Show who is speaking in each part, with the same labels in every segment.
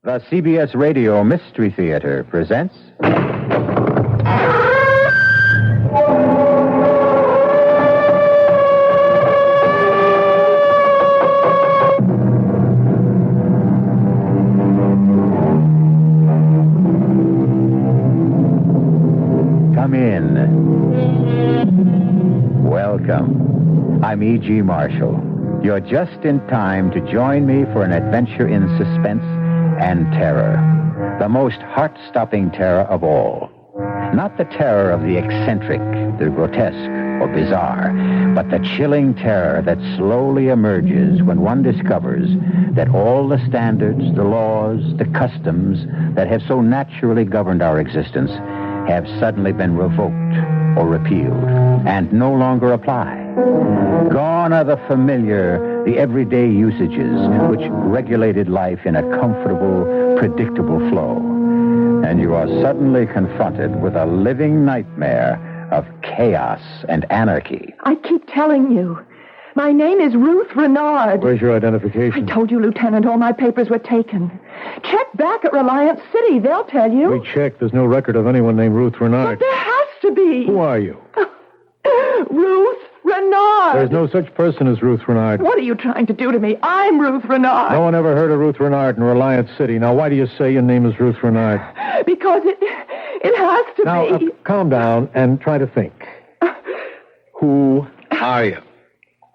Speaker 1: The CBS Radio Mystery Theater presents... Come in. Welcome. I'm E.G. Marshall. You're just in time to join me for an adventure in suspense and terror. The most heart-stopping terror of all. Not the terror of the eccentric, the grotesque, or bizarre, but the chilling terror that slowly emerges when one discovers that all the standards, the laws, the customs that have so naturally governed our existence have suddenly been revoked or repealed and no longer apply. Gone are the familiar, the everyday usages which regulated life in a comfortable, predictable flow. And you are suddenly confronted with a living nightmare of chaos and anarchy.
Speaker 2: I keep telling you. My name is Ruth Renard.
Speaker 3: Where's your identification?
Speaker 2: I told you, Lieutenant, all my papers were taken. Check back at Reliance City. They'll tell you.
Speaker 3: We checked. There's no record of anyone named Ruth Renard.
Speaker 2: But there has to be.
Speaker 3: Who are you?
Speaker 2: Ruth Renard.
Speaker 3: There's no such person as Ruth Renard.
Speaker 2: What are you trying to do to me? I'm Ruth Renard.
Speaker 3: No one ever heard of Ruth Renard in Reliance City. Now, why do you say your name is Ruth Renard?
Speaker 2: Because it has to
Speaker 3: Now,
Speaker 2: be.
Speaker 3: Calm down and try to think. Who are you?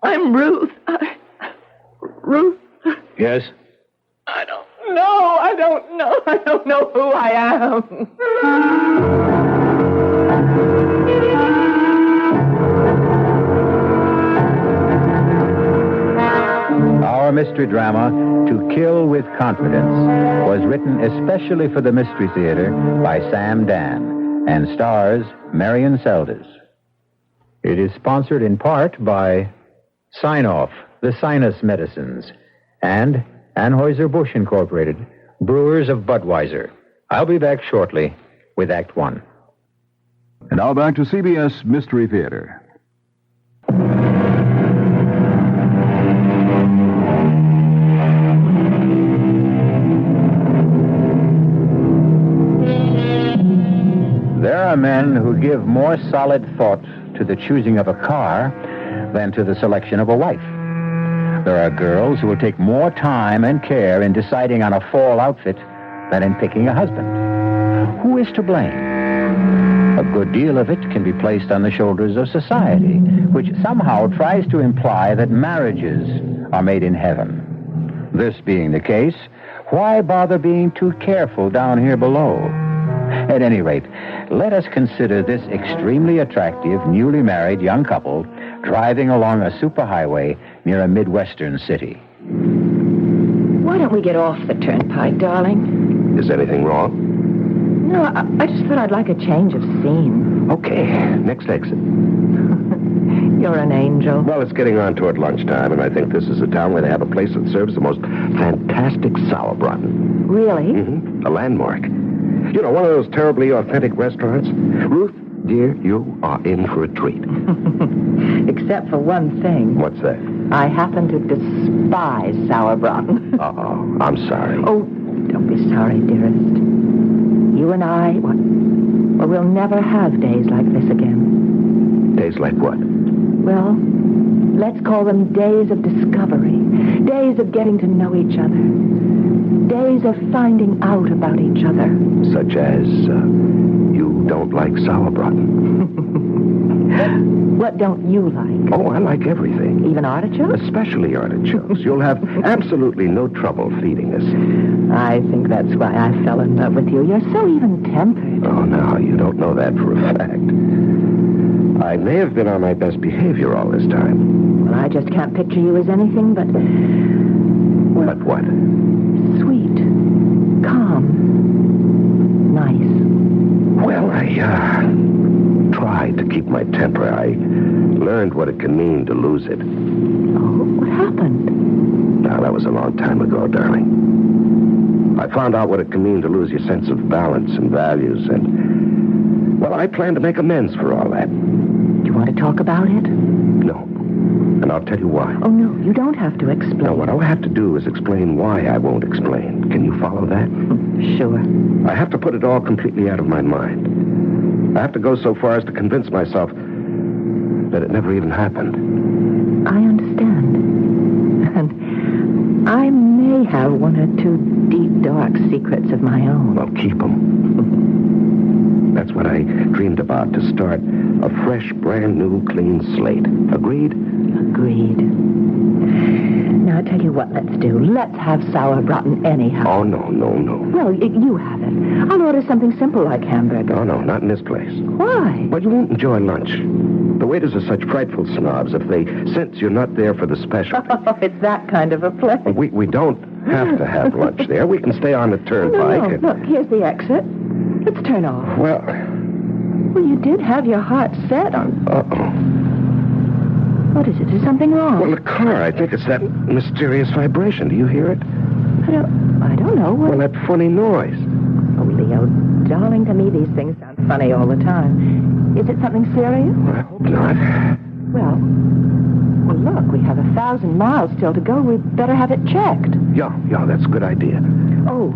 Speaker 2: I'm Ruth. Ruth?
Speaker 3: Yes?
Speaker 2: I don't know. I don't know. I don't know who I am.
Speaker 1: Our mystery drama, To Kill with Confidence, was written especially for the Mystery Theater by Sam Dan and stars Marion Seldes. It is sponsored in part by Sign-Off, the Sinus Medicines, and Anheuser-Busch Incorporated, brewers of Budweiser. I'll be back shortly with Act One.
Speaker 4: And now back to CBS Mystery Theater.
Speaker 1: There are men who give more solid thought to the choosing of a car than to the selection of a wife. There are girls who will take more time and care in deciding on a fall outfit than in picking a husband. Who is to blame? A good deal of it can be placed on the shoulders of society, which somehow tries to imply that marriages are made in heaven. This being the case, why bother being too careful down here below? At any rate, let us consider this extremely attractive, newly married young couple driving along a superhighway near a Midwestern city.
Speaker 2: Why don't we get off the turnpike, darling?
Speaker 5: Is anything wrong?
Speaker 2: No, I just thought I'd like a change of scene.
Speaker 5: Okay, next exit.
Speaker 2: You're an angel.
Speaker 5: Well, it's getting on toward lunchtime, and I think this is a town where they have a place that serves the most fantastic sauerbraten.
Speaker 2: Really?
Speaker 5: Mm-hmm. A landmark. You know, one of those terribly authentic restaurants. Ruth, dear, you are in for a treat.
Speaker 2: Except for one thing.
Speaker 5: What's that?
Speaker 2: I happen to despise sauerbraten.
Speaker 5: Uh-oh, I'm sorry.
Speaker 2: Oh, don't be sorry, dearest. You and I, well, we'll never have days like this again.
Speaker 5: Days like what?
Speaker 2: Well, let's call them days of discovery. Days of getting to know each other. Days of finding out about each other.
Speaker 5: Such as, you don't like sauerbraten.
Speaker 2: What don't you like?
Speaker 5: Oh, I like everything.
Speaker 2: Even artichokes?
Speaker 5: Especially artichokes. You'll have absolutely no trouble feeding us.
Speaker 2: I think that's why I fell in love with you. You're so even-tempered.
Speaker 5: Oh, no, you don't know that for a fact. I may have been on my best behavior all this time.
Speaker 2: Well, I just can't picture you as anything but...
Speaker 5: But what?
Speaker 2: Sweet. Calm. Nice.
Speaker 5: Well, I tried to keep my temper. I learned what it can mean to lose it.
Speaker 2: Oh, what happened?
Speaker 5: Now, that was a long time ago, darling. I found out what it can mean to lose your sense of balance and values, and, well, I plan to make amends for all that.
Speaker 2: Do you want to talk about it?
Speaker 5: No. And I'll tell you why.
Speaker 2: Oh, no, you don't have to explain.
Speaker 5: No, what I'll have to do is explain why I won't explain. Can you follow that?
Speaker 2: Sure.
Speaker 5: I have to put it all completely out of my mind. I have to go so far as to convince myself that it never even happened.
Speaker 2: I understand. And I may have one or two deep, dark secrets of my own.
Speaker 5: Well, keep them. That's what I dreamed about, to start a fresh, brand new, clean slate. Agreed?
Speaker 2: Agreed. Now, I'll tell you what let's do. Let's have sauerbraten anyhow.
Speaker 5: Oh, no.
Speaker 2: Well, you have it. I'll order something simple like hamburger.
Speaker 5: Oh, no, not in this place.
Speaker 2: Why?
Speaker 5: Well, you won't enjoy lunch. The waiters are such frightful snobs if they sense you're not there for the special.
Speaker 2: Oh, it's that kind of a place.
Speaker 5: We don't have to have lunch there. We can stay on the turnpike.
Speaker 2: No. Look, here's the exit. Let's turn off.
Speaker 5: Well,
Speaker 2: you did have your heart set on...
Speaker 5: uh-oh.
Speaker 2: What is it? Is something wrong?
Speaker 5: Well, the car, I think it's that mysterious vibration. Do you hear it?
Speaker 2: I don't know. What...
Speaker 5: Well, that funny noise.
Speaker 2: Oh, Leo, darling, to me these things sound funny all the time. Is it something serious?
Speaker 5: Well, I hope not.
Speaker 2: Well, look, we have 1,000 miles still to go. We'd better have it checked.
Speaker 5: Yeah, that's a good idea.
Speaker 2: Oh,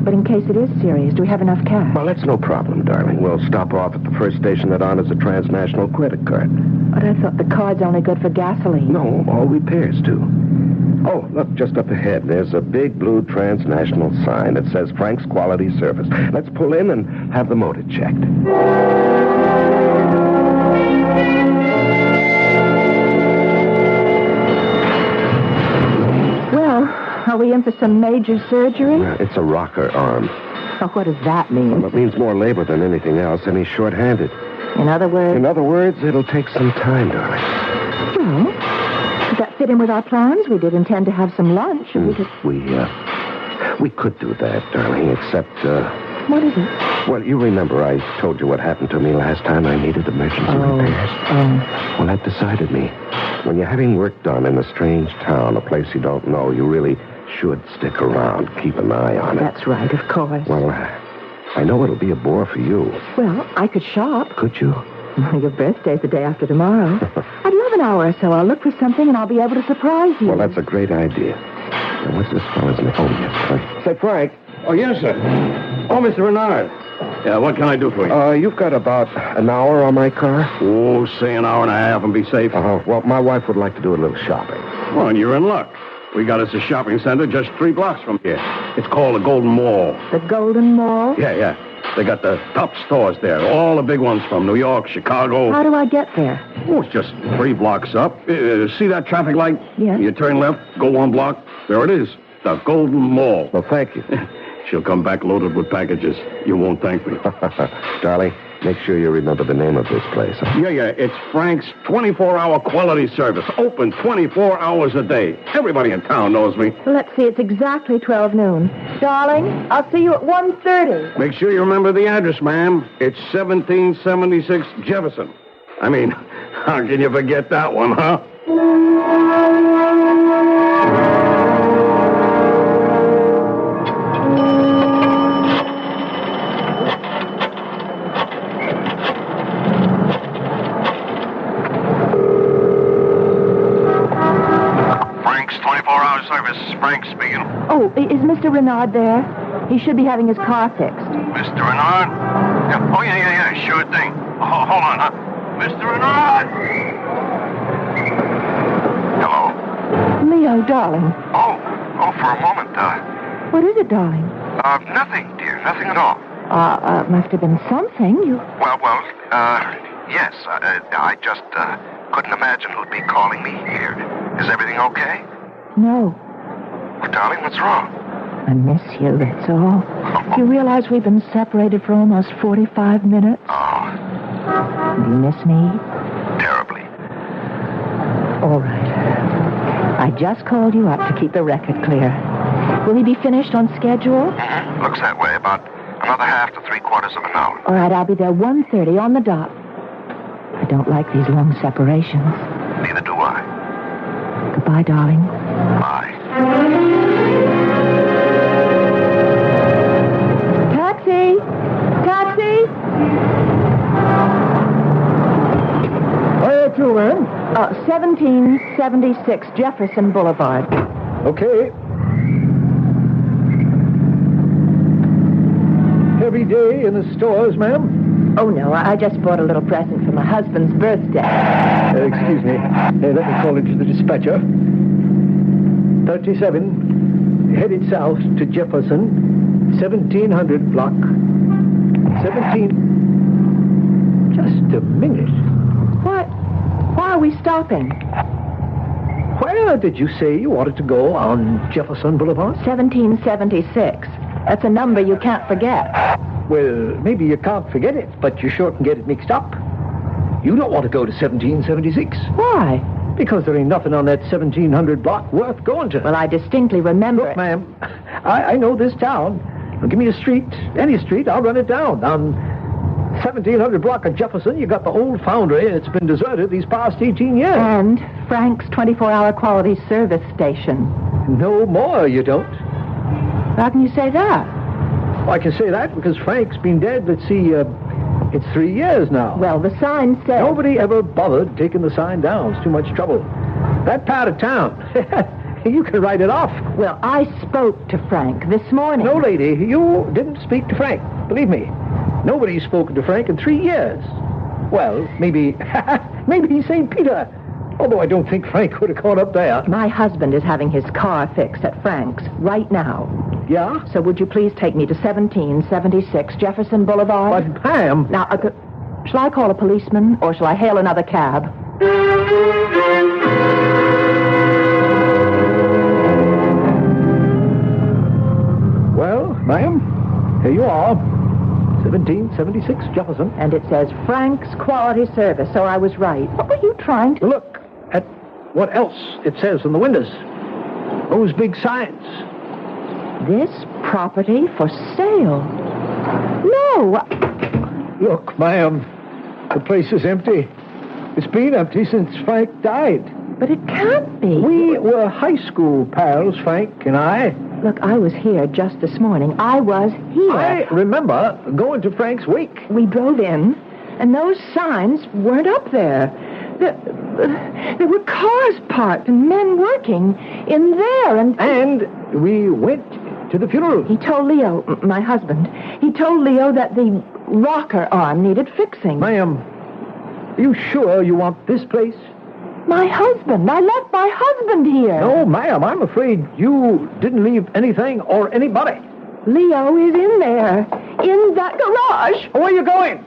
Speaker 2: but in case it is serious, do we have enough cash?
Speaker 5: Well, that's no problem, darling. We'll stop off at the first station that honors a transnational credit card.
Speaker 2: But I thought the card's only good for gasoline.
Speaker 5: No, all repairs, too. Oh, look, just up ahead, there's a big blue transnational sign that says Frank's Quality Service. Let's pull in and have the motor checked.
Speaker 2: Well, are we in for some major surgery?
Speaker 5: It's a rocker arm.
Speaker 2: Oh, what does that mean?
Speaker 5: Well, it means more labor than anything else, and he's short-handed.
Speaker 2: In other words?
Speaker 5: In other words, it'll take some time, darling.
Speaker 2: Well, does that fit in with our plans? We did intend to have some lunch.
Speaker 5: We could do that, darling, except,
Speaker 2: What is it?
Speaker 5: Well, you remember I told you what happened to me last time I needed emergency repairs? Well, that decided me. When you're having work done in a strange town, a place you don't know, you really should stick around, keep an eye on it.
Speaker 2: That's right, of course.
Speaker 5: Well, I know it'll be a bore for you.
Speaker 2: Well, I could shop.
Speaker 5: Could you?
Speaker 2: Your birthday's the day after tomorrow. I'd love an hour or so. I'll look for something and I'll be able to surprise you.
Speaker 5: Well, that's a great idea. Now, what's this fellow's name? Oh, yes, Frank. Say, Frank.
Speaker 3: Oh, yes, sir. Oh, Mr. Renard. Yeah, what can I do for you?
Speaker 5: You've got about an hour on my car?
Speaker 3: Oh, say an hour and a half and be safe.
Speaker 5: Well, my wife would like to do a little shopping.
Speaker 3: Well, and you're in luck. We got us a shopping center just 3 blocks from here. It's called the Golden Mall.
Speaker 2: The Golden Mall?
Speaker 3: Yeah. They got the top stores there. All the big ones from New York, Chicago.
Speaker 2: How do I get there?
Speaker 3: Oh, it's just 3 blocks up. See that traffic light?
Speaker 2: Yes.
Speaker 3: You turn left, go 1 block. There it is. The Golden Mall.
Speaker 5: Well, thank you.
Speaker 3: She'll come back loaded with packages. You won't thank me.
Speaker 5: Darling, make sure you remember the name of this place. Huh?
Speaker 3: Yeah. It's Frank's 24-hour quality service. Open 24 hours a day. Everybody in town knows me.
Speaker 2: Well, let's see. It's exactly 12 noon. Darling, I'll see you at 1:30.
Speaker 3: Make sure you remember the address, ma'am. It's 1776 Jefferson. I mean, how can you forget that one, huh?
Speaker 6: Frank speaking.
Speaker 2: Oh, is Mr. Renard there? He should be having his car fixed.
Speaker 6: Mr. Renard? Yeah. Oh, yeah, sure thing. Oh, hold on, huh? Mr. Renard! Hello?
Speaker 2: Leo, darling.
Speaker 6: Oh, for a moment,
Speaker 2: What is it, darling?
Speaker 6: Nothing, dear. Nothing at all.
Speaker 2: Must have been something.
Speaker 6: Yes. I just, couldn't imagine who'd be calling me here. Is everything okay?
Speaker 2: No.
Speaker 6: Well, darling, what's wrong?
Speaker 2: I miss you, that's all. You realize we've been separated for almost 45 minutes?
Speaker 6: Oh.
Speaker 2: Do you miss me?
Speaker 6: Terribly.
Speaker 2: All right. I just called you up to keep the record clear. Will he be finished on schedule?
Speaker 6: Mm-hmm. Looks that way. About another half to 3/4 of an hour.
Speaker 2: All right, I'll be there 1:30 on the dot. I don't like these long separations.
Speaker 6: Neither do I.
Speaker 2: Goodbye, darling.
Speaker 6: Bye.
Speaker 2: Taxi! Taxi!
Speaker 3: Where to, man?
Speaker 2: 1776 Jefferson Boulevard.
Speaker 7: Okay. Every day in the stores, ma'am?
Speaker 2: Oh, no, I just bought a little present for my husband's birthday.
Speaker 7: Excuse me. Let me call into the dispatcher. 37, headed south to Jefferson, 1700 block. 17... Just a minute.
Speaker 2: What? Why are we stopping?
Speaker 7: Where did you say you wanted to go on Jefferson Boulevard?
Speaker 2: 1776. That's a number you can't forget.
Speaker 7: Well, maybe you can't forget it, but you sure can get it mixed up. You don't want to go to 1776.
Speaker 2: Why?
Speaker 7: Because there ain't nothing on that 1700 block worth going to.
Speaker 2: Well, I distinctly remember
Speaker 7: Look,
Speaker 2: it.
Speaker 7: ma'am, I know this town. Well, give me a street, any street, I'll run it down. On 1700 block of Jefferson, you got the old foundry. It's been deserted these past 18 years.
Speaker 2: And Frank's 24-hour quality service station.
Speaker 7: No more, you don't.
Speaker 2: How can you say that?
Speaker 7: Well, I can say that because Frank's been dead, let's see, it's 3 years now.
Speaker 2: Well, the sign said...
Speaker 7: Nobody ever bothered taking the sign down. It's too much trouble. That part of town, you can write it off.
Speaker 2: Well, I spoke to Frank this morning.
Speaker 7: No, lady, you didn't speak to Frank. Believe me. Nobody's spoken to Frank in 3 years. Well, maybe St. Peter. Although I don't think Frank would have gone up there.
Speaker 2: My husband is having his car fixed at Frank's right now.
Speaker 7: Yeah?
Speaker 2: So would you please take me to 1776 Jefferson Boulevard?
Speaker 7: But, ma'am...
Speaker 2: Now, shall I call a policeman or shall I hail another cab?
Speaker 7: Well, ma'am, here you are. 1776 Jefferson.
Speaker 2: And it says Frank's Quality Service, so I was right. What were you trying to...
Speaker 7: Look at what else it says in the windows. Those big signs.
Speaker 2: This property for sale. No.
Speaker 7: Look, ma'am, the place is empty. It's been empty since Frank died.
Speaker 2: But it can't be.
Speaker 7: We were high school pals, Frank and I.
Speaker 2: Look, I was here just this morning. I was here.
Speaker 7: I remember going to Frank's wake.
Speaker 2: We drove in, and those signs weren't up there. There were cars parked and men working in there,
Speaker 7: And we went to the funeral.
Speaker 2: He told Leo, my husband, he told Leo that the rocker arm needed fixing.
Speaker 7: Ma'am, are you sure you want this place?
Speaker 2: My husband. I left my husband here.
Speaker 7: No, ma'am, I'm afraid you didn't leave anything or anybody.
Speaker 2: Leo is in there, in that garage.
Speaker 7: Where are you going?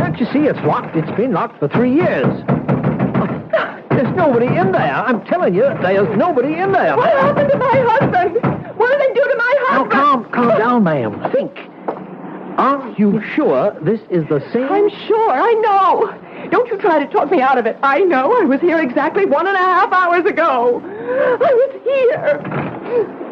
Speaker 7: Can't you see it's locked? It's been locked for 3 years. There's nobody in there. I'm telling you, there's nobody in there.
Speaker 2: What happened to my husband? What did they do to my husband?
Speaker 7: Now, calm down, ma'am. Think. Are you sure this is the same?
Speaker 2: I'm sure. I know. Don't you try to talk me out of it. I know. I was here exactly 1.5 hours ago. I was here.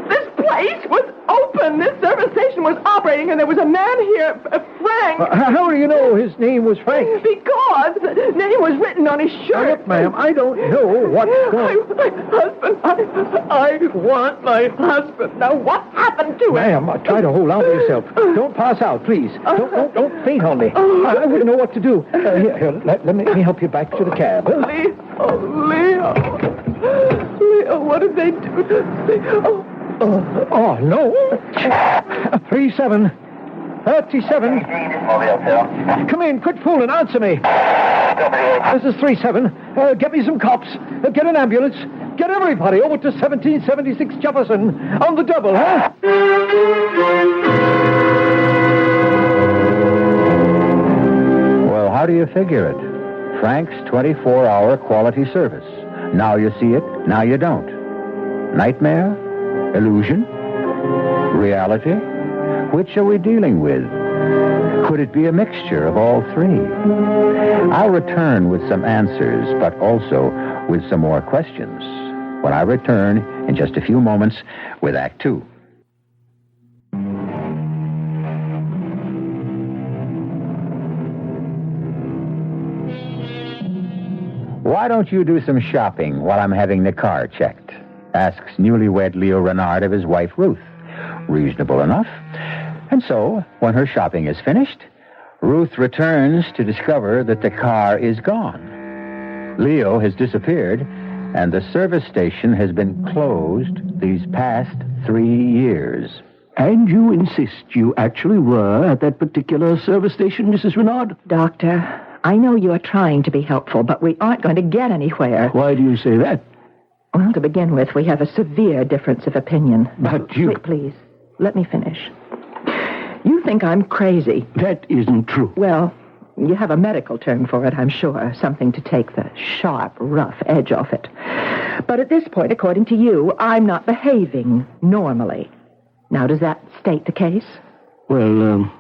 Speaker 2: This place was open. This service station was operating, and there was a man here, Frank.
Speaker 7: How do you know his name was Frank?
Speaker 2: Because the name was written on his shirt.
Speaker 7: Look, ma'am, I don't know what's going on.
Speaker 2: My husband. I want my husband. Now, what happened to him?
Speaker 7: Ma'am, try to hold on to yourself. Don't pass out, please. Don't faint on me. I wouldn't know what to do. Here, let me help you back to the cab.
Speaker 2: Leo, what did they do to me?
Speaker 7: Oh, no. 37. 37. Come in, quit fooling, answer me. This is 37. Get me some cops. Get an ambulance. Get everybody over to 1776 Jefferson on the double, huh?
Speaker 1: Well, how do you figure it? Frank's 24-hour quality service. Now you see it, now you don't. Nightmare? Illusion? Reality? Which are we dealing with? Could it be a mixture of all three? I'll return with some answers, but also with some more questions when I return in just a few moments with Act Two. Why don't you do some shopping while I'm having the car checked? Asks newlywed Leo Renard of his wife Ruth. Reasonable enough. And so, when her shopping is finished, Ruth returns to discover that the car is gone. Leo has disappeared, and the service station has been closed these past 3 years.
Speaker 8: And you insist you actually were at that particular service station, Mrs. Renard?
Speaker 2: Doctor, I know you are trying to be helpful, but we aren't going to get anywhere.
Speaker 8: Why do you say that?
Speaker 2: Well, to begin with, we have a severe difference of opinion.
Speaker 8: But you...
Speaker 2: Wait, please. Let me finish. You think I'm crazy.
Speaker 8: That isn't true.
Speaker 2: Well, you have a medical term for it, I'm sure. Something to take the sharp, rough edge off it. But at this point, according to you, I'm not behaving normally. Now, does that state the case?
Speaker 8: Well,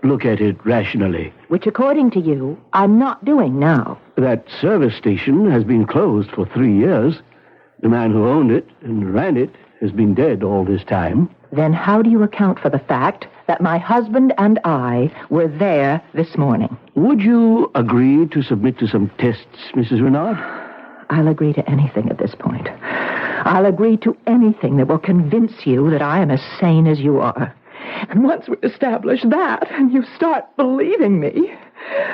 Speaker 8: look at it rationally.
Speaker 2: Which, according to you, I'm not doing now.
Speaker 8: That service station has been closed for 3 years. The man who owned it and ran it has been dead all this time.
Speaker 2: Then how do you account for the fact that my husband and I were there this morning?
Speaker 8: Would you agree to submit to some tests, Mrs. Renard?
Speaker 2: I'll agree to anything at this point. I'll agree to anything that will convince you that I am as sane as you are. And once we establish that, and you start believing me,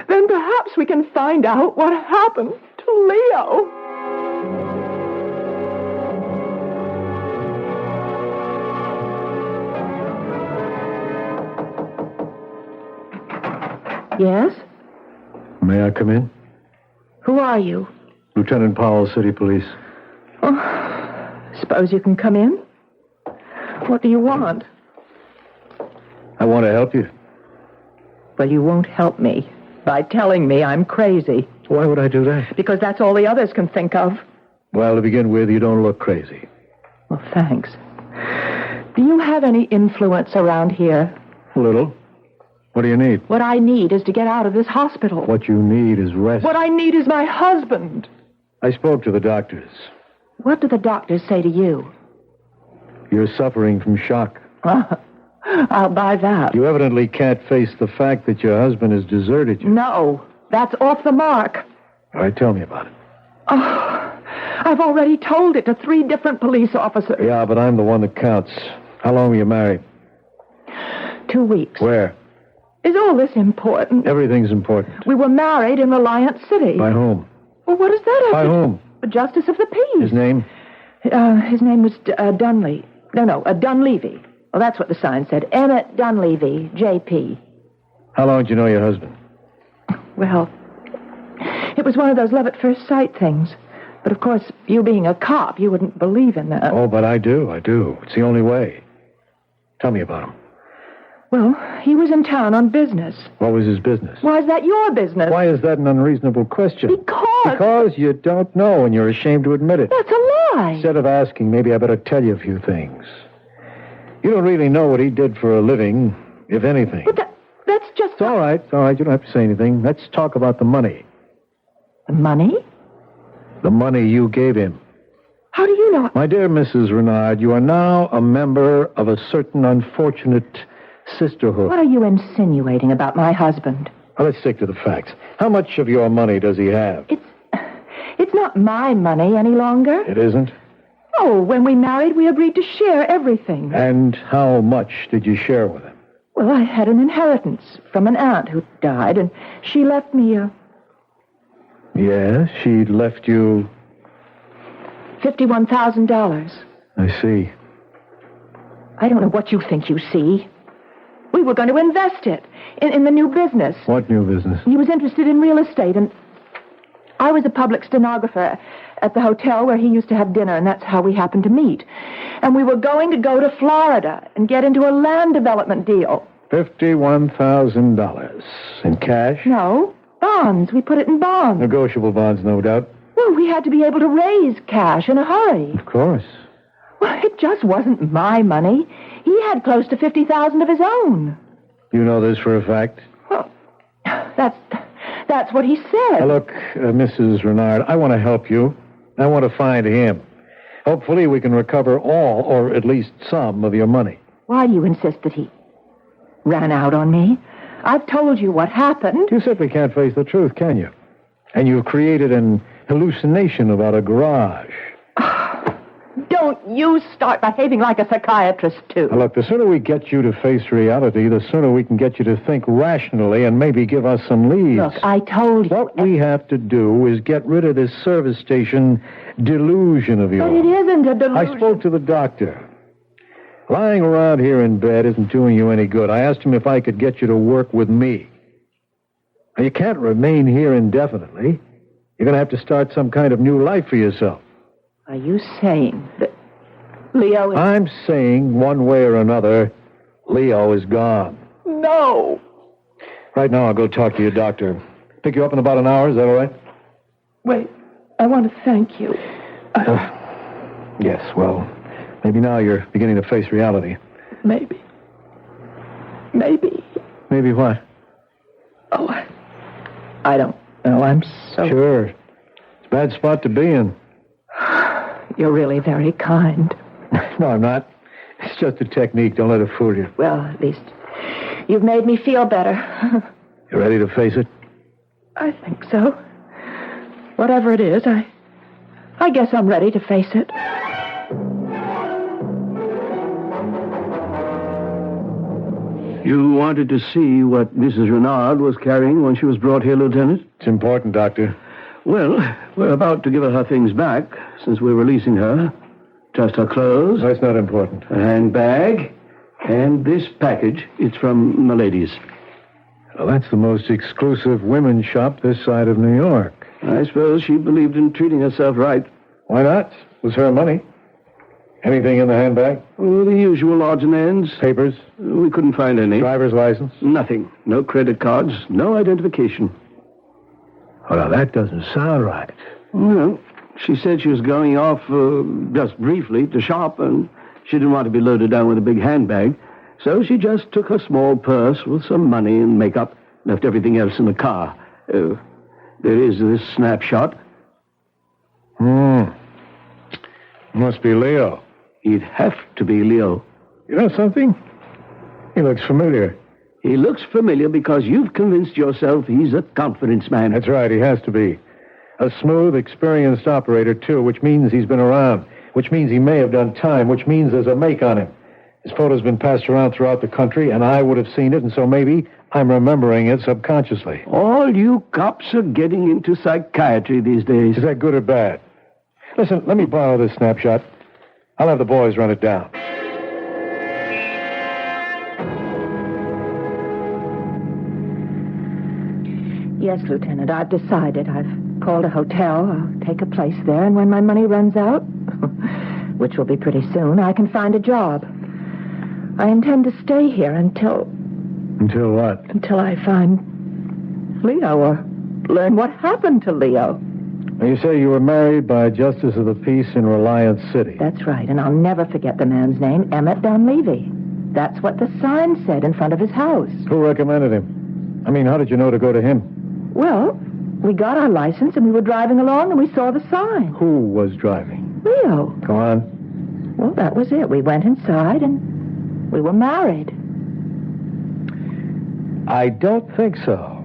Speaker 2: then perhaps we can find out what happened to Leo. Yes?
Speaker 7: May I come in?
Speaker 2: Who are you?
Speaker 7: Lieutenant Powell, City Police.
Speaker 2: Oh, suppose you can come in? What do you want?
Speaker 7: I want to help you.
Speaker 2: Well, you won't help me by telling me I'm crazy.
Speaker 7: Why would I do that?
Speaker 2: Because that's all the others can think of.
Speaker 7: Well, to begin with, you don't look crazy.
Speaker 2: Well, thanks. Do you have any influence around here?
Speaker 7: A little. What do you need?
Speaker 2: What I need is to get out of this hospital.
Speaker 7: What you need is rest.
Speaker 2: What I need is my husband.
Speaker 7: I spoke to the doctors.
Speaker 2: What do the doctors say to you?
Speaker 7: You're suffering from shock.
Speaker 2: I'll buy that.
Speaker 7: You evidently can't face the fact that your husband has deserted you.
Speaker 2: No, that's off the mark.
Speaker 7: All right, tell me about it.
Speaker 2: Oh, I've already told it to 3 different police officers.
Speaker 7: Yeah, but I'm the one that counts. How long were you married?
Speaker 2: 2 weeks.
Speaker 7: Where?
Speaker 2: Is all this important?
Speaker 7: Everything's important.
Speaker 2: We were married in Reliance City.
Speaker 7: By whom?
Speaker 2: Well, what does that have
Speaker 7: By
Speaker 2: to
Speaker 7: whom?
Speaker 2: do? The Justice of the Peace.
Speaker 7: His name?
Speaker 2: His name was Dunley. Dunleavy. Well, that's what the sign said. Emmett Dunleavy, J.P.
Speaker 7: How long did you know your husband?
Speaker 2: Well, it was one of those love at first sight things. But, of course, you being a cop, you wouldn't believe in that.
Speaker 7: Oh, but I do. It's the only way. Tell me about him.
Speaker 2: Well, he was in town on business.
Speaker 7: What was his business?
Speaker 2: Why is that your business?
Speaker 7: Why is that an unreasonable question? Because you don't know and you're ashamed to admit it.
Speaker 2: That's a lie.
Speaker 7: Instead of asking, maybe I better tell you a few things. You don't really know what he did for a living, if anything.
Speaker 2: But that's just...
Speaker 7: It's all right. You don't have to say anything. Let's talk about the money.
Speaker 2: The money?
Speaker 7: The money you gave him.
Speaker 2: How do you know?
Speaker 7: My dear Mrs. Renard, you are now a member of a certain unfortunate sisterhood.
Speaker 2: What are you insinuating about my husband?
Speaker 7: Well, let's stick to the facts. How much of your money does he have?
Speaker 2: It's not my money any longer.
Speaker 7: It isn't?
Speaker 2: Oh, when we married, we agreed to share everything.
Speaker 7: And how much did you share with him?
Speaker 2: Well, I had an inheritance from an aunt who died, and she left me
Speaker 7: Yes, she left you...
Speaker 2: $51,000.
Speaker 7: I see.
Speaker 2: I don't know what you think you see. We were going to invest it in the new business.
Speaker 7: What new business?
Speaker 2: He was interested in real estate, and I was a public stenographer at the hotel where he used to have dinner, and that's how we happened to meet. And we were going to go to Florida and get into a land development deal.
Speaker 7: $51,000. In cash?
Speaker 2: No, bonds. We put it in bonds.
Speaker 7: Negotiable bonds, no doubt.
Speaker 2: Well, we had to be able to raise cash in a hurry.
Speaker 7: Of course.
Speaker 2: Well, it just wasn't my money. He had close to $50,000 of his own.
Speaker 7: You know this for a fact?
Speaker 2: Well, that's what he said.
Speaker 7: Now, look, Mrs. Renard, I want to help you. I want to find him. Hopefully we can recover all, or at least some, of your money.
Speaker 2: Why do you insist that he ran out on me? I've told you what happened.
Speaker 7: You simply can't face the truth, can you? And you've created an hallucination about a garage.
Speaker 2: don't you start behaving like a psychiatrist, too.
Speaker 7: Now, look, the sooner we get you to face reality, the sooner we can get you to think rationally and maybe give us some leads.
Speaker 2: Look, I told you.
Speaker 7: What we have to do is get rid of this service station delusion of yours.
Speaker 2: But it isn't a delusion.
Speaker 7: I spoke to the doctor. Lying around here in bed isn't doing you any good. I asked him if I could get you to work with me. Now, you can't remain here indefinitely. You're going to have to start some kind of new life for yourself.
Speaker 2: Are you saying that Leo is...
Speaker 7: I'm saying, one way or another, Leo is gone.
Speaker 2: No.
Speaker 7: Right now, I'll go talk to your doctor. Pick you up in about an hour, is that all right?
Speaker 2: Wait, I want to thank you.
Speaker 7: Yes, well, maybe now you're beginning to face reality.
Speaker 2: Maybe.
Speaker 7: Maybe what?
Speaker 2: Oh, I don't know. I'm so...
Speaker 7: Sure. It's a bad spot to be in.
Speaker 2: You're really very kind.
Speaker 7: No, I'm not. It's just a technique. Don't let it fool you.
Speaker 2: Well, at least you've made me feel better.
Speaker 7: You ready to face it?
Speaker 2: I think so. Whatever it is, I guess I'm ready to face it.
Speaker 8: You wanted to see what Mrs. Renard was carrying when she was brought here, Lieutenant?
Speaker 7: It's important, Doctor.
Speaker 8: Well, we're about to give her things back, since we're releasing her. Just her clothes.
Speaker 7: That's not important.
Speaker 8: A handbag. And this package. It's from Milady's.
Speaker 7: Well, that's the most exclusive women's shop this side of New York.
Speaker 8: I suppose she believed in treating herself right.
Speaker 7: Why not? It was her money. Anything in the handbag?
Speaker 8: Oh, the usual odds and ends.
Speaker 7: Papers?
Speaker 8: We couldn't find any.
Speaker 7: Driver's license?
Speaker 8: Nothing. No credit cards. No identification.
Speaker 7: Oh, now, that doesn't sound right.
Speaker 8: Well, she said she was going off just briefly to shop, and she didn't want to be loaded down with a big handbag. So she just took her small purse with some money and makeup, left everything else in the car. There is this snapshot.
Speaker 7: Must be Leo.
Speaker 8: He'd have to be Leo.
Speaker 7: You know something? He looks familiar.
Speaker 8: He looks familiar because you've convinced yourself he's a confidence man.
Speaker 7: That's right, he has to be. A smooth, experienced operator, too, which means he's been around, which means he may have done time, which means there's a make on him. His photo's been passed around throughout the country, and I would have seen it, and so maybe I'm remembering it subconsciously.
Speaker 8: All you cops are getting into psychiatry these days.
Speaker 7: Is that good or bad? Listen, let me borrow this snapshot. I'll have the boys run it down.
Speaker 2: Yes, Lieutenant, I've decided. I've called a hotel. I'll take a place there, and when my money runs out, which will be pretty soon, I can find a job. I intend to stay here until...
Speaker 7: Until what?
Speaker 2: Until I find Leo, or learn what happened to Leo.
Speaker 7: Now, you say you were married by a justice of the peace in Reliance City.
Speaker 2: That's right, and I'll never forget the man's name, Emmett Dunleavy. That's what the sign said in front of his house.
Speaker 7: Who recommended him? I mean, how did you know to go to him?
Speaker 2: Well, we got our license, and we were driving along, and we saw the sign.
Speaker 7: Who was driving?
Speaker 2: Leo.
Speaker 7: Go on.
Speaker 2: Well, that was it. We went inside, and we were married.
Speaker 7: I don't think so.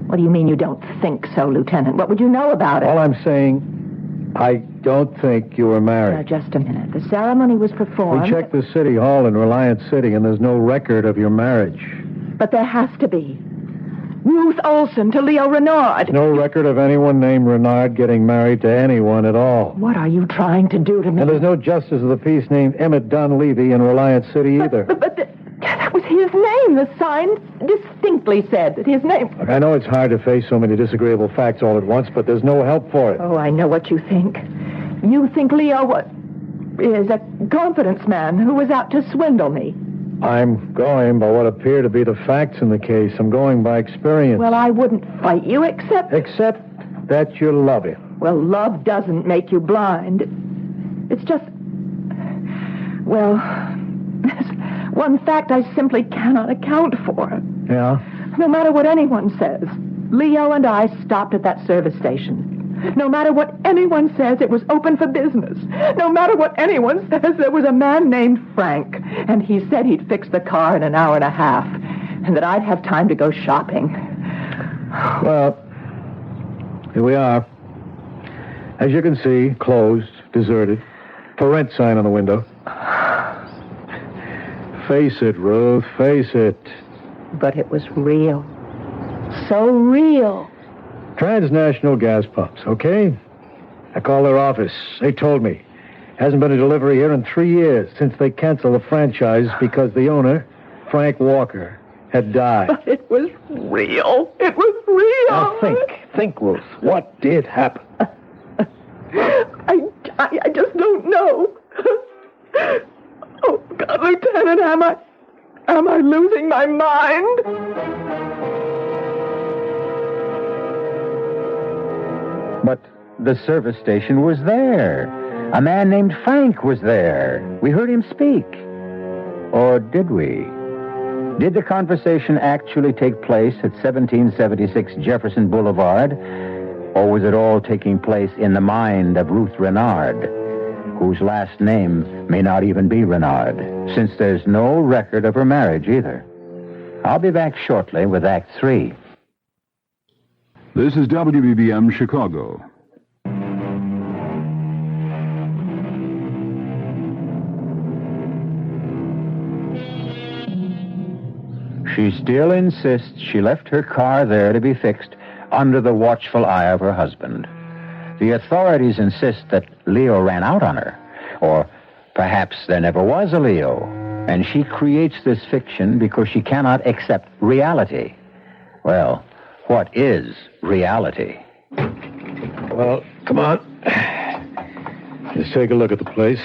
Speaker 2: What do you mean you don't think so, Lieutenant? What would you know about it?
Speaker 7: All I'm saying, I don't think you were married.
Speaker 2: Now, just a minute. The ceremony was performed...
Speaker 7: We checked the city hall in Reliance City, and there's no record of your marriage.
Speaker 2: But there has to be. Ruth Olson to Leo Renard.
Speaker 7: No record of anyone named Renard getting married to anyone at all.
Speaker 2: What are you trying to do to me?
Speaker 7: And there's no justice of the peace named Emmett Dunleavy in Reliance City either.
Speaker 2: But that was his name. The sign distinctly said that his name...
Speaker 7: Look, I know it's hard to face so many disagreeable facts all at once, but there's no help for it.
Speaker 2: Oh, I know what you think. You think Leo is a confidence man who was out to swindle me.
Speaker 7: I'm going by what appear to be the facts in the case. I'm going by experience.
Speaker 2: Well, I wouldn't fight you except
Speaker 7: that you love him.
Speaker 2: Well, love doesn't make you blind. It's just... Well, there's one fact I simply cannot account for.
Speaker 7: Yeah?
Speaker 2: No matter what anyone says, Leo and I stopped at that service station. No matter what anyone says, it was open for business. No matter what anyone says, there was a man named Frank, and he said he'd fix the car in an hour and a half, and that I'd have time to go shopping.
Speaker 7: Well, here we are. As you can see, closed, deserted. For rent sign on the window. Face it, Ruth, face it.
Speaker 2: But it was real. So real.
Speaker 7: Transnational gas pumps, okay? I called their office. They told me. Hasn't been a delivery here in 3 years since they canceled the franchise because the owner, Frank Walker, had died.
Speaker 2: But it was real. It was real.
Speaker 7: Now think, Ruth. What did happen?
Speaker 2: I just don't know. Oh, God, Lieutenant, am I losing my mind?
Speaker 1: But the service station was there. A man named Frank was there. We heard him speak. Or did we? Did the conversation actually take place at 1776 Jefferson Boulevard? Or was it all taking place in the mind of Ruth Renard, whose last name may not even be Renard, since there's no record of her marriage either? I'll be back shortly with Act 3.
Speaker 4: This is WBBM Chicago.
Speaker 1: She still insists she left her car there to be fixed under the watchful eye of her husband. The authorities insist that Leo ran out on her, or perhaps there never was a Leo, and she creates this fiction because she cannot accept reality. Well, what is reality?
Speaker 7: Well, come on. Let's take a look at the place.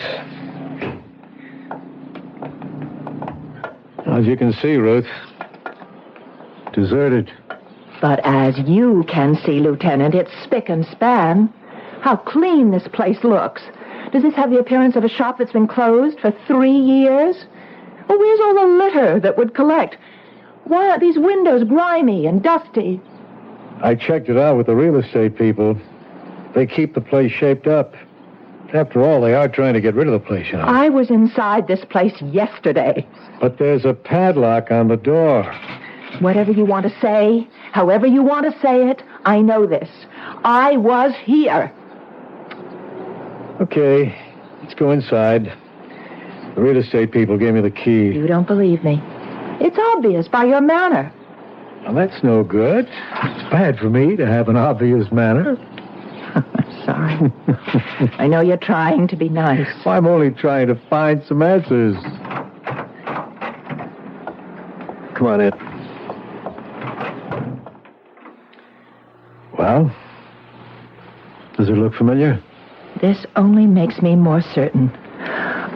Speaker 7: As you can see, Ruth, deserted.
Speaker 2: But as you can see, Lieutenant, it's spick and span. How clean this place looks. Does this have the appearance of a shop that's been closed for 3 years? Well, where's all the litter that would collect? Why aren't these windows grimy and dusty?
Speaker 7: I checked it out with the real estate people. They keep the place shaped up. After all, they are trying to get rid of the place, you know.
Speaker 2: I was inside this place yesterday.
Speaker 7: But there's a padlock on the door.
Speaker 2: Whatever you want to say, however you want to say it, I know this. I was here.
Speaker 7: Okay, let's go inside. The real estate people gave me the key.
Speaker 2: You don't believe me. It's obvious by your manner.
Speaker 7: Well, that's no good. It's bad for me to have an obvious manner.
Speaker 2: Sorry. I know you're trying to be nice.
Speaker 7: I'm only trying to find some answers. Come on in. Well, does it look familiar?
Speaker 2: This only makes me more certain.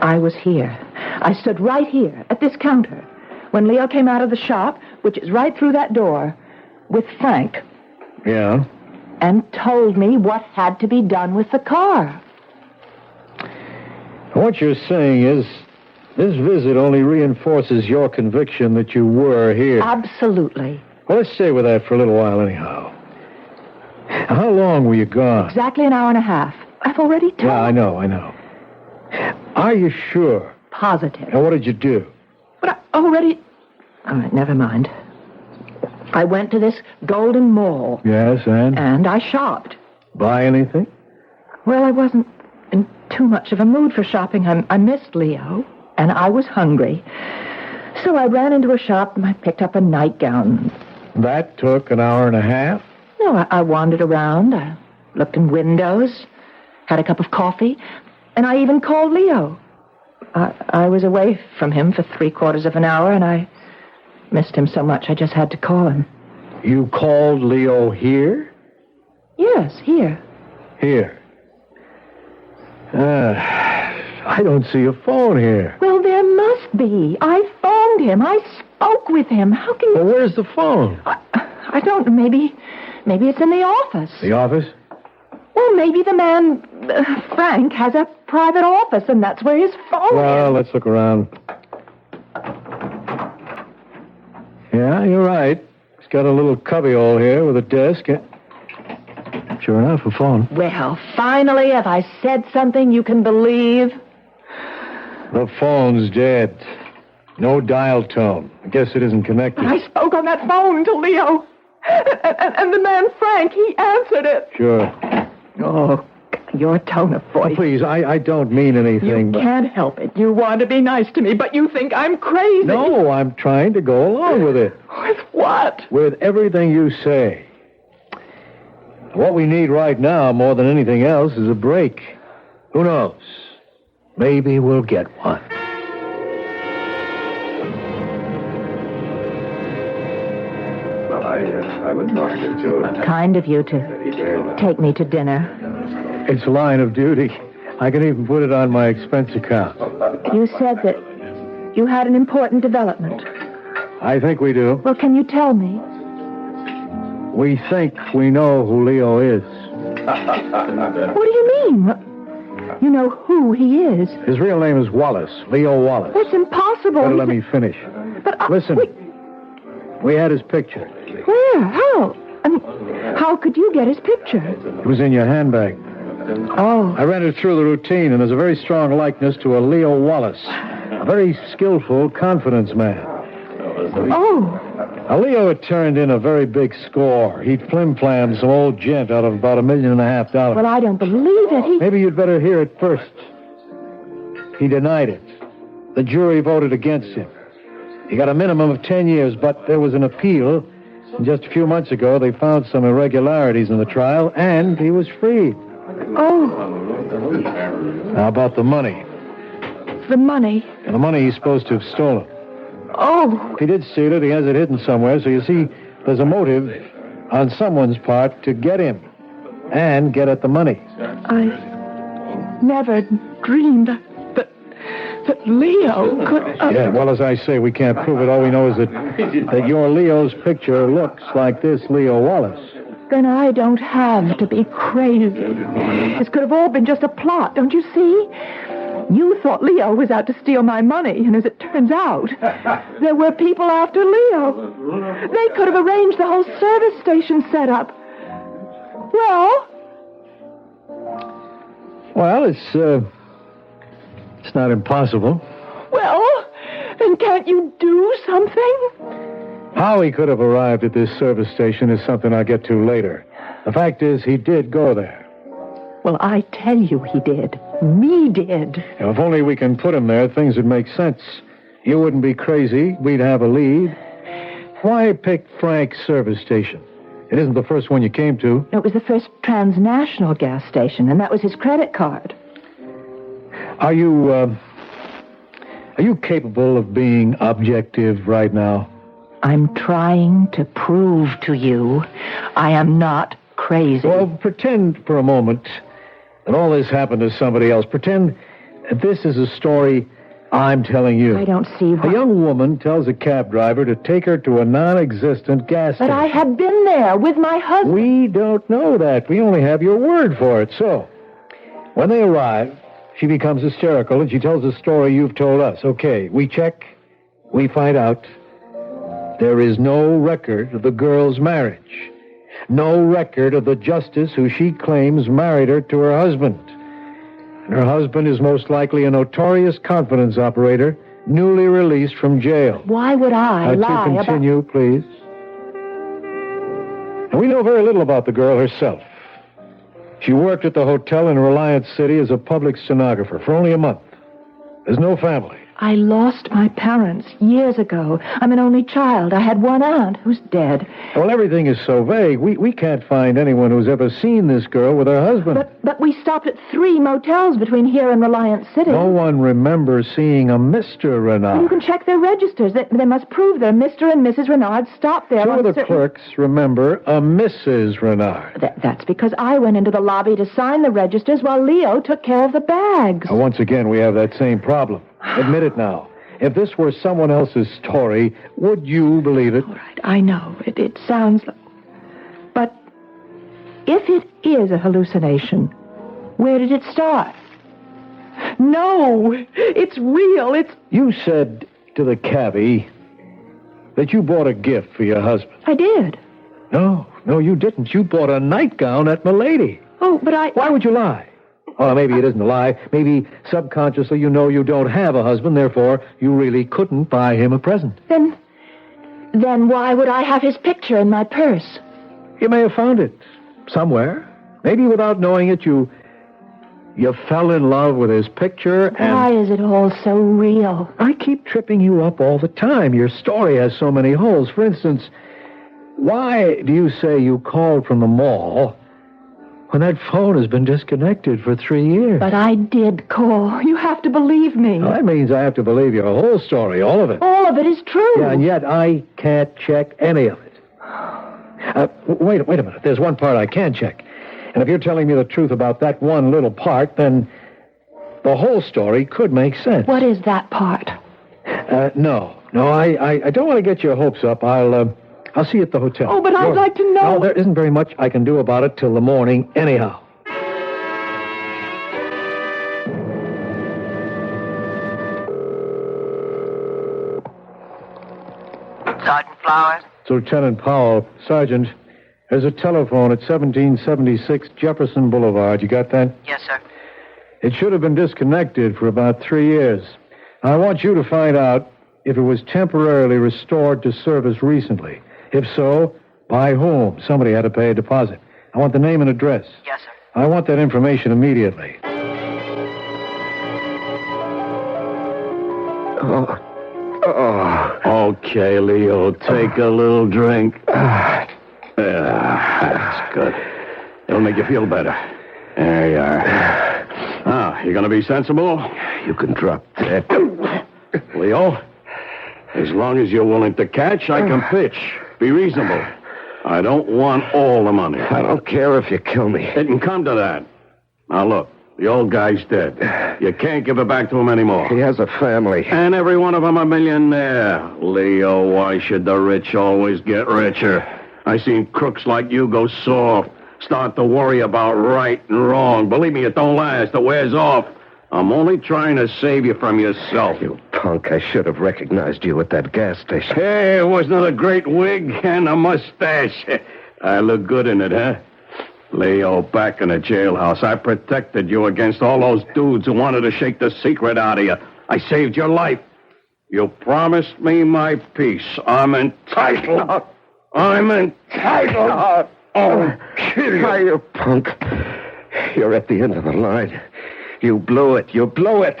Speaker 2: I was here. I stood right here at this counter when Leo came out of the shop, which is right through that door, with Frank.
Speaker 7: Yeah?
Speaker 2: And told me what had to be done with the car.
Speaker 7: What you're saying is this visit only reinforces your conviction that you were here.
Speaker 2: Absolutely.
Speaker 7: Well, let's stay with that for a little while anyhow. How long were you gone?
Speaker 2: Exactly an hour and a half. I've already told...
Speaker 7: Yeah, I know. Are you sure?
Speaker 2: Positive.
Speaker 7: Now, what did you do?
Speaker 2: But I already... All right, never mind. I went to this Golden Mall.
Speaker 7: Yes, and?
Speaker 2: And I shopped.
Speaker 7: Buy anything?
Speaker 2: Well, I wasn't in too much of a mood for shopping. I missed Leo, and I was hungry. So I ran into a shop and I picked up a nightgown.
Speaker 7: That took an hour and a half?
Speaker 2: No, I wandered around. I looked in windows, had a cup of coffee, and I even called Leo. I was away from him for 3/4 of an hour, and I missed him so much I just had to call him.
Speaker 7: You called Leo here?
Speaker 2: Yes, here.
Speaker 7: Here. I don't see a phone here.
Speaker 2: Well, there must be. I phoned him. I spoke with him. How can you...
Speaker 7: Well, where's the phone?
Speaker 2: I don't... Maybe it's in the office.
Speaker 7: The office?
Speaker 2: Well, maybe the man, Frank, has a private office, and that's where his phone
Speaker 7: Well,
Speaker 2: is.
Speaker 7: let's look around. Yeah, you're right. It's got a little cubbyhole here with a desk. Sure enough, a phone.
Speaker 2: Well, finally, have I said something you can believe?
Speaker 7: The phone's dead. No dial tone. I guess it isn't connected.
Speaker 2: I spoke on that phone to Leo. And the man, Frank, he answered it.
Speaker 7: Sure.
Speaker 2: Oh, Your tone of voice.
Speaker 7: Please, I don't mean anything.
Speaker 2: You can't help it. You want to be nice to me, but you think I'm crazy.
Speaker 7: No, I'm trying to go along with it.
Speaker 2: With what?
Speaker 7: With everything you say. What we need right now, more than anything else, is a break. Who knows? Maybe we'll get one.
Speaker 5: I would not do it.
Speaker 9: Kind of you to take me to dinner.
Speaker 7: It's line of duty. I can even put it on my expense account.
Speaker 9: You said that you had an important development.
Speaker 7: I think we do.
Speaker 9: Well, can you tell me?
Speaker 7: We think we know who Leo is.
Speaker 9: What do you mean? You know who he is.
Speaker 7: His real name is Wallace, Leo Wallace.
Speaker 9: That's impossible.
Speaker 7: Better let me finish.
Speaker 9: But
Speaker 7: Listen, we had his picture.
Speaker 9: Where? How? I mean, how could you get his picture?
Speaker 7: It was in your handbag.
Speaker 9: Oh.
Speaker 7: I ran it through the routine, and there's a very strong likeness to a Leo Wallace. A very skillful confidence man.
Speaker 9: Oh.
Speaker 7: Now, Leo had turned in a very big score. He'd flim-flammed some old gent out of about $1.5 million.
Speaker 9: Well, I don't believe it.
Speaker 7: Maybe you'd better hear it first. He denied it. The jury voted against him. He got a minimum of 10 years, but there was an appeal. And just a few months ago, they found some irregularities in the trial, and he was freed.
Speaker 9: Oh.
Speaker 7: How about the money?
Speaker 9: The money?
Speaker 7: The money he's supposed to have stolen.
Speaker 9: Oh.
Speaker 7: If he did steal it, he has it hidden somewhere. So you see, there's a motive on someone's part to get him and get at the money.
Speaker 2: I never dreamed that Leo could...
Speaker 7: Yeah, well, as I say, we can't prove it. All we know is that your Leo's picture looks like this Leo Wallace.
Speaker 2: Then I don't have to be crazy. This could have all been just a plot, don't you see? You thought Leo was out to steal my money, and as it turns out, there were people after Leo. They could have arranged the whole service station setup.
Speaker 7: Well, it's not impossible.
Speaker 2: Well, then can't you do something?
Speaker 7: How he could have arrived at this service station is something I'll get to later. The fact is, he did go there.
Speaker 2: Well, I tell you he did. Me did.
Speaker 7: Now, if only we can put him there, things would make sense. You wouldn't be crazy. We'd have a lead. Why pick Frank's service station? It isn't the first one you came to.
Speaker 9: No, it was the first transnational gas station, and that was his credit card.
Speaker 7: Are you capable of being objective right now?
Speaker 9: I'm trying to prove to you I am not crazy.
Speaker 7: Well, pretend for a moment that all this happened to somebody else. Pretend that this is a story I'm telling you.
Speaker 9: I don't see why.
Speaker 7: A young woman tells a cab driver to take her to a non-existent gas station.
Speaker 9: But I have been there with my husband.
Speaker 7: We don't know that. We only have your word for it. So, when they arrive, she becomes hysterical and she tells the story you've told us. Okay, we check. We find out there is no record of the girl's marriage. No record of the justice who she claims married her to her husband. And her husband is most likely a notorious confidence operator, newly released from jail.
Speaker 9: Why would I lie
Speaker 7: to continue, please. And we know very little about the girl herself. She worked at the hotel in Reliance City as a public stenographer for only a month. There's no family.
Speaker 2: I lost my parents years ago. I'm an only child. I had one aunt who's dead.
Speaker 7: Well, everything is so vague. We can't find anyone who's ever seen this girl with her husband.
Speaker 2: But we stopped at 3 motels between here and Reliance City.
Speaker 7: No one remembers seeing a Mr. Renard.
Speaker 2: You can check their registers. They must prove they're Mr. and Mrs. Renard stopped there.
Speaker 7: 2 of the clerks remember a Mrs. Renard.
Speaker 2: That's because I went into the lobby to sign the registers while Leo took care of the bags.
Speaker 7: Now, once again, we have that same problem. Admit it now. If this were someone else's story, would you believe it?
Speaker 2: All right, I know. It sounds like... But if it is a hallucination, where did it start? No, it's real.
Speaker 7: You said to the cabbie that you bought a gift for your husband.
Speaker 2: I did.
Speaker 7: No, you didn't. You bought a nightgown at Milady.
Speaker 2: Oh, but
Speaker 7: Why would you lie? Oh, maybe it isn't a lie. Maybe subconsciously you know you don't have a husband, therefore you really couldn't buy him a present.
Speaker 2: Then why would I have his picture in my purse?
Speaker 7: You may have found it somewhere. Maybe without knowing it, you You fell in love with his picture and...
Speaker 9: Why is it all so real?
Speaker 7: I keep tripping you up all the time. Your story has so many holes. For instance, why do you say you called from the mall when that phone has been disconnected for 3 years?
Speaker 9: But I did call. You have to believe me.
Speaker 7: Well, that means I have to believe your whole story, all of it.
Speaker 9: All of it is true.
Speaker 7: Yeah, and yet I can't check any of it. Wait a minute. There's one part I can check. And if you're telling me the truth about that one little part, then the whole story could make sense.
Speaker 9: What is that part?
Speaker 7: No, I don't want to get your hopes up. I'll see you at the hotel.
Speaker 2: Oh, but I'd like to know...
Speaker 7: No, there isn't very much I can do about it till the morning anyhow.
Speaker 10: Sergeant Flowers?
Speaker 7: It's Lieutenant Powell. Sergeant, there's a telephone at 1776 Jefferson Boulevard. You got that?
Speaker 10: Yes, sir.
Speaker 7: It should have been disconnected for about 3 years. I want you to find out if it was temporarily restored to service recently. If so, by whom? Somebody had to pay a deposit. I want the name and address.
Speaker 10: Yes, sir.
Speaker 7: I want that information immediately.
Speaker 3: Okay, Leo, take a little drink. Yeah, that's good. It'll make you feel better. There you are. You gonna be sensible?
Speaker 5: You can drop that.
Speaker 3: Leo, as long as you're willing to catch, I can pitch. Be reasonable. I don't want all the money.
Speaker 5: I don't care if you kill me.
Speaker 3: It can come to that. Now, look, the old guy's dead. You can't give it back to him anymore.
Speaker 5: He has a family.
Speaker 3: And every one of them a millionaire. Leo, why should the rich always get richer? I seen crooks like you go soft. Start to worry about right and wrong. Believe me, it don't last. It wears off. I'm only trying to save you from yourself.
Speaker 5: You punk, I should have recognized you at that gas station.
Speaker 3: Hey, wasn't it a great wig and a mustache? I look good in it, huh? Leo, back in the jailhouse, I protected you against all those dudes who wanted to shake the secret out of you. I saved your life. You promised me my peace. I'm entitled. I'm entitled. I'll kill you.
Speaker 5: You punk. You're at the end of the line. You blew it. You blew it.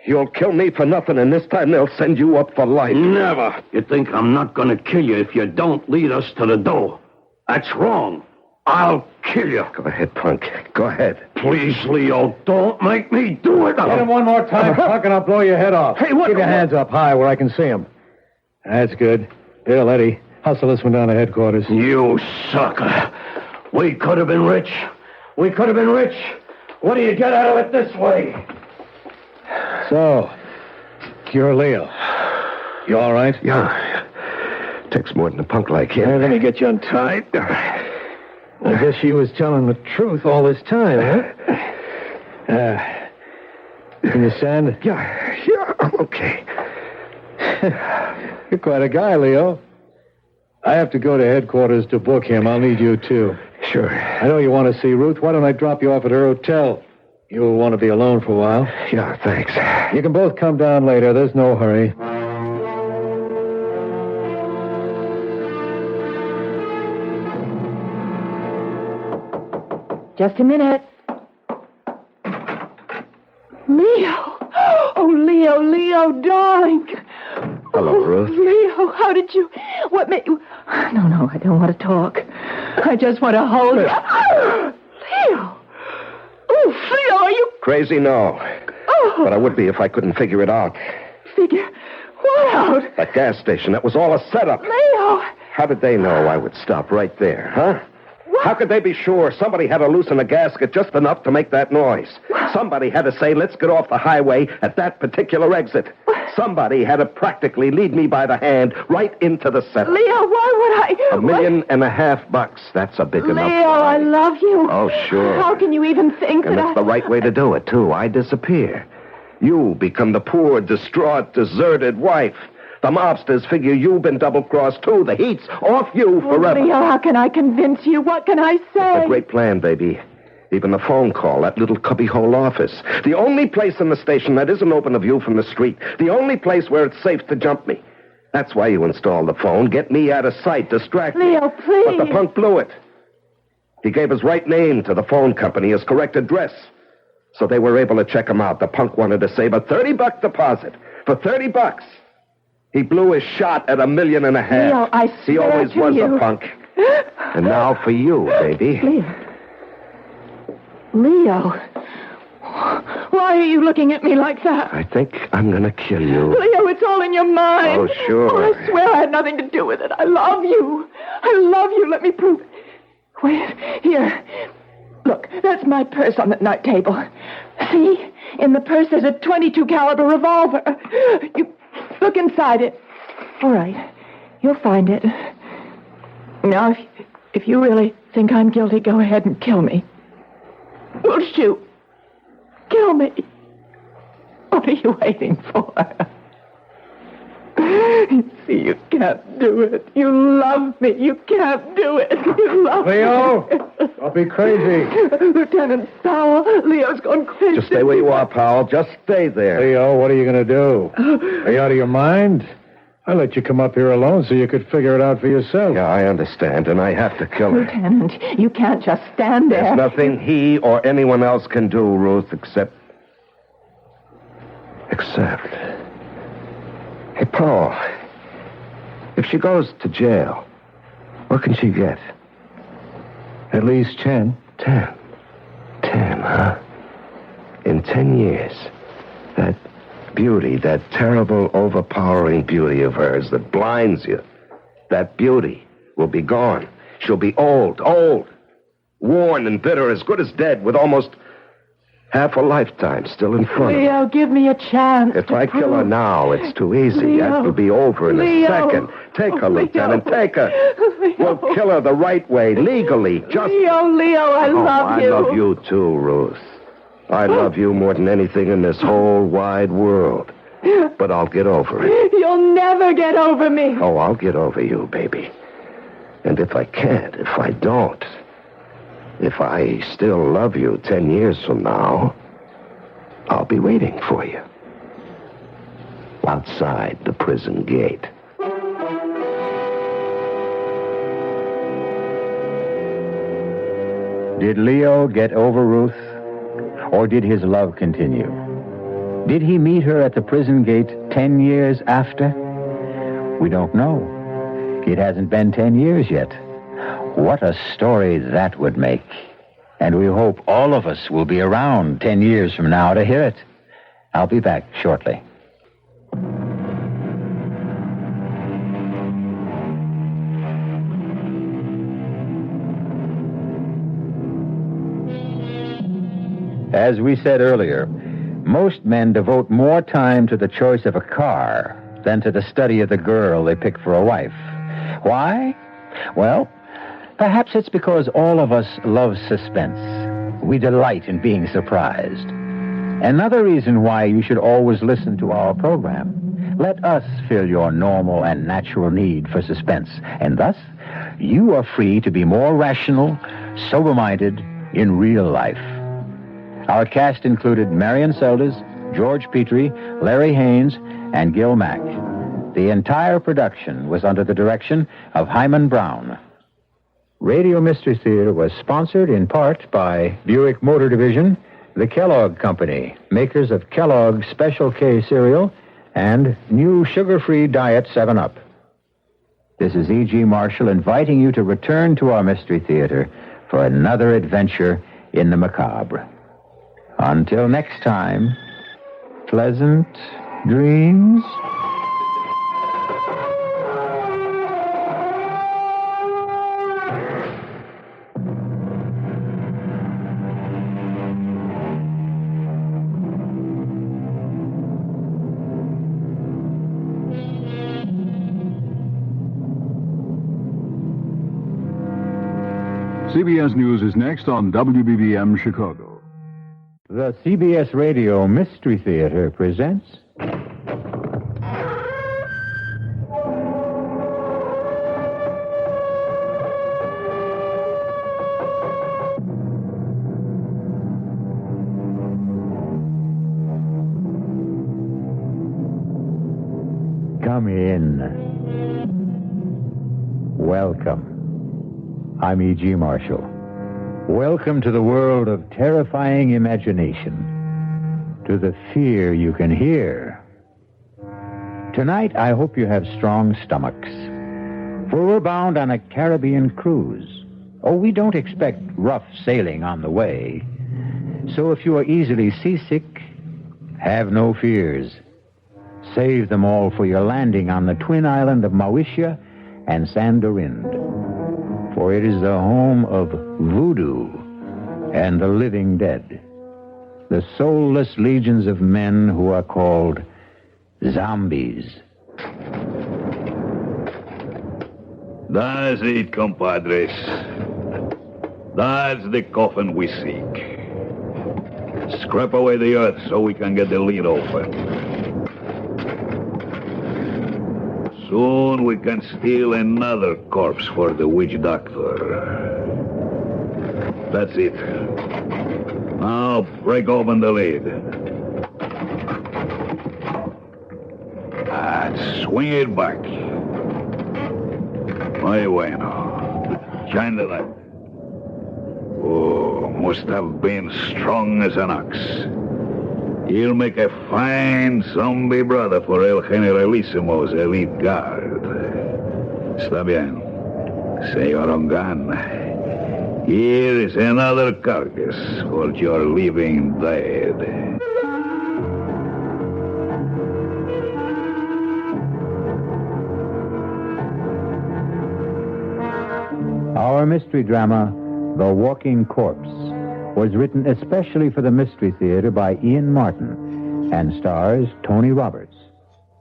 Speaker 5: You'll kill me for nothing, and this time they'll send you up for life.
Speaker 3: Never. You think I'm not going to kill you if you don't lead us to the door. That's wrong. I'll kill you.
Speaker 5: Go ahead, punk. Go ahead.
Speaker 3: Please, Leo, don't make me do it.
Speaker 7: Hit him one more time, punk, and I'll blow your head off.
Speaker 3: Hey, what?
Speaker 7: Keep your hands up high where I can see him. That's good. Bill, Eddie, hustle this one down to headquarters.
Speaker 3: You sucker. We could have been rich. We could have been rich. What do you get out of it this way?
Speaker 7: So, you're Leo. You all right?
Speaker 5: Yeah. Takes more than a punk like him.
Speaker 7: Let me get you untied. I guess she was telling the truth all this time, huh? Can you stand?
Speaker 5: Yeah, I'm okay.
Speaker 7: You're quite a guy, Leo. I have to go to headquarters to book him. I'll need you, too.
Speaker 5: Sure.
Speaker 7: I know you want to see Ruth. Why don't I drop you off at her hotel? You'll want to be alone for a while.
Speaker 5: Yeah, thanks.
Speaker 7: You can both come down later. There's no hurry.
Speaker 9: Just a minute.
Speaker 2: Leo. Oh, Leo, darling.
Speaker 5: Hello, Ruth.
Speaker 2: Leo, how did you... What made you...
Speaker 9: No, I don't want to talk.
Speaker 2: I just want to hold you. Leo. Oh, Leo, are you...
Speaker 5: Crazy? No.
Speaker 2: Oh.
Speaker 5: But I would be if I couldn't figure it out.
Speaker 2: Figure what out?
Speaker 5: That gas station, that was all a setup.
Speaker 2: Leo.
Speaker 5: How did they know I would stop right there, huh? What? How could they be sure? Somebody had to loosen a gasket just enough to make that noise. Somebody had to say, let's get off the highway at that particular exit. Somebody had to practically lead me by the hand right into the setup.
Speaker 2: Leo, why would I...
Speaker 5: $1.5 million. That's a big enough...
Speaker 2: Leo, I love you.
Speaker 5: Oh, sure.
Speaker 2: How can you even think
Speaker 5: and
Speaker 2: that
Speaker 5: it's the right way to do it, too. I disappear. You become the poor, distraught, deserted wife. The mobsters figure you've been double-crossed, too. The heat's off you forever.
Speaker 2: Leo, how can I convince you? What can I say?
Speaker 5: It's a great plan, baby. Even the phone call, that little cubbyhole office. The only place in the station that isn't open to view from the street. The only place where it's safe to jump me. That's why you installed the phone. Get me out of sight, distract me.
Speaker 2: Leo, please.
Speaker 5: But the punk blew it. He gave his right name to the phone company, his correct address. So they were able to check him out. The punk wanted to save a $30 deposit. For $30. He blew his shot at $1.5 million.
Speaker 2: Leo, I swear
Speaker 5: he always
Speaker 2: to
Speaker 5: was
Speaker 2: you.
Speaker 5: a punk. And now for you, baby.
Speaker 2: Leo. Why are you looking at me like that?
Speaker 5: I think I'm going to kill you.
Speaker 2: Leo, it's all in your mind.
Speaker 5: Oh, sure.
Speaker 2: Oh, I swear I had nothing to do with it. I love you. I love you. Let me prove it. Wait, here. Look, that's my purse on the night table. See? In the purse there's a .22 caliber revolver. You look inside it. All right. You'll find it. Now, if you really think I'm guilty, go ahead and kill me. We'll shoot. Kill me. What are you waiting for? You see, you can't do it. You love me. You can't do it. You love
Speaker 7: Leo,
Speaker 2: me.
Speaker 7: don't be crazy.
Speaker 2: Lieutenant Powell, Leo's gone crazy.
Speaker 5: Just stay where you are, Powell. Just stay there.
Speaker 7: Leo, what are you going to do? Are you out of your mind? I let you come up here alone so you could figure it out for yourself.
Speaker 5: Yeah, I understand, and I have to kill her.
Speaker 2: Lieutenant, you can't just stand there.
Speaker 5: There's nothing he or anyone else can do, Ruth, except... Hey, Paul, if she goes to jail, what can she get?
Speaker 7: At least 10.
Speaker 5: 10, huh? In 10 years, that beauty, that terrible, overpowering beauty of hers that blinds you, that beauty will be gone. She'll be old, worn and bitter, as good as dead, with almost half a lifetime still in front of her.
Speaker 2: Leo, give me a chance.
Speaker 5: If I kill her now, it's too easy.
Speaker 2: Leo.
Speaker 5: That will be over in a second. Take her, Lieutenant, take her. We'll kill her the right way, legally. Just...
Speaker 2: Leo, I love you.
Speaker 5: I love you too, Ruth. I love you more than anything in this whole wide world. But I'll get over it.
Speaker 2: You'll never get over me.
Speaker 5: Oh, I'll get over you, baby. And if I can't, if I don't, if I still love you 10 years from now, I'll be waiting for you. Outside the prison gate.
Speaker 1: Did Leo get over Ruth? Or did his love continue? Did he meet her at the prison gate 10 years after? We don't know. It hasn't been 10 years yet. What a story that would make. And we hope all of us will be around 10 years from now to hear it. I'll be back shortly. As we said earlier, most men devote more time to the choice of a car than to the study of the girl they pick for a wife. Why? Well, perhaps it's because all of us love suspense. We delight in being surprised. Another reason why you should always listen to our program. Let us fill your normal and natural need for suspense, and thus you are free to be more rational, sober-minded in real life. Our cast included Marion Seldes, George Petrie, Larry Haynes, and Gil Mack. The entire production was under the direction of Hyman Brown. Radio Mystery Theater was sponsored in part by Buick Motor Division, the Kellogg Company, makers of Kellogg's Special K cereal, and new sugar-free Diet 7-Up. This is E.G. Marshall inviting you to return to our Mystery Theater for another adventure in the macabre. Until next time, pleasant dreams.
Speaker 4: CBS News is next on WBBM Chicago.
Speaker 1: The CBS Radio Mystery Theater presents... Come in. Welcome. I'm E.G. Marshall. Welcome to the world of terrifying imagination, to the fear you can hear. Tonight, I hope you have strong stomachs, for we're bound on a Caribbean cruise. Oh, we don't expect rough sailing on the way. So if you are easily seasick, have no fears. Save them all for your landing on the twin island of Mauritius and Sandorin. For it is the home of voodoo and the living dead, the soulless legions of men who are called zombies.
Speaker 11: That's it, compadres. That's the coffin we seek. Scrape away the earth so we can get the lid open. Soon we can steal another corpse for the witch doctor. That's it. Now break open the lid. And swing it back. Muy bueno. Shine the light. Oh, must have been strong as an ox. He'll make a fine zombie brother for El Generalissimo's elite guard. Está bien. Señor Ongan. Here is another carcass for your living dead.
Speaker 1: Our mystery drama, The Walking Corpse, was written especially for the Mystery Theater by Ian Martin and stars Tony Roberts.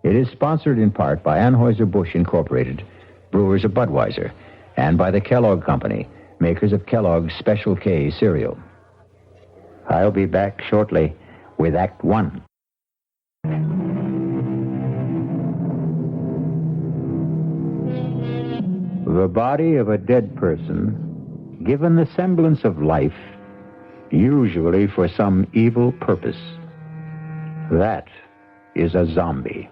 Speaker 1: It is sponsored in part by Anheuser-Busch Incorporated, brewers of Budweiser, and by the Kellogg Company, makers of Kellogg's Special K cereal. I'll be back shortly with Act One. The body of a dead person, given the semblance of life, usually for some evil purpose. That is a zombie.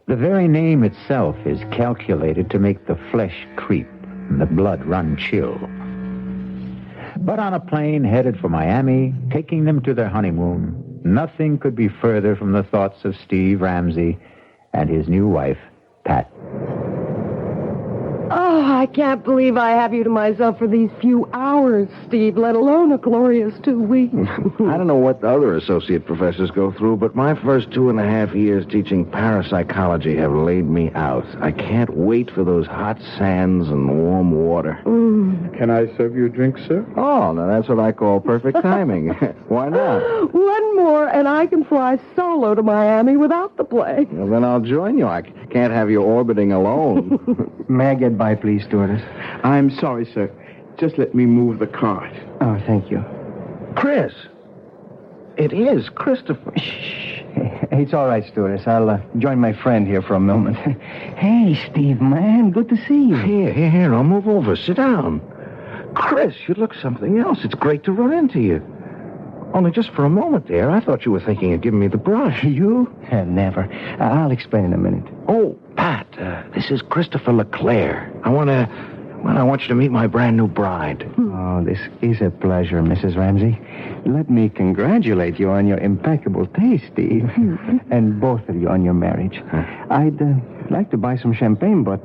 Speaker 1: The very name itself is calculated to make the flesh creep and the blood run chill. But on a plane headed for Miami, taking them to their honeymoon, nothing could be further from the thoughts of Steve Ramsey and his new wife, Pat.
Speaker 2: Oh, I can't believe I have you to myself for these few hours, Steve, let alone a glorious 2 weeks.
Speaker 5: I don't know what the other associate professors go through, but my first 2.5 years teaching parapsychology have laid me out. I can't wait for those hot sands and warm water.
Speaker 12: Can I serve you a drink, sir?
Speaker 5: Oh, now that's what I call perfect timing. Why not?
Speaker 2: One more, and I can fly solo to Miami without the plane.
Speaker 5: Well, then I'll join you. I can't have you orbiting alone.
Speaker 7: May I get by, please, stewardess?
Speaker 12: I'm sorry, sir. Just let me move the cart.
Speaker 7: Oh, thank you.
Speaker 5: Chris! It is Christopher.
Speaker 7: Shh. It's all right, stewardess. I'll join my friend here for a moment. Hey, Steve, man, good to see you.
Speaker 5: Here, I'll move over. Sit down. Chris, you look something else. It's great to run into you. Only just for a moment there, I thought you were thinking of giving me the brush.
Speaker 7: You? Never. I'll explain in a minute.
Speaker 5: Oh, Pat, this is Christopher LeClaire. I want you to meet my brand new bride.
Speaker 7: Oh, this is a pleasure, Mrs. Ramsey. Let me congratulate you on your impeccable taste, Steve. And both of you on your marriage. I'd like to buy some champagne, but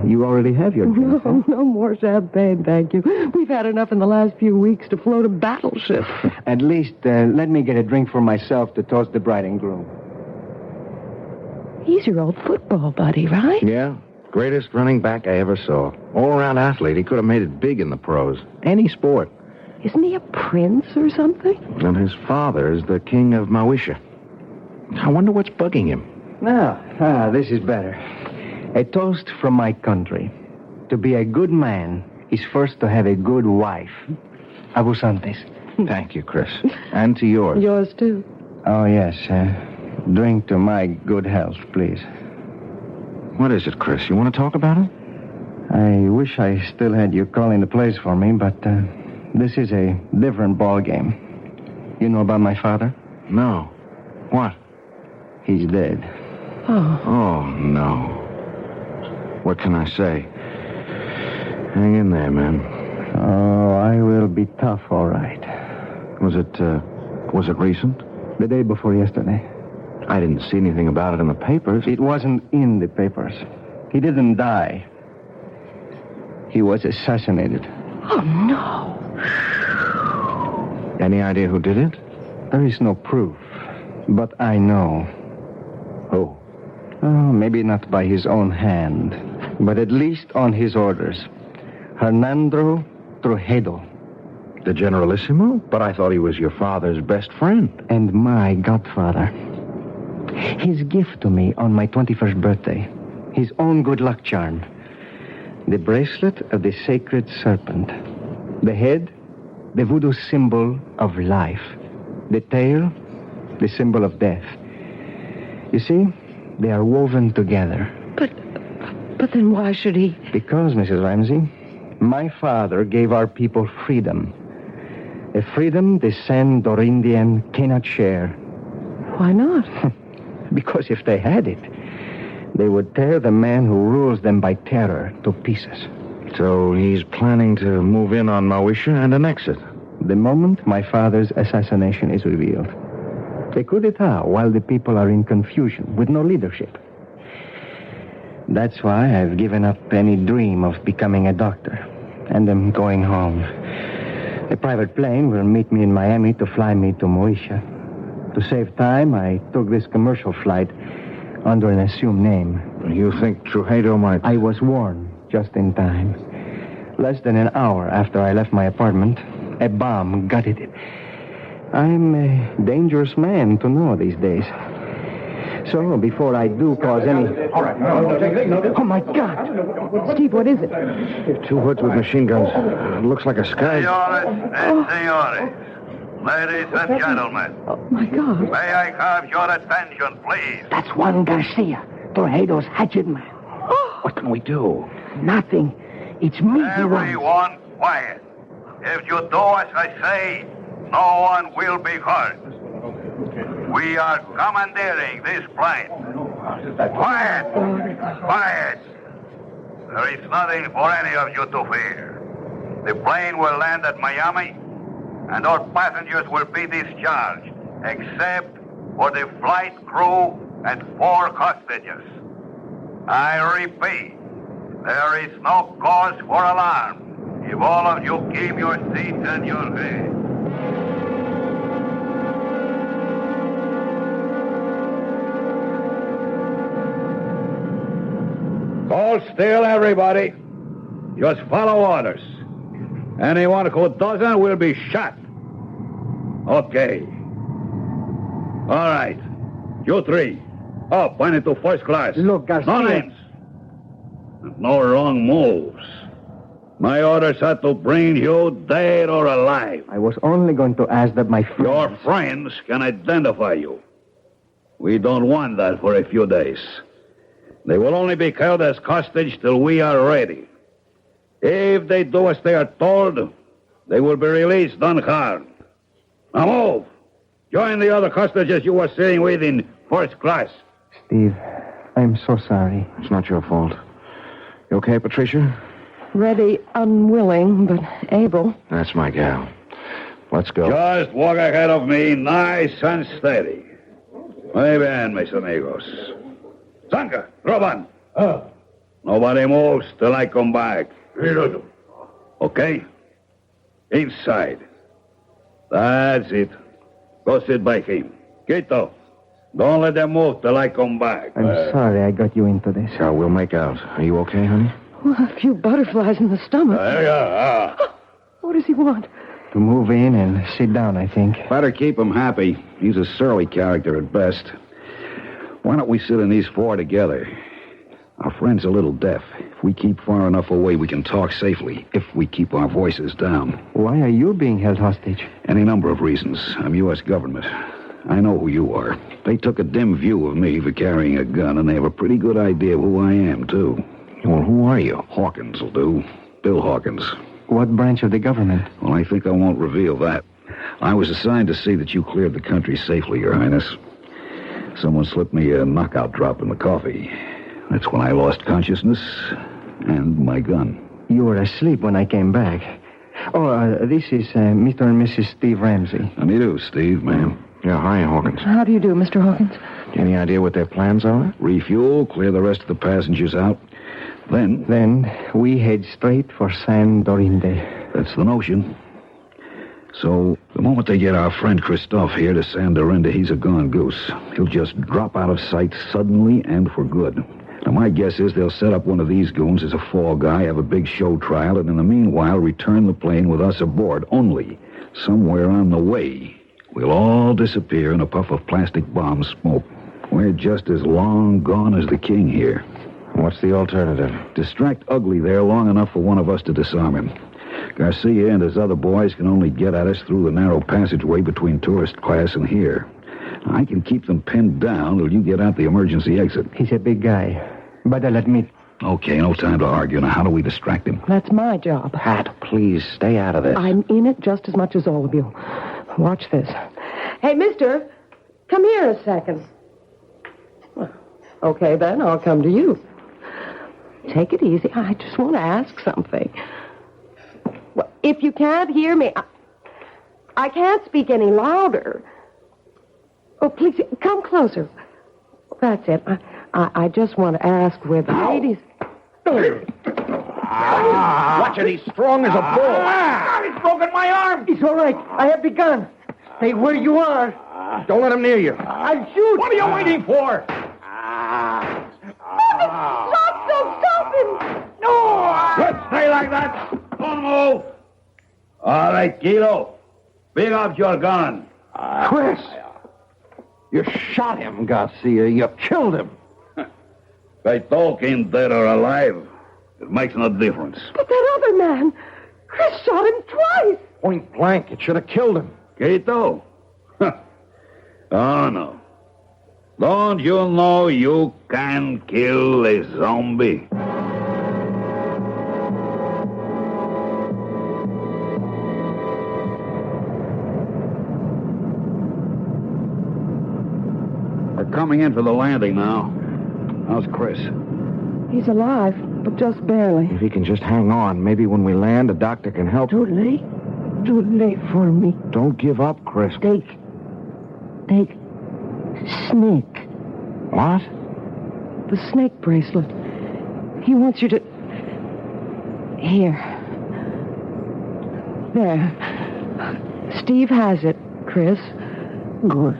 Speaker 7: you already have your drink.
Speaker 2: No more champagne, thank you. We've had enough in the last few weeks to float a battleship.
Speaker 7: At least let me get a drink for myself to toast the bride and groom.
Speaker 2: He's your old football buddy, right?
Speaker 5: Yeah, greatest running back I ever saw. All-around athlete. He could have made it big in the pros. Any sport.
Speaker 2: Isn't he a prince or something?
Speaker 5: And his father is the king of Mauritius. I wonder what's bugging him.
Speaker 7: Now, this is better. A toast from my country. To be a good man is first to have a good wife. Abusantes.
Speaker 5: Thank you, Chris. And to yours.
Speaker 2: Yours, too.
Speaker 7: Oh, yes. Drink to my good health, please.
Speaker 5: What is it, Chris? You want to talk about it?
Speaker 7: I wish I still had you calling the place for me, but this is a different ball game. You know about my father?
Speaker 5: No. What?
Speaker 7: He's dead.
Speaker 5: Oh, no. What can I say? Hang in there, man.
Speaker 7: Oh, I will be tough, all right.
Speaker 13: Was it recent?
Speaker 7: The day before yesterday.
Speaker 13: I didn't see anything about it in the papers.
Speaker 7: It wasn't in the papers. He didn't die. He was assassinated.
Speaker 9: Oh, no.
Speaker 13: Any idea who did it?
Speaker 7: There is no proof, but I know.
Speaker 13: Who?
Speaker 7: Oh, maybe not by his own hand, but at least on his orders. Hernando Trujillo.
Speaker 13: The Generalissimo? But I thought he was your father's best friend.
Speaker 7: And my godfather. His gift to me on my 21st birthday. His own good luck charm. The bracelet of the sacred serpent. The head, the voodoo symbol of life. The tail, the symbol of death. You see, they are woven together.
Speaker 9: But then why should he?
Speaker 7: Because, Mrs. Ramsey, my father gave our people freedom. A freedom the San Dorindian cannot share.
Speaker 9: Why not?
Speaker 7: Because if they had it, they would tear the man who rules them by terror to pieces.
Speaker 13: So he's planning to move in on Mawisha and annex it.
Speaker 7: The moment my father's assassination is revealed. A coup d'etat while the people are in confusion with no leadership. That's why I've given up any dream of becoming a doctor. And am going home. A private plane will meet me in Miami to fly me to Mawisha. To save time, I took this commercial flight under an assumed name.
Speaker 13: You think Trujillo might...
Speaker 7: I was warned just in time. Less than an hour after I left my apartment, a bomb gutted it. I'm a dangerous man to know these days. So, before I do cause any...
Speaker 2: All right.
Speaker 7: Oh, my God.
Speaker 9: Steve, what is it?
Speaker 13: Two hoods with machine guns. It looks like a sky...
Speaker 6: Senores and senores, ladies and gentlemen.
Speaker 9: Oh, my God.
Speaker 6: May I have your attention, please?
Speaker 7: That's Juan Garcia, Trujillo's hatchet man.
Speaker 13: What can we do?
Speaker 7: Nothing. It's me.
Speaker 6: Everyone quiet. If you do as I say, no one will be hurt. We are commandeering this plane. Quiet! Quiet! There is nothing for any of you to fear. The plane will land at Miami, and all passengers will be discharged, except for the flight crew and 4 hostages. I repeat, there is no cause for alarm if all of you keep your seats and your heads.
Speaker 3: Hold still, everybody. Just follow orders. Anyone who doesn't will be shot. Okay. All right. You 3. Up, point into first class.
Speaker 7: Look, Garcia.
Speaker 3: No names. And no wrong moves. My orders are to bring you dead or alive.
Speaker 7: I was only going to ask that my friends...
Speaker 3: Your friends can identify you. We don't want that for a few days. They will only be held as hostage till we are ready. If they do as they are told, they will be released unharmed. Now move. Join the other hostages you were sitting with in first class.
Speaker 7: Steve, I'm so sorry.
Speaker 13: It's not your fault. You okay, Patricia?
Speaker 9: Ready, unwilling, but able.
Speaker 13: That's my gal. Let's go.
Speaker 3: Just walk ahead of me, nice and steady. Muy bien, mis amigos. Zanka, Roban. Nobody moves till I come back. Okay? Inside. That's it. Go sit by him. Quito, don't let them move till I come back.
Speaker 7: I'm sorry I got you into this.
Speaker 13: Yeah, we'll make out. Are you okay, honey?
Speaker 9: Well, a few butterflies in the stomach. What does he want?
Speaker 7: To move in and sit down, I think.
Speaker 3: Better keep him happy. He's a surly character at best. Why don't we sit in these 4 together? Our friend's a little deaf. If we keep far enough away, we can talk safely, if we keep our voices down.
Speaker 7: Why are you being held hostage?
Speaker 3: Any number of reasons. I'm U.S. government. I know who you are. They took a dim view of me for carrying a gun, and they have a pretty good idea of who I am, too.
Speaker 13: Well, who are you?
Speaker 3: Hawkins will do. Bill Hawkins.
Speaker 7: What branch of the government?
Speaker 3: Well, I think I won't reveal that. I was assigned to see that you cleared the country safely, Your Highness. Someone slipped me a knockout drop in the coffee. That's when I lost consciousness and my gun.
Speaker 7: You were asleep when I came back. This is Mr. and Mrs. Steve Ramsey.
Speaker 11: How do you do, Steve, ma'am?
Speaker 13: Yeah, hi, Hawkins.
Speaker 2: How do you do, Mr. Hawkins?
Speaker 13: Any idea what their plans are?
Speaker 11: Refuel, clear the rest of the passengers out.
Speaker 7: Then we head straight for San Dorinde.
Speaker 11: That's the notion. So, the moment they get our friend Christophe here to San Dorinde, he's a gone goose. He'll just drop out of sight suddenly and for good. Now, my guess is they'll set up one of these goons as a fall guy, have a big show trial, and in the meanwhile return the plane with us aboard. Only, somewhere on the way, we'll all disappear in a puff of plastic bomb smoke. We're just as long gone as the king here.
Speaker 13: What's the alternative?
Speaker 11: Distract Ugly there long enough for one of us to disarm him. Garcia and his other boys can only get at us through the narrow passageway between tourist class and here. I can keep them pinned down till you get out the emergency exit.
Speaker 7: He's a big guy, but I'll admit...
Speaker 11: Okay, no time to argue. Now, how do we distract him?
Speaker 2: That's my job.
Speaker 13: Pat, please, stay out of this.
Speaker 2: I'm in it just as much as all of you. Watch this. Hey, mister, come here a second. Okay, then, I'll come to you. Take it easy. I just want to ask something. Well, if you can't hear me, I can't speak any louder. Oh, please, come closer. That's it. I just want to ask where the ladies...
Speaker 7: Watch it, he's strong as a bull. He's broken my arm. He's all right. I have the gun. Stay where you are.
Speaker 13: Don't let him near you.
Speaker 7: I'll shoot. What are you waiting for?
Speaker 2: Stop him!
Speaker 7: No!
Speaker 11: Good, stay like that. Don't move. All right, Kilo. Bring up your gun.
Speaker 13: Chris! You shot him, Garcia. You killed him.
Speaker 11: They talk in dead or alive. It makes no difference.
Speaker 2: But that other man, Chris shot him twice.
Speaker 13: Point blank. It should have killed him.
Speaker 11: Quito? Oh, no. Don't you know you can kill a zombie? We're coming in for the landing now. How's Chris?
Speaker 2: He's alive, but just barely.
Speaker 13: If he can just hang on, maybe when we land, a doctor can help.
Speaker 2: Too late for me.
Speaker 13: Don't give up, Chris.
Speaker 2: Take snake.
Speaker 13: What?
Speaker 2: The snake bracelet. He wants you to... Here. There. Steve has it, Chris.
Speaker 14: Good.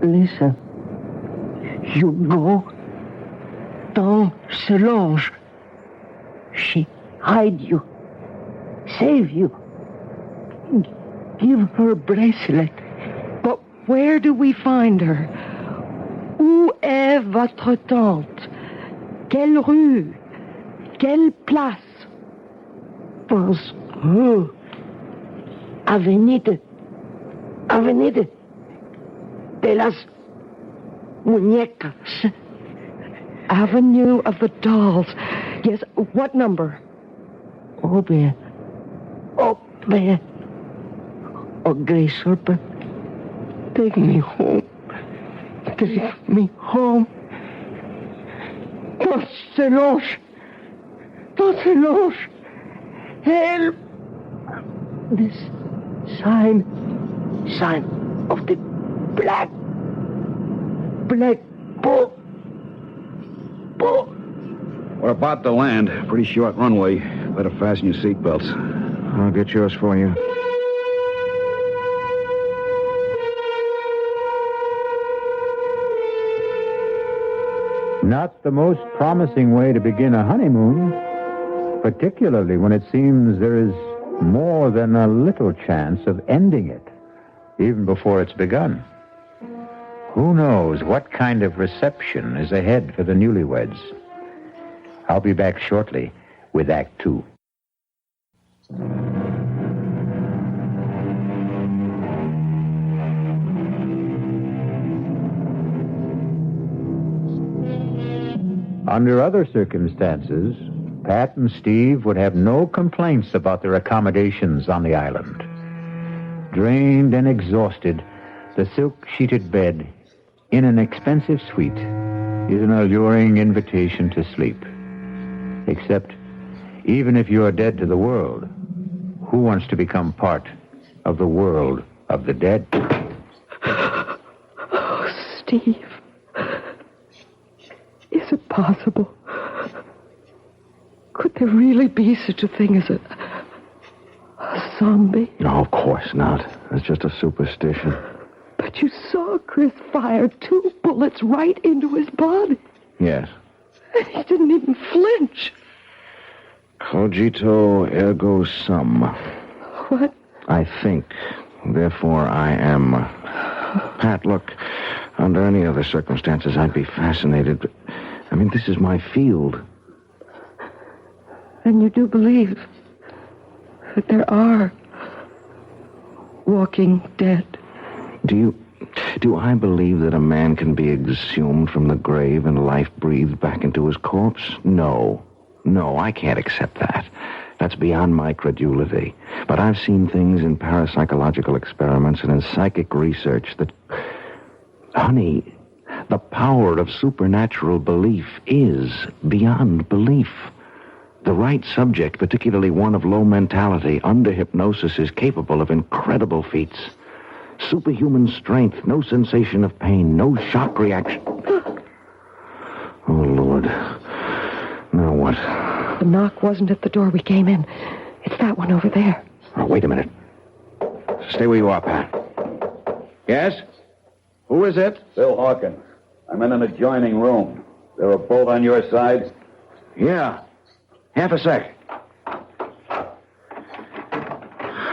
Speaker 14: Listen. You go down Solange. She hide you. Save you. Give her bracelet.
Speaker 2: But where do we find her? Où est votre tante? Quelle rue? Quelle place?
Speaker 14: Pense Avenida de las Muñecas.
Speaker 2: Avenue of the Dolls. Yes, what number?
Speaker 14: Up there. Ugly serpent. Take me home. Take me home. Don't Solange. Help. This sign of the black boat.
Speaker 11: We're about to land. Pretty short runway. Better fasten your seatbelts.
Speaker 13: I'll get yours for you.
Speaker 1: Not the most promising way to begin a honeymoon, particularly when it seems there is more than a little chance of ending it, even before it's begun. Who knows what kind of reception is ahead for the newlyweds? I'll be back shortly with Act Two. Under other circumstances, Pat and Steve would have no complaints about their accommodations on the island. Drained and exhausted, the silk-sheeted bed in an expensive suite is an alluring invitation to sleep. Except, even if you're dead to the world, Who wants to become part of the world of the dead?
Speaker 2: Oh, Steve. Is it possible? Could there really be such a thing as a zombie?
Speaker 5: No, of course not. It's just a superstition.
Speaker 2: But you saw Chris fire 2 bullets right into his body.
Speaker 5: Yes.
Speaker 2: And he didn't even flinch.
Speaker 5: Cogito ergo sum.
Speaker 2: What?
Speaker 5: I think, therefore I am. Pat, look, under any other circumstances, I'd be fascinated. But, I mean, this is my field.
Speaker 2: And you do believe that there are walking dead?
Speaker 5: Do I believe that a man can be exhumed from the grave and life breathed back into his corpse? No, I can't accept that. That's beyond my credulity. But I've seen things in parapsychological experiments and in psychic research that... Honey, the power of supernatural belief is beyond belief. The right subject, particularly one of low mentality, under hypnosis, is capable of incredible feats. Superhuman strength, no sensation of pain, no shock reaction. Oh, Lord. Now what?
Speaker 2: The knock wasn't at the door we came in. It's that one over there.
Speaker 5: Oh, wait a minute. Stay where you are, Pat. Yes? Who is it?
Speaker 3: Bill Hawkins. I'm in an adjoining room. There a bolt on your side?
Speaker 5: Yeah. Half a sec.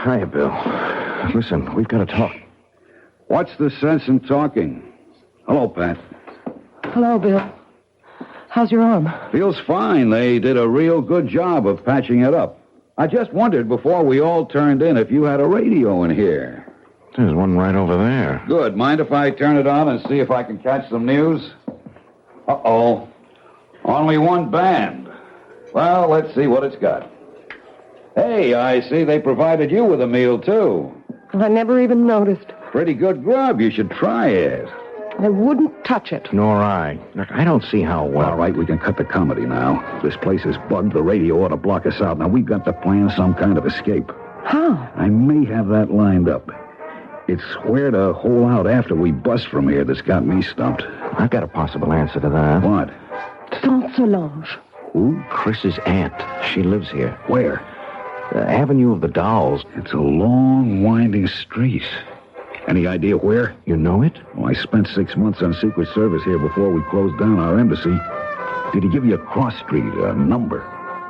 Speaker 5: Hiya, Bill. Listen, we've got to talk.
Speaker 3: What's the sense in talking? Hello, Pat.
Speaker 2: Hello, Bill. How's your arm?
Speaker 3: Feels fine. They did a real good job of patching it up. I just wondered before we all turned in if you had a radio in here.
Speaker 5: There's one right over there.
Speaker 3: Good. Mind if I turn it on and see if I can catch some news? Uh-oh. Only one band. Well, let's see what it's got. Hey, I see they provided you with a meal, too.
Speaker 2: I never even noticed.
Speaker 3: Pretty good grub. You should try it.
Speaker 2: I wouldn't touch it.
Speaker 5: Nor I. Look, I don't see how well...
Speaker 3: All right, we can cut the comedy now. This place is bugged. The radio ought to block us out. Now, we've got to plan some kind of escape.
Speaker 2: How?
Speaker 3: I may have that lined up. It's where to hole out after we bust from here that's got me stumped.
Speaker 5: I've got a possible answer to that.
Speaker 3: What?
Speaker 2: Saint Solange.
Speaker 5: Who? Chris's aunt. She lives here.
Speaker 3: Where?
Speaker 5: Avenue of the Dolls.
Speaker 3: It's a long, winding street. Any idea where?
Speaker 5: You know it?
Speaker 3: Oh, I spent 6 months on Secret Service here before we closed down our embassy. Did he give you a cross street, a number?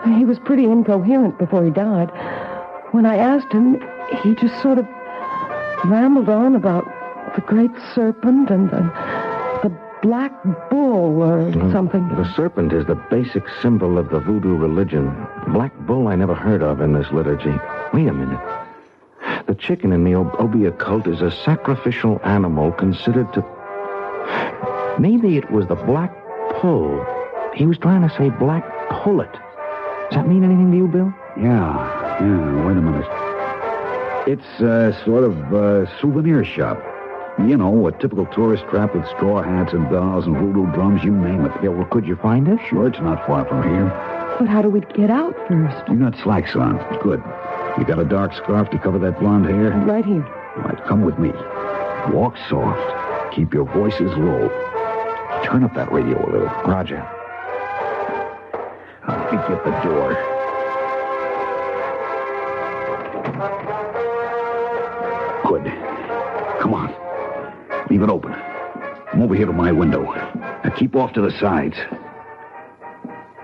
Speaker 2: He was pretty incoherent before he died. When I asked him, he just sort of rambled on about the great serpent and the black bull or something.
Speaker 5: The serpent is the basic symbol of the voodoo religion. Black bull I never heard of in this liturgy. Wait a minute. The chicken in the Obeah cult is a sacrificial animal considered to... Maybe it was the black pull. He was trying to say black pullet. Does that mean anything to you, Bill?
Speaker 3: Yeah, wait a minute. It's a sort of a souvenir shop. You know, a typical tourist trap with straw hats and dolls and voodoo drums, you name it.
Speaker 5: Yeah, well, could you find it?
Speaker 3: Sure, it's not far from here.
Speaker 2: But how do we get out first?
Speaker 3: You got slacks on. Good. You got a dark scarf to cover that blonde hair?
Speaker 2: Right here.
Speaker 3: All right, come with me. Walk soft. Keep your voices low. Turn up that radio a little.
Speaker 5: Roger.
Speaker 3: I'll meet you at the door. Good. Come on. Leave it open. I'm over here to my window. Now keep off to the sides.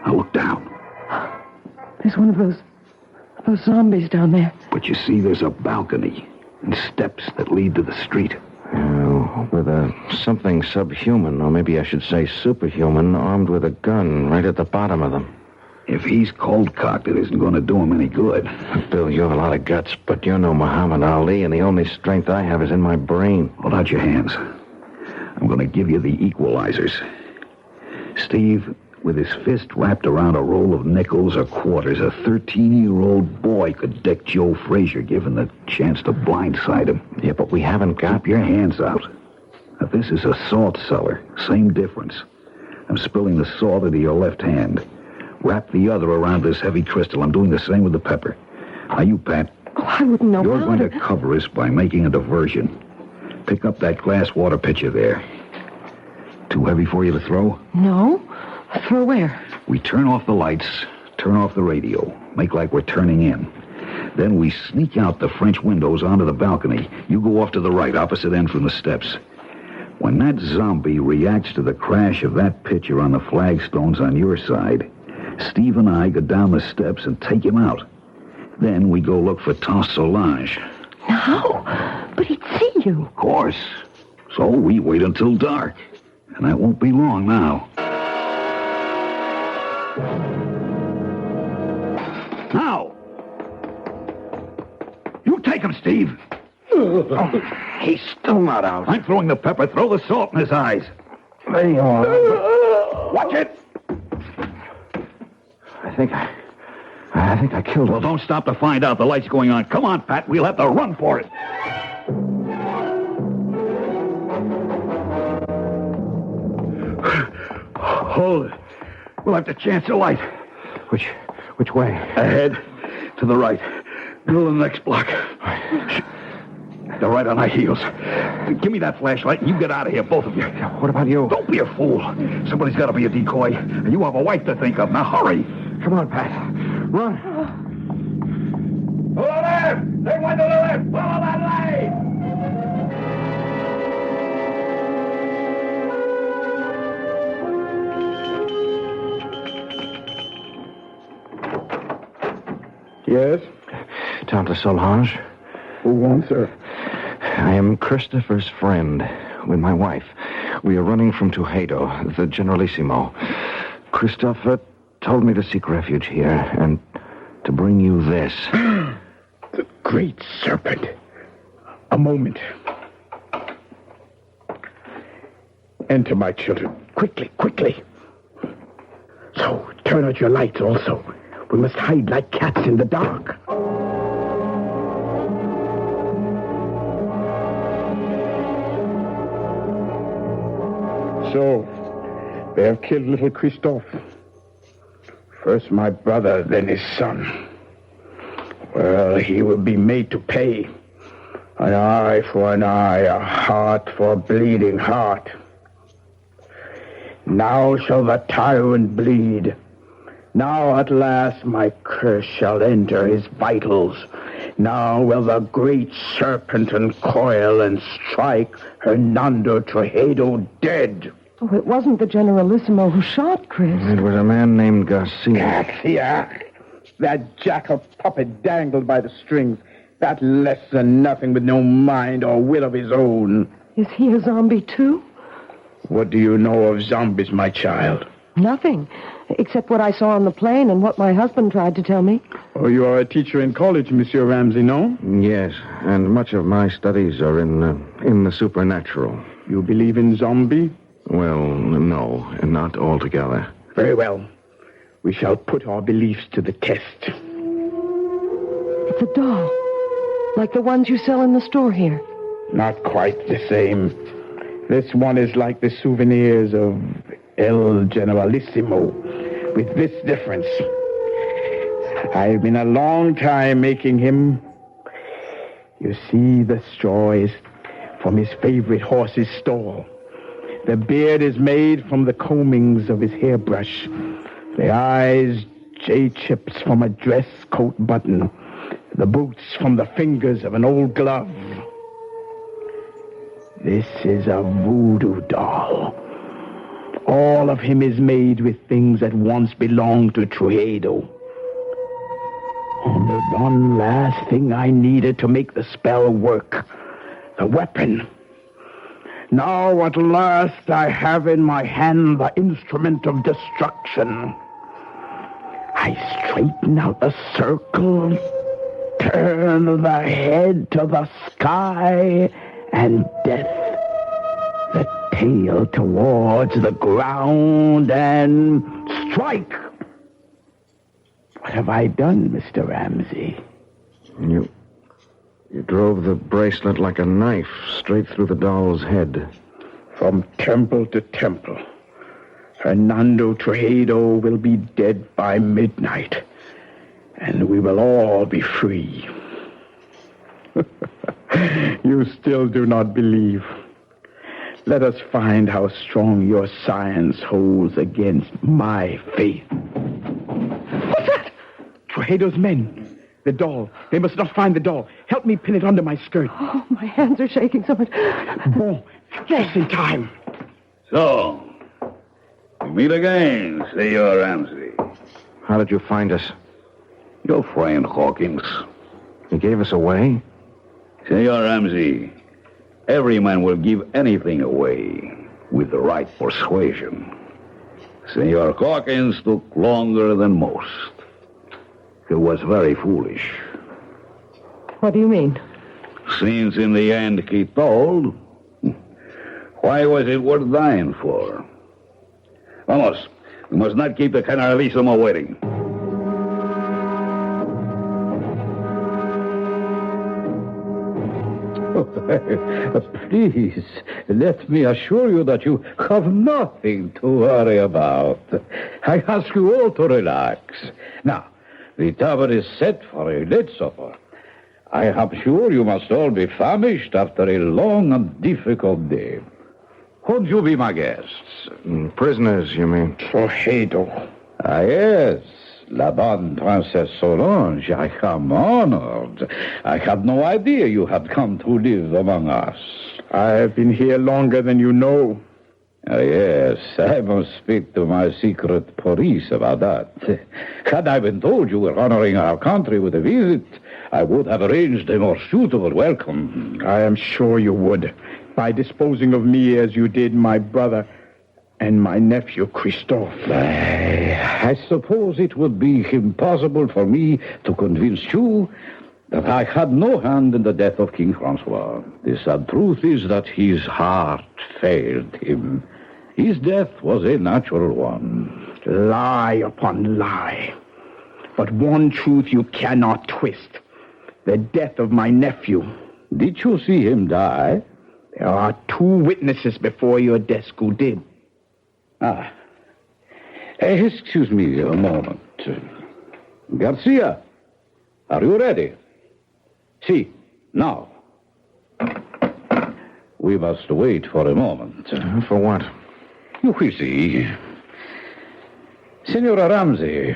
Speaker 3: Now look down.
Speaker 2: There's one of those zombies down there.
Speaker 3: But you see, there's a balcony and steps that lead to the street.
Speaker 5: With something subhuman, or maybe I should say superhuman, armed with a gun right at the bottom of them.
Speaker 3: If he's cold-cocked, it isn't going to do him any good.
Speaker 5: Bill, you have a lot of guts, but you're no Muhammad Ali, and the only strength I have is in my brain.
Speaker 3: Hold out your hands. I'm going to give you the equalizers. Steve, with his fist wrapped around a roll of nickels or quarters, a 13-year-old boy could deck Joe Frazier, given the chance to blindside him.
Speaker 5: Yeah, but we haven't got...
Speaker 3: Keep your hands out. Now, this is a salt cellar. Same difference. I'm spilling the salt into your left hand. Wrap the other around this heavy crystal. I'm doing the same with the pepper. Now, you, Pat,
Speaker 2: Oh, I wouldn't know
Speaker 11: You're
Speaker 2: how
Speaker 11: going to cover us by making a diversion. Pick up that glass water pitcher there. Too heavy for you to throw?
Speaker 2: No? Throw where?
Speaker 11: We turn off the lights, turn off the radio, make like we're turning in. Then we sneak out the French windows onto the balcony. You go off to the right, opposite end from the steps. When that zombie reacts to the crash of that pitcher on the flagstones on your side, Steve and I go down the steps and take him out. Then we go look for Tante Solange.
Speaker 2: No, but he'd see you.
Speaker 11: Of course. So we wait until dark. And that won't be long now. Now! You take him, Steve.
Speaker 13: He's still not out.
Speaker 11: I'm throwing the pepper. Throw the salt in his eyes.
Speaker 13: There you are.
Speaker 11: Watch it.
Speaker 13: I think I killed him.
Speaker 11: Well, don't stop to find out. The light's going on. Come on, Pat. We'll have to run for it. Hold it. We'll have to chance the light.
Speaker 13: Which way?
Speaker 11: Ahead. To the right. Go to the next block. They're right on our heels. Give me that flashlight and you get out of here, both of you.
Speaker 13: What about you?
Speaker 11: Don't be a fool. Somebody's got to be a decoy. And you have a wife to think of. Now hurry.
Speaker 13: Come on, Pat. Run.
Speaker 11: To the left! They went to the left! Follow that light!
Speaker 12: Yes?
Speaker 13: Tante Solange.
Speaker 12: Who wants her?
Speaker 13: I am Christopher's friend with my wife. We are running from Tuxedo, the Generalissimo. Christopher told me to seek refuge here and to bring you this.
Speaker 12: The great serpent. A moment. Enter, my children. Quickly, quickly. So, turn out your lights also. We must hide like cats in the dark. So, they have killed little Christophe. First my brother, then his son. Well, he will be made to pay. An eye for an eye, a heart for a bleeding heart. Now shall the tyrant bleed. Now at last my curse shall enter his vitals. Now will the great serpent uncoil and strike Hernando Trujillo dead.
Speaker 2: Oh, it wasn't the Generalissimo who shot Chris.
Speaker 13: It was a man named Garcia.
Speaker 12: Garcia! That jackal puppet dangled by the strings. That less than nothing with no mind or will of his own.
Speaker 2: Is he a zombie, too?
Speaker 12: What do you know of zombies, my child?
Speaker 2: Nothing, except what I saw on the plane and what my husband tried to tell me.
Speaker 12: Oh, you are a teacher in college, Monsieur Ramsey, no?
Speaker 13: Yes, and much of my studies are in the supernatural.
Speaker 12: You believe in zombie?
Speaker 13: Well, no, not altogether.
Speaker 12: Very well. We shall put our beliefs to the test.
Speaker 2: It's a doll, like the ones you sell in the store here.
Speaker 12: Not quite the same. This one is like the souvenirs of El Generalissimo, with this difference. I've been a long time making him. You see, the straw is from his favorite horse's stall. The beard is made from the combings of his hairbrush. The eyes, J-chips from a dress coat button. The boots from the fingers of an old glove. This is a voodoo doll. All of him is made with things that once belonged to Trujillo. Only one last thing I needed to make the spell work. The weapon. Now at last I have in my hand the instrument of destruction. I straighten out the circle, turn the head to the sky, and death, the tail towards the ground, and strike. What have I done, Mr. Ramsey?
Speaker 13: You drove the bracelet like a knife straight through the doll's head.
Speaker 12: From temple to temple. Hernando Trujillo will be dead by midnight, and we will all be free. You still do not believe. Let us find how strong your science holds against my faith. What's that? Trojedo's men. The doll. They must not find the doll. Help me pin it under my skirt.
Speaker 2: Oh, my hands are shaking so much.
Speaker 12: Bon, just in time.
Speaker 11: So, we meet again, Senor Ramsey.
Speaker 13: How did you find us?
Speaker 11: Your friend Hawkins.
Speaker 13: He gave us away?
Speaker 11: Senor Ramsey, every man will give anything away with the right persuasion. Senor Hawkins took longer than most. He was very foolish.
Speaker 2: What do you mean?
Speaker 11: Since in the end he told, why was it worth dying for? Vamos, we must not keep the Generalissimo waiting.
Speaker 15: Please, let me assure you that you have nothing to worry about. I ask you all to relax. Now, the table is set for a late supper. I am sure you must all be famished after a long and difficult day. Won't you be my guests?
Speaker 13: Prisoners, you mean?
Speaker 12: Trojedo.
Speaker 15: Ah, yes. La bonne Princess Solange, I am honored. I had no idea you had come to live among us.
Speaker 12: I have been here longer than you know.
Speaker 15: Ah, yes, I must speak to my secret police about that. Had I been told you were honoring our country with a visit, I would have arranged a more suitable welcome.
Speaker 12: I am sure you would, by disposing of me as you did my brother and my nephew, Christophe.
Speaker 15: I suppose it would be impossible for me to convince you that I had no hand in the death of King Francois. The sad truth is that his heart failed him. His death was a natural one.
Speaker 12: Lie upon lie. But one truth you cannot twist. The death of my nephew.
Speaker 15: Did you see him die?
Speaker 12: There are 2 witnesses before your desk who did.
Speaker 15: Ah. Excuse me a moment. Garcia, are you ready? See, now. We must wait for a moment.
Speaker 13: For what?
Speaker 15: You will see. Senora Ramsey,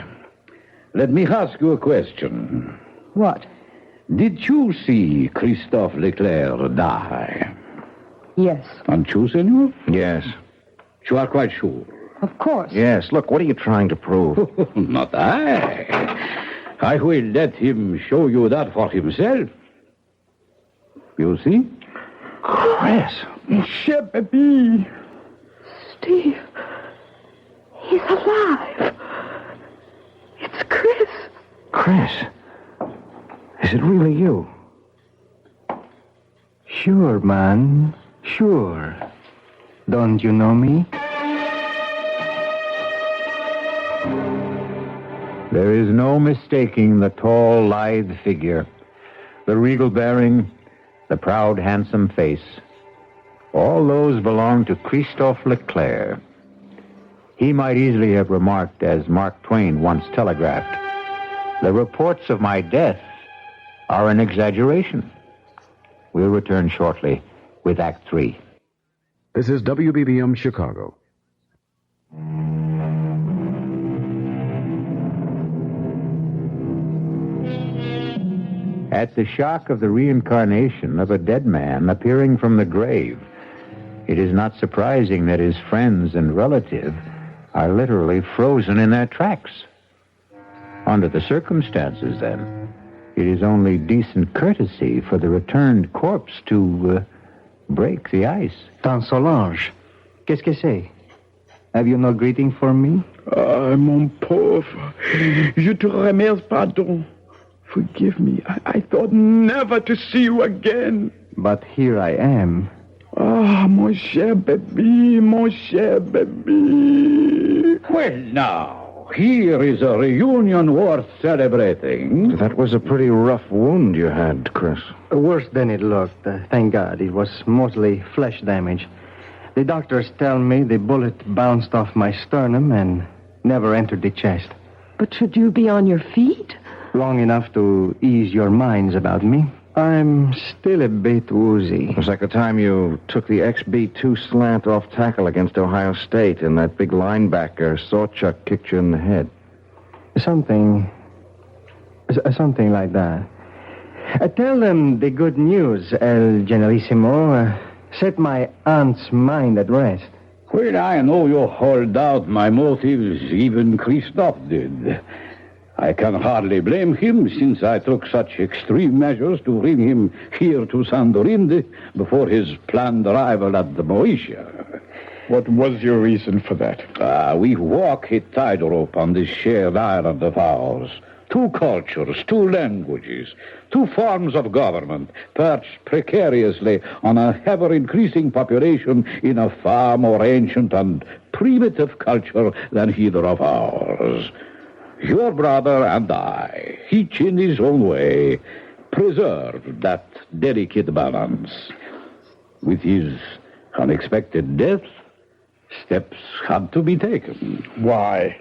Speaker 15: let me ask you a question.
Speaker 2: What?
Speaker 15: Did you see Christophe Leclerc die?
Speaker 2: Yes.
Speaker 15: And you, senor?
Speaker 13: Yes.
Speaker 15: You are quite sure?
Speaker 2: Of course.
Speaker 13: Yes. Look, what are you trying to prove?
Speaker 15: Not I. I will let him show you that for himself. You see?
Speaker 13: Chris.
Speaker 12: Monsieur Baby.
Speaker 2: Steve. He's alive. It's Chris.
Speaker 13: Chris. Is it really you?
Speaker 16: Sure, man. Sure. Don't you know me?
Speaker 1: There is no mistaking the tall, lithe figure, the regal bearing, the proud, handsome face. All those belong to Christophe Leclerc. He might easily have remarked, as Mark Twain once telegraphed, "The reports of my death are an exaggeration." We'll return shortly with Act 3.
Speaker 4: This is WBBM Chicago.
Speaker 1: At the shock of the reincarnation of a dead man appearing from the grave, it is not surprising that his friends and relatives are literally frozen in their tracks. Under the circumstances, then, it is only decent courtesy for the returned corpse to break the ice.
Speaker 16: Tante Solange, qu'est-ce que c'est? Have you no greeting for me?
Speaker 12: Ah, mon pauvre. Je te remercie, pardon. Forgive me. I thought never to see you again.
Speaker 16: But here I am.
Speaker 12: Ah, mon cher baby, mon cher baby.
Speaker 15: Well, now, here is a reunion worth celebrating.
Speaker 13: That was a pretty rough wound you had, Chris.
Speaker 16: Worse than it looked. Thank God. It was mostly flesh damage. The doctors tell me the bullet bounced off my sternum and never entered the chest.
Speaker 2: But should you be on your feet?
Speaker 16: Long enough to ease your minds about me. I'm still a bit woozy.
Speaker 13: It was like the time you took the XB2 slant off tackle against Ohio State and that big linebacker, Sawchuck, kicked you in the head.
Speaker 16: Something like that. Tell them the good news, El Generalissimo. Set my aunt's mind at rest.
Speaker 15: When I know you hold out my motives, even Christophe did. I can hardly blame him, since I took such extreme measures to bring him here to Sandorinde before his planned arrival at the Moesia.
Speaker 12: What was your reason for that?
Speaker 15: We walk a tightrope on this shared island of ours. 2 cultures, 2 languages, 2 forms of government, perched precariously on a ever-increasing population in a far more ancient and primitive culture than either of ours. Your brother and I, each in his own way, preserved that delicate balance. With his unexpected death, steps had to be taken.
Speaker 12: Why?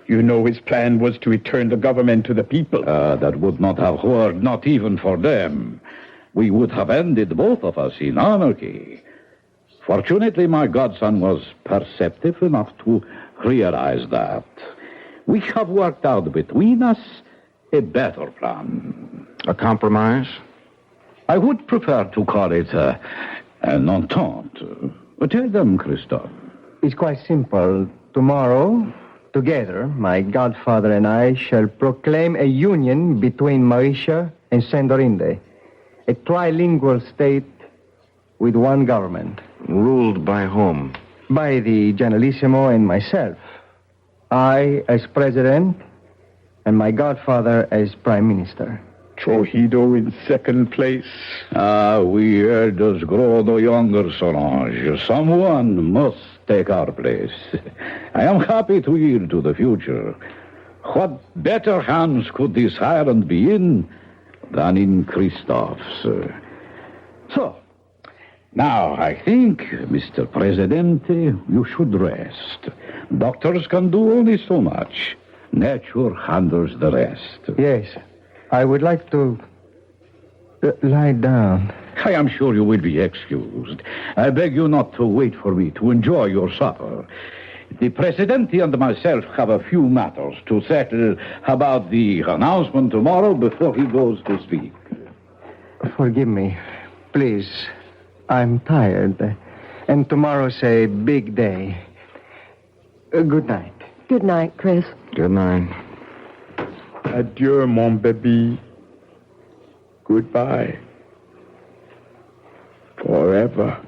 Speaker 12: You know his plan was to return the government to the people.
Speaker 15: That would not have worked, not even for them. We would have ended, both of us, in anarchy. Fortunately, my godson was perceptive enough to realize that. We have worked out between us a better plan.
Speaker 13: A compromise?
Speaker 15: I would prefer to call it an entente. Tell them, Christophe.
Speaker 16: It's quite simple. Tomorrow, together, my godfather and I shall proclaim a union between Moesia and Sandorinde. A trilingual state with one government.
Speaker 13: Ruled by whom?
Speaker 16: By the Generalissimo and myself. I as president, and my godfather as prime minister.
Speaker 12: Trujillo in second place.
Speaker 15: We elders grow no younger, Solange. Someone must take our place. I am happy to yield to the future. What better hands could this island be in than in Christophe's? So, now I think, Mr. President, you should rest. Doctors can do only so much. Nature handles the rest.
Speaker 16: Yes. I would like to lie down.
Speaker 15: I am sure you will be excused. I beg you not to wait for me to enjoy your supper. The Presidente and myself have a few matters to settle about the announcement tomorrow before he goes to speak.
Speaker 16: Forgive me. Please. I'm tired. And tomorrow's a big day. Good night.
Speaker 2: Good night, Chris.
Speaker 13: Good night.
Speaker 12: Adieu, mon baby. Goodbye. Forever.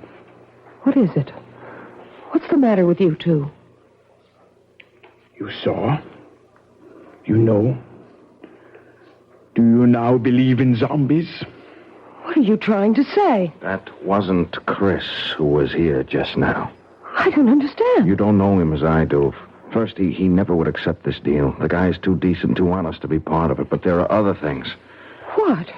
Speaker 2: What is it? What's the matter with you two?
Speaker 12: You saw? You know? Do you now believe in zombies?
Speaker 2: What are you trying to say?
Speaker 13: That wasn't Chris who was here just now.
Speaker 2: I don't understand.
Speaker 13: You don't know him as I do. First, he never would accept this deal. The guy's too decent, too honest to be part of it. But there are other things.
Speaker 2: What?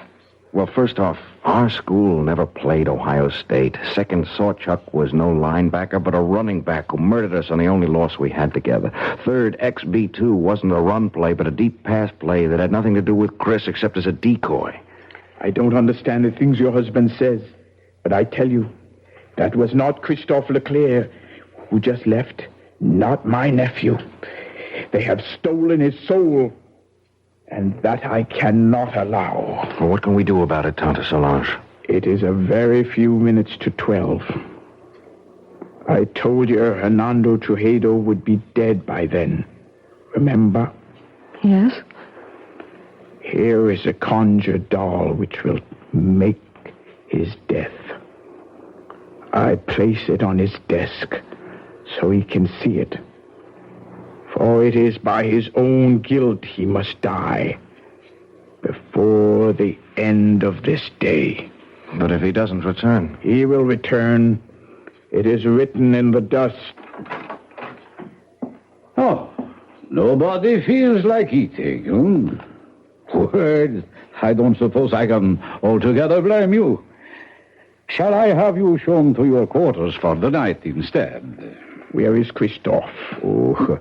Speaker 13: Well, first off, our school never played Ohio State. Second, Sawchuck was no linebacker, but a running back who murdered us on the only loss we had together. Third, XB2 wasn't a run play, but a deep pass play that had nothing to do with Chris except as a decoy.
Speaker 12: I don't understand the things your husband says, but I tell you, that was not Christophe Leclerc who just left. Not my nephew. They have stolen his soul, and that I cannot allow.
Speaker 13: Well, what can we do about it, Tante Solange?
Speaker 12: It is a very few minutes to 12. I told you Hernando Trujillo would be dead by then. Remember?
Speaker 2: Yes.
Speaker 12: Here is a conjured doll which will make his death. I place it on his desk so he can see it. For it is by his own guilt he must die before the end of this day.
Speaker 13: But if he doesn't return?
Speaker 12: He will return. It is written in the dust.
Speaker 15: Oh, nobody feels like eating, Well, I don't suppose I can altogether blame you. Shall I have you shown to your quarters for the night instead?
Speaker 12: Where is Christophe?
Speaker 15: Oh,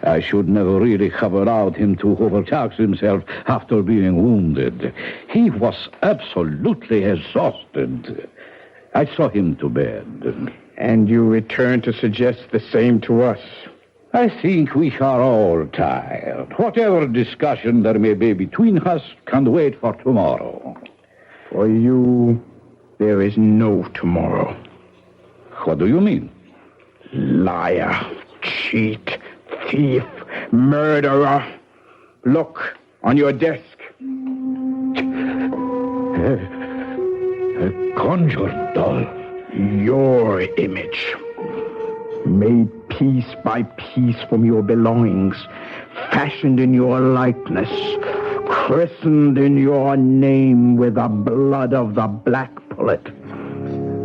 Speaker 15: I should never really have allowed him to overtax himself after being wounded. He was absolutely exhausted. I saw him to bed.
Speaker 12: And you return to suggest the same to us?
Speaker 15: I think we are all tired. Whatever discussion there may be between us can wait for tomorrow.
Speaker 12: For you, there is no tomorrow.
Speaker 15: What do you mean?
Speaker 12: Liar, cheat, thief, murderer. Look on your desk.
Speaker 15: A conjured doll.
Speaker 12: Your image. Made piece by piece from your belongings. Fashioned in your likeness. Christened in your name with the blood of the black pullet.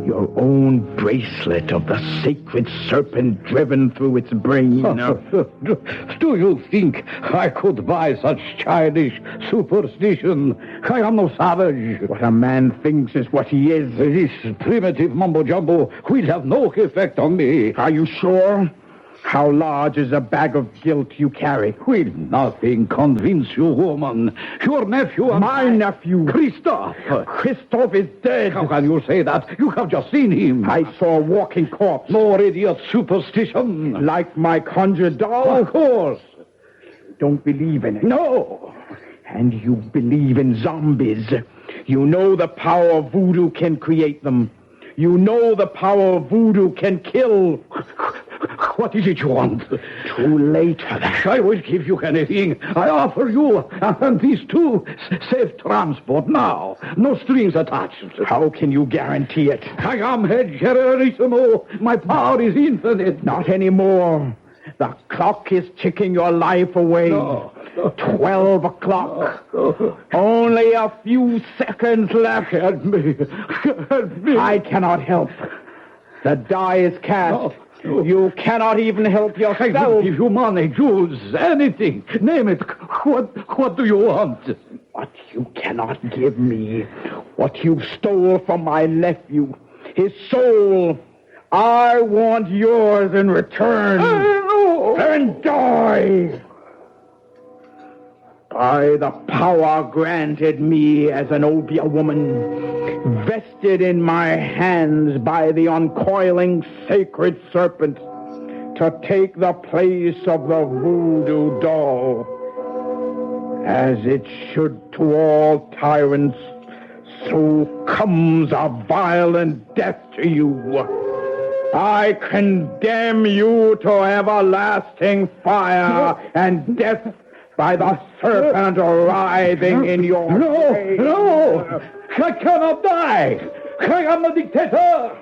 Speaker 12: Your own bracelet of the sacred serpent driven through its brain.
Speaker 15: Do you think I could buy such childish superstition? I am no savage.
Speaker 12: What a man thinks is what he is.
Speaker 15: This primitive mumbo-jumbo will have no effect on me.
Speaker 12: Are you sure? How large is the bag of guilt you carry?
Speaker 15: Will nothing convince you, woman? Your nephew and
Speaker 12: my nephew.
Speaker 15: Christophe.
Speaker 12: Christophe is dead.
Speaker 15: How can you say that? You have just seen him.
Speaker 12: I saw a walking corpse.
Speaker 15: More idiot superstition.
Speaker 12: Like my conjured doll?
Speaker 15: Of course.
Speaker 12: You don't believe in it?
Speaker 15: No.
Speaker 12: And you believe in zombies. You know the power of voodoo can create them. You know the power of voodoo can kill.
Speaker 15: What is it you want?
Speaker 12: Too late for that.
Speaker 15: I will give you anything. I offer you and these two safe transport now. No strings attached.
Speaker 12: How can you guarantee it?
Speaker 15: I am head generalissimo. My power is infinite.
Speaker 12: Not anymore. The clock is ticking your life away.
Speaker 15: No.
Speaker 12: 12 o'clock. No. Only a few seconds left.
Speaker 15: Help me. Help me.
Speaker 12: I cannot help. The die is cast.
Speaker 15: No.
Speaker 12: You cannot even help yourself.
Speaker 15: I will give you money, jewels, anything. Name it. What do you want?
Speaker 12: What you cannot give me. What you stole from my nephew. His soul. I want yours in return.
Speaker 15: No.
Speaker 12: Then die. By the power granted me as an Obia woman, vested in my hands by the uncoiling sacred serpent, to take the place of the voodoo doll. As it should to all tyrants, so comes a violent death to you. I condemn you to everlasting fire and death by the serpent writhing in your grave.
Speaker 15: No! I cannot die! I am the dictator!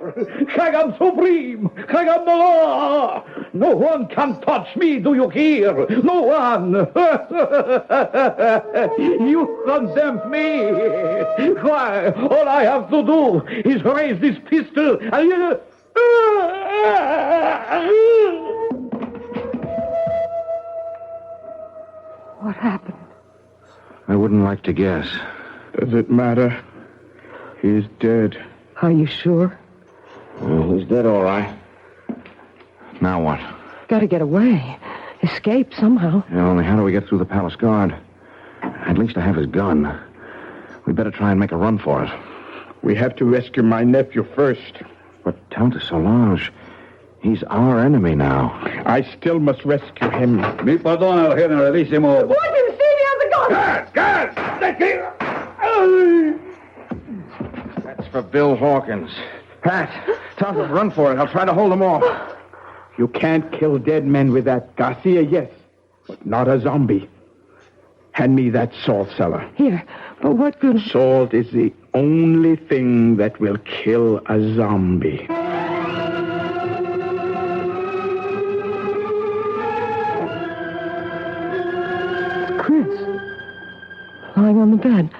Speaker 15: I am supreme! I am the law! No one can touch me, do you hear? No one! You condemn me! Why, all I have to do is raise this pistol and...
Speaker 2: What happened?
Speaker 13: I wouldn't like to guess.
Speaker 12: Does it matter? He's dead.
Speaker 2: Are you sure?
Speaker 13: Well, he's dead, all right. Now what?
Speaker 2: Got to get away. Escape somehow.
Speaker 13: Yeah, only how do we get through the palace guard? At least I have his gun. We better try and make a run for it.
Speaker 12: We have to rescue my nephew first.
Speaker 13: But Tante Solange, he's our enemy now.
Speaker 12: I still must rescue him.
Speaker 15: Mi perdona, generalissimo.
Speaker 2: Boy, you see me on the gun!
Speaker 15: Guards!
Speaker 13: That's for Bill Hawkins. Pat, Tante, run for it. I'll try to hold him off.
Speaker 12: You can't kill dead men with that. Garcia, yes, but not a zombie. Hand me that salt cellar.
Speaker 2: Here, but what good...
Speaker 12: Salt is the only thing that will kill a zombie.
Speaker 2: Chris, lying on the bed.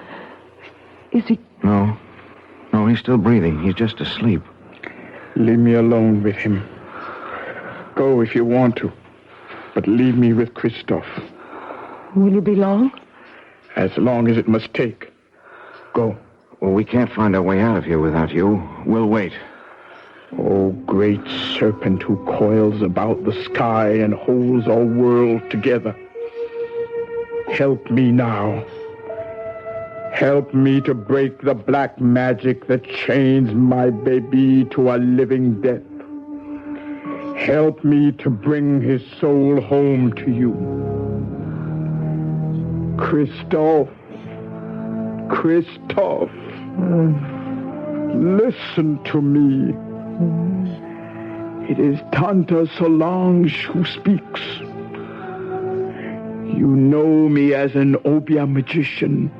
Speaker 2: Is he...
Speaker 13: No, he's still breathing. He's just asleep.
Speaker 12: Leave me alone with him. Go if you want to, but leave me with Christophe.
Speaker 2: Will you be long?
Speaker 12: As long as it must take. Go.
Speaker 13: Well, we can't find our way out of here without you. We'll wait.
Speaker 12: O great serpent who coils about the sky and holds our world together, help me now. Help me to break the black magic that chains my baby to a living death. Help me to bring his soul home to you. Christophe, listen to me. It is Tante Solange who speaks. You know me as an obeah magician.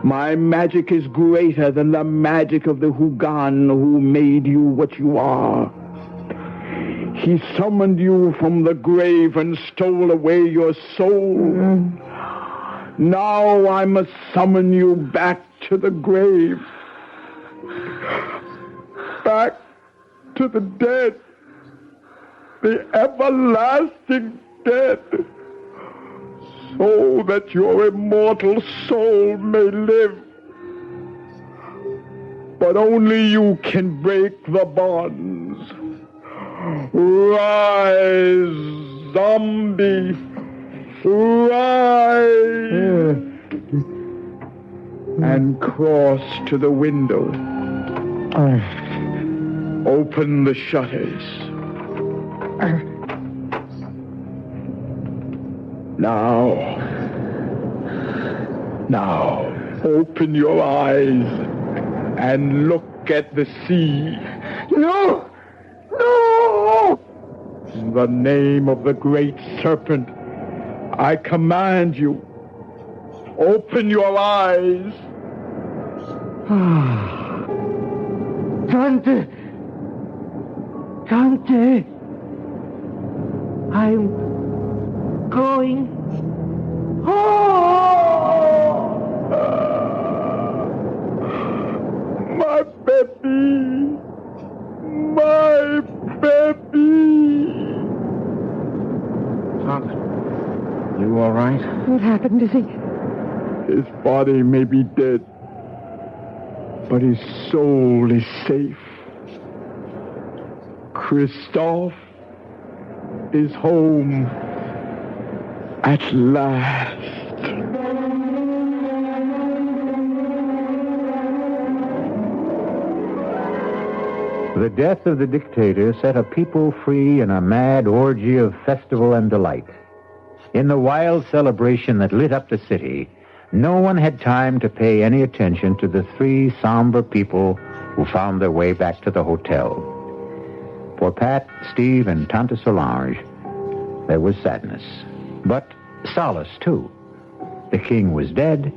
Speaker 12: My magic is greater than the magic of the Hugan who made you what you are. He summoned you from the grave and stole away your soul. Now I must summon you back to the grave. Back to the dead. The everlasting dead. So that your immortal soul may live. But only you can break the bonds. Rise, zombie. Rise. And cross to the window. Open the shutters. Now, open your eyes and look at the sea. No! In the name of the great serpent, I command you, open your eyes.
Speaker 14: Tante, I'm going home.
Speaker 12: My baby.
Speaker 13: Tante, you all right?
Speaker 2: What happened? Is he...
Speaker 12: His body may be dead, but his soul is safe. Christophe is home at last.
Speaker 1: The death of the dictator set a people free in a mad orgy of festival and delight. In the wild celebration that lit up the city, no one had time to pay any attention to the three somber people who found their way back to the hotel. For Pat, Steve, and Tante Solange, there was sadness, but solace, too. The king was dead,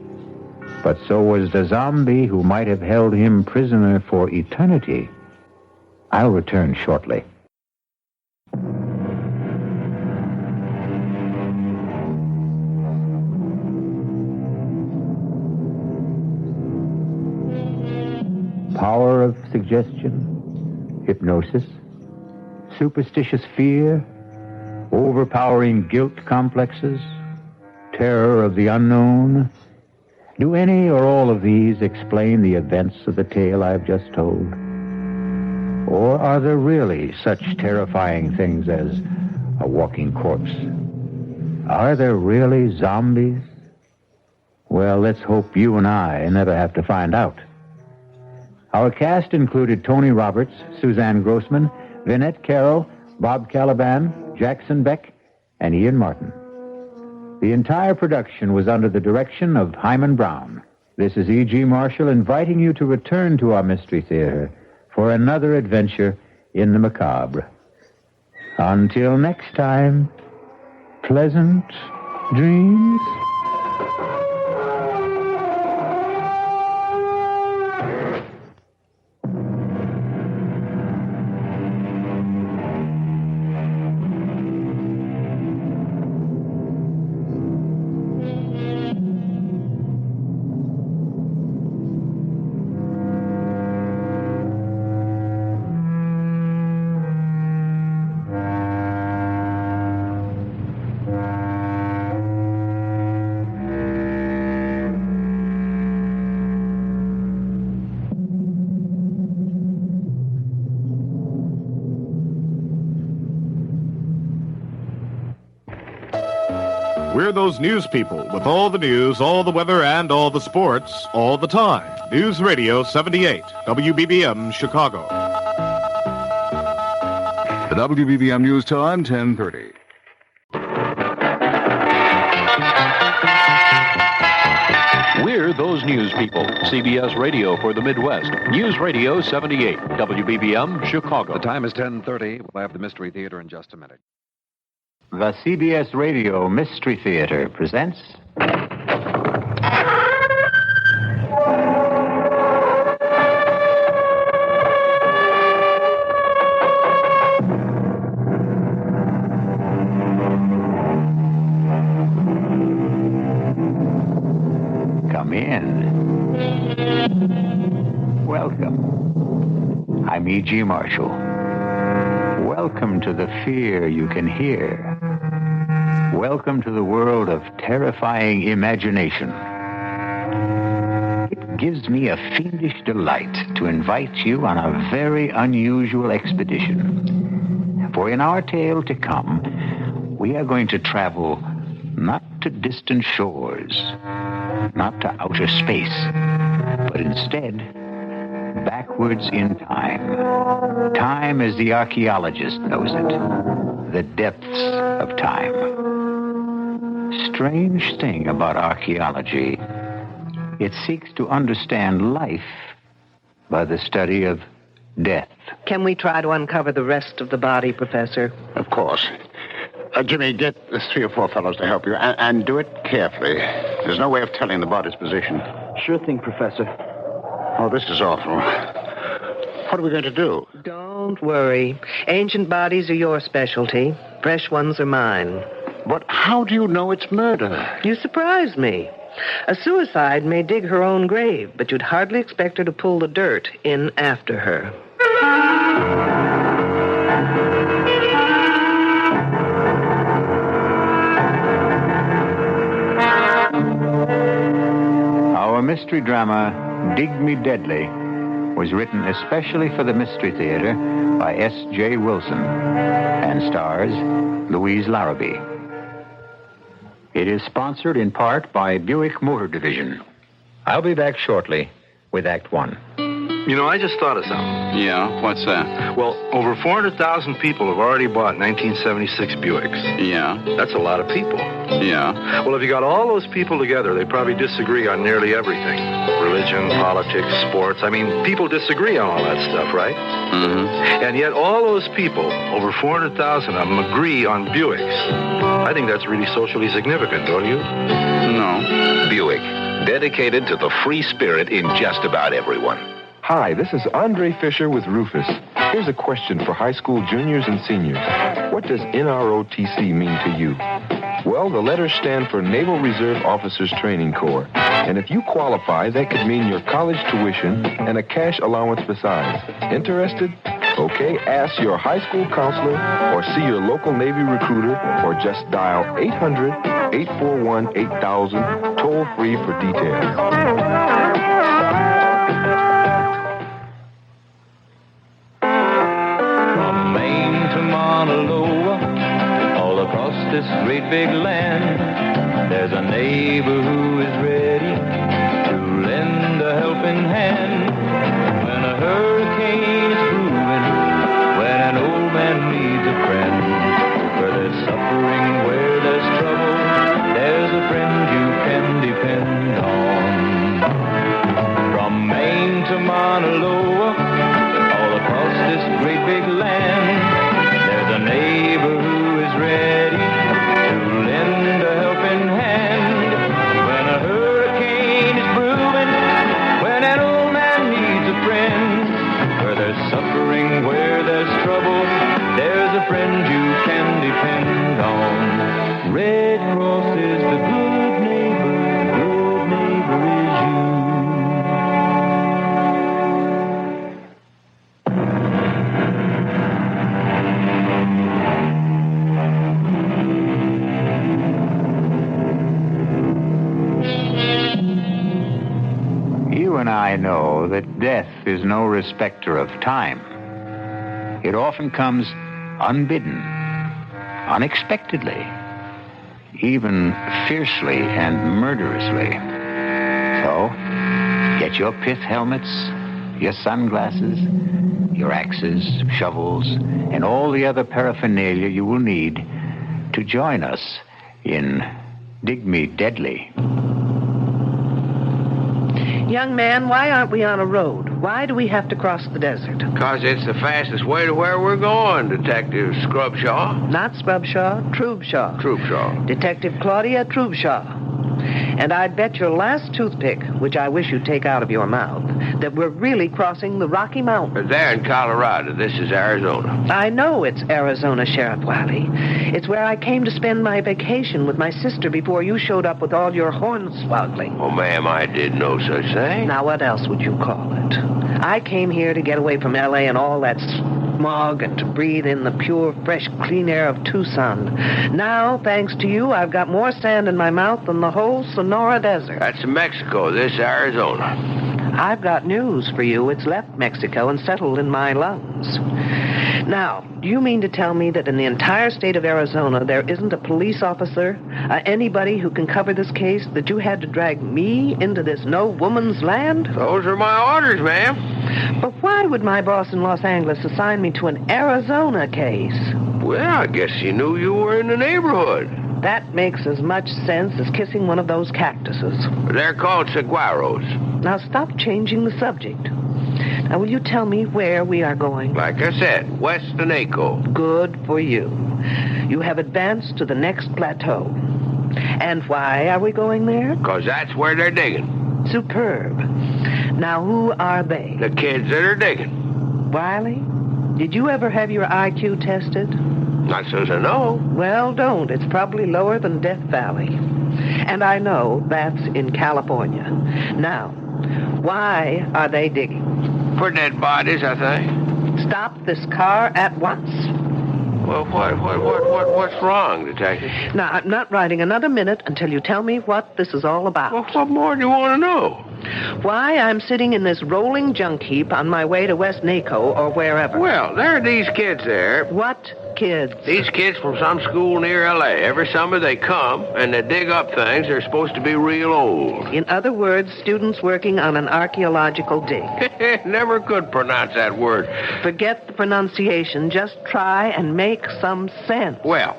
Speaker 1: but so was the zombie who might have held him prisoner for eternity. I'll return shortly. Power of suggestion, hypnosis, superstitious fear, overpowering guilt complexes, terror of the unknown. Do any or all of these explain the events of the tale I've just told? Or are there really such terrifying things as a walking corpse? Are there really zombies? Well, let's hope you and I never have to find out. Our cast included Tony Roberts, Suzanne Grossman, Vinette Carroll, Bob Caliban, Jackson Beck, and Ian Martin. The entire production was under the direction of Hyman Brown. This is E.G. Marshall inviting you to return to our Mystery Theater for another adventure in the macabre. Until next time, pleasant dreams.
Speaker 17: We're those news people with all the news, all the weather, and all the sports all the time. News Radio 78, WBBM, Chicago.
Speaker 4: The WBBM News Time, 10:30.
Speaker 18: We're those news people. CBS Radio for the Midwest. News Radio 78, WBBM, Chicago.
Speaker 13: The time is 10:30. We'll have the Mystery Theater in just a minute.
Speaker 1: The CBS Radio Mystery Theater presents... Come in. Welcome. I'm E.G. Marshall. Welcome to the fear you can hear. Welcome to the world of terrifying imagination. It gives me a fiendish delight to invite you on a very unusual expedition. For in our tale to come, we are going to travel not to distant shores, not to outer space, but instead backwards in time. Time as the archaeologist knows it, the depths of time. Strange thing about archaeology, it seeks to understand life by the study of death.
Speaker 10: Can we try to uncover the rest of the body, Professor?
Speaker 19: Of course. Jimmy, get the 3 or 4 fellows to help you, and do it carefully. There's no way of telling the body's position.
Speaker 16: Sure thing, Professor.
Speaker 19: Oh, this is awful. What are we going to do?
Speaker 10: Don't worry. Ancient bodies are your specialty. Fresh ones are mine.
Speaker 19: But how do you know it's murder?
Speaker 10: You surprise me. A suicide may dig her own grave, but you'd hardly expect her to pull the dirt in after her.
Speaker 1: Our mystery drama, Dig Me Deadly, was written especially for the Mystery Theater by S.J. Wilson and stars Louise Larrabee. It is sponsored in part by Buick Motor Division. I'll be back shortly with Act One.
Speaker 20: You know, I just thought of something.
Speaker 3: Yeah, what's that?
Speaker 20: Well, over 400,000 people have already bought 1976 Buicks.
Speaker 3: Yeah.
Speaker 20: That's a lot of people.
Speaker 3: Yeah.
Speaker 20: Well, if you got all those people together, they probably disagree on nearly everything. Religion, politics, sports. I mean, people disagree on all that stuff, right?
Speaker 3: Mm-hmm.
Speaker 20: And yet all those people, over 400,000 of them, agree on Buicks. I think that's really socially significant, don't you?
Speaker 3: No.
Speaker 21: Buick, dedicated to the free spirit in just about everyone.
Speaker 22: Hi, this is Andre Fisher with Rufus. Here's a question for high school juniors and seniors. What does NROTC mean to you? Well, the letters stand for Naval Reserve Officers Training Corps. And if you qualify, that could mean your college tuition and a cash allowance besides. Interested? Okay, ask your high school counselor or see your local Navy recruiter or just dial 800-841-8000 toll-free for details.
Speaker 23: This great big land, there's a neighbor who is ready to lend a helping hand when a hurricane is brewing, when an old man needs a friend, where there's suffering, where there's trouble, there's a friend you can depend on. From Maine to Mauna Loa, all across this great big land, there's a neighbor who is ready to lend a helping hand when a hurricane is brewing, when an old man needs a friend. Where there's suffering, where there's trouble, there's a friend you can depend on. Red Cross is the good neighbor is you.
Speaker 1: You and I know that death is no respecter of time. It often comes unbidden, unexpectedly. even fiercely and murderously. So, get your pith helmets, your sunglasses, your axes, shovels, and all the other paraphernalia you will need to join us in Dig Me Deadly.
Speaker 10: Young man, why aren't we on a road? Why do we have to cross the desert?
Speaker 6: Because it's the fastest way to where we're going, Detective Scrubshaw.
Speaker 10: Not Scrubshaw, Trubshaw.
Speaker 6: Trubshaw.
Speaker 10: Detective Claudia Trubshaw. And I'd bet your last toothpick, which I wish you'd take out of your mouth, that we're really crossing the Rocky Mountains.
Speaker 6: They're in Colorado. This is Arizona.
Speaker 10: I know it's Arizona, Sheriff Wiley. It's where I came to spend my vacation with my sister before you showed up with all your hornswoggling.
Speaker 6: Oh, ma'am, I did no such thing.
Speaker 10: Now, what else would you call it? I came here to get away from L.A. and all that smog and to breathe in the pure, fresh, clean air of Tucson. Now, thanks to you, I've got more sand in my mouth than the whole Sonora Desert.
Speaker 6: That's Mexico. This Arizona.
Speaker 10: I've got news for you. It's left Mexico and settled in my lungs. Now, do you mean to tell me that in the entire state of Arizona there isn't a police officer, anybody who can cover this case, that you had to drag me into this no woman's land?
Speaker 6: Those are my orders, ma'am.
Speaker 10: But why would my boss in Los Angeles assign me to an Arizona case?
Speaker 6: Well, I guess he knew you were in the neighborhood.
Speaker 10: That makes as much sense as kissing one of those cactuses.
Speaker 6: They're called saguaros.
Speaker 10: Now stop changing the subject. Now, will you tell me where we are going?
Speaker 6: Like I said, west of Naco.
Speaker 10: Good for you. You have advanced to the next plateau. And why are we going there?
Speaker 6: Because that's where they're digging.
Speaker 10: Superb. Now, who are they?
Speaker 6: The kids that are digging.
Speaker 10: Wiley, did you ever have your IQ tested?
Speaker 6: Not so as I know.
Speaker 10: Well, don't. It's probably lower than Death Valley. And I know that's in California. Now, why are they digging?
Speaker 6: For dead bodies, I think.
Speaker 10: Stop this car at once.
Speaker 6: Well, what's wrong, Detective?
Speaker 10: Now, I'm not riding another minute until you tell me what this is all about.
Speaker 6: Well, what more do you want to know?
Speaker 10: Why I'm sitting in this rolling junk heap on my way to West Naco or wherever.
Speaker 6: Well, there are these kids there.
Speaker 10: What kids?
Speaker 6: These kids from some school near L.A. Every summer they come, and they dig up things that are supposed to be real old.
Speaker 10: In other words, students working on an archaeological dig.
Speaker 6: Never could pronounce that word.
Speaker 10: Forget the pronunciation. Just try and make some sense.
Speaker 6: Well,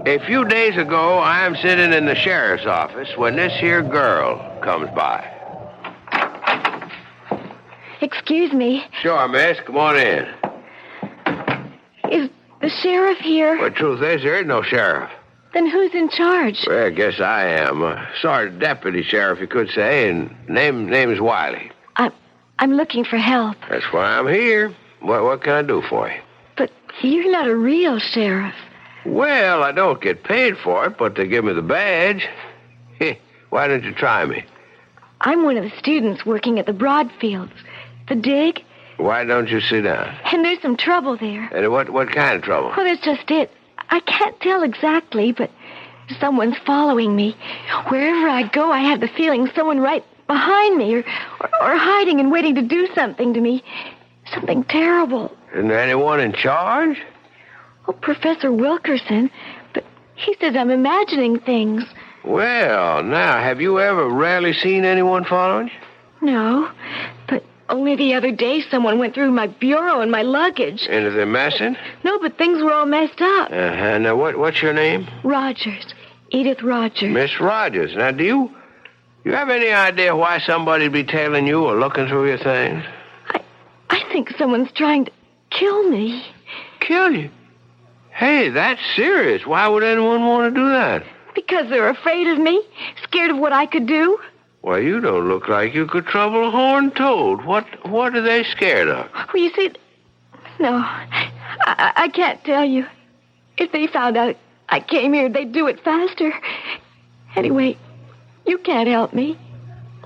Speaker 6: a few days ago, I'm sitting in the sheriff's office when this here girl comes by.
Speaker 8: Excuse me.
Speaker 6: Sure, miss. Come on in.
Speaker 8: Is the sheriff here?
Speaker 6: Well, the truth is, there is no sheriff.
Speaker 8: Then who's in charge?
Speaker 6: Well, I guess I am. Sergeant Deputy Sheriff, you could say, and name is Wiley.
Speaker 8: I'm looking for help.
Speaker 6: That's why I'm here. What can I do for you?
Speaker 8: But you're not a real sheriff.
Speaker 6: Well, I don't get paid for it, but they give me the badge. Why don't you try me?
Speaker 8: I'm one of the students working at the Broadfields. The dig.
Speaker 6: Why don't you sit down?
Speaker 8: And there's some trouble there.
Speaker 6: And what kind of trouble?
Speaker 8: Well, that's just it. I can't tell exactly, but someone's following me. Wherever I go, I have the feeling someone right behind me or hiding and waiting to do something to me. Something terrible.
Speaker 6: Isn't there anyone in charge?
Speaker 8: Oh, Professor Wilkerson. But he says I'm imagining things.
Speaker 6: Well, now, have you ever really seen anyone following you?
Speaker 8: No, but only the other day someone went through my bureau and my luggage.
Speaker 6: And are they messing?
Speaker 8: No, but things were all messed up.
Speaker 6: Uh-huh. Now, what's your name?
Speaker 8: Rogers. Edith Rogers.
Speaker 6: Miss Rogers. Now, do you have any idea why somebody'd be tailing you or looking through your things?
Speaker 8: I think someone's trying to kill me.
Speaker 6: Kill you? Hey, that's serious. Why would anyone want to do that?
Speaker 8: Because they're afraid of me, scared of what I could do.
Speaker 6: Well, you don't look like you could trouble a horned toad. What are they scared of?
Speaker 8: Well, you see, no, I can't tell you. If they found out I came here, they'd do it faster. Anyway, you can't help me.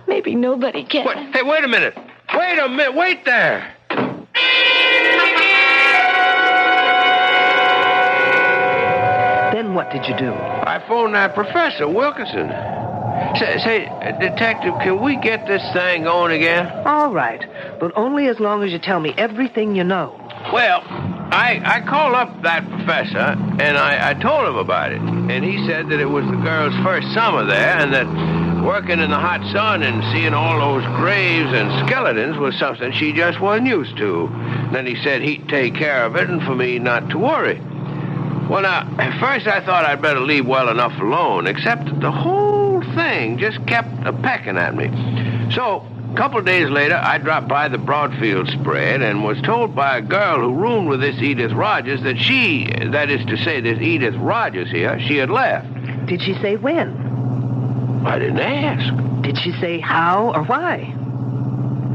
Speaker 8: Maybe nobody can.
Speaker 6: Hey, wait a minute. Wait there.
Speaker 10: Then what did you do?
Speaker 6: I phoned that Professor Wilkerson. Say, Detective, can we get this thing going again?
Speaker 10: All right, but only as long as you tell me everything you know.
Speaker 6: Well, I called up that professor, and I told him about it. and he said that it was the girl's first summer there, and that working in the hot sun and seeing all those graves and skeletons was something she just wasn't used to. Then he said he'd take care of it and for me not to worry. Well, now, at first I thought I'd better leave well enough alone, except that the whole thing just kept a-pecking at me. So, a couple of days later, I dropped by the Broadfield spread and was told by a girl who roomed with this Edith Rogers that that is to say, this Edith Rogers here, she had left.
Speaker 10: Did she say when?
Speaker 6: I didn't ask.
Speaker 10: Did she say how or why?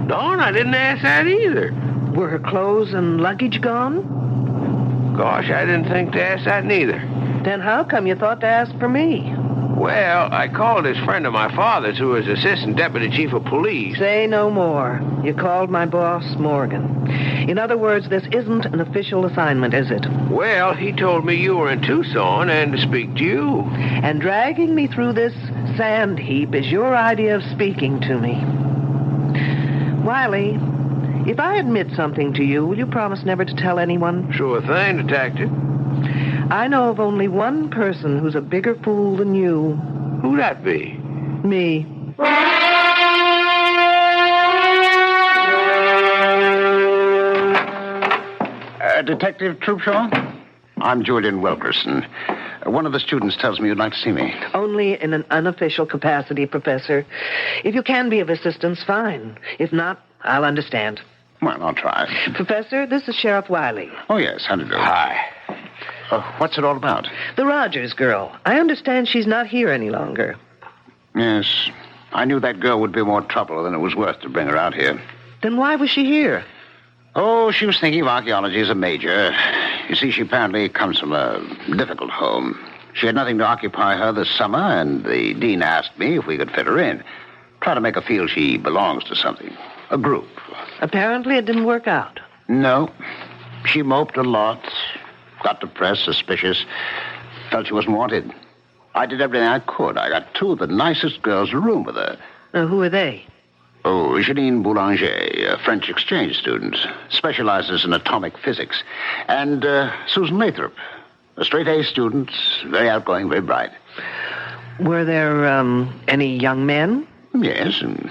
Speaker 6: No, I didn't ask that either.
Speaker 10: Were her clothes and luggage gone?
Speaker 6: Gosh, I didn't think to ask that neither.
Speaker 10: Then how come you thought to ask for me?
Speaker 6: Well, I called this friend of my father's who was assistant deputy chief of police.
Speaker 10: Say no more. You called my boss, Morgan. In other words, this isn't an official assignment, is it?
Speaker 6: Well, he told me you were in Tucson and to speak to you.
Speaker 10: And dragging me through this sand heap is your idea of speaking to me. Wiley, if I admit something to you, will you promise never to tell anyone?
Speaker 6: Sure thing, Detective.
Speaker 10: I know of only one person who's a bigger fool than you.
Speaker 6: Who'd that be?
Speaker 10: Me.
Speaker 19: Detective Troopshaw? I'm Julian Wilkerson. One of the students tells me you'd like to see me.
Speaker 10: Only in an unofficial capacity, Professor. If you can be of assistance, fine. If not, I'll understand.
Speaker 19: Well, I'll try.
Speaker 10: Professor, this is Sheriff Wiley.
Speaker 19: Oh, yes, how do you do?
Speaker 6: Hi.
Speaker 19: What's it all about?
Speaker 10: The Rogers girl. I understand she's not here any longer.
Speaker 19: Yes. I knew that girl would be more trouble than it was worth to bring her out here.
Speaker 10: Then why was she here?
Speaker 19: Oh, she was thinking of archaeology as a major. You see, she apparently comes from a difficult home. She had nothing to occupy her this summer, and the dean asked me if we could fit her in. Try to make her feel she belongs to something. A group.
Speaker 10: Apparently it didn't work out.
Speaker 19: No. She moped a lot. Got depressed, suspicious. Felt she wasn't wanted. I did everything I could. I got two of the nicest girls to room with her.
Speaker 10: Who are they?
Speaker 19: Oh, Janine Boulanger, a French exchange student. Specializes in atomic physics. And Susan Lathrop, a straight-A student, very outgoing, very bright.
Speaker 10: Were there any young men?
Speaker 19: Yes, and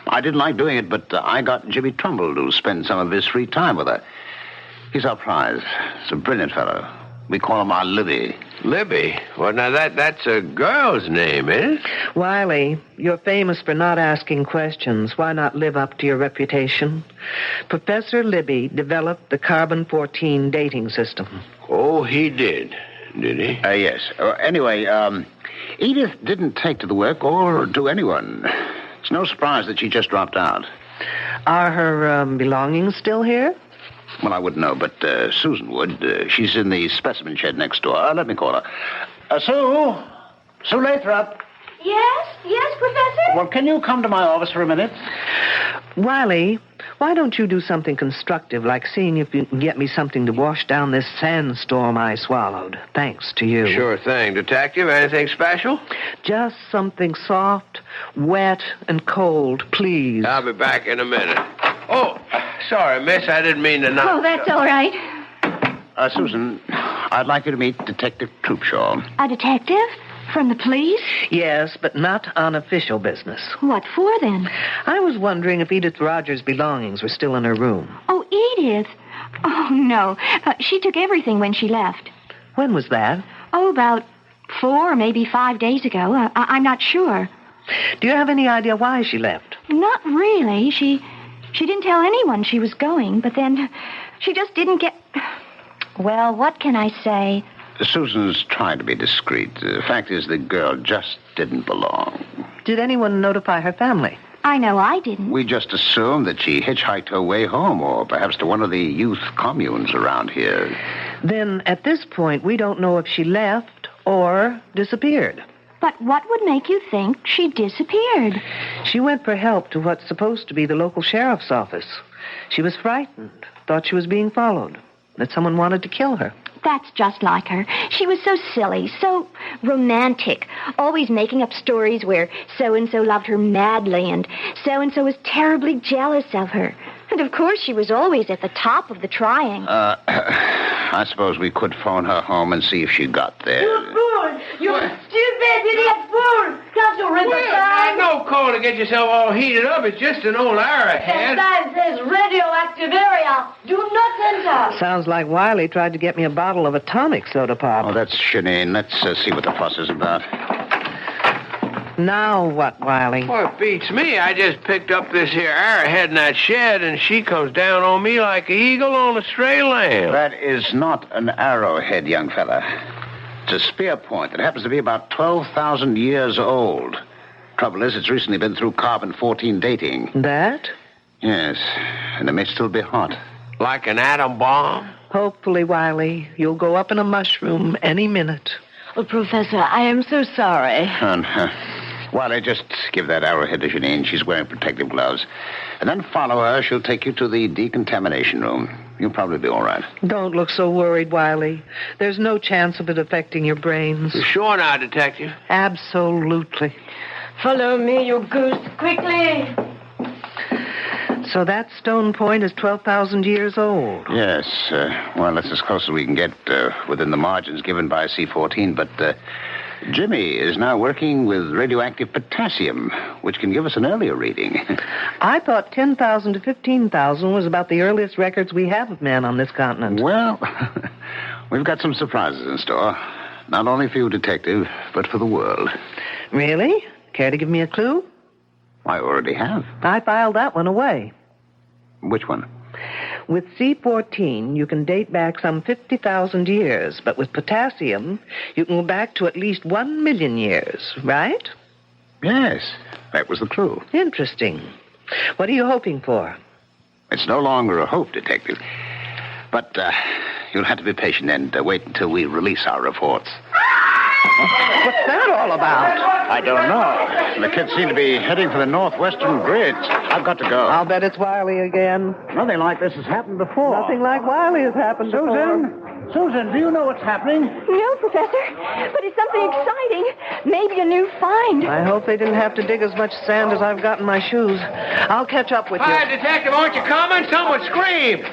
Speaker 19: I didn't like doing it, but I got Jimmy Trumbull to spend some of his free time with her. He's our prize. He's a brilliant fellow. We call him our Libby.
Speaker 6: Libby? Well, now that's a girl's name, eh?
Speaker 10: Wiley, you're famous for not asking questions. Why not live up to your reputation? Professor Libby developed the carbon-14 dating system.
Speaker 6: Oh, he did he?
Speaker 19: Yes. Anyway, Edith didn't take to the work or to anyone. It's no surprise that she just dropped out.
Speaker 10: Are her belongings still here?
Speaker 19: Well, I wouldn't know, but Susan would. She's in the specimen shed next door. Let me call her. Sue? Sue Lathrop?
Speaker 8: Yes, Professor?
Speaker 19: Well, can you come to my office for a minute?
Speaker 10: Wiley, why don't you do something constructive, like seeing if you can get me something to wash down this sandstorm I swallowed, thanks to you.
Speaker 6: Sure thing. Detective, anything special?
Speaker 10: Just something soft, wet, and cold, please.
Speaker 6: I'll be back in a minute. Oh, sorry, miss. I didn't mean to knock.
Speaker 8: Oh, that's all right.
Speaker 19: Susan, I'd like you to meet Detective Troopshaw.
Speaker 8: A detective? From the police?
Speaker 10: Yes, but not on official business.
Speaker 8: What for, then?
Speaker 10: I was wondering if Edith Rogers' belongings were still in her room.
Speaker 8: Oh, Edith? Oh, no. She took everything when she left.
Speaker 10: When was that?
Speaker 8: Oh, about 4 or maybe 5 days ago. I'm not sure.
Speaker 10: Do you have any idea why she left?
Speaker 8: Not really. She didn't tell anyone she was going, but then she just didn't get... Well, what can I say?
Speaker 19: Susan's trying to be discreet. The fact is, the girl just didn't belong.
Speaker 10: Did anyone notify her family?
Speaker 8: I know I didn't.
Speaker 19: We just assumed that she hitchhiked her way home, or perhaps to one of the youth communes around here.
Speaker 10: Then, at this point, we don't know if she left or disappeared.
Speaker 8: But what would make you think she disappeared?
Speaker 10: She went for help to what's supposed to be the local sheriff's office. She was frightened, thought she was being followed, that someone wanted to kill her.
Speaker 8: That's just like her. She was so silly, so romantic, always making up stories where so-and-so loved her madly and so-and-so was terribly jealous of her. And, of course, she was always at the top of the triangle.
Speaker 19: I suppose we could phone her home and see if she got there.
Speaker 14: Good boy! You stupid idiot fool! Can't you read the sign?
Speaker 6: No call to get yourself all heated up. It's just an old
Speaker 14: The
Speaker 6: arrowhead.
Speaker 14: sign says radioactive area. Do not enter.
Speaker 10: Sounds like Wiley tried to get me a bottle of atomic soda pop.
Speaker 19: Oh, that's Shanine. Let's see what the fuss is about.
Speaker 10: Now what, Wiley?
Speaker 6: Well, it beats me. I just picked up this here arrowhead in that shed, and she comes down on me like an eagle on a stray lamb.
Speaker 19: That is not an arrowhead, young fella. It's a spear point that happens to be about 12,000 years old. Trouble is, it's recently been through carbon-14 dating.
Speaker 10: That?
Speaker 19: Yes, and it may still be hot.
Speaker 6: Like an atom bomb?
Speaker 10: Hopefully, Wiley, you'll go up in a mushroom any minute.
Speaker 8: Oh, Professor, I am so sorry.
Speaker 19: Wiley, just give that arrowhead to Janine. She's wearing protective gloves. And then follow her. She'll take you to the decontamination room. You'll probably be all right.
Speaker 10: Don't look so worried, Wiley. There's no chance of it affecting your brains.
Speaker 6: You sure now, Detective?
Speaker 10: Absolutely.
Speaker 14: Follow me, you goose, quickly.
Speaker 10: So that stone point is 12,000 years old.
Speaker 19: Yes. Well, that's as close as we can get within the margins given by C-14. But Jimmy is now working with radioactive potassium, which can give us an earlier reading.
Speaker 10: I thought 10,000 to 15,000 was about the earliest records we have of man on this continent.
Speaker 19: Well, we've got some surprises in store. Not only for you, Detective, but for the world.
Speaker 10: Really? Care to give me a clue?
Speaker 19: I already have.
Speaker 10: I filed that one away.
Speaker 19: Which one?
Speaker 10: With C-14, you can date back some 50,000 years, but with potassium, you can go back to at least 1 million years, right?
Speaker 19: Yes, that was the clue.
Speaker 10: Interesting. What are you hoping for?
Speaker 19: It's no longer a hope, Detective. But you'll have to be patient and wait until we release our reports.
Speaker 10: What's that all about?
Speaker 19: I don't know. The kids seem to be heading for the northwestern bridge. I've got to go.
Speaker 10: I'll bet it's Wiley again.
Speaker 19: Nothing like this has happened before.
Speaker 10: Nothing like Wiley has happened before.
Speaker 19: Susan, do you know what's happening?
Speaker 8: No, Professor, but it's something exciting. Maybe a new find.
Speaker 10: I hope they didn't have to dig as much sand as I've got in my shoes. I'll catch up with you.
Speaker 6: Hi, Detective, aren't you coming? Someone screamed.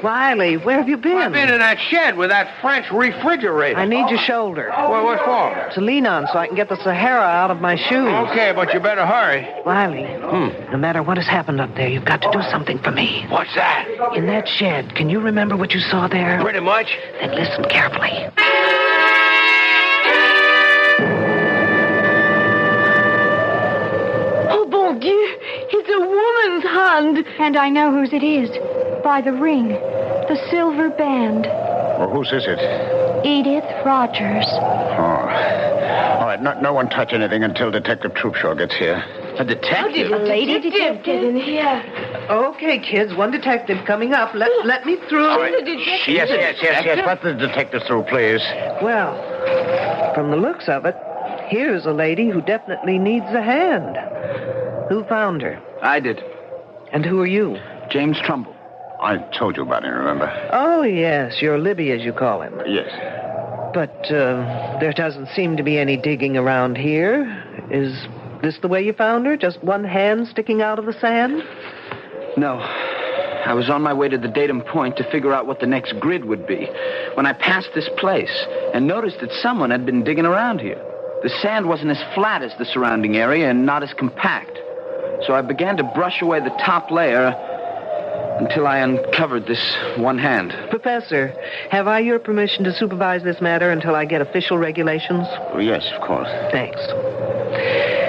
Speaker 10: Wiley, where have you been?
Speaker 6: I've been in that shed with that French refrigerator.
Speaker 10: I need your shoulder.
Speaker 6: Well, what for?
Speaker 10: To lean on so I can get the Sahara out of my shoes.
Speaker 6: Okay, but you better hurry.
Speaker 10: Wiley, no matter what has happened up there, you've got to do something for me.
Speaker 6: What's that?
Speaker 10: In that shed, can you remember what you saw there?
Speaker 6: Pretty much.
Speaker 10: Then listen carefully.
Speaker 8: Oh, bon Dieu, it's a woman's hand. And I know whose it is. By the ring. The silver band.
Speaker 19: Well, whose is it?
Speaker 8: Edith Rogers.
Speaker 19: Oh. All right, no one touch anything until Detective Troopshaw gets here.
Speaker 6: A detective?
Speaker 8: How did a lady detective get in here?
Speaker 10: Okay, kids, one detective coming up. Let me through.
Speaker 19: Yes. Let the detective through, please.
Speaker 10: Well, from the looks of it, here's a lady who definitely needs a hand. Who found her?
Speaker 5: I did.
Speaker 10: And who are you?
Speaker 5: James Trumbull.
Speaker 19: I told you about him, remember?
Speaker 10: Oh, yes, you're Libby, as you call him.
Speaker 19: Yes.
Speaker 10: But there doesn't seem to be any digging around here. Is this the way you found her? Just one hand sticking out of the sand?
Speaker 5: No. I was on my way to the datum point to figure out what the next grid would be when I passed this place and noticed that someone had been digging around here. The sand wasn't as flat as the surrounding area and not as compact. So I began to brush away the top layer until I uncovered this one hand.
Speaker 10: Professor, have I your permission to supervise this matter until I get official regulations?
Speaker 19: Oh, yes, of course.
Speaker 10: Thanks.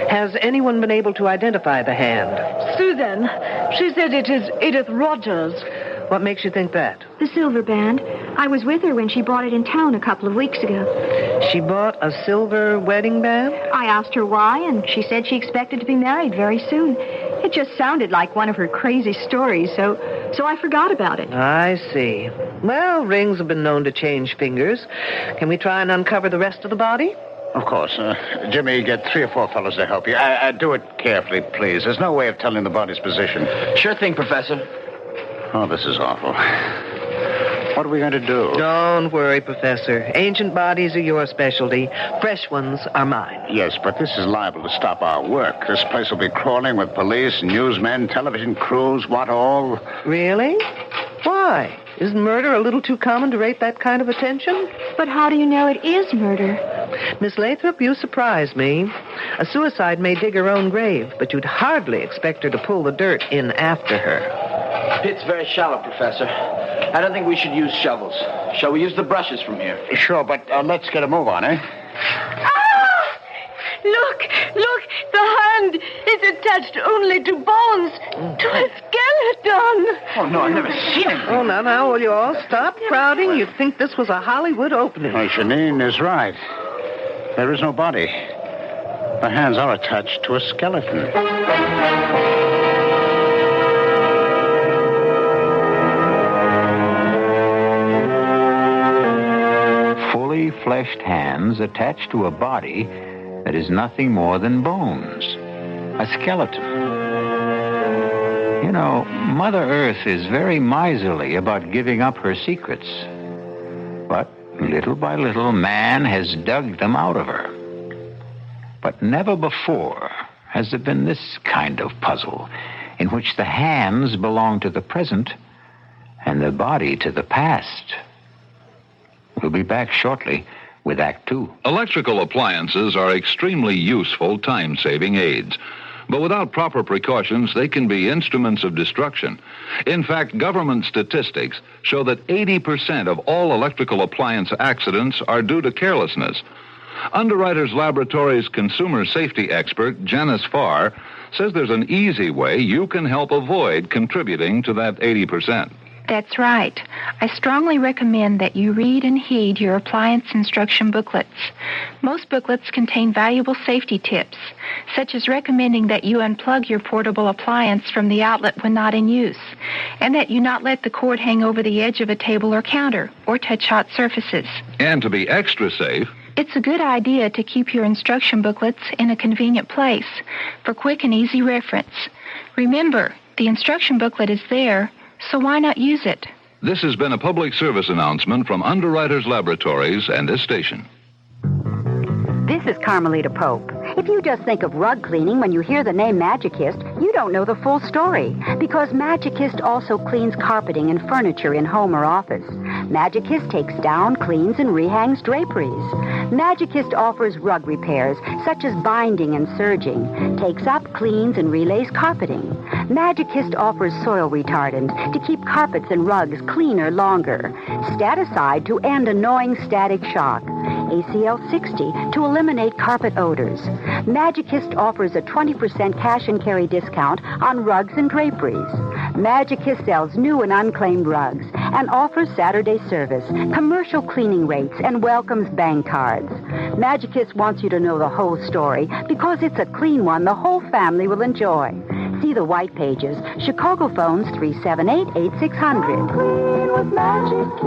Speaker 10: Has anyone been able to identify the hand?
Speaker 8: Susan. She said it is Edith Rogers.
Speaker 10: What makes you think that?
Speaker 8: The silver band. I was with her when she brought it in town a couple of weeks ago.
Speaker 10: She bought a silver wedding band?
Speaker 8: I asked her why, and she said she expected to be married very soon. It just sounded like one of her crazy stories, so I forgot about it.
Speaker 10: I see. Well, rings have been known to change fingers. Can we try and uncover the rest of the body?
Speaker 19: Of course. Jimmy, get 3 or 4 fellows to help you. Do it carefully, please. There's no way of telling the body's position.
Speaker 5: Sure thing, Professor.
Speaker 19: Oh, this is awful. What are we going to do?
Speaker 10: Don't worry, Professor. Ancient bodies are your specialty. Fresh ones are mine.
Speaker 19: Yes, but this is liable to stop our work. This place will be crawling with police, newsmen, television crews, what all.
Speaker 10: Really? Why? Isn't murder a little too common to rate that kind of attention?
Speaker 8: But how do you know it is murder?
Speaker 10: Miss Lathrop, you surprise me. A suicide may dig her own grave, but you'd hardly expect her to pull the dirt in after her.
Speaker 5: Pit's very shallow, Professor. I don't think we should use shovels. Shall we use the brushes from here?
Speaker 19: Sure, but let's get a move on, eh?
Speaker 8: Look, the hand is attached only to bones, to a skeleton.
Speaker 5: Oh, no, I've never seen it.
Speaker 10: Oh, now, will you all stop crowding? You'd think this was a Hollywood opening.
Speaker 19: Oh, Janine is right. There is no body. The hands are attached to a skeleton.
Speaker 1: Fully fleshed hands attached to a body that is nothing more than bones, a skeleton. You know, Mother Earth is very miserly about giving up her secrets. But little by little, man has dug them out of her. But never before has there been this kind of puzzle in which the hands belong to the present and the body to the past. We'll be back shortly with Act Two.
Speaker 7: Electrical appliances are extremely useful time-saving aids. But without proper precautions, they can be instruments of destruction. In fact, government statistics show that 80% of all electrical appliance accidents are due to carelessness. Underwriters Laboratories consumer safety expert Janice Farr says there's an easy way you can help avoid contributing to that 80%.
Speaker 9: That's right. I strongly recommend that you read and heed your appliance instruction booklets. Most booklets contain valuable safety tips, such as recommending that you unplug your portable appliance from the outlet when not in use, and that you not let the cord hang over the edge of a table or counter, or touch hot surfaces.
Speaker 7: And to be extra safe,
Speaker 9: it's a good idea to keep your instruction booklets in a convenient place for quick and easy reference. Remember, the instruction booklet is there, so why not use it?
Speaker 7: this has been a public service announcement from Underwriters Laboratories and this station.
Speaker 11: This is Carmelita Pope. If you just think of rug cleaning when you hear the name Magicist, you don't know the full story. Because Magicist also cleans carpeting and furniture in home or office. Magicist takes down, cleans, and rehangs draperies. Magicist offers rug repairs, such as binding and serging, takes up, cleans, and relays carpeting. Magicist offers soil retardant to keep carpets and rugs cleaner longer. Staticide to end annoying static shock. ACL 60 to eliminate carpet odors. Magicist offers a 20% cash and carry discount on rugs and draperies. Magicist sells new and unclaimed rugs and offers Saturday service, commercial cleaning rates, and welcomes bank cards. Magicist wants you to know the whole story because it's a clean one the whole family will enjoy. See the white pages. Chicago phones 378-8600. Clean with Magicist.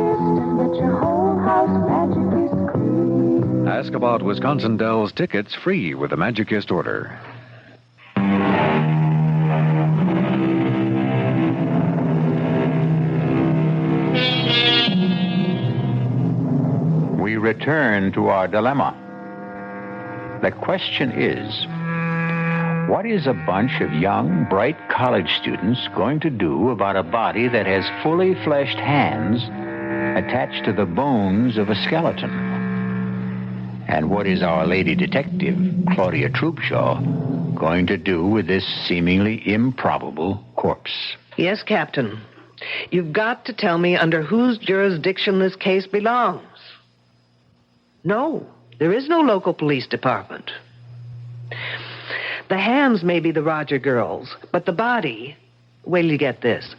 Speaker 11: Let your whole house Magicist clean.
Speaker 18: Ask about Wisconsin Dells tickets free with a Magicist order.
Speaker 1: We return to our dilemma. The question is, what is a bunch of young, bright college students going to do about a body that has fully fleshed hands attached to the bones of a skeleton? And what is our lady detective, Claudia Troopshaw, going to do with this seemingly improbable corpse?
Speaker 10: Yes, Captain. You've got to tell me under whose jurisdiction this case belongs. No, there is no local police department. The hands may be the Roger girls, but the body, wait till you get this,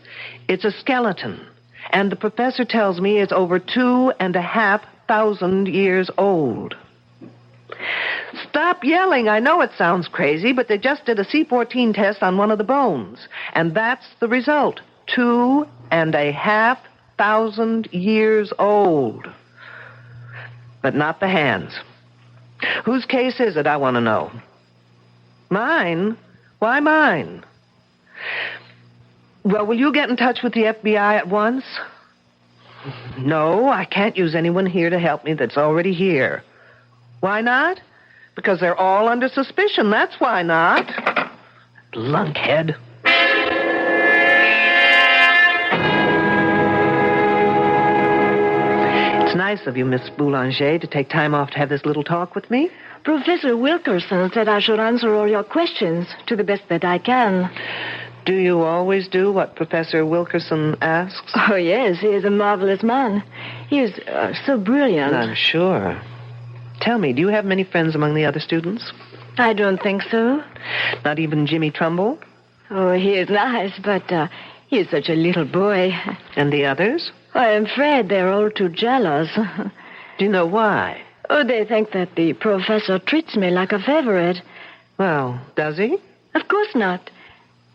Speaker 10: it's a skeleton, and the professor tells me it's over 2,500 years old. Stop yelling. I know it sounds crazy, but they just did a C14 test on one of the bones, and that's the result. 2,500 years old. But not the hands. Whose case is it, I want to know? Mine? Why mine? Well, will you get in touch with the FBI at once? No, I can't use anyone here to help me that's already here. Why not? Because they're all under suspicion. That's why not. Lunkhead. It's nice of you, Miss Boulanger, to take time off to have this little talk with me.
Speaker 8: Professor Wilkerson said I should answer all your questions to the best that I can.
Speaker 10: Do you always do what Professor Wilkerson asks?
Speaker 8: Oh, yes, he is a marvelous man. He is so brilliant.
Speaker 10: I'm sure. Tell me, do you have many friends among the other students?
Speaker 8: I don't think so.
Speaker 10: Not even Jimmy Trumbull?
Speaker 8: Oh, he is nice, but he is such a little boy.
Speaker 10: And the others?
Speaker 8: I'm afraid they're all too jealous.
Speaker 10: Do you know why?
Speaker 8: Oh, they think that the professor treats me like a favorite.
Speaker 10: Well, does he?
Speaker 8: Of course not.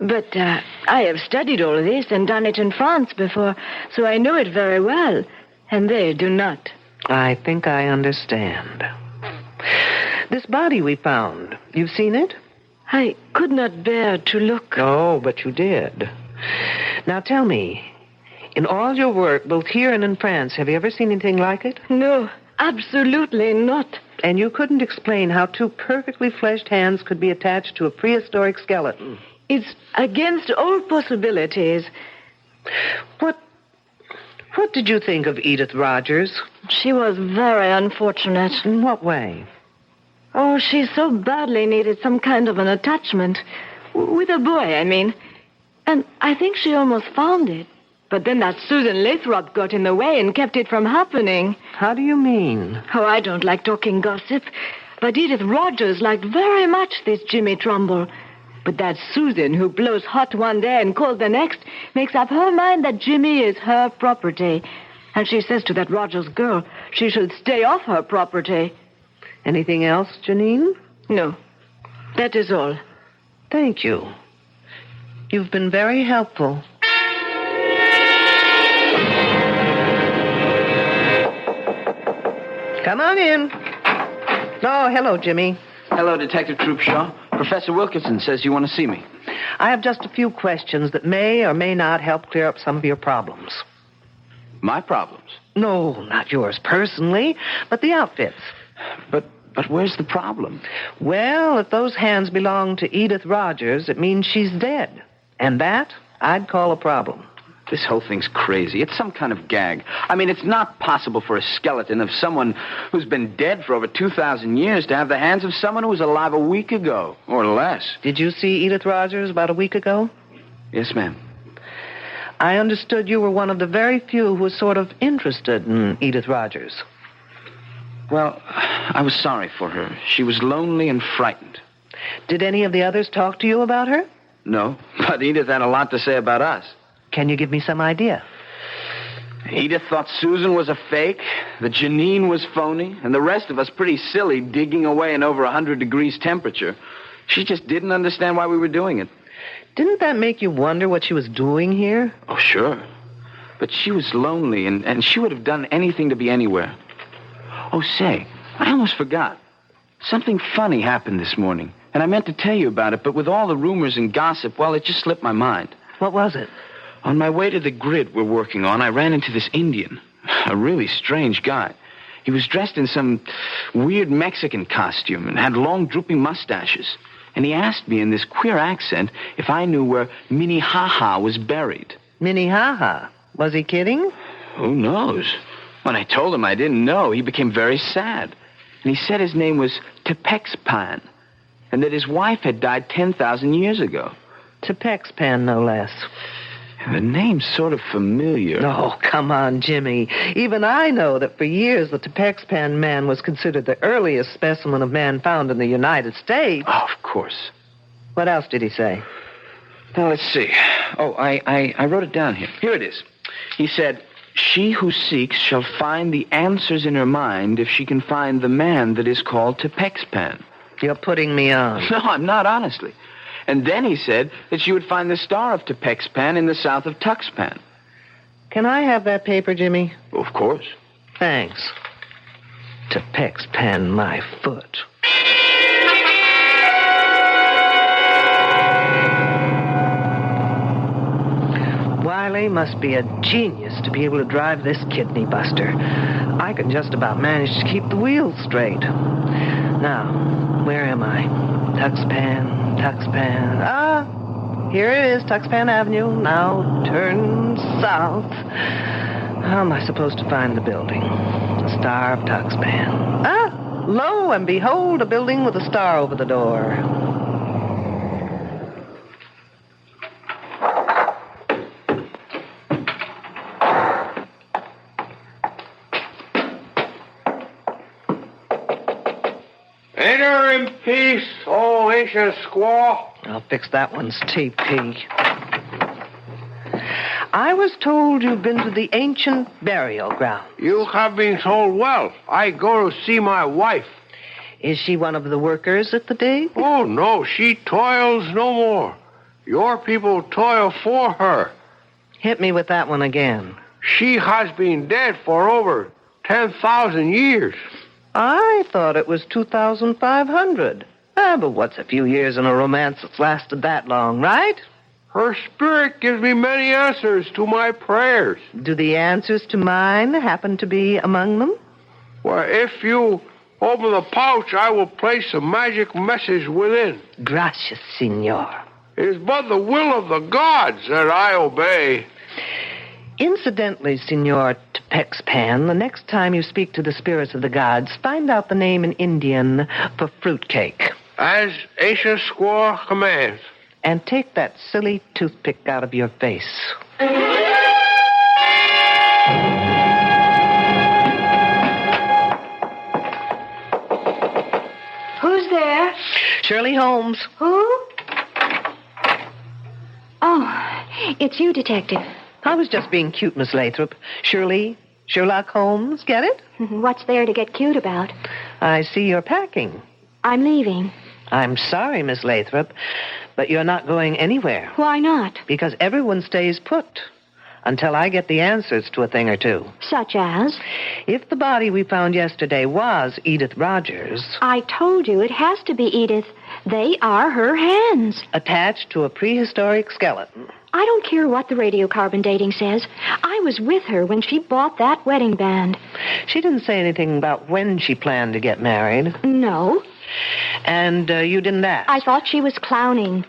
Speaker 8: But I have studied all this and done it in France before, so I know it very well. And they do not.
Speaker 10: I think I understand. This body we found, you've seen it?
Speaker 8: I could not bear to look.
Speaker 10: Oh, but you did. Now tell me, in all your work, both here and in France, have you ever seen anything like it?
Speaker 8: No, absolutely not.
Speaker 10: And you couldn't explain how two perfectly fleshed hands could be attached to a prehistoric skeleton?
Speaker 8: It's against all possibilities.
Speaker 10: What did you think of Edith Rogers?
Speaker 8: She was very unfortunate.
Speaker 10: In what way?
Speaker 8: Oh, she so badly needed some kind of an attachment. With a boy, I mean. And I think she almost found it. But then that Susan Lathrop got in the way and kept it from happening.
Speaker 10: How do you mean?
Speaker 8: Oh, I don't like talking gossip. But Edith Rogers liked very much this Jimmy Trumbull. But that Susan, who blows hot one day and cold the next, makes up her mind that Jimmy is her property. And she says to that Rogers girl she should stay off her property.
Speaker 10: Anything else, Janine?
Speaker 8: No. That is all.
Speaker 10: Thank you. You've been very helpful. Come on in. Oh, hello, Jimmy.
Speaker 5: Hello, Detective Troopshaw. Professor Wilkinson says you want to see me.
Speaker 10: I have just a few questions that may or may not help clear up some of your problems.
Speaker 5: My problems?
Speaker 10: No, not yours personally, but the outfits.
Speaker 5: But where's the problem?
Speaker 10: Well, if those hands belong to Edith Rogers, it means she's dead. And that, I'd call a problem.
Speaker 5: This whole thing's crazy. It's some kind of gag. I mean, it's not possible for a skeleton of someone who's been dead for over 2,000 years to have the hands of someone who was alive a week ago, or less.
Speaker 10: Did you see Edith Rogers about a week ago?
Speaker 5: Yes, ma'am.
Speaker 10: I understood you were one of the very few who was sort of interested in Edith Rogers.
Speaker 5: Well, I was sorry for her. She was lonely and frightened.
Speaker 10: Did any of the others talk to you about her?
Speaker 5: No, but Edith had a lot to say about us.
Speaker 10: Can you give me some idea?
Speaker 5: Edith thought Susan was a fake, that Janine was phony, and the rest of us pretty silly digging away in over 100 degrees temperature. She just didn't understand why we were doing it.
Speaker 10: Didn't that make you wonder what she was doing here?
Speaker 5: Oh, sure. But she was lonely, and she would have done anything to be anywhere. Oh, say, I almost forgot. Something funny happened this morning, and I meant to tell you about it, but with all the rumors and gossip, well, it just slipped my mind.
Speaker 10: What was it?
Speaker 5: On my way to the grid we're working on, I ran into this Indian, a really strange guy. He was dressed in some weird Mexican costume and had long, drooping mustaches. And he asked me in this queer accent if I knew where Minnehaha was buried.
Speaker 10: Minnehaha? Was he kidding?
Speaker 5: Who knows? When I told him I didn't know, he became very sad. And he said his name was Tepexpan, and that his wife had died 10,000 years ago.
Speaker 10: Tepexpan, no less.
Speaker 5: The name's sort of familiar.
Speaker 10: Oh, come on, Jimmy. Even I know that for years the Tepexpan man was considered the earliest specimen of man found in the United States.
Speaker 5: Oh, of course.
Speaker 10: What else did he say?
Speaker 5: Now, let's see. Oh, I wrote it down here. Here it is. He said, "She who seeks shall find the answers in her mind if she can find the man that is called Tepexpan."
Speaker 10: You're putting me on.
Speaker 5: No, I'm not, honestly. And then he said that she would find the star of Tepexpan in the south of Tuxpan.
Speaker 10: Can I have that paper, Jimmy?
Speaker 5: Of course.
Speaker 10: Thanks. Tepexpan my foot. Wiley must be a genius to be able to drive this kidney buster. I can just about manage to keep the wheels straight. Now, where am I? Tuxpan. Ah, here it is, Tuxpan Avenue. Now turn south. How am I supposed to find the building? The Star of Tuxpan. Ah, lo and behold, a building with a star over the door.
Speaker 6: Enter in peace, oh ancient squaw.
Speaker 10: I'll fix that one's TP. I was told you've been to the ancient burial ground.
Speaker 6: You have been told well. I go to see my wife.
Speaker 10: Is she one of the workers at the dig?
Speaker 6: Oh, no, she toils no more. Your people toil for her.
Speaker 10: Hit me with that one again.
Speaker 6: She has been dead for over 10,000 years.
Speaker 10: I thought it was 2,500. But what's a few years in a romance that's lasted that long, right?
Speaker 6: Her spirit gives me many answers to my prayers.
Speaker 10: Do the answers to mine happen to be among them?
Speaker 6: Well, if you open the pouch, I will place a magic message within.
Speaker 10: Gracias, senor.
Speaker 6: It is but the will of the gods that I obey.
Speaker 10: Incidentally, Senor Tepexpan, the next time you speak to the spirits of the gods, find out the name in Indian for fruitcake.
Speaker 6: As ancient squaw commands.
Speaker 10: And take that silly toothpick out of your face.
Speaker 8: Who's there?
Speaker 10: Shirley Holmes.
Speaker 8: Who? Oh, it's you, Detective.
Speaker 10: I was just being cute, Miss Lathrop. Shirley, Sherlock Holmes, get it?
Speaker 8: What's there to get cute about?
Speaker 10: I see you're packing.
Speaker 8: I'm leaving.
Speaker 10: I'm sorry, Miss Lathrop, but you're not going anywhere.
Speaker 8: Why not?
Speaker 10: Because everyone stays put until I get the answers to a thing or two.
Speaker 8: Such as?
Speaker 10: If the body we found yesterday was Edith Rogers...
Speaker 8: I told you it has to be Edith. They are her hands.
Speaker 10: Attached to a prehistoric skeleton.
Speaker 8: I don't care what the radiocarbon dating says. I was with her when she bought that wedding band.
Speaker 10: She didn't say anything about when she planned to get married.
Speaker 8: No.
Speaker 10: And you didn't ask?
Speaker 8: I thought she was clowning.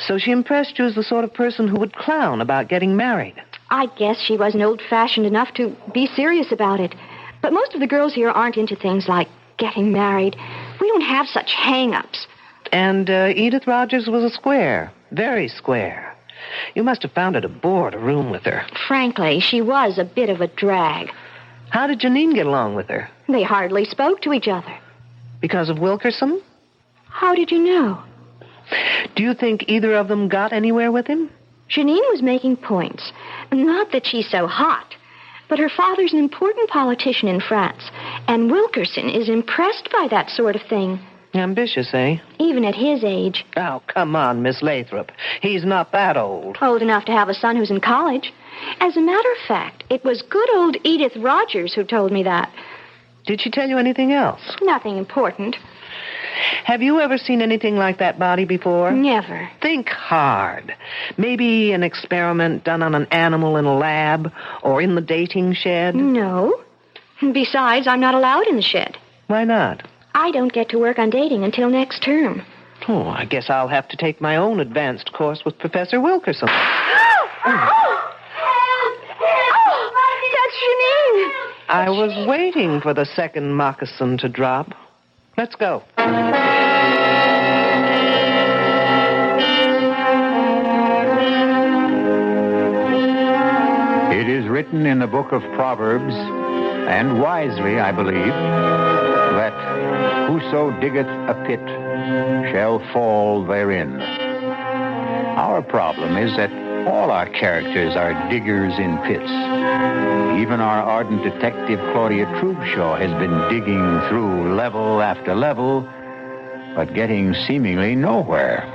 Speaker 10: So she impressed you as the sort of person who would clown about getting married?
Speaker 8: I guess she wasn't old-fashioned enough to be serious about it. But most of the girls here aren't into things like getting married. We don't have such hang-ups.
Speaker 10: And Edith Rogers was a square. Very square. You must have found it a bore to room with her.
Speaker 8: Frankly, she was a bit of a drag.
Speaker 10: How did Janine get along with her?
Speaker 8: They hardly spoke to each other.
Speaker 10: Because of Wilkerson?
Speaker 8: How did you know?
Speaker 10: Do you think either of them got anywhere with him?
Speaker 8: Janine was making points. Not that she's so hot, but her father's an important politician in France, and Wilkerson is impressed by that sort of thing.
Speaker 10: Ambitious, eh?
Speaker 8: Even at his age.
Speaker 10: Oh, come on, Miss Lathrop. He's not that old.
Speaker 8: Old enough to have a son who's in college. As a matter of fact, it was good old Edith Rogers who told me that.
Speaker 10: Did she tell you anything else?
Speaker 8: Nothing important.
Speaker 10: Have you ever seen anything like that body before?
Speaker 8: Never.
Speaker 10: Think hard. Maybe an experiment done on an animal in a lab or in the dating shed?
Speaker 8: No. Besides, I'm not allowed in the shed.
Speaker 10: Why not?
Speaker 8: I don't get to work on dating until next term.
Speaker 10: Oh, I guess I'll have to take my own advanced course with Professor Wilkerson.
Speaker 8: That's Janine.
Speaker 10: I was waiting for the second moccasin to drop. Let's go.
Speaker 1: It is written in the book of Proverbs, and wisely, I believe, that whoso diggeth a pit shall fall therein. Our problem is that all our characters are diggers in pits. Even our ardent detective Claudia Trubshaw has been digging through level after level, but getting seemingly nowhere.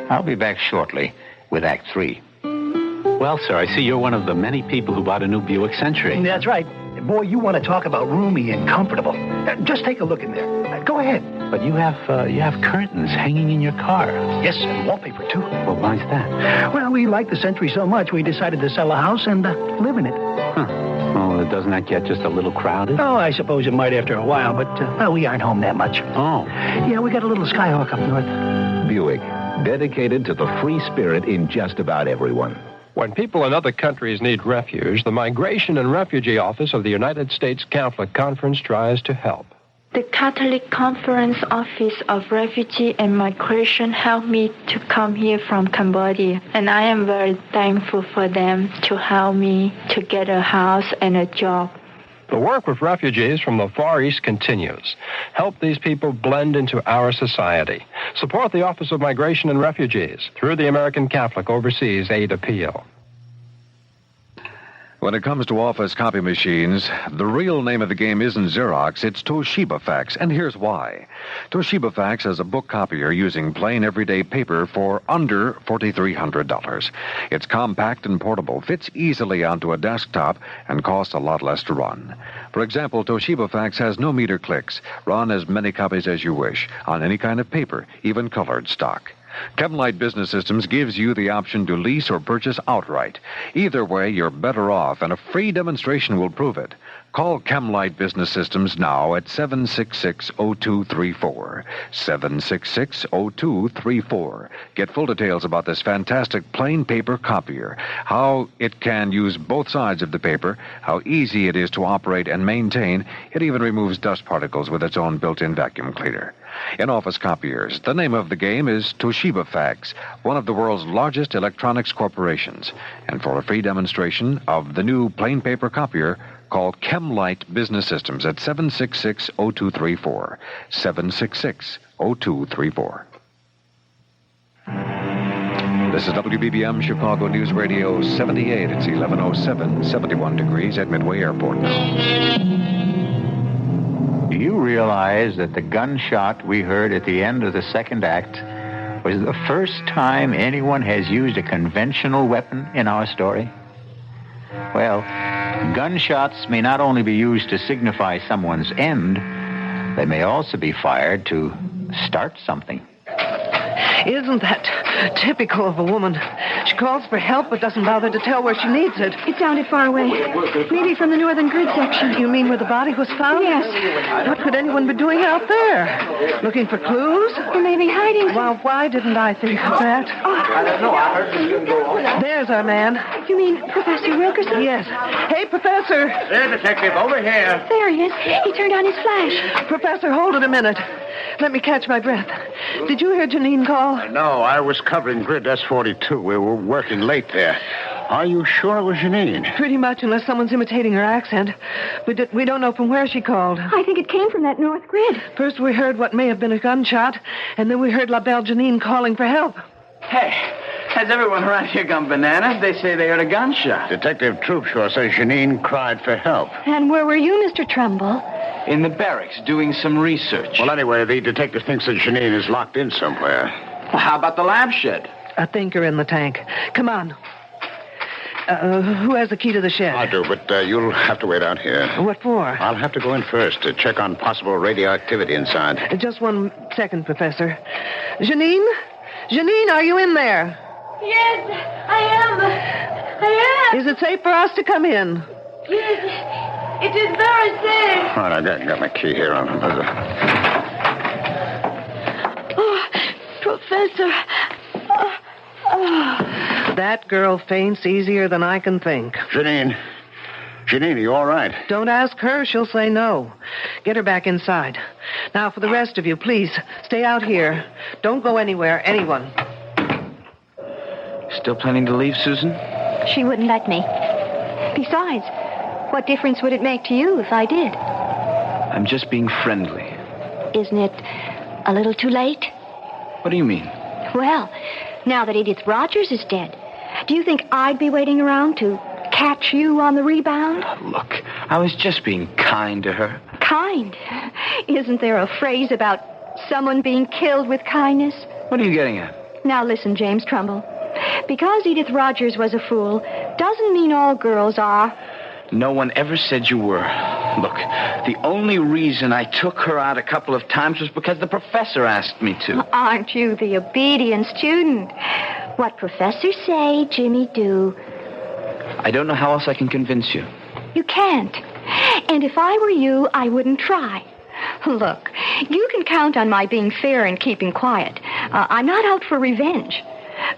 Speaker 1: I'll be back shortly with Act 3.
Speaker 2: Well, sir, I see you're one of the many people who bought a new Buick Century.
Speaker 12: That's right. Boy, you want to talk about roomy and comfortable. Just take a look in there. Go ahead.
Speaker 2: But you have curtains hanging in your car.
Speaker 12: Yes, and wallpaper, too.
Speaker 2: Well, why's that?
Speaker 12: Well, we like the Century so much, we decided to sell a house and live in it.
Speaker 2: Huh. Well, doesn't that get just a little crowded?
Speaker 12: Oh, I suppose it might after a while, but we aren't home that much.
Speaker 2: Oh.
Speaker 12: Yeah, we got a little Skyhawk up north.
Speaker 21: Buick, dedicated to the free spirit in just about everyone.
Speaker 4: When people in other countries need refuge, the Migration and Refugee Office of the United States Catholic Conference tries to help.
Speaker 9: The Catholic Conference Office of Refugee and Migration helped me to come here from Cambodia, and I am very thankful for them to help me to get a house and a job.
Speaker 4: The work with refugees from the Far East continues. Help these people blend into our society. Support the Office of Migration and Refugees through the American Catholic Overseas Aid Appeal.
Speaker 15: When it comes to office copy machines, the real name of the game isn't Xerox, it's Toshiba Fax, and here's why. Toshiba Fax has a book copier using plain everyday paper for under $4,300. It's compact and portable, fits easily onto a desktop, and costs a lot less to run. For example, Toshiba Fax has no meter clicks. Run as many copies as you wish, on any kind of paper, even colored stock. Chemlight Business Systems gives you the option to lease or purchase outright. Either way, you're better off, and a free demonstration will prove it. Call Chemlight Business Systems now at 766-0234. 766-0234. Get full details about this fantastic plain paper copier, how it can use both sides of the paper, how easy it is to operate and maintain. It even removes dust particles with its own built-in vacuum cleaner. In office copiers, the name of the game is Toshiba Fax, one of the world's largest electronics corporations. And for a free demonstration of the new plain paper copier, call Chemlight Business Systems at 766-0234. 766-0234. This is WBBM Chicago News Radio 78. It's 11:07, 71 degrees at Midway Airport now.
Speaker 1: Do you realize that the gunshot we heard at the end of the second act was the first time anyone has used a conventional weapon in our story? Well, gunshots may not only be used to signify someone's end, they may also be fired to start something.
Speaker 10: Isn't that typical of a woman? She calls for help but doesn't bother to tell where she needs it.
Speaker 8: It sounded far away. Maybe from the northern grid section.
Speaker 10: You mean where the body was found?
Speaker 8: Yes.
Speaker 10: What could anyone be doing out there? Looking for clues?
Speaker 8: Or maybe hiding.
Speaker 10: Well, why didn't I think of that?
Speaker 14: I don't know. I heard you go on.
Speaker 10: There's our man.
Speaker 8: You mean Professor Wilkerson?
Speaker 10: Yes. Hey, Professor.
Speaker 14: There, Detective, over here.
Speaker 8: There he is. He turned on his flash.
Speaker 10: Professor, hold it a minute. Let me catch my breath. Did you hear Janine call?
Speaker 19: No, I was covering grid S42. We were working late there. Are you sure it was Janine?
Speaker 10: Pretty much, unless someone's imitating her accent. We don't know from where she called.
Speaker 8: I think it came from that north grid.
Speaker 10: First we heard what may have been a gunshot, and then we heard La Belle Janine calling for help.
Speaker 5: Hey, has everyone around here gone bananas? They say they heard a gunshot.
Speaker 19: Detective Troopshaw says Janine cried for help.
Speaker 8: And where were you, Mr. Trumbull?
Speaker 5: In the barracks, doing some research.
Speaker 19: Well, anyway, the detective thinks that Janine is locked in somewhere.
Speaker 5: Well, how about the lab shed?
Speaker 10: I think her in the tank. Come on. Who has the key to the shed?
Speaker 19: I do, but you'll have to wait out here.
Speaker 10: What for?
Speaker 19: I'll have to go in first to check on possible radioactivity inside.
Speaker 10: Just 1 second, Professor. Janine? Janine, are you in there?
Speaker 14: Yes, I am.
Speaker 10: Is it safe for us to come in?
Speaker 14: Yes, it is very safe.
Speaker 19: All right, I got my key here on the...
Speaker 8: Oh, Professor.
Speaker 10: That girl faints easier than I can think.
Speaker 19: Janine, are you all right?
Speaker 10: Don't ask her. She'll say no. Get her back inside. Now, for the rest of you, please, stay out here. Don't go anywhere, anyone.
Speaker 5: Still planning to leave, Susan?
Speaker 8: She wouldn't let me. Besides, what difference would it make to you if I did?
Speaker 5: I'm just being friendly.
Speaker 8: Isn't it a little too late?
Speaker 5: What do you mean?
Speaker 8: Well, now that Edith Rogers is dead, do you think I'd be waiting around to catch you on the rebound?
Speaker 5: Look, I was just being kind to her.
Speaker 8: Kind? Isn't there a phrase about someone being killed with kindness?
Speaker 5: What are you getting at?
Speaker 8: Now listen, James Trumbull. Because Edith Rogers was a fool doesn't mean all girls are.
Speaker 5: No one ever said you were. Look, the only reason I took her out a couple of times was because the professor asked me to.
Speaker 8: Aren't you the obedient student? What professors say, Jimmy do.
Speaker 5: I don't know how else I can convince you.
Speaker 8: You can't. And if I were you, I wouldn't try. Look, you can count on my being fair and keeping quiet. I'm not out for revenge.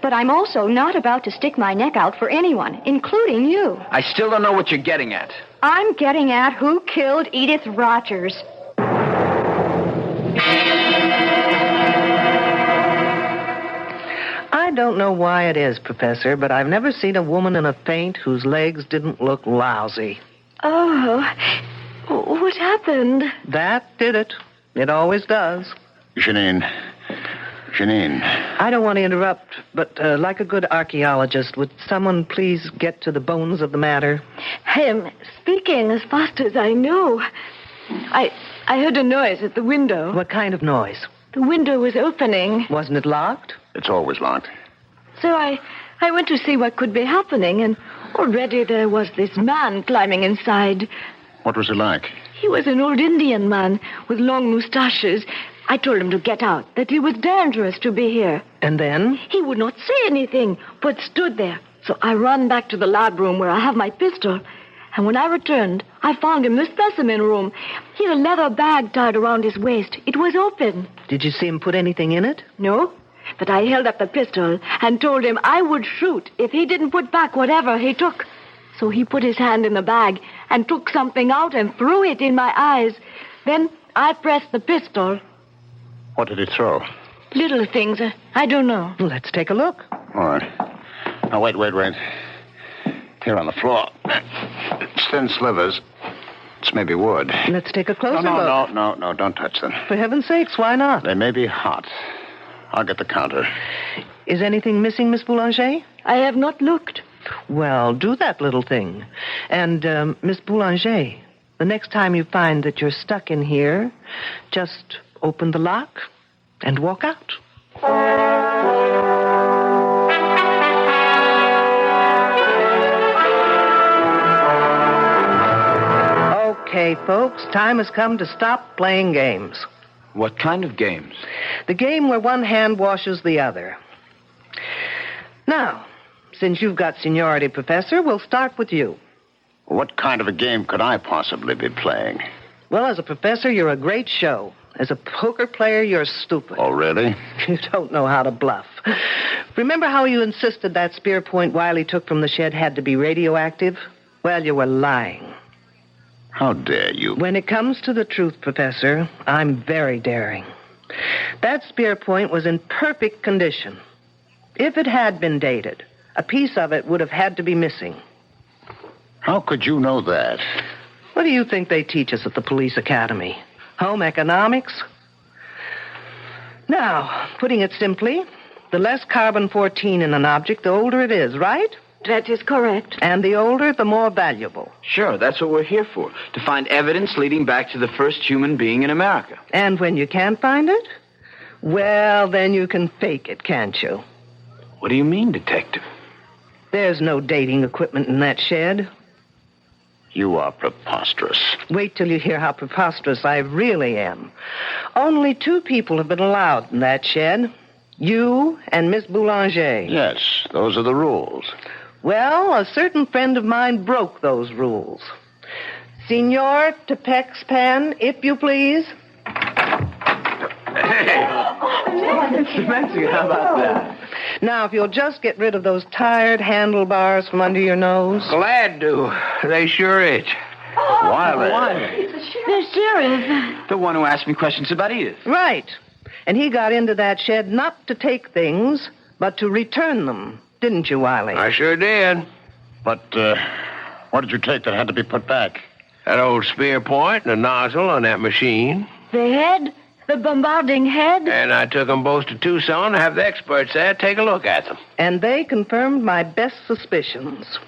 Speaker 8: But I'm also not about to stick my neck out for anyone, including you.
Speaker 5: I still don't know what you're getting at.
Speaker 8: I'm getting at who killed Edith Rogers.
Speaker 10: I don't know why it is, Professor, but I've never seen a woman in a faint whose legs didn't look lousy.
Speaker 8: Oh, what happened?
Speaker 10: That did it. It always does.
Speaker 19: Janine.
Speaker 10: I don't want to interrupt, but like a good archaeologist, would someone please get to the bones of the matter?
Speaker 8: I'm speaking as fast as I know. I heard a noise at the window.
Speaker 10: What kind of noise?
Speaker 8: The window was opening.
Speaker 10: Wasn't it locked?
Speaker 19: It's always locked.
Speaker 8: So I went to see what could be happening, and already there was this man climbing inside.
Speaker 19: What was it like?
Speaker 8: He was an old Indian man with long mustaches. I told him to get out, that it was dangerous to be here.
Speaker 10: And then?
Speaker 8: He would not say anything, but stood there. So I ran back to the lab room where I have my pistol. And when I returned, I found him in the specimen room. He had a leather bag tied around his waist. It was open.
Speaker 10: Did you see him put anything in it?
Speaker 8: No, but I held up the pistol and told him I would shoot if he didn't put back whatever he took. So he put his hand in the bag and took something out and threw it in my eyes. Then I pressed the pistol.
Speaker 19: What did he throw?
Speaker 8: Little things. I don't know.
Speaker 10: Let's take a look.
Speaker 19: All right. Now, wait. Here on the floor. It's thin slivers. It's maybe wood.
Speaker 10: Let's take a closer
Speaker 19: look.
Speaker 10: No,
Speaker 19: don't touch them.
Speaker 10: For heaven's sakes, why not?
Speaker 19: They may be hot. I'll get the counter.
Speaker 10: Is anything missing, Miss Boulanger?
Speaker 8: I have not looked.
Speaker 10: Well, do that little thing. And, Miss Boulanger, the next time you find that you're stuck in here, just open the lock and walk out. Okay, folks, time has come to stop playing games.
Speaker 5: What kind of games?
Speaker 10: The game where one hand washes the other. Now, since you've got seniority, Professor, we'll start with you.
Speaker 19: What kind of a game could I possibly be playing?
Speaker 10: Well, as a professor, you're a great show. As a poker player, you're stupid.
Speaker 19: Oh, really?
Speaker 10: You don't know how to bluff. Remember how you insisted that spear point Wiley took from the shed had to be radioactive? Well, you were lying.
Speaker 19: How dare you?
Speaker 10: When it comes to the truth, Professor, I'm very daring. That spear point was in perfect condition. If it had been dated, a piece of it would have had to be missing.
Speaker 19: How could you know that?
Speaker 10: What do you think they teach us at the police academy? Home economics? Now, putting it simply, the less carbon-14 in an object, the older it is, right?
Speaker 8: That is correct.
Speaker 10: And the older, the more valuable.
Speaker 5: Sure, that's what we're here for. To find evidence leading back to the first human being in America.
Speaker 10: And when you can't find it? Well, then you can fake it, can't you?
Speaker 5: What do you mean, detective?
Speaker 10: There's no dating equipment in that shed.
Speaker 19: You are preposterous.
Speaker 10: Wait till you hear how preposterous I really am. Only 2 people have been allowed in that shed. You and Miss Boulanger.
Speaker 19: Yes, those are the rules.
Speaker 10: Well, a certain friend of mine broke those rules. Senor Tepexpan, if you please.
Speaker 5: Hey! Mexican, how about that?
Speaker 10: Now, if you'll just get rid of those tired handlebars from under your nose.
Speaker 6: Glad to. They sure itch.
Speaker 19: Wiley.
Speaker 8: The sheriff.
Speaker 5: The one who asked me questions about Edith.
Speaker 10: Right. And he got into that shed not to take things, but to return them. Didn't you, Wiley?
Speaker 6: I sure did.
Speaker 19: But, what did you take that had to be put back?
Speaker 6: That old spear point and the nozzle on that machine.
Speaker 8: The head? The bombarding head?
Speaker 6: And I took them both to Tucson to have the experts there take a look at them.
Speaker 10: And they confirmed my best suspicions.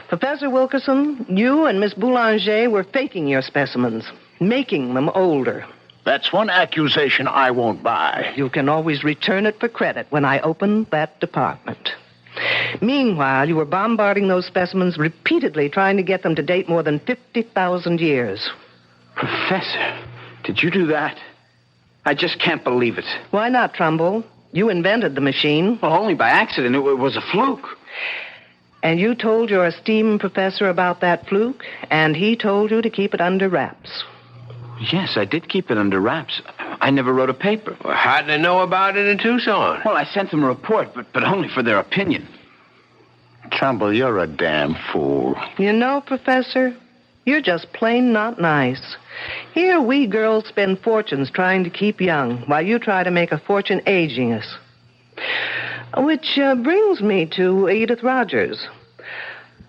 Speaker 10: Professor Wilkerson, you and Miss Boulanger were faking your specimens, making them older.
Speaker 19: That's one accusation I won't buy.
Speaker 10: You can always return it for credit when I open that department. Meanwhile, you were bombarding those specimens repeatedly, trying to get them to date more than 50,000 years.
Speaker 5: Professor, did you do that? I just can't believe it.
Speaker 10: Why not, Trumbull? You invented the machine.
Speaker 5: Well, only by accident. It was a fluke.
Speaker 10: And you told your esteemed professor about that fluke, and he told you to keep it under wraps.
Speaker 5: Yes, I did keep it under wraps. I never wrote a paper.
Speaker 6: Well, how did they know about it in Tucson?
Speaker 5: Well, I sent them a report, but only for their opinion.
Speaker 19: Trumbull, you're a damn fool.
Speaker 10: You know, Professor, you're just plain not nice. Here we girls spend fortunes trying to keep young, while you try to make a fortune aging us. Which brings me to Edith Rogers.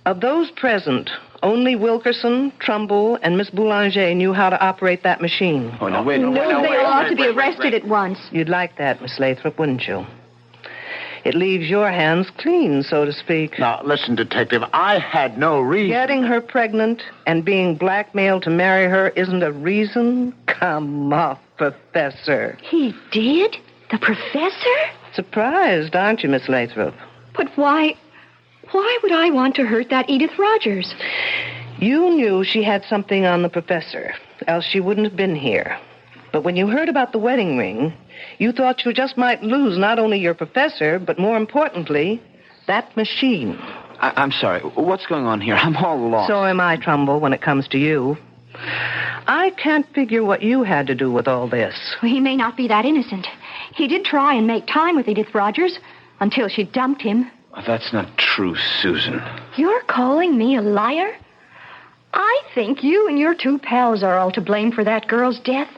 Speaker 10: Of those present, only Wilkerson, Trumbull, and Miss Boulanger knew how to operate that machine.
Speaker 5: Oh, no, wait.
Speaker 8: No, they ought to be arrested at once.
Speaker 10: You'd like that, Miss Lathrop, wouldn't you? It leaves your hands clean, so to speak.
Speaker 19: Now, listen, Detective, I had no reason.
Speaker 10: Getting her pregnant and being blackmailed to marry her isn't a reason? Come off, Professor.
Speaker 8: He did? The professor?
Speaker 10: Surprised, aren't you, Miss Lathrop?
Speaker 8: But why would I want to hurt that Edith Rogers?
Speaker 10: You knew she had something on the professor, else she wouldn't have been here. But when you heard about the wedding ring, you thought you just might lose not only your professor, but more importantly, that machine.
Speaker 5: I'm sorry. What's going on here? I'm all lost.
Speaker 10: So am I, Trumbull, when it comes to you. I can't figure what you had to do with all this.
Speaker 8: Well, he may not be that innocent. He did try and make time with Edith Rogers until she dumped him.
Speaker 5: That's not true, Susan.
Speaker 8: You're calling me a liar? I think you and your two pals are all to blame for that girl's death.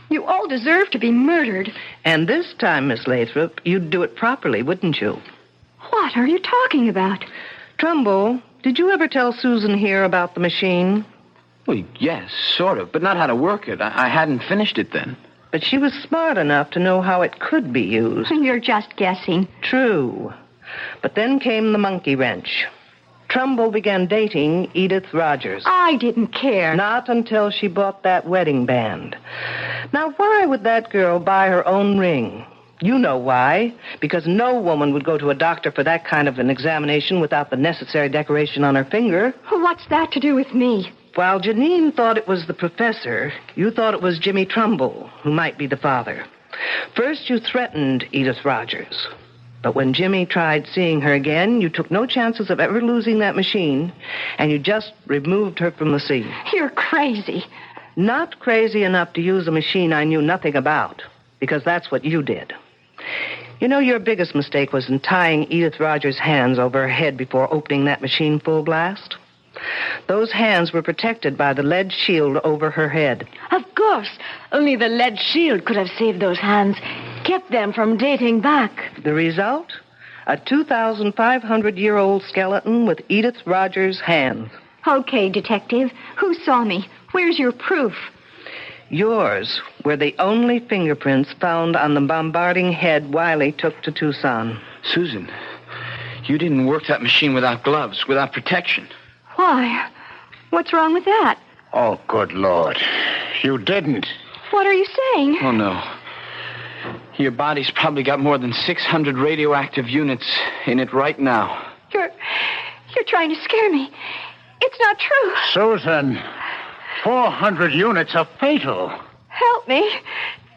Speaker 8: You all deserve to be murdered.
Speaker 10: And this time, Miss Lathrop, you'd do it properly, wouldn't you?
Speaker 8: What are you talking about?
Speaker 10: Trumbull, did you ever tell Susan here about the machine?
Speaker 5: Well, yes, sort of, but not how to work it. I hadn't finished it then.
Speaker 10: But she was smart enough to know how it could be used.
Speaker 8: You're just guessing.
Speaker 10: True. But then came the monkey wrench. Trumbull began dating Edith Rogers.
Speaker 8: I didn't care.
Speaker 10: Not until she bought that wedding band. Now, why would that girl buy her own ring? You know why. Because no woman would go to a doctor for that kind of an examination without the necessary decoration on her finger.
Speaker 8: What's that to do with me?
Speaker 10: While Janine thought it was the professor, you thought it was Jimmy Trumbull, who might be the father. First, you threatened Edith Rogers. But when Jimmy tried seeing her again, you took no chances of ever losing that machine, and you just removed her from the scene.
Speaker 8: You're crazy.
Speaker 10: Not crazy enough to use a machine I knew nothing about, because that's what you did. You know, your biggest mistake was in tying Edith Rogers' hands over her head before opening that machine full blast. Those hands were protected by the lead shield over her head.
Speaker 8: Of course. Only the lead shield could have saved those hands, kept them from dating back.
Speaker 10: The result? A 2,500-year-old skeleton with Edith Rogers' hands.
Speaker 8: Okay, Detective. Who saw me? Where's your proof?
Speaker 10: Yours were the only fingerprints found on the bombarding head Wiley took to Tucson.
Speaker 5: Susan, you didn't work that machine without gloves, without protection.
Speaker 8: Why? What's wrong with that?
Speaker 19: Oh, good Lord. You didn't.
Speaker 8: What are you saying?
Speaker 5: Oh, no. Your body's probably got more than 600 radioactive units in it right now.
Speaker 8: You're trying to scare me. It's not true.
Speaker 19: Susan, 400 units are fatal.
Speaker 8: Help me.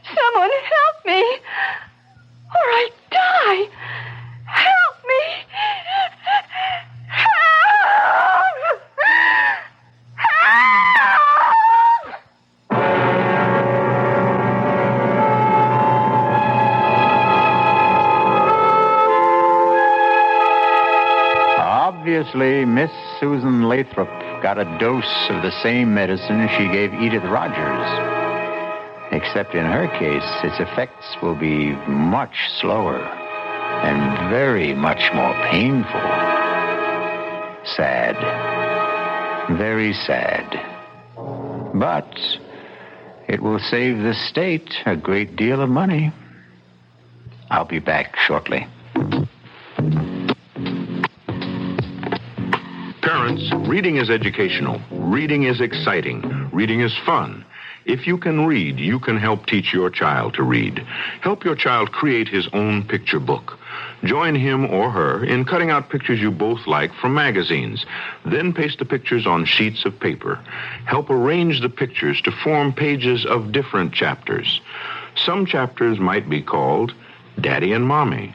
Speaker 8: Someone help me. Or I die. Help me. Help!
Speaker 1: Obviously, Miss Susan Lathrop got a dose of the same medicine she gave Edith Rogers. Except in her case, its effects will be much slower and very much more painful. Sad. Very sad. But it will save the state a great deal of money. I'll be back shortly.
Speaker 22: Parents, reading is educational. Reading is exciting. Reading is fun. If you can read, you can help teach your child to read. Help your child create his own picture book. Join him or her in cutting out pictures you both like from magazines. Then paste the pictures on sheets of paper. Help arrange the pictures to form pages of different chapters. Some chapters might be called Daddy and Mommy,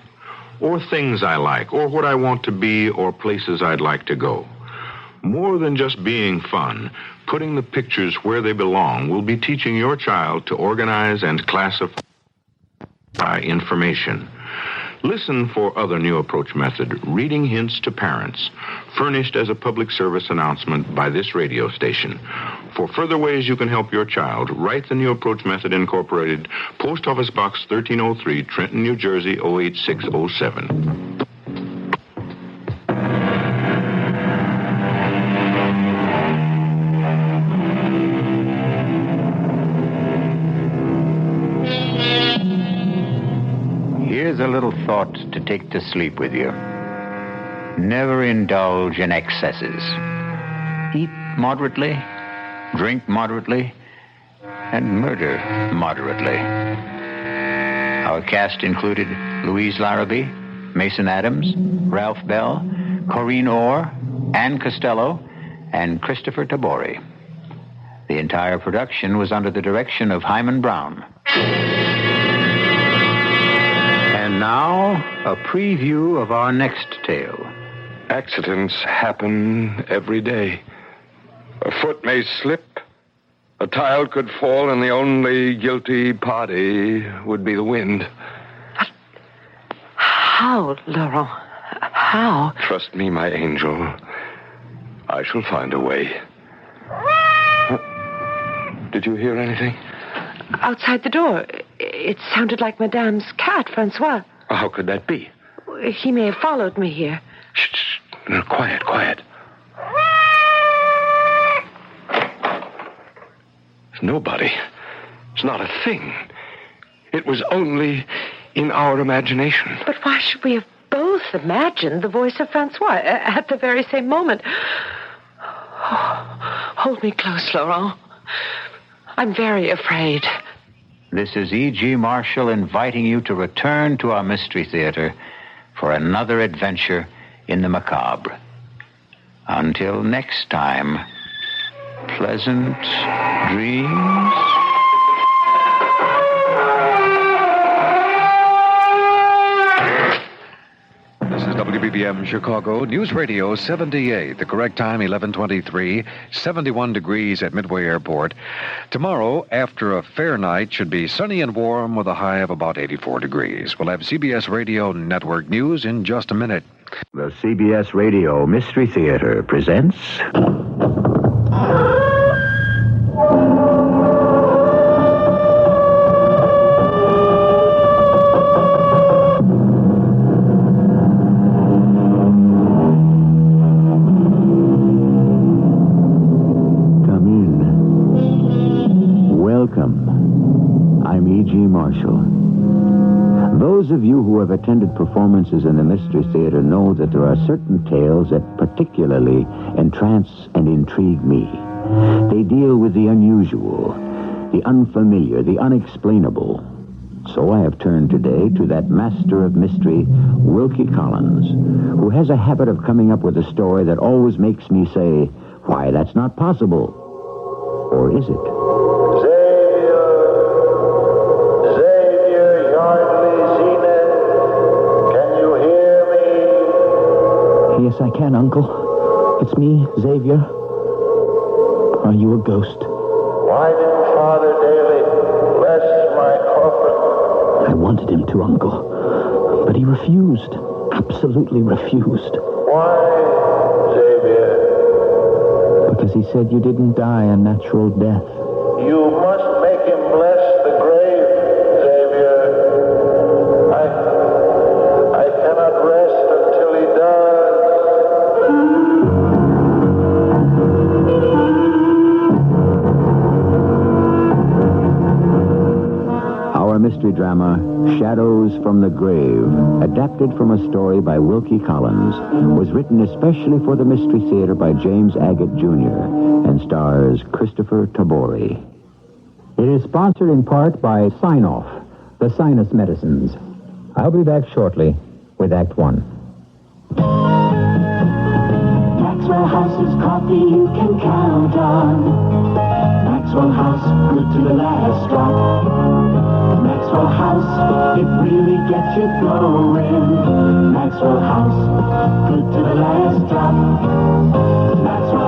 Speaker 22: or Things I Like, or What I Want to Be, or Places I'd Like to Go. More than just being fun, putting the pictures where they belong will be teaching your child to organize and classify information. Listen for other new approach method, Reading Hints to Parents, furnished as a public service announcement by this radio station. For further ways you can help your child, write the New Approach Method Incorporated, Post Office Box 1303, Trenton, New Jersey, 08607.
Speaker 1: Here's a little thought to take to sleep with you. Never indulge in excesses. Eat moderately, drink moderately, and murder moderately. Our cast included Louise Larrabee, Mason Adams, Ralph Bell, Corinne Orr, Ann Costello, and Christopher Tabori. The entire production was under the direction of Hyman Brown. And now, a preview of our next tale.
Speaker 22: Accidents happen every day. A foot may slip, a tile could fall, and the only guilty party would be the wind.
Speaker 10: How, Laurent? How?
Speaker 22: Trust me, my angel. I shall find a way. Did you hear anything?
Speaker 10: Outside the door. It sounded like Madame's cat, Francois.
Speaker 22: How could that be?
Speaker 10: He may have followed me here.
Speaker 22: Shh. No, quiet. Nobody. It's not a thing. It was only in our imagination.
Speaker 10: But why should we have both imagined the voice of Francois at the very same moment? Oh, hold me close, Laurent. I'm very afraid.
Speaker 1: This is E.G. Marshall inviting you to return to our Mystery Theater for another adventure in the macabre. Until next time, pleasant dreams.
Speaker 15: This is WBBM Chicago News Radio 78. The correct time, 11:23, 71 degrees at Midway Airport. Tomorrow, after a fair night, should be sunny and warm with a high of about 84 degrees. We'll have CBS Radio Network News in just a minute.
Speaker 1: The CBS Radio Mystery Theater presents... I'm E.G. Marshall. Those of you who have attended performances in the Mystery Theater know that there are certain tales that particularly entrance and intrigue me. They deal with the unusual, the unfamiliar, the unexplainable. So I have turned today to that master of mystery, Wilkie Collins, who has a habit of coming up with a story that always makes me say, why, that's not possible. Or is it?
Speaker 13: Yes, I can, Uncle. It's me, Xavier. Are you a ghost?
Speaker 16: Why didn't Father Daly bless my coffin?
Speaker 13: I wanted him to, Uncle. But he refused. Absolutely refused.
Speaker 16: Why, Xavier?
Speaker 13: Because he said you didn't die a natural death.
Speaker 16: You must make him bless the grave, Xavier. I cannot rest until he does.
Speaker 1: Our mystery drama, Shadows from the Grave, adapted from a story by Wilkie Collins, was written especially for the Mystery Theater by James Agate Jr. and stars Christopher Tabori.
Speaker 17: It is sponsored in part by Sign-Off, the sinus medicines. I'll be back shortly with Act One.
Speaker 24: Maxwell House's coffee you can count on. Maxwell House, good to the last drop. Maxwell House, it really gets you going. Maxwell House, good to the last drop. Maxwell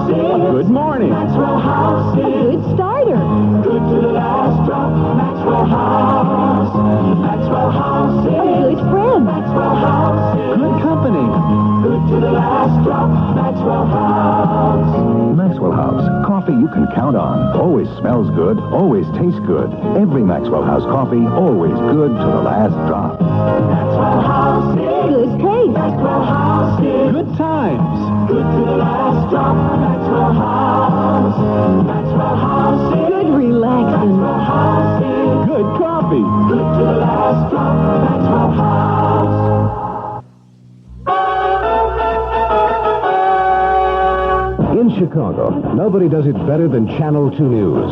Speaker 24: Good morning. Maxwell House. A good starter. Good to the last drop. Maxwell House. Maxwell House. A good friend. Maxwell House. Good company. Good to the last drop. Maxwell House.
Speaker 3: Maxwell House. Coffee you can count on. Always smells good. Always tastes good. Every Maxwell House coffee, always good to the last drop.
Speaker 24: Maxwell House. Good taste. Maxwell House. Good times. Good to the last drop. Maxwell House. Maxwell House. Good relaxing. Maxwell House. Good coffee. Good to the last drop. Maxwell House.
Speaker 7: In Chicago, nobody does it better than Channel 2 News.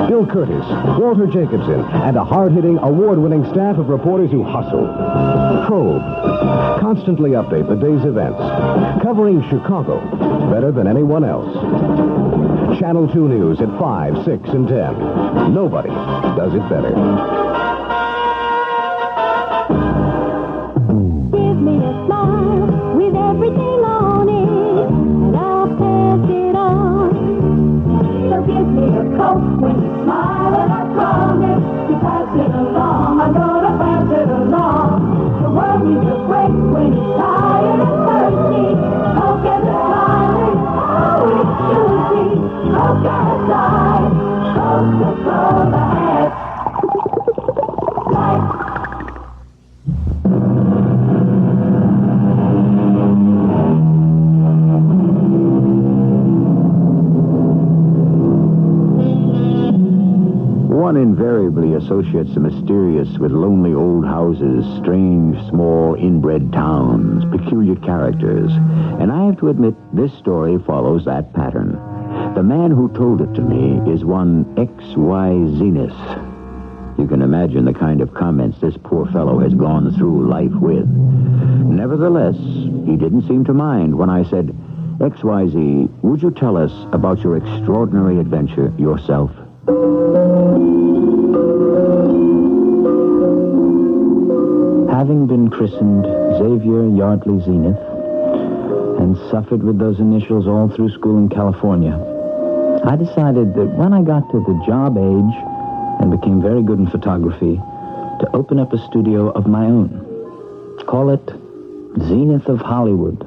Speaker 7: Bill Curtis, Walter Jacobson, and a hard-hitting, award-winning staff of reporters who hustle, probe, constantly update the day's events, covering Chicago better than anyone else. Channel 2 News at 5, 6, and 10. Nobody does it better.
Speaker 24: Give me a smile with everything on it, and I'll pass it on. So give me a coat when you smile, and I promise to pass it along. I'm gonna pass it along. The world needs a break when it's tired and thirsty. Coke and the smile is how it should be. Coke outside, Coca-Cola has life.
Speaker 1: One invariably associates the mysterious with lonely old houses, strange, small, inbred towns, peculiar characters. And I have to admit, this story follows that pattern. The man who told it to me is one X.Y. Zenith. You can imagine the kind of comments this poor fellow has gone through life with. Nevertheless, he didn't seem to mind when I said, XYZ, would you tell us about your extraordinary adventure yourself? Having been christened Xavier Yardley Zenith and suffered with those initials all through school in California, I decided that when I got to the job age and became very good in photography, to open up a studio of my own. Call it Zenith of Hollywood.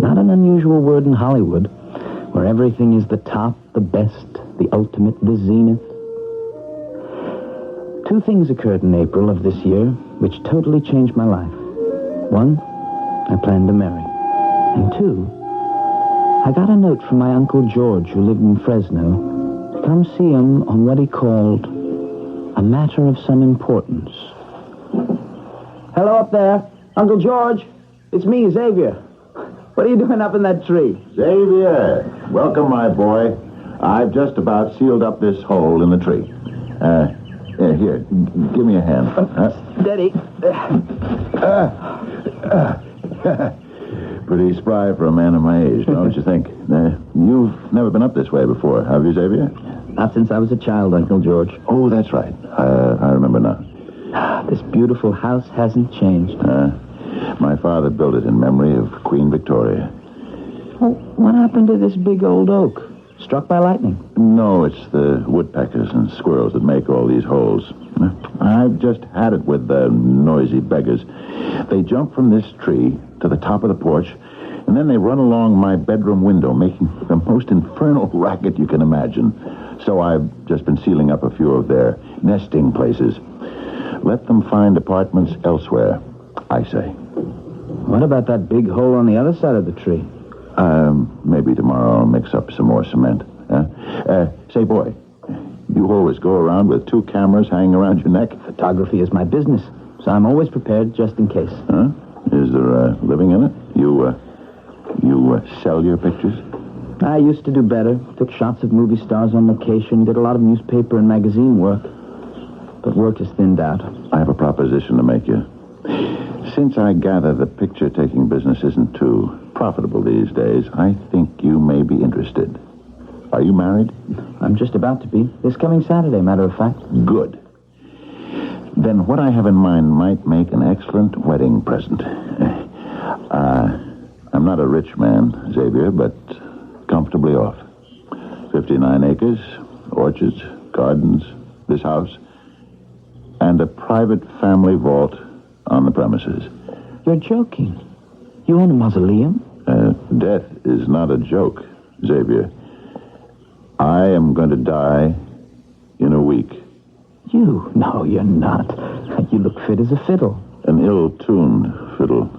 Speaker 1: Not an unusual word in Hollywood, where everything is the top, the best, the ultimate, the zenith. Two things occurred in April of this year which totally changed my life. One, I planned to marry. And two, I got a note from my Uncle George, who lived in Fresno, to come see him on what he called a matter of some importance. Hello up there. Uncle George. It's me, Xavier. What are you doing up in that tree?
Speaker 20: Xavier, welcome, my boy. I've just about sealed up this hole in the tree. Here, give me a hand.
Speaker 1: Steady.
Speaker 20: Pretty spry for a man of my age, don't you think? You've never been up this way before, have you, Xavier?
Speaker 1: Not since I was a child, Uncle George.
Speaker 20: Oh, that's right. I remember now.
Speaker 1: This beautiful house hasn't changed.
Speaker 20: My father built it in memory of Queen Victoria.
Speaker 1: Well, what happened to this big old oak? Struck by lightning?
Speaker 20: No, it's the woodpeckers and squirrels that make all these holes. I've just had it with the noisy beggars. They jump from this tree to the top of the porch, and then they run along my bedroom window, making the most infernal racket you can imagine. So I've just been sealing up a few of their nesting places. Let them find apartments elsewhere, I say.
Speaker 1: What about that big hole on the other side of the tree?
Speaker 20: Maybe tomorrow I'll mix up some more cement. Say, boy, you always go around with 2 cameras hanging around your neck?
Speaker 1: Photography is my business, so I'm always prepared just in case.
Speaker 20: Huh? Is there a living in it? You sell your pictures?
Speaker 1: I used to do better. Took shots of movie stars on location, did a lot of newspaper and magazine work. But work is thinned out.
Speaker 20: I have a proposition to make you. Since I gather the picture-taking business isn't too profitable these days, I think you may be interested. Are you married?
Speaker 1: I'm just about to be. This coming Saturday, matter of fact.
Speaker 20: Good. Then what I have in mind might make an excellent wedding present. I'm not a rich man, Xavier, but comfortably off. 59 acres, orchards, gardens, this house, and a private family vault on the premises.
Speaker 13: You're joking. You own a mausoleum?
Speaker 20: Death is not a joke, Xavier. I am going to die in a week.
Speaker 13: You? No, you're not. You look fit as a fiddle.
Speaker 20: An ill-tuned fiddle.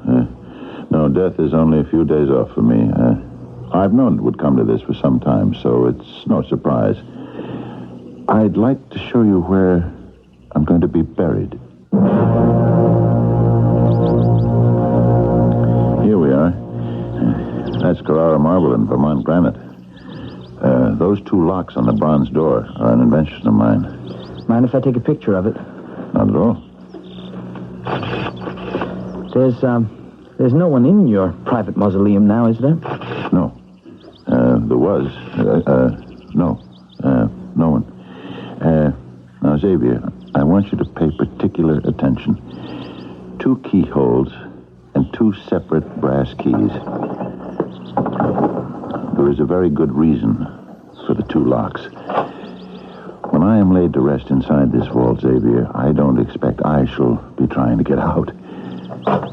Speaker 20: No, death is only a few days off for me. I've known it would come to this for some time, so it's no surprise. I'd like to show you where I'm going to be buried. Here we are. That's Carrara marble and Vermont granite. Those two locks on the bronze door are an invention of mine.
Speaker 13: Mind if I take a picture of it?
Speaker 20: Not at all.
Speaker 13: There's no one in your private mausoleum now, is there?
Speaker 20: No. There was. No. No one. Now, Xavier, I want you to pay particular attention. 2 keyholes and 2 separate brass keys. There is a very good reason for the 2 locks. When I am laid to rest inside this vault, Xavier, I don't expect I shall be trying to get out.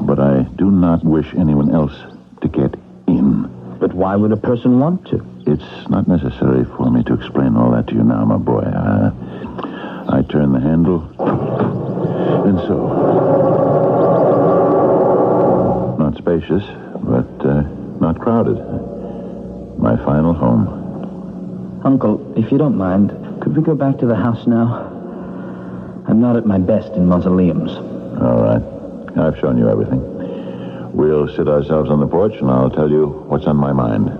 Speaker 20: But I do not wish anyone else to get in.
Speaker 13: But why would a person want to?
Speaker 20: It's not necessary for me to explain all that to you now, my boy. I turn the handle, and so. Not spacious, but not crowded. My final home.
Speaker 13: Uncle, if you don't mind, could we go back to the house now? I'm not at my best in mausoleums.
Speaker 20: All right. I've shown you everything. We'll sit ourselves on the porch, and I'll tell you what's on my mind.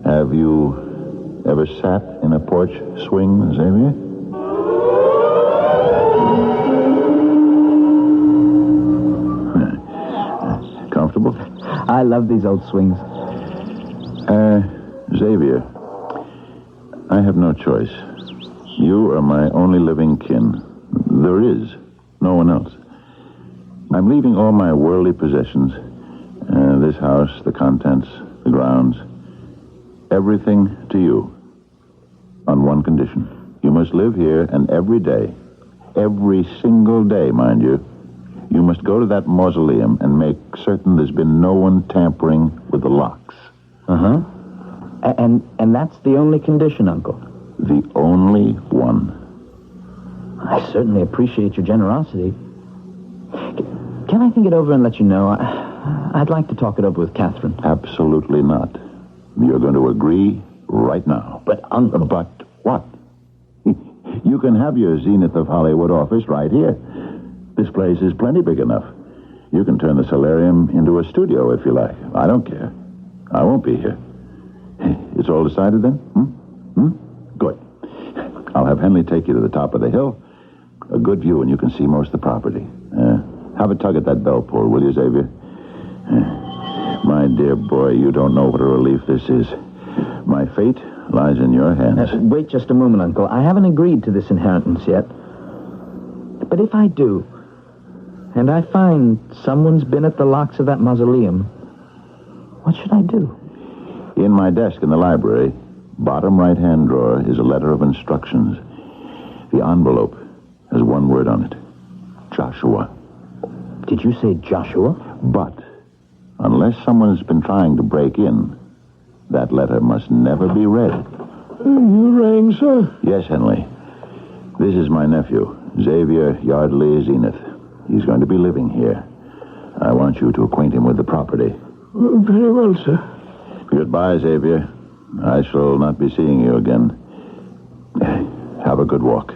Speaker 20: Have you ever sat in a porch swing, Xavier? Comfortable?
Speaker 13: I love these old swings.
Speaker 20: Xavier, I have no choice. You are my only living kin. There is no one else. I'm leaving all my worldly possessions, this house, the contents, the grounds, everything to you, on one condition. You must live here, and every day, every single day, mind you, you must go to that mausoleum and make certain there's been no one tampering with the locks.
Speaker 13: Uh-huh. And that's the only condition, Uncle?
Speaker 20: The only one.
Speaker 13: I certainly appreciate your generosity. Can I think it over and let you know? I'd like to talk it over with Catherine.
Speaker 20: Absolutely not. You're going to agree right now.
Speaker 13: But, Uncle...
Speaker 20: But what? You can have your Zenith of Hollywood office right here. This place is plenty big enough. You can turn the solarium into a studio if you like. I don't care. I won't be here. It's all decided then? Good. I'll have Henley take you to the top of the hill. A good view, and you can see most of the property. Have a tug at that bell pull, will you, Xavier? My dear boy, you don't know what a relief this is. My fate lies in your hands.
Speaker 13: Wait just a moment, Uncle. I haven't agreed to this inheritance yet. But if I do, and I find someone's been at the locks of that mausoleum, what should I do?
Speaker 20: In my desk in the library, bottom right-hand drawer, is a letter of instructions. The envelope has one word on it. Joshua.
Speaker 13: Did you say Joshua?
Speaker 20: But, unless someone's been trying to break in, that letter must never be read.
Speaker 2: You rang, sir?
Speaker 20: Yes, Henley. This is my nephew, Xavier Yardley Zenith. He's going to be living here. I want you to acquaint him with the property.
Speaker 2: Very well, sir.
Speaker 20: Goodbye, Xavier. I shall not be seeing you again. Have a good walk.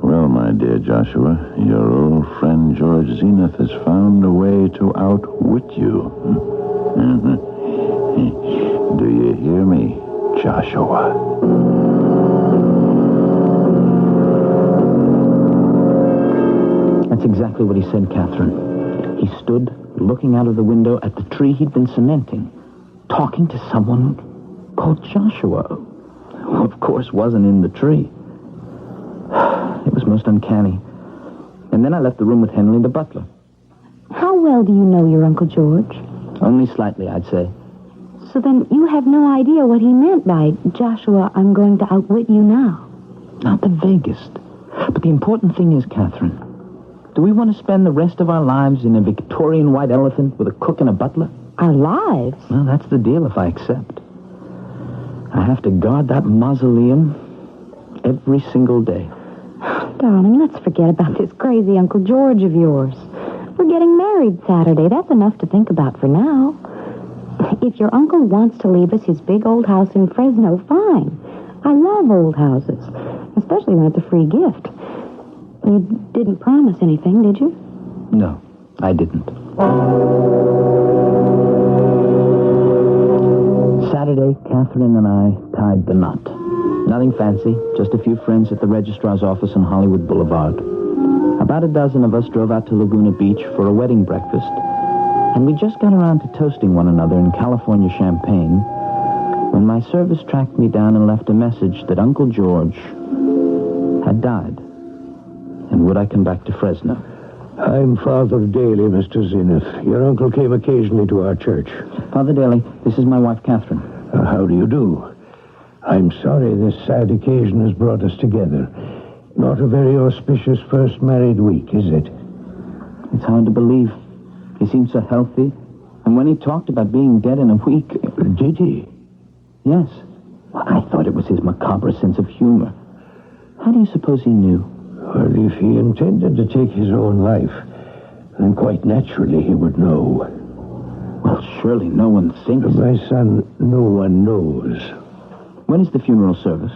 Speaker 20: Well, my dear Joshua, your old friend George Zenith has found a way to outwit you. Do you hear me, Joshua?
Speaker 13: That's exactly what he said, Catherine. He stood looking out of the window at the tree he'd been cementing, talking to someone called Joshua, who, of course, wasn't in the tree. It was most uncanny. And then I left the room with Henley, the butler.
Speaker 11: How well do you know your Uncle George?
Speaker 13: Only slightly, I'd say.
Speaker 11: So then you have no idea what he meant by, Joshua, I'm going to outwit you now.
Speaker 13: Not the vaguest. But the important thing is, Catherine, do we want to spend the rest of our lives in a Victorian white elephant with a cook and a butler?
Speaker 11: Our lives?
Speaker 13: Well, that's the deal if I accept. I have to guard that mausoleum every single day.
Speaker 11: Darling, let's forget about this crazy Uncle George of yours. We're getting married Saturday. That's enough to think about for now. If your uncle wants to leave us his big old house in Fresno, fine. I love old houses, especially when it's a free gift. You didn't promise anything, did you?
Speaker 13: No, I didn't. Saturday, Catherine and I tied the knot. Nothing fancy, just a few friends at the registrar's office on Hollywood Boulevard. About a dozen of us drove out to Laguna Beach for a wedding breakfast, and we just got around to toasting one another in California champagne when my service tracked me down and left a message that Uncle George had died. And would I come back to Fresno?
Speaker 2: I'm Father Daly, Mr. Zenith. Your uncle came occasionally to our church.
Speaker 13: Father Daly, this is my wife, Catherine.
Speaker 2: How do you do? I'm sorry this sad occasion has brought us together. Not a very auspicious first married week, is it?
Speaker 13: It's hard to believe. He seemed so healthy. And when he talked about being dead in a week...
Speaker 2: Did he?
Speaker 13: Yes. Well, I thought it was his macabre sense of humor. How do you suppose he knew?
Speaker 2: Well, if he intended to take his own life, then quite naturally he would know.
Speaker 13: Well, surely no one thinks...
Speaker 2: My son, no one knows.
Speaker 13: When is the funeral service?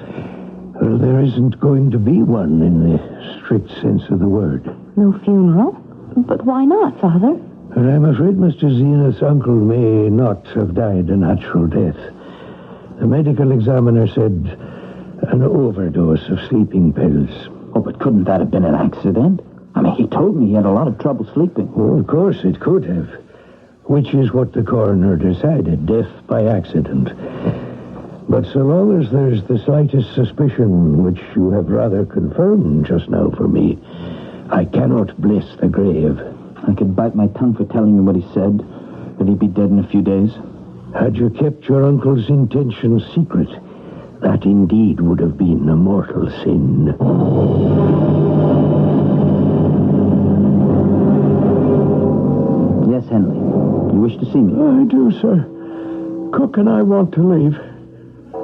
Speaker 2: Well, there isn't going to be one in the strict sense of the word.
Speaker 11: No funeral? But why not, Father?
Speaker 2: Well, I'm afraid Mr. Zenith's uncle may not have died a natural death. The medical examiner said an overdose of sleeping pills.
Speaker 13: Oh, but couldn't that have been an accident? I mean, he told me he had a lot of trouble sleeping.
Speaker 2: Oh, of course it could have. Which is what the coroner decided, death by accident. But so long as there's the slightest suspicion, which you have rather confirmed just now for me, I cannot bless the grave.
Speaker 13: I could bite my tongue for telling you what he said, that he'd be dead in a few days.
Speaker 2: Had you kept your uncle's intentions secret, that indeed would have been a mortal sin.
Speaker 13: Yes, Henry. You wish to see me?
Speaker 2: I do, sir. Cook and I want to leave.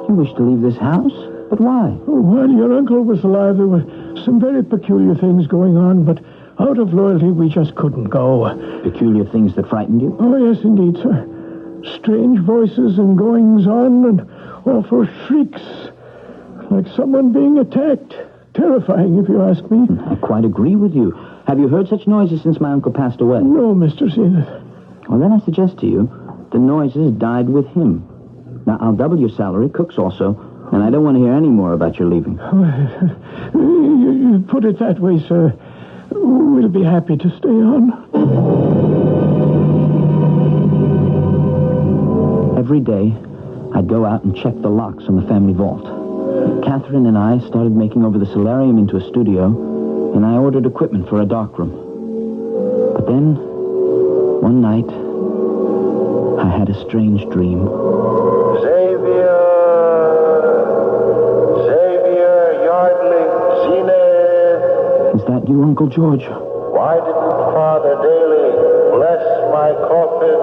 Speaker 13: You wish to leave this house? But why?
Speaker 2: While your uncle was alive, there were some very peculiar things going on, but out of loyalty, we just couldn't go.
Speaker 13: Peculiar things that frightened you?
Speaker 2: Oh, yes, indeed, sir. Strange voices and goings-on and awful shrieks, like someone being attacked. Terrifying, if you ask me.
Speaker 13: I quite agree with you. Have you heard such noises since my uncle passed away?
Speaker 2: No, Mr. Zenith.
Speaker 13: Well, then I suggest to you, the noises died with him. Now, I'll double your salary, Cook's also, and I don't want to hear any more about your leaving.
Speaker 2: You put it that way, sir. We'll be happy to stay on.
Speaker 13: Every day, I'd go out and check the locks on the family vault. Catherine and I started making over the solarium into a studio, and I ordered equipment for a darkroom. But then, one night, I had a strange dream.
Speaker 16: Xavier Yardley, Zenith.
Speaker 13: Is that you, Uncle George?
Speaker 16: Why didn't Father Daly bless my coffin?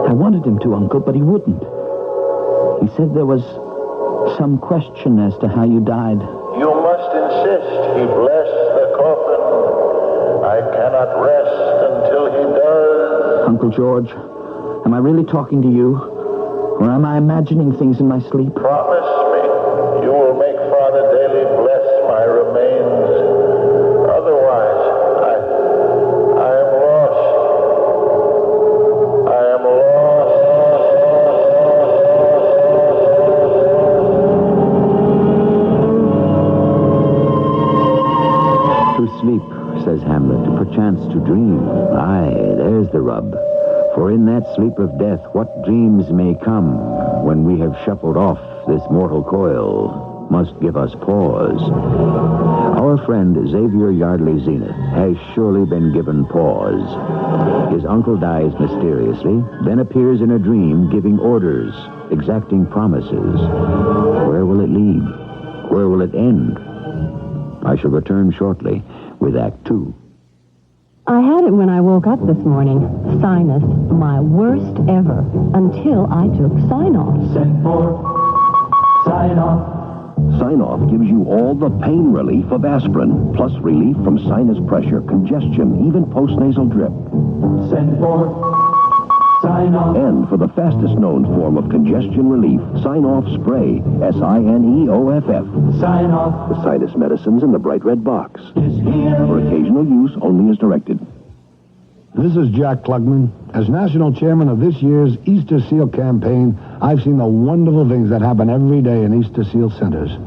Speaker 13: I wanted him to, Uncle, but he wouldn't. He said there was some question as to how you died.
Speaker 16: You must insist he bless the coffin. I cannot rest until he does.
Speaker 13: Uncle George, am I really talking to you? Or am I imagining things in my sleep?
Speaker 16: Promise me you will make Father Daly bless my remains. Otherwise, I am lost. I am lost.
Speaker 12: To sleep, says Hamlet, perchance to dream. Aye, there's the rub. For in that sleep of death, what dreams may come when we have shuffled off this mortal coil must give us pause. Our Our friend Xavier Yardley Zenith has surely been given pause. His uncle dies mysteriously, then appears in a dream giving orders, exacting promises. Where will it lead? Where will it end? I shall return shortly with Act Two.
Speaker 11: I had it when I woke up this morning. Sinus, my worst ever, until I took Sign-Off.
Speaker 24: Send for Sign-Off.
Speaker 3: Sign-Off gives you all the pain relief of aspirin, plus relief from sinus pressure, congestion, even postnasal drip.
Speaker 24: Send for Sign-Off.
Speaker 3: And for the fastest known form of congestion relief, Sign-Off Spray, Sineoff.
Speaker 24: Sign-Off.
Speaker 3: The sinus medicines in the bright red box.
Speaker 24: Is here.
Speaker 3: For occasional use only as directed.
Speaker 2: This is Jack Klugman. As national chairman of this year's Easter Seal campaign, I've seen the wonderful things that happen every day in Easter Seal centers.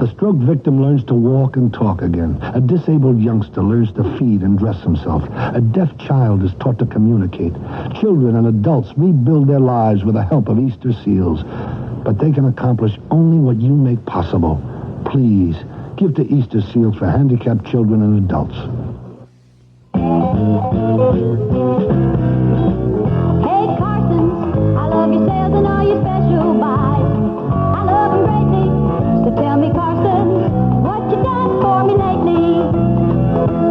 Speaker 2: The stroke victim learns to walk and talk again. A disabled youngster learns to feed and dress himself. A deaf child is taught to communicate. Children and adults rebuild their lives with the help of Easter Seals. But they can accomplish only what you make possible. Please, give to Easter Seals for handicapped children and adults.
Speaker 14: Hey, Carson, I love your sales and all your special buys. I love them greatly. So tell me, Carson, what you done for me lately?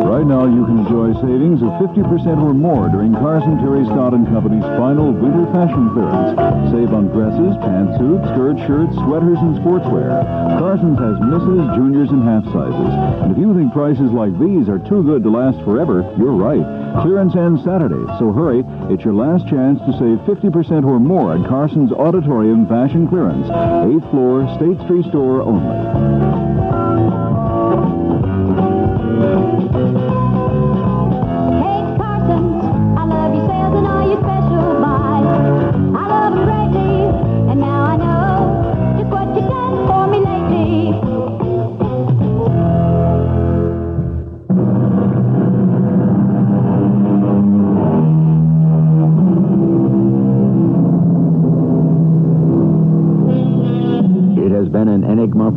Speaker 9: Right now, you can enjoy savings of 50% or more during Carson Terry Scott & Company's final winter fashion clearance. Save on dresses, pantsuits, skirts, shirts, sweaters, and sportswear. Carson's has misses, juniors, and half sizes. And if you think prices like these are too good to last forever, you're right. Clearance ends Saturday, so hurry. It's your last chance to save 50% or more at Carson's Auditorium Fashion Clearance. 8th floor, State Street store only.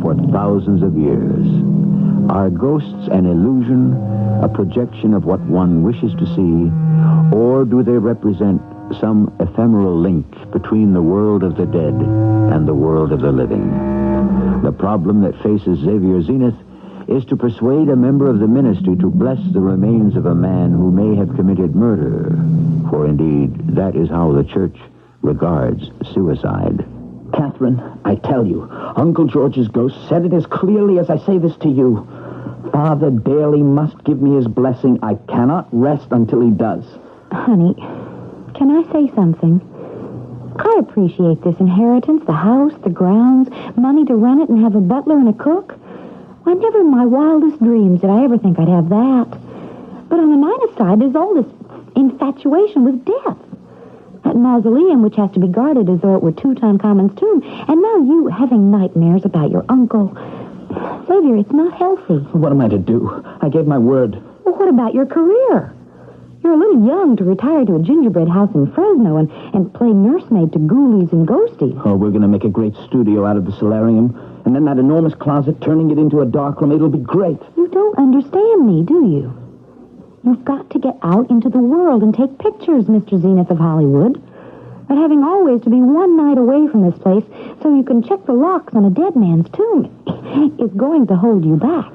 Speaker 12: For thousands of years. Are ghosts an illusion, a projection of what one wishes to see, or do they represent some ephemeral link between the world of the dead and the world of the living? The problem that faces Xavier Zenith is to persuade a member of the ministry to bless the remains of a man who may have committed murder, for indeed, that is how the church regards suicide.
Speaker 13: Catherine, I tell you, Uncle George's ghost said it as clearly as I say this to you. Father Daly must give me his blessing. I cannot rest until he does.
Speaker 11: Honey, can I say something? I appreciate this inheritance, the house, the grounds, money to run it and have a butler and a cook. Why, never in my wildest dreams did I ever think I'd have that. But on the minus side, there's all this infatuation with death. That mausoleum, which has to be guarded as though it were Tutankhamun's tomb. And now you having nightmares about your uncle. Xavier, it's not healthy.
Speaker 13: What am I to do? I gave my word.
Speaker 11: Well, what about your career? You're a little young to retire to a gingerbread house in Fresno and play nursemaid to ghoulies and ghosties.
Speaker 13: Oh, we're going to make a great studio out of the solarium. And then that enormous closet, turning it into a darkroom. It'll be great.
Speaker 11: You don't understand me, do you? You've got to get out into the world and take pictures, Mr. Zenith of Hollywood. But having always to be one night away from this place so you can check the locks on a dead man's tomb is going to hold you back.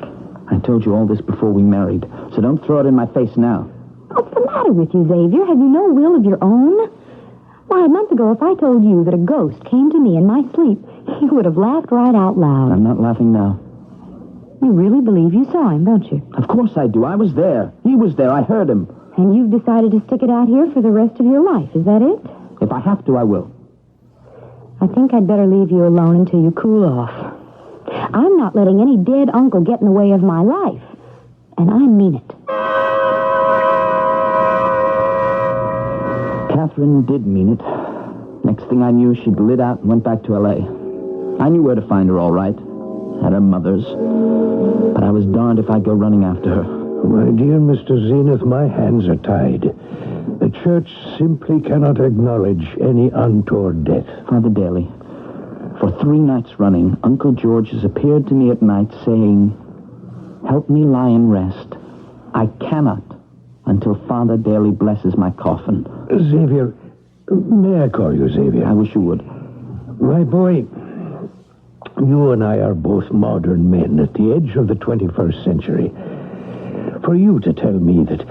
Speaker 13: I told you all this before we married, so don't throw it in my face now.
Speaker 11: What's the matter with you, Xavier? Have you no will of your own? Why, a month ago, if I told you that a ghost came to me in my sleep, you would have laughed right out loud.
Speaker 13: I'm not laughing now.
Speaker 11: You really believe you saw him, don't you?
Speaker 13: Of course I do. I was there. He was there. I heard him.
Speaker 11: And you've decided to stick it out here for the rest of your life, is that it?
Speaker 13: If I have to, I will.
Speaker 11: I think I'd better leave you alone until you cool off. I'm not letting any dead uncle get in the way of my life. And I mean it.
Speaker 13: Catherine did mean it. Next thing I knew, she'd lit out and went back to L.A. I knew where to find her all right. At her mother's. But I was darned if I'd go running after her.
Speaker 2: My dear Mr. Zenith, my hands are tied. The church simply cannot acknowledge any untoward death.
Speaker 13: Father Daly, for 3 nights running, Uncle George has appeared to me at night saying, Help me lie and rest. I cannot until Father Daly blesses my coffin.
Speaker 2: Xavier, may I call you Xavier?
Speaker 13: I wish you would.
Speaker 2: My boy, you and I are both modern men at the edge of the 21st century. For you to tell me that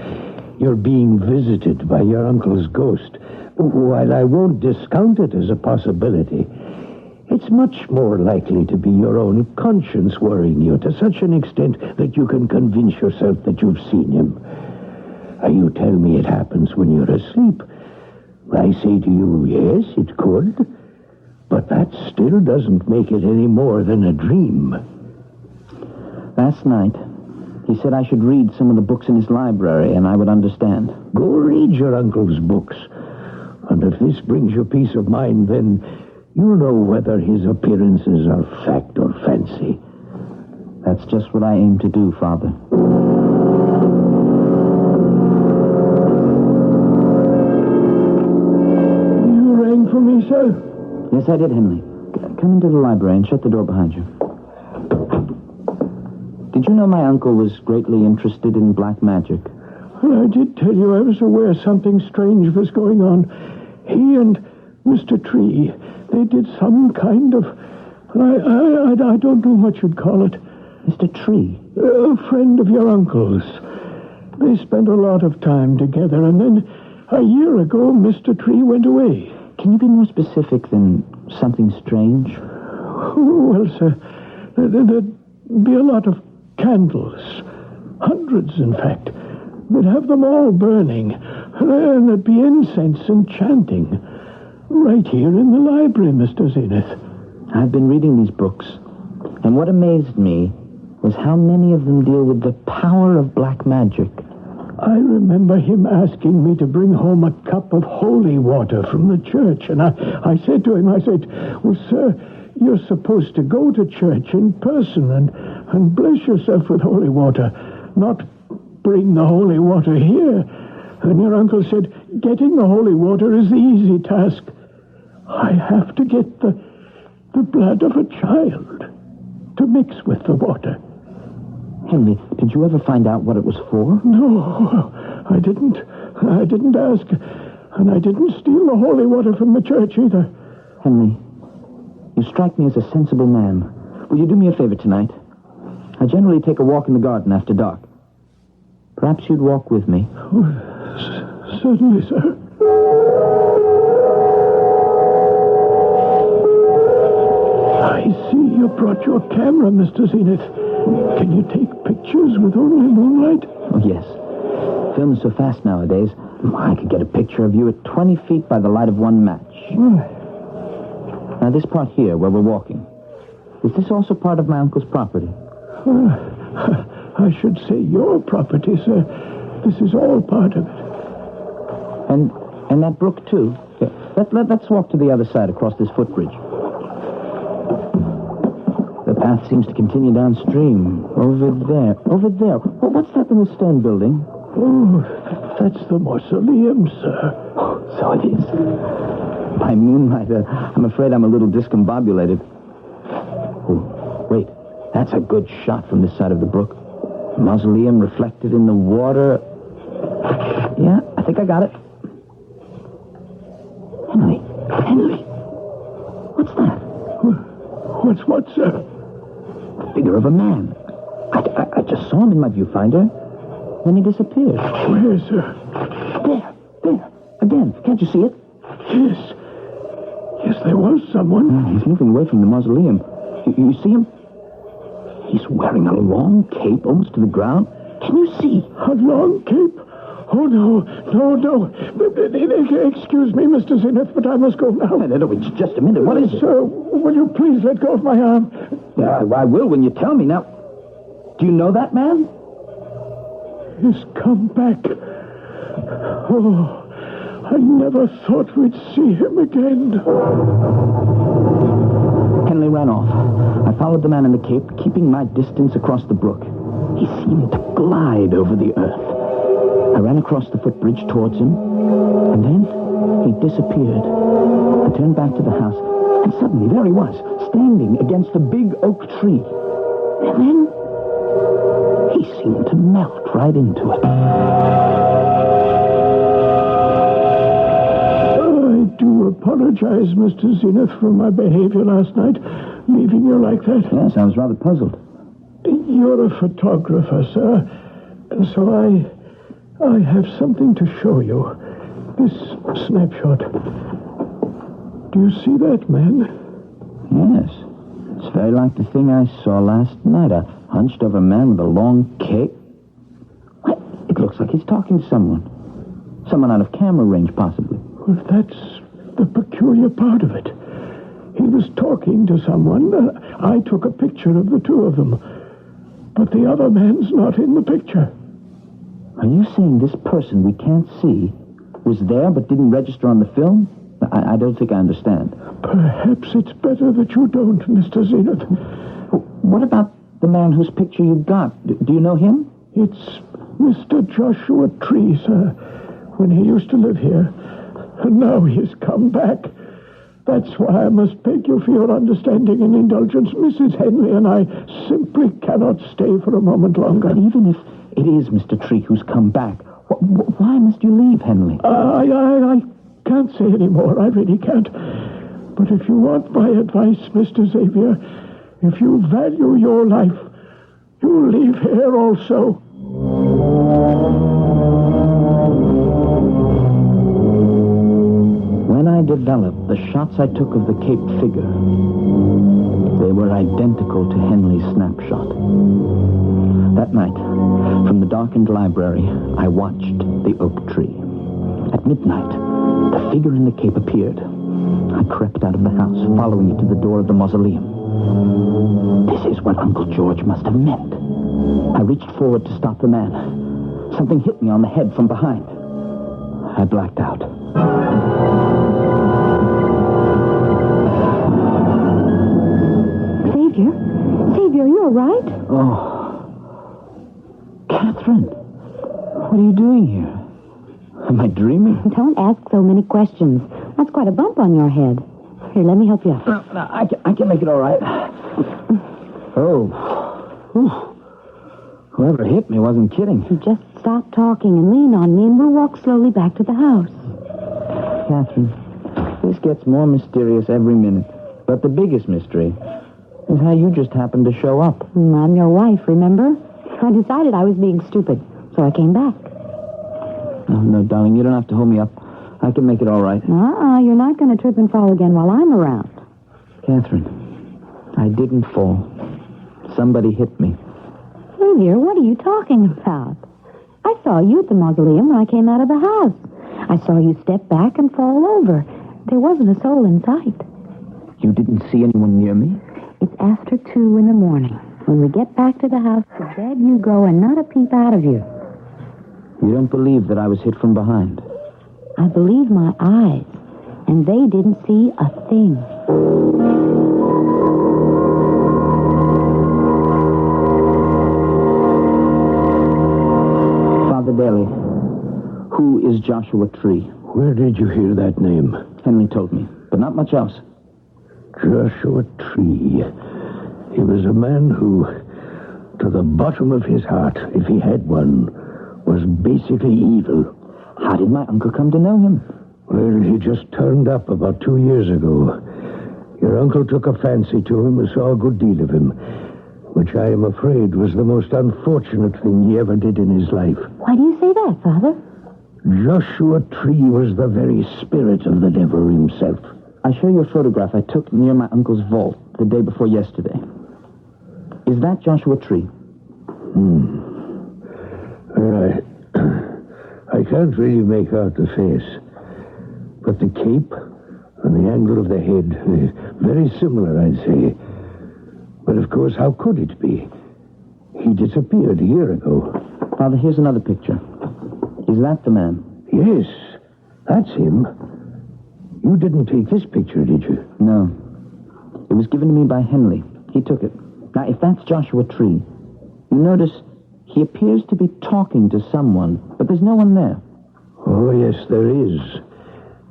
Speaker 2: you're being visited by your uncle's ghost, while I won't discount it as a possibility, it's much more likely to be your own conscience worrying you to such an extent that you can convince yourself that you've seen him. You tell me it happens when you're asleep. I say to you, yes, it could. But that still doesn't make it any more than a dream.
Speaker 13: Last night, he said I should read some of the books in his library and I would understand.
Speaker 2: Go read your uncle's books. And if this brings you peace of mind, then you'll know whether his appearances are fact or fancy.
Speaker 13: That's just what I aim to do, Father.
Speaker 2: You rang for me, sir?
Speaker 13: Yes, I did, Henley. Come into the library and shut the door behind you. Did you know my uncle was greatly interested in black magic?
Speaker 2: Well, I did tell you I was aware something strange was going on. He and Mr. Tree, they did some kind of... I don't know what you'd call it.
Speaker 13: Mr. Tree?
Speaker 2: A friend of your uncle's. They spent a lot of time together, and then a year ago, Mr. Tree went away.
Speaker 13: Can you be more specific than something strange?
Speaker 2: Well, sir, there'd be a lot of candles. Hundreds, in fact. They'd have them all burning. And there'd be incense and chanting. Right here in the library, Mr. Zenith.
Speaker 13: I've been reading these books, and what amazed me was how many of them deal with the power of black magic.
Speaker 2: I remember him asking me to bring home a cup of holy water from the church, and I said to him, well, sir, you're supposed to go to church in person and bless yourself with holy water, not bring the holy water here. And your uncle said, getting the holy water is the easy task. I have to get the blood of a child to mix with the water.
Speaker 13: Henry, did you ever find out what it was for?
Speaker 2: No, I didn't. I didn't ask. And I didn't steal the holy water from the church either.
Speaker 13: Henry, you strike me as a sensible man. Will you do me a favor tonight? I generally take a walk in the garden after dark. Perhaps you'd walk with me.
Speaker 2: Certainly, sir. I see you brought your camera, Mr. Zenith. Can you take pictures with only moonlight?
Speaker 13: Oh, yes. Film is so fast nowadays, I could get a picture of you at 20 feet by the light of one match. Now, this part here, where we're walking, is this also part of my uncle's property?
Speaker 2: I should say your property, sir. This is all part of it.
Speaker 13: And that brook, too. Yeah. Let's walk to the other side across this footbridge. The path seems to continue downstream. Over there. Well, what's that little stone building?
Speaker 2: Oh, that's the mausoleum, sir.
Speaker 13: Oh, so it is. By moonlight, I'm afraid I'm a little discombobulated. Oh, wait. That's a good shot from this side of the brook. The mausoleum reflected in the water. Yeah, I think I got it. Henry. What's that?
Speaker 2: What's what, sir?
Speaker 13: The figure of a man. I just saw him in my viewfinder. Then he disappeared.
Speaker 2: Where, sir?
Speaker 13: There. Again. Can't you see it?
Speaker 2: Yes, there was someone.
Speaker 13: He's moving away from the mausoleum. You see him? He's wearing a long cape almost to the ground. Can you see?
Speaker 2: A long cape? Oh, no. Excuse me, Mr. Zenith, but I must go now.
Speaker 13: No, just a minute. What is it?
Speaker 2: Sir, will you please let go of my arm?
Speaker 13: Yeah, I will when you tell me. Now, do you know that man?
Speaker 2: He's come back. Oh, I never thought we'd see him again.
Speaker 13: Henley ran off. I followed the man in the cape, keeping my distance across the brook. He seemed to glide over the earth. I ran across the footbridge towards him, and then he disappeared. I turned back to the house, and suddenly there he was, standing against the big oak tree. And then he He seemed to melt right into it.
Speaker 2: I do apologize, Mr. Zenith, for my behavior last night, leaving you like that.
Speaker 13: Yes, I was rather puzzled.
Speaker 2: You're a photographer, sir, and so I have something to show you. This snapshot. Do you see that, man?
Speaker 13: Yes. It's very like the thing I saw last night. A hunched-over man with a long cape. What? It looks like he's talking to someone. Someone out of camera range, possibly.
Speaker 2: Well, that's the peculiar part of it. He was talking to someone. I took a picture of the two of them. But the other man's not in the picture.
Speaker 13: Are you saying this person we can't see was there but didn't register on the film? I don't think I understand.
Speaker 2: Perhaps it's better that you don't, Mr. Zenith.
Speaker 13: What about the man whose picture you got? Do you know him?
Speaker 2: It's Mr. Joshua Tree, sir, when he used to live here. And now he's come back. That's why I must beg you for your understanding and indulgence. Mrs. Henry and I simply cannot stay for a moment longer.
Speaker 13: But even if it is Mr. Tree who's come back, why must you leave, Henley?
Speaker 2: I can't say any more. I really can't. But if you want my advice, Mr. Xavier, if you value your life, you leave here also.
Speaker 13: When I developed the shots I took of the caped figure, they were identical to Henley's snapshot. That night, from the darkened library, I watched the oak tree. At midnight, the figure in the cape appeared. I crept out of the house, following it to the door of the mausoleum. This is what Uncle George must have meant. I reached forward to stop the man. Something hit me on the head from behind. I blacked out.
Speaker 11: Xavier, are you all right?
Speaker 13: Oh. Catherine, what are you doing here? Am I dreaming?
Speaker 11: Don't ask so many questions. That's quite a bump on your head. Here, let me help you up.
Speaker 13: No, I can make it all right. Oh. Whew. Whoever hit me wasn't kidding.
Speaker 11: You just stop talking and lean on me, and we'll walk slowly back to the house.
Speaker 13: Catherine, this gets more mysterious every minute. But the biggest mystery is how you just happened to show up.
Speaker 11: I'm your wife, remember? I decided I was being stupid, so I came back.
Speaker 13: No, darling, you don't have to hold me up. I can make it all right.
Speaker 11: You're not going to trip and fall again while I'm around.
Speaker 13: Catherine, I didn't fall. Somebody hit me.
Speaker 11: Xavier, what are you talking about? I saw you at the mausoleum when I came out of the house. I saw you step back and fall over. There wasn't a soul in sight.
Speaker 13: You didn't see anyone near me?
Speaker 11: It's after 2 in the morning. When we get back to the house, to bed you go and not a peep out of you.
Speaker 13: You don't believe that I was hit from behind?
Speaker 11: I believe my eyes, and they didn't see a thing.
Speaker 13: Father Daly, who is Joshua Tree?
Speaker 2: Where did you hear that name?
Speaker 13: Henley told me, but not much else.
Speaker 2: Joshua Tree. He was a man who, to the bottom of his heart, if he had one, was basically evil.
Speaker 13: How did my uncle come to know him?
Speaker 2: Well, he just turned up about 2 years ago. Your uncle took a fancy to him and saw a good deal of him, which I am afraid was the most unfortunate thing he ever did in his life.
Speaker 11: Why do you say that, Father?
Speaker 2: Joshua Tree was the very spirit of the devil himself.
Speaker 13: I show you a photograph I took near my uncle's vault the day before yesterday. Is that Joshua Tree?
Speaker 2: Well, I can't really make out the face. But the cape and the angle of the head, very similar, I'd say. But of course, how could it be? He disappeared a year ago.
Speaker 13: Father, here's another picture. Is that the man?
Speaker 2: Yes, that's him. You didn't take this picture, did you?
Speaker 13: No. It was given to me by Henley. He took it. Now, if that's Joshua Tree, you notice he appears to be talking to someone, but there's no one there.
Speaker 2: Oh, yes, there is.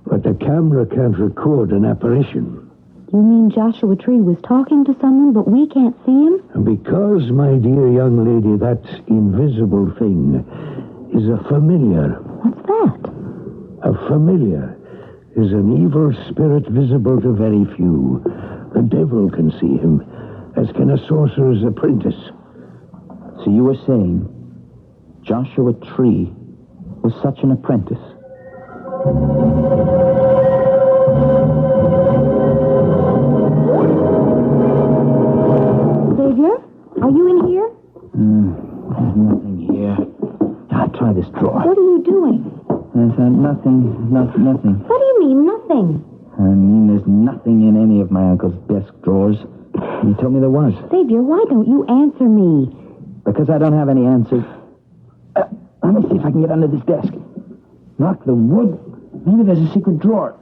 Speaker 2: But the camera can't record an apparition.
Speaker 11: You mean Joshua Tree was talking to someone, but we can't see him?
Speaker 2: Because, my dear young lady, that invisible thing is a familiar.
Speaker 11: What's that?
Speaker 2: A familiar is an evil spirit visible to very few. The devil can see him, as can a sorcerer's apprentice.
Speaker 13: So you were saying Joshua Tree was such an apprentice?
Speaker 11: Xavier, are you in here?
Speaker 13: There's nothing here. I'll try this drawer.
Speaker 11: What are you doing?
Speaker 13: There's nothing.
Speaker 11: What do you mean, nothing?
Speaker 13: I mean, there's nothing in any of my uncle's desk drawers. He told me there was.
Speaker 11: Xavier, why don't you answer me?
Speaker 13: Because I don't have any answers. Let me see if I can get under this desk. Knock the wood. Maybe there's a secret drawer.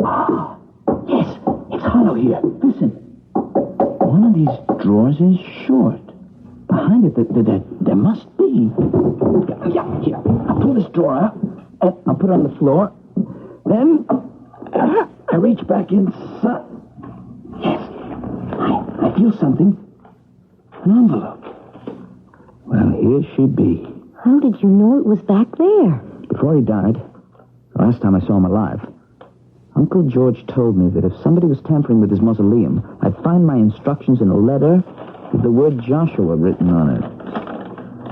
Speaker 13: Ah, yes, it's hollow here. Listen. One of these drawers is short. Behind it, there must be. Yeah, here. I'll pull this drawer out, and I'll put it on the floor. Then, I reach back inside. Yes, I feel something. An envelope. Well, here she be.
Speaker 11: How did you know it was back there?
Speaker 13: Before he died, the last time I saw him alive, Uncle George told me that if somebody was tampering with his mausoleum, I'd find my instructions in a letter with the word Joshua written on it.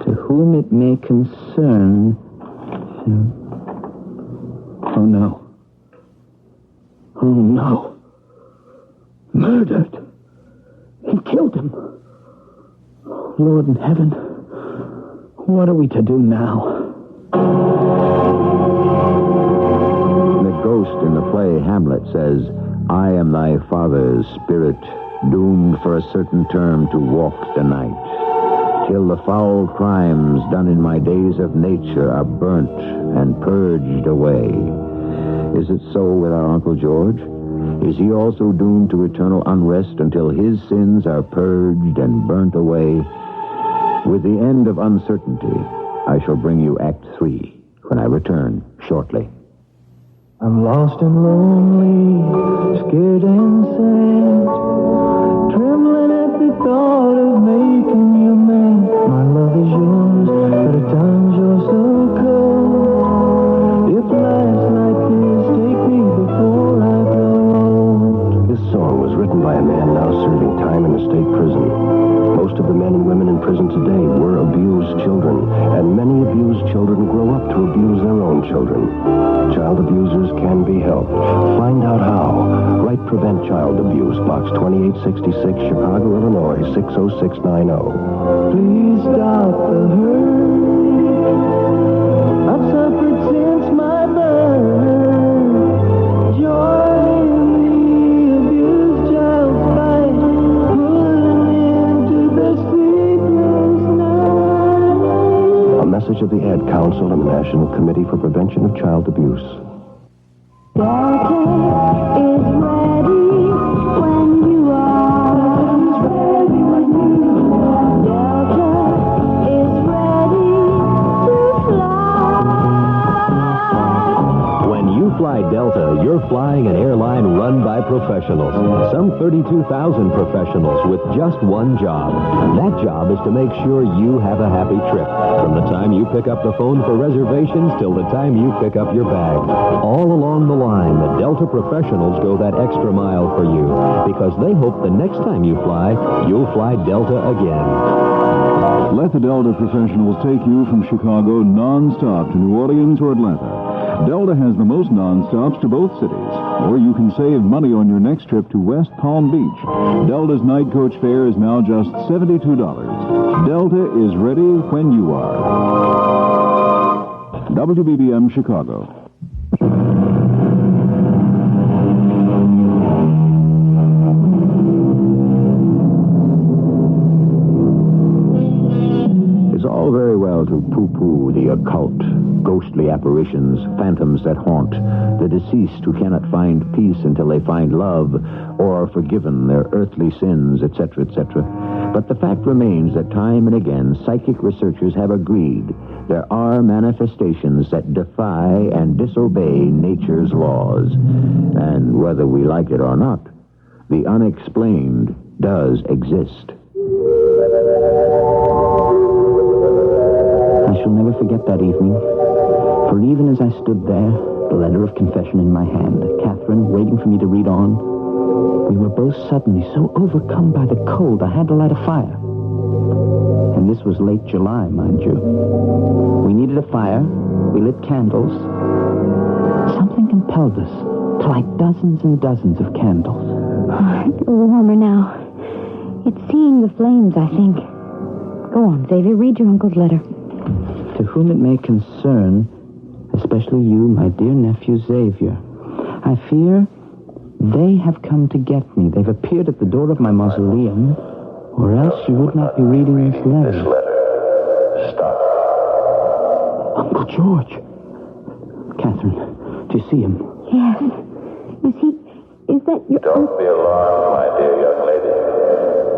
Speaker 13: To whom it may concern... Oh, no. Oh, no. Murdered. He killed him. Lord in heaven, what are we to do now?
Speaker 12: The ghost in the play Hamlet says, I am thy father's spirit, doomed for a certain term to walk the night, till the foul crimes done in my days of nature are burnt and purged away. Is it so with our Uncle George? Is he also doomed to eternal unrest until his sins are purged and burnt away? With the end of uncertainty, I shall bring you Act 3 when I return shortly.
Speaker 24: I'm lost and lonely, scared and sad, trembling at the thought of making you mad. My love is yours, but at times you're so cold. If life's like this, take me before I grow old.
Speaker 4: This song was written by a man now serving time in a state prison. Most of the men and women in prison today were abused children, and many abused children grow up to abuse their own children. Child abusers can be helped. Find out how. Write Prevent Child Abuse, Box 2866, Chicago, Illinois, 60690.
Speaker 24: Please stop the hurt. I've suffered since my birth. Join the abused child's fight, pulling into the sleepless night.
Speaker 4: A message of the Ad Council and the National Committee for Prevention of Child Abuse.
Speaker 14: Delta is ready when you are. Ready when you are. Delta is ready to fly.
Speaker 7: When you fly Delta, you're flying an airline run by professionals. Some 32,000 professionals with just one job. That job is to make sure you have a happy trip. From the time you pick up the phone for reservations till the time you pick up your bag. All along the line, the Delta professionals go that extra mile for you because they hope the next time you fly, you'll fly Delta again.
Speaker 9: Let the Delta professionals take you from Chicago non-stop to New Orleans or Atlanta. Delta has the most non-stops to both cities. Or you can save money on your next trip to West Palm Beach. Delta's night coach fare is now just $72. Delta is ready when you are. WBBM Chicago.
Speaker 12: It's all very well to poo-poo the occult ghostly apparitions, phantoms that haunt, the deceased who cannot find peace until they find love or are forgiven their earthly sins, etc., etc. But the fact remains that time and again, psychic researchers have agreed there are manifestations that defy and disobey nature's laws. And whether we like it or not, the unexplained does exist.
Speaker 13: I shall never forget that evening. For even as I stood there, the letter of confession in my hand, Catherine waiting for me to read on, we were both suddenly so overcome by the cold I had to light a fire. And this was late July, mind you. We needed a fire. We lit candles. Something compelled us to light dozens and dozens of candles.
Speaker 11: It's warmer now. It's seeing the flames, I think. Go on, Xavier. Read your uncle's letter.
Speaker 13: To whom it may concern, especially you, my dear nephew Xavier, I fear they have come to get me. They've appeared at the door of my mausoleum, or else you would not be reading this letter.
Speaker 16: Stop.
Speaker 13: Uncle George. Catherine, do you see him?
Speaker 11: Yes. Is that your...
Speaker 16: Don't be alarmed, my dear young lady.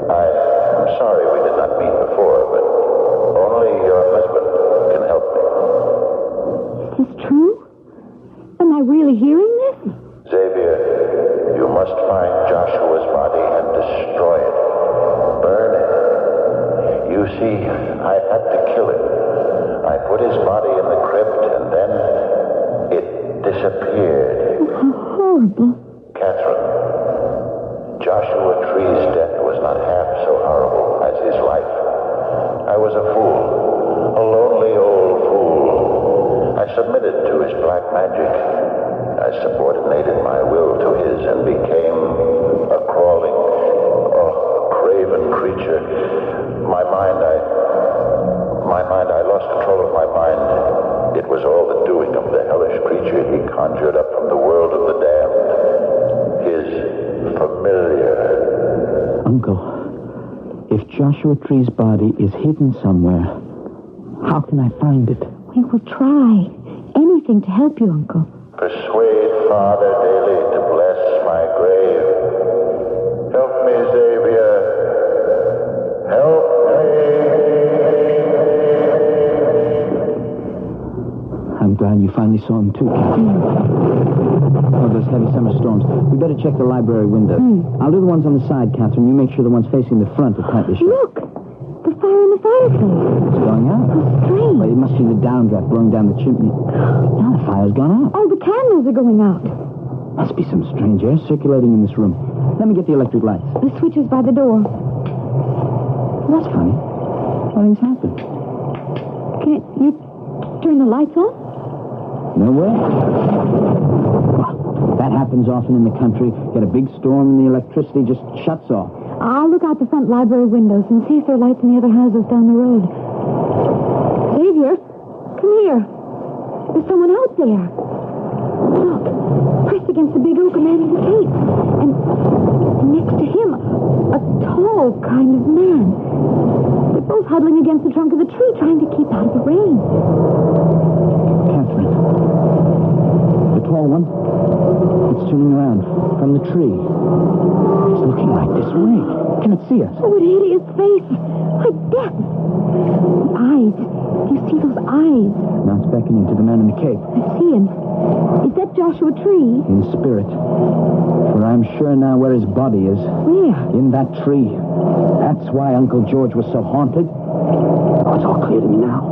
Speaker 16: I'm sorry we did not meet before, but only your husband can help me.
Speaker 11: Is this true? Am I really hearing this?
Speaker 16: Xavier, you must find Joshua's body and destroy it. Burn it. You see, I had to kill it. I put his body in the crypt, and then it disappeared.
Speaker 11: How horrible.
Speaker 16: Catherine, Joshua Tree's death was not half so horrible as his life. I was a fool, a lonely old fool. I submitted to his black magic. I subordinated my will to his and became a crawling, craven creature. I lost control of my mind. It was all the doing of the hellish creature he conjured up from the world of the damned. His familiar.
Speaker 13: Uncle, if Joshua Tree's body is hidden somewhere, how can I find it?
Speaker 11: We will try. Anything to help you, Uncle.
Speaker 16: Persuade Father daily to bless my grave. Help me, Xavier. Help
Speaker 13: I'm glad you finally saw him, too, Catherine. Oh, those heavy summer storms. We better check the library windows. I'll do the ones on the side, Catherine. You make sure the ones facing the front are tightly shut.
Speaker 11: Look! The fire in the fireplace.
Speaker 13: It's going out.
Speaker 11: How strange.
Speaker 13: Well, it must be the downdraft blowing down the chimney. Now the fire's gone out.
Speaker 11: Oh, the candles are going out.
Speaker 13: Must be some strange air circulating in this room. Let me get the electric lights.
Speaker 11: The switch is by the door.
Speaker 13: That's funny. Nothing's happened.
Speaker 11: Can't you turn the lights on?
Speaker 13: No way. That happens often in the country. Get a big storm and the electricity just shuts off.
Speaker 11: I'll look out the front library windows and see if there are lights in the other houses down the road. Xavier, come here. There's someone out there. Look, pressed against the big oak, a man in a cape. And next to him, a tall kind of man. They're both huddling against the trunk of the tree, trying to keep out of the rain.
Speaker 13: Catherine. The tall one. It's turning around from the tree. It's looking right this way. Can it see us?
Speaker 11: Oh, what hideous face. Like death. The eyes. Do you see those eyes?
Speaker 13: Now it's beckoning to the man in the cape.
Speaker 11: I see him. Is that Joshua Tree?
Speaker 13: In spirit. For I'm sure now where his body is.
Speaker 11: Where?
Speaker 13: In that tree. That's why Uncle George was so haunted. Oh, it's all clear to me now.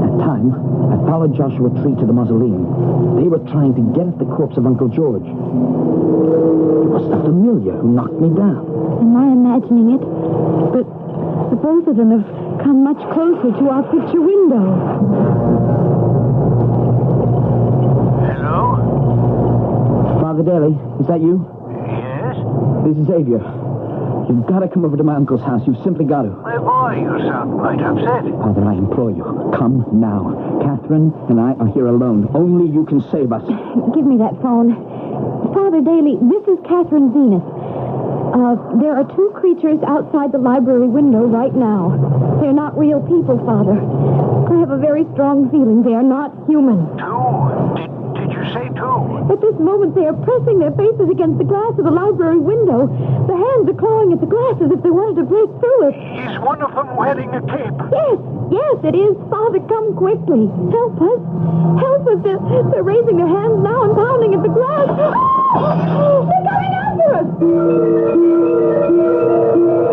Speaker 13: That time, I followed Joshua Tree to the mausoleum. They were trying to get at the corpse of Uncle George. It was the familiar who knocked me down.
Speaker 11: Am I imagining it? But the both of them have come much closer to our picture window.
Speaker 6: Hello?
Speaker 13: Father Daly, is that you?
Speaker 6: Yes?
Speaker 13: This is Xavier. You've got to come over to my uncle's house. You've simply got to.
Speaker 6: My boy, you sound quite upset.
Speaker 13: Father, I implore you, come now. Catherine and I are here alone. Only you can save us.
Speaker 11: Give me that phone. Father Daly, this is Catherine Zenith. There are two creatures outside the library window right now. They're not real people, Father. I have a very strong feeling they are not human.
Speaker 6: Did you say two?
Speaker 11: At this moment, they are pressing their faces against the glass of the library window. The hands are clawing at the glass as if they wanted to break through it.
Speaker 6: Is one of them wearing a cape?
Speaker 11: Yes, it is. Father, come quickly. Help us. Help us. They're raising their hands now and pounding at the glass. Oh! They're coming after us!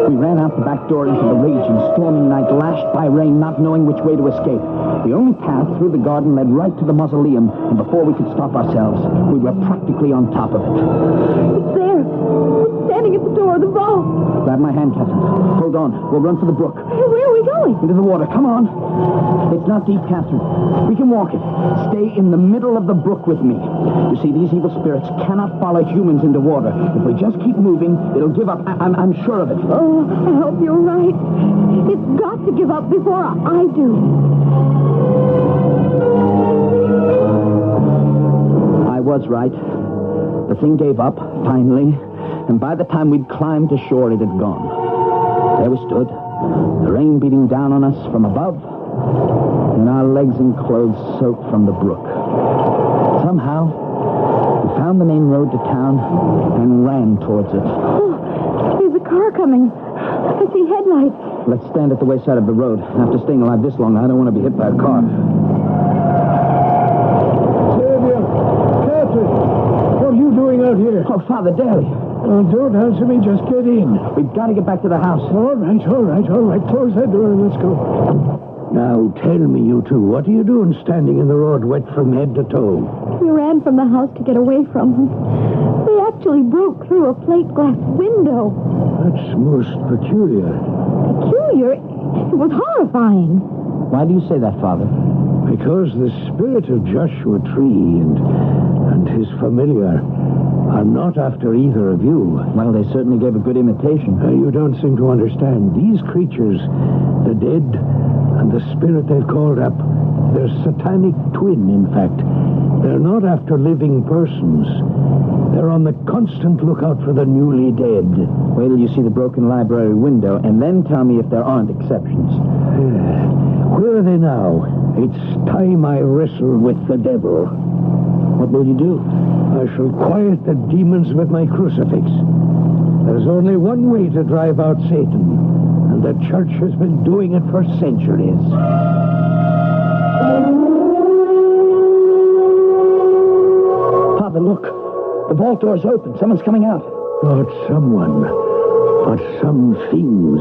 Speaker 13: We ran out the back door into the raging, stormy night, lashed by rain, not knowing which way to escape. The only path through the garden led right to the mausoleum, and before we could stop ourselves, we were practically on top of it.
Speaker 11: It's there. It's standing at the door of the vault.
Speaker 13: Grab my hand, Catherine. Hold on. We'll run for the brook.
Speaker 11: Where are we going?
Speaker 13: Into the water. Come on. It's not deep, Catherine. We can walk it. Stay in the middle of the brook with me. You see, these evil spirits cannot follow humans into water. If we just keep moving, it'll give up. I'm sure of it.
Speaker 11: Oh, I hope you're right. It's got to give up before I do.
Speaker 13: I was right. The thing gave up, finally, and by the time we'd climbed to shore, it had gone. There we stood, the rain beating down on us from above, and our legs and clothes soaked from the brook. Somehow, we found the main road to town and ran towards it.
Speaker 11: Oh, there's a car coming. I see headlights.
Speaker 13: Let's stand at the wayside of the road. After staying alive this long, I don't want to be hit by a car.
Speaker 2: Savior! Catherine! What are you doing out here?
Speaker 13: Oh, Father Daly.
Speaker 2: Don't answer me. Just get in.
Speaker 13: We've got to get back to the house.
Speaker 2: All right. Close that door and let's go. Now, tell me, you two, what are you doing standing in the road wet from head to toe?
Speaker 11: We ran from the house to get away from them. They actually broke through a plate glass window.
Speaker 2: That's most peculiar.
Speaker 11: Peculiar? It was horrifying.
Speaker 13: Why do you say that, Father?
Speaker 2: Because the spirit of Joshua Tree and his familiar are not after either of you.
Speaker 13: Well, they certainly gave a good imitation.
Speaker 2: You don't seem to understand. These creatures, the dead and the spirit they've called up, they're satanic twin, in fact. They're not after living persons. They're on the constant lookout for the newly dead.
Speaker 13: Wait till you see the broken library window, and then tell me if there aren't exceptions.
Speaker 2: Where are they now? It's time I wrestle with the devil.
Speaker 13: What will you do?
Speaker 2: I shall quiet the demons with my crucifix. There's only one way to drive out Satan, and the church has been doing it for centuries.
Speaker 13: Father, look. The vault door's open. Someone's coming out.
Speaker 2: Not someone, but some things.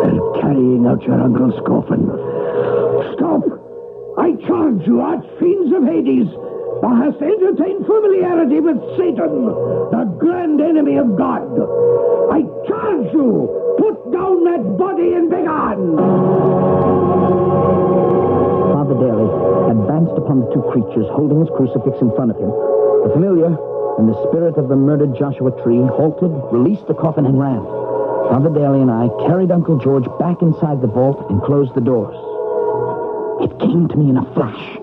Speaker 2: They're carrying out your uncle's coffin. Stop! I charge you, arch-fiends of Hades! Thou hast entertained familiarity with Satan, the grand enemy of God. I charge you! Put down that body and begone!
Speaker 13: Father Daly advanced upon the two creatures, holding his crucifix in front of him. The familiar and the spirit of the murdered Joshua Tree halted, released the coffin, and ran. Father Daly and I carried Uncle George back inside the vault and closed the doors. It came to me in a flash.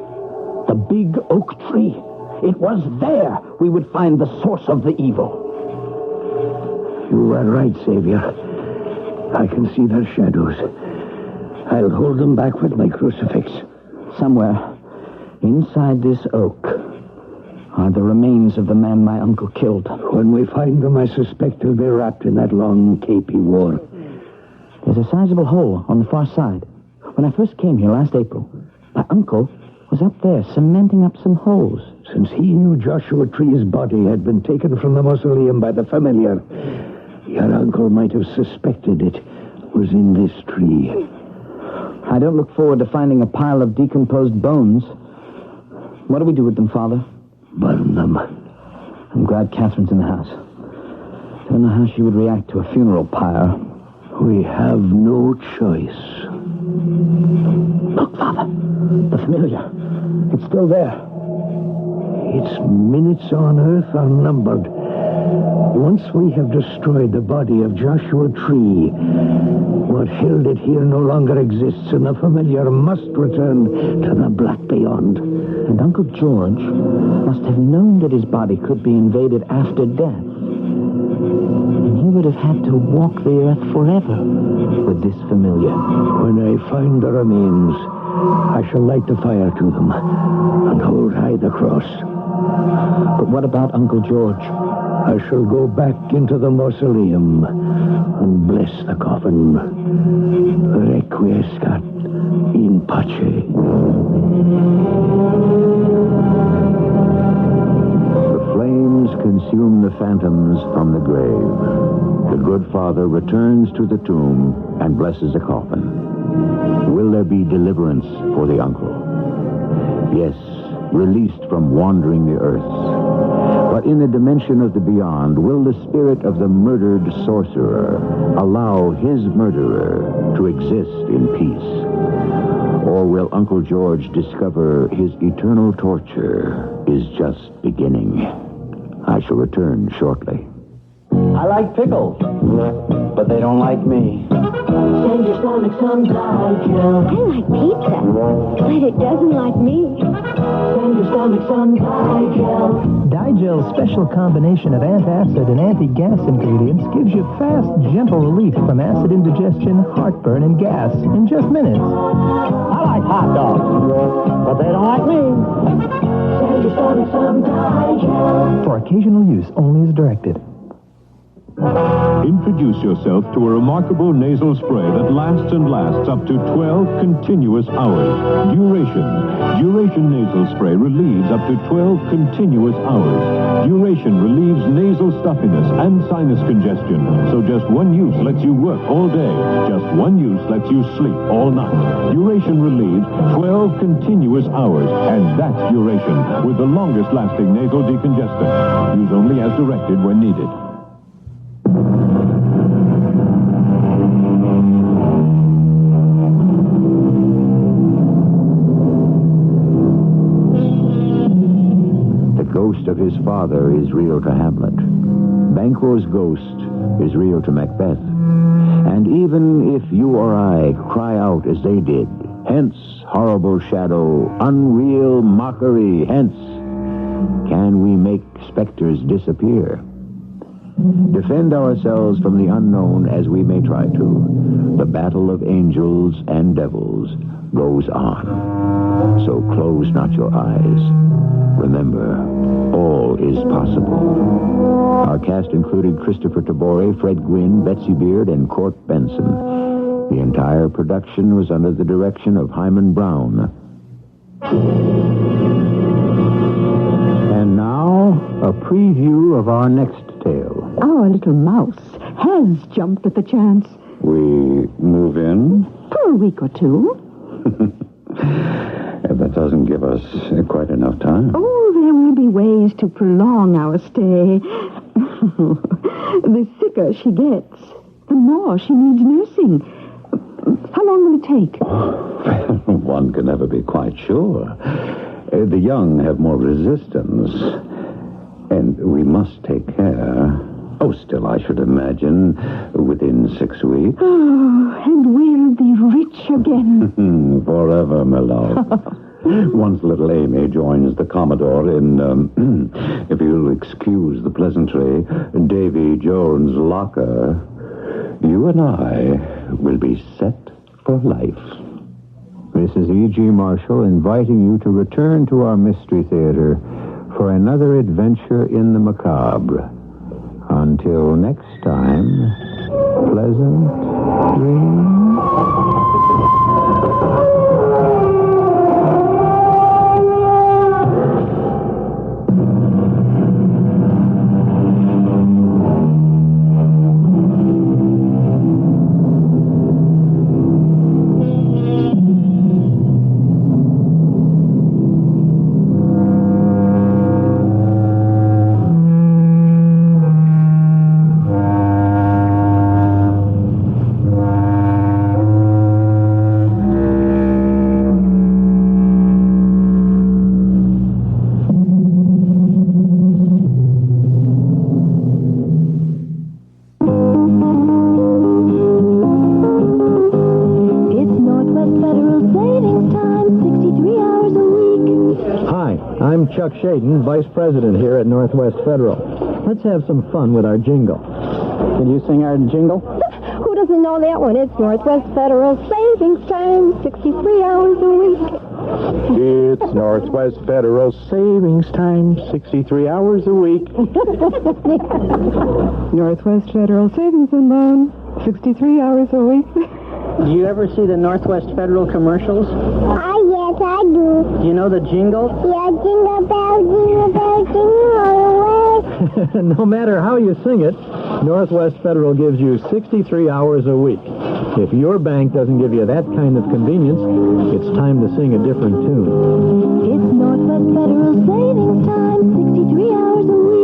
Speaker 13: The big oak tree. It was there we would find the source of the evil.
Speaker 2: You are right, Savior. I can see their shadows. I'll hold them back with my crucifix.
Speaker 13: Somewhere inside this oak are the remains of the man my uncle killed.
Speaker 2: When we find them, I suspect they'll be wrapped in that long cape he wore.
Speaker 13: There's a sizable hole on the far side. When I first came here last April, my uncle was up there cementing up some holes.
Speaker 2: Since he knew Joshua Tree's body had been taken from the mausoleum by the familiar, your uncle might have suspected it was in this tree.
Speaker 13: I don't look forward to finding a pile of decomposed bones. What do we do with them, Father?
Speaker 2: Burn them.
Speaker 13: I'm glad Catherine's in the house. Don't know how she would react to a funeral pyre.
Speaker 2: We have no choice.
Speaker 13: Look, Father. The familiar. It's still there.
Speaker 2: Its minutes on earth are numbered. Once we have destroyed the body of Joshua Tree, what held it here no longer exists, and the familiar must return to the black beyond.
Speaker 13: And Uncle George must have known that his body could be invaded after death. he would have had to walk the earth forever with this familiar.
Speaker 2: When I find the remains, I shall light the fire to them and hold high the cross.
Speaker 13: But what about Uncle George?
Speaker 2: I shall go back into the mausoleum and bless the coffin. Requiescat in pace.
Speaker 12: The flames consume the phantoms from the grave. The good father returns to the tomb and blesses the coffin. Will there be deliverance for the uncle? Yes, released from wandering the earth. But in the dimension of the beyond, will the spirit of the murdered sorcerer allow his murderer to exist in peace? Or will Uncle George discover his eternal torture is just beginning? I shall return shortly.
Speaker 5: I like pickles, but they don't like me.
Speaker 14: Send your stomach some Digel.
Speaker 8: I like pizza, but it doesn't like me.
Speaker 14: Send your stomach some Digel.
Speaker 18: Digel's special combination of antacid and anti-gas ingredients gives you fast, gentle relief from acid indigestion, heartburn, and gas in just minutes.
Speaker 5: I like hot dogs, but they don't like me.
Speaker 14: Send your stomach some Digel.
Speaker 18: For occasional use only as directed.
Speaker 21: Introduce yourself to a remarkable nasal spray that lasts and lasts up to 12 continuous hours. Duration nasal spray relieves up to 12 continuous hours. Duration relieves nasal stuffiness and sinus congestion. So just one use lets you work all day. Just one use lets you sleep all night. Duration relieves 12 continuous hours. And that's Duration, with the longest lasting nasal decongestant. Use only as directed when needed.
Speaker 12: The ghost of his father is real to Hamlet. Banquo's ghost is real to Macbeth. And even if you or I cry out as they did, hence, horrible shadow, unreal mockery, hence, can we make specters disappear? Defend ourselves from the unknown as we may try to. The battle of angels and devils goes on. So close not your eyes. Remember, all is possible. Our cast included Christopher Tabori, Fred Gwynn, Betsy Beard, and Court Benson. The entire production was under the direction of Hyman Brown. And now, a preview of our next tale.
Speaker 11: Our little mouse has jumped at the chance.
Speaker 20: We move in?
Speaker 11: For a week or two.
Speaker 20: That doesn't give us quite enough time.
Speaker 11: Oh, there will be ways to prolong our stay. The sicker she gets, the more she needs nursing. How long will it take?
Speaker 20: One can never be quite sure. The young have more resistance. And we must take care. Oh, still, I should imagine within 6 weeks.
Speaker 11: Oh, and we'll be rich again.
Speaker 20: Forever, my love. Once little Amy joins the Commodore in, if you'll excuse the pleasantry, Davy Jones' locker, you and I will be set for life.
Speaker 12: This is E.G. Marshall inviting you to return to our Mystery Theater for another adventure in the macabre. Until next time, pleasant dreams.
Speaker 17: Chuck Shaden, Vice President here at Northwest Federal. Let's have some fun with our jingle. Can you sing our jingle?
Speaker 11: Who doesn't know that one? It's Northwest Federal Savings Time, 63 hours a week.
Speaker 2: It's Northwest Federal Savings Time, 63 hours a week.
Speaker 10: Northwest Federal Savings and Loan, 63 hours a week.
Speaker 13: Do you ever see the Northwest Federal commercials?
Speaker 14: Yes, I do.
Speaker 13: Do you know the jingle?
Speaker 14: Yeah, jingle bell, jingle all the way.
Speaker 17: No matter how you sing it, Northwest Federal gives you 63 hours a week. If your bank doesn't give you that kind of convenience, it's time to sing a different tune.
Speaker 14: It's Northwest Federal Savings Time, 63 hours a week.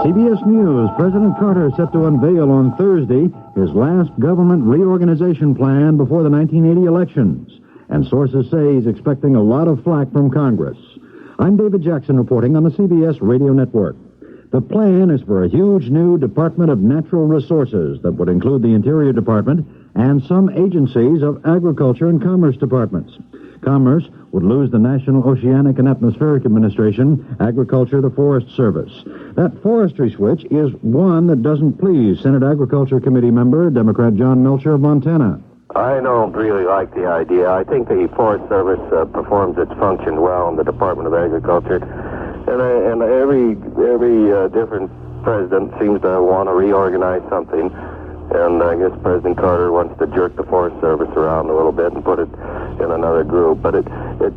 Speaker 19: CBS News, President Carter set to unveil on Thursday his last government reorganization plan before the 1980 elections. And sources say he's expecting a lot of flack from Congress. I'm David Jackson reporting on the CBS Radio Network. The plan is for a huge new Department of Natural Resources that would include the Interior Department and some agencies of Agriculture and Commerce departments. Commerce would lose the National Oceanic and Atmospheric Administration, Agriculture, the Forest Service. That forestry switch is one that doesn't please Senate Agriculture Committee member, Democrat John Melcher of Montana.
Speaker 16: I don't really like the idea. I think the Forest Service performs its function well in the Department of Agriculture. And every different president seems to want to reorganize something. And I guess President Carter wants to jerk the Forest Service around a little bit and put it in another group. But it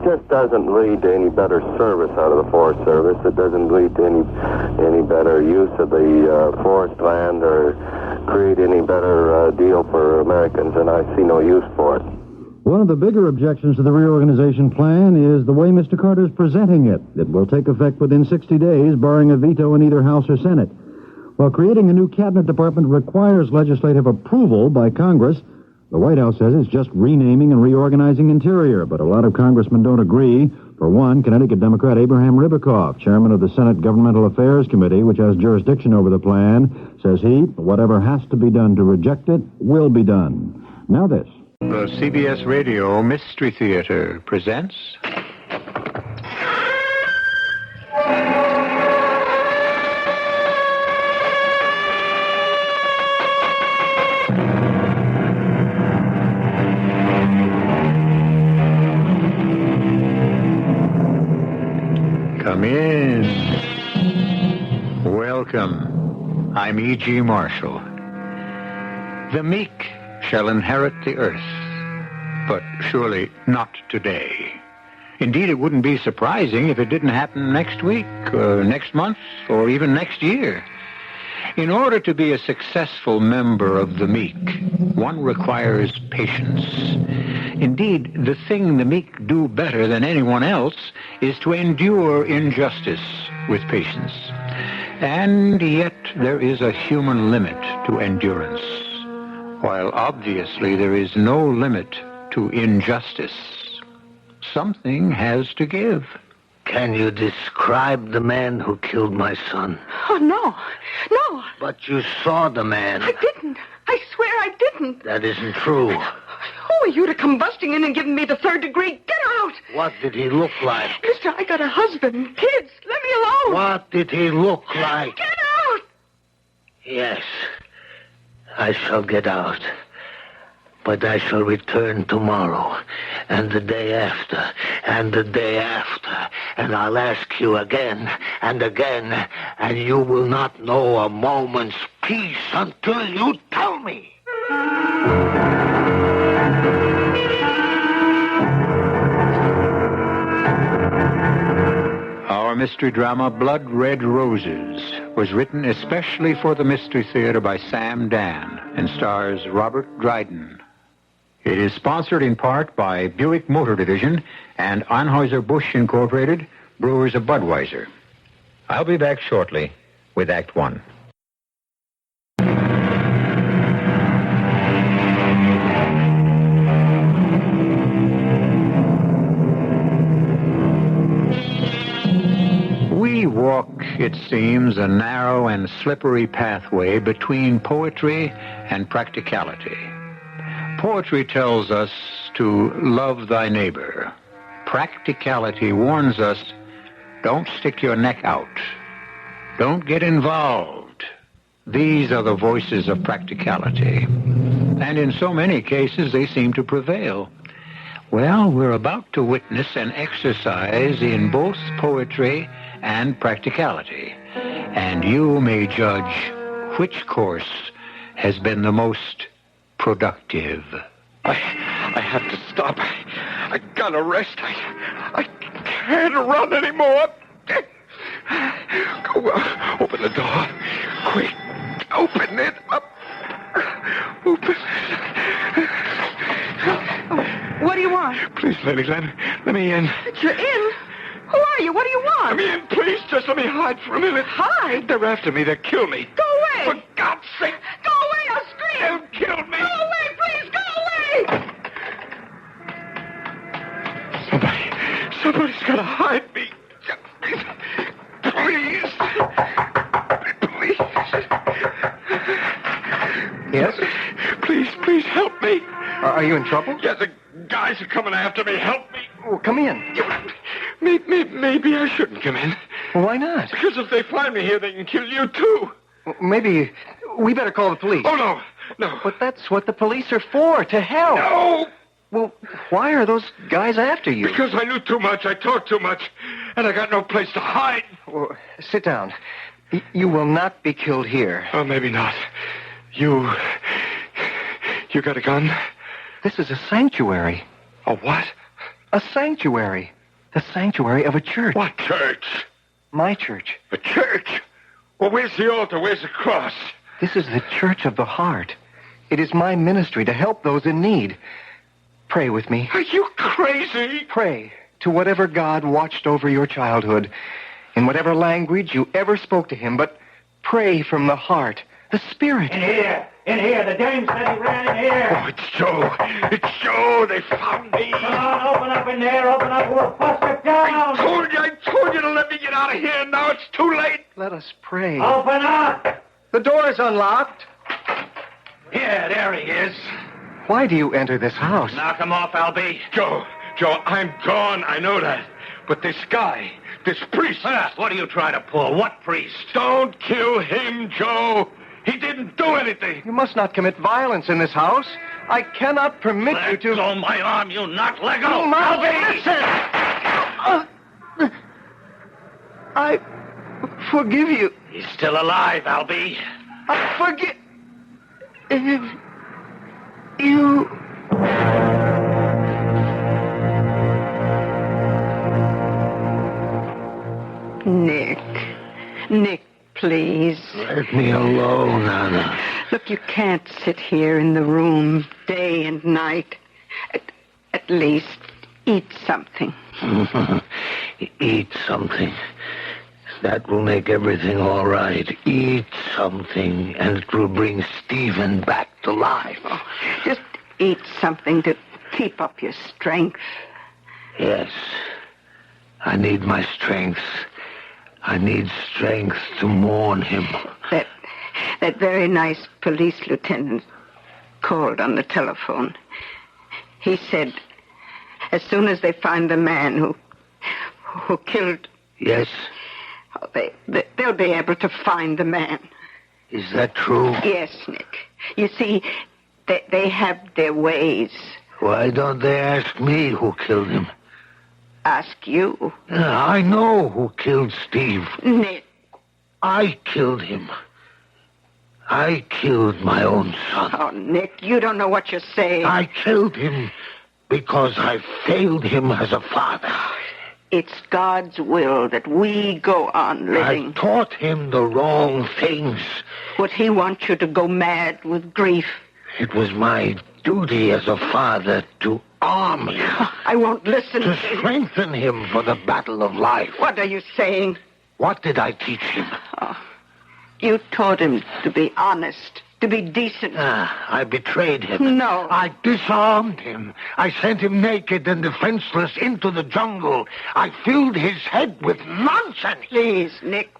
Speaker 16: just doesn't lead to any better service out of the Forest Service. It doesn't lead to any better use of the forest land or create any better deal for Americans, and I see no use for it.
Speaker 19: One of the bigger objections to the reorganization plan is the way Mr. Carter's presenting it. It will take effect within 60 days, barring a veto in either House or Senate. While creating a new cabinet department requires legislative approval by Congress, the White House says it's just renaming and reorganizing Interior, but a lot of congressmen don't agree. For one, Connecticut Democrat Abraham Ribicoff, chairman of the Senate Governmental Affairs Committee, which has jurisdiction over the plan, says whatever has to be done to reject it will be done. Now this.
Speaker 1: The CBS Radio Mystery Theater presents... Come in. Welcome. I'm E.G. Marshall. The meek shall inherit the earth, but surely not today. Indeed, it wouldn't be surprising if it didn't happen next week, or next month, or even next year. In order to be a successful member of the meek, one requires patience. Indeed, the thing the meek do better than anyone else is to endure injustice with patience. And yet there is a human limit to endurance, while obviously there is no limit to injustice. Something has to give.
Speaker 22: Can you describe the man who killed my son?
Speaker 23: Oh, no. No.
Speaker 22: But you saw the man.
Speaker 23: I didn't. I swear I didn't.
Speaker 22: That isn't true.
Speaker 23: Who are you to come busting in and giving me the third degree? Get out!
Speaker 22: What did he look like?
Speaker 23: Mister, I got a husband, kids. Let me alone.
Speaker 22: What did he look like?
Speaker 23: Get out!
Speaker 22: Yes, I shall get out. But I shall return tomorrow, and the day after, and the day after, and I'll ask you again and again, and you will not know a moment's peace until you tell me.
Speaker 1: Our mystery drama, Blood Red Roses, was written especially for the Mystery Theater by Sam Dan and stars Robert Dryden. It is sponsored in part by Buick Motor Division and Anheuser-Busch Incorporated, brewers of Budweiser. I'll be back shortly with Act One. We walk, it seems, a narrow and slippery pathway between poetry and practicality. Poetry tells us to love thy neighbor. Practicality warns us Don't stick your neck out. Don't get involved. These are the voices of practicality. And in so many cases, they seem to prevail. Well, we're about to witness an exercise in both poetry and practicality. And you may judge which course has been the most productive.
Speaker 3: I have to stop. I gotta rest. I can't run anymore. Go, open the door. Quick. Open it up. Open it.
Speaker 23: What do you want?
Speaker 3: Please, lady, let me in.
Speaker 23: You're in? Who are you? What do you want?
Speaker 3: Let me in, please. Just let me hide for a minute.
Speaker 23: Hide?
Speaker 3: They're after me. They'll kill me.
Speaker 23: Go away.
Speaker 3: For God's sake.
Speaker 23: Go away. I'll scream.
Speaker 3: They'll kill me.
Speaker 23: Go away, please. Go away.
Speaker 3: Somebody's got to hide me. Please. Please.
Speaker 4: Yes?
Speaker 3: Please help me.
Speaker 4: Are you in trouble?
Speaker 3: Yeah, the guys are coming after me. Help me.
Speaker 4: Oh, come in.
Speaker 3: Maybe I shouldn't come in.
Speaker 4: Well, why not?
Speaker 3: Because if they find me here, they can kill you, too.
Speaker 4: Well, maybe we better call the police.
Speaker 3: Oh, no.
Speaker 4: But that's what the police are for, to help.
Speaker 3: No!
Speaker 4: Well, why are those guys after you?
Speaker 3: Because I knew too much, I talked too much, and I got no place to hide.
Speaker 4: Well, sit down. You will not be killed here.
Speaker 3: Oh, maybe not. You got a gun?
Speaker 4: This is a sanctuary.
Speaker 3: A what?
Speaker 4: A sanctuary. The sanctuary of a church.
Speaker 3: What church?
Speaker 4: My church.
Speaker 3: A church? Well, where's the altar? Where's the cross?
Speaker 4: This is the church of the heart. It is my ministry to help those in need. Pray with me.
Speaker 3: Are you crazy?
Speaker 4: Pray to whatever God watched over your childhood, in whatever language you ever spoke to him, but pray from the heart, the spirit.
Speaker 5: In here. The dame said he ran in here.
Speaker 3: Oh, it's Joe. It's Joe. They found me.
Speaker 5: Come on, open up in there. Open up. We'll bust it down.
Speaker 3: I told you to let me get out of here. Now it's too late.
Speaker 4: Let us pray.
Speaker 5: Open up.
Speaker 4: The door is unlocked.
Speaker 5: Yeah, there he is.
Speaker 4: Why do you enter this house?
Speaker 5: Knock him off, Albie.
Speaker 3: Joe, I'm gone. I know that. But this guy, this priest.
Speaker 5: What are you trying to pull? What priest?
Speaker 3: Don't kill him, Joe. He didn't do anything.
Speaker 4: You must not commit violence in this house. I cannot permit you to...
Speaker 5: Let go my arm, you nut. Let go.
Speaker 4: Albie, listen. I forgive you.
Speaker 5: He's still alive, Albie.
Speaker 4: I forgive... You...
Speaker 15: Nick, please.
Speaker 22: Let me alone, Anna.
Speaker 15: Look, you can't sit here in the room day and night. At least eat something.
Speaker 22: Eat something. That will make everything all right. Eat something, and it will bring Stephen back to life.
Speaker 15: Oh, just eat something to keep up your strength.
Speaker 22: Yes. I need my strength. I need strength to mourn him.
Speaker 15: That very nice police lieutenant called on the telephone. He said, as soon as they find the man who killed...
Speaker 22: Yes?
Speaker 15: They'll be able to find the man.
Speaker 22: Is that true?
Speaker 15: Yes, Nick. You see, they have their ways.
Speaker 22: Why don't they ask me who killed him?
Speaker 15: Ask you?
Speaker 22: I know who killed Steve.
Speaker 15: Nick.
Speaker 22: I killed him. I killed my own son.
Speaker 15: Oh, Nick, you don't know what you're saying.
Speaker 22: I killed him because I failed him as a father.
Speaker 15: It's God's will that we go on living.
Speaker 22: I taught him the wrong things.
Speaker 15: Would he want you to go mad with grief?
Speaker 22: It was my duty as a father to arm him.
Speaker 15: I won't listen
Speaker 22: to strengthen him for the battle of life.
Speaker 15: What are you saying?
Speaker 22: What did I teach him?
Speaker 15: Oh, you taught him to be honest, to be decent.
Speaker 22: I betrayed him.
Speaker 15: No.
Speaker 22: I disarmed him. I sent him naked and defenseless into the jungle. I filled his head with nonsense.
Speaker 15: Please, Nick,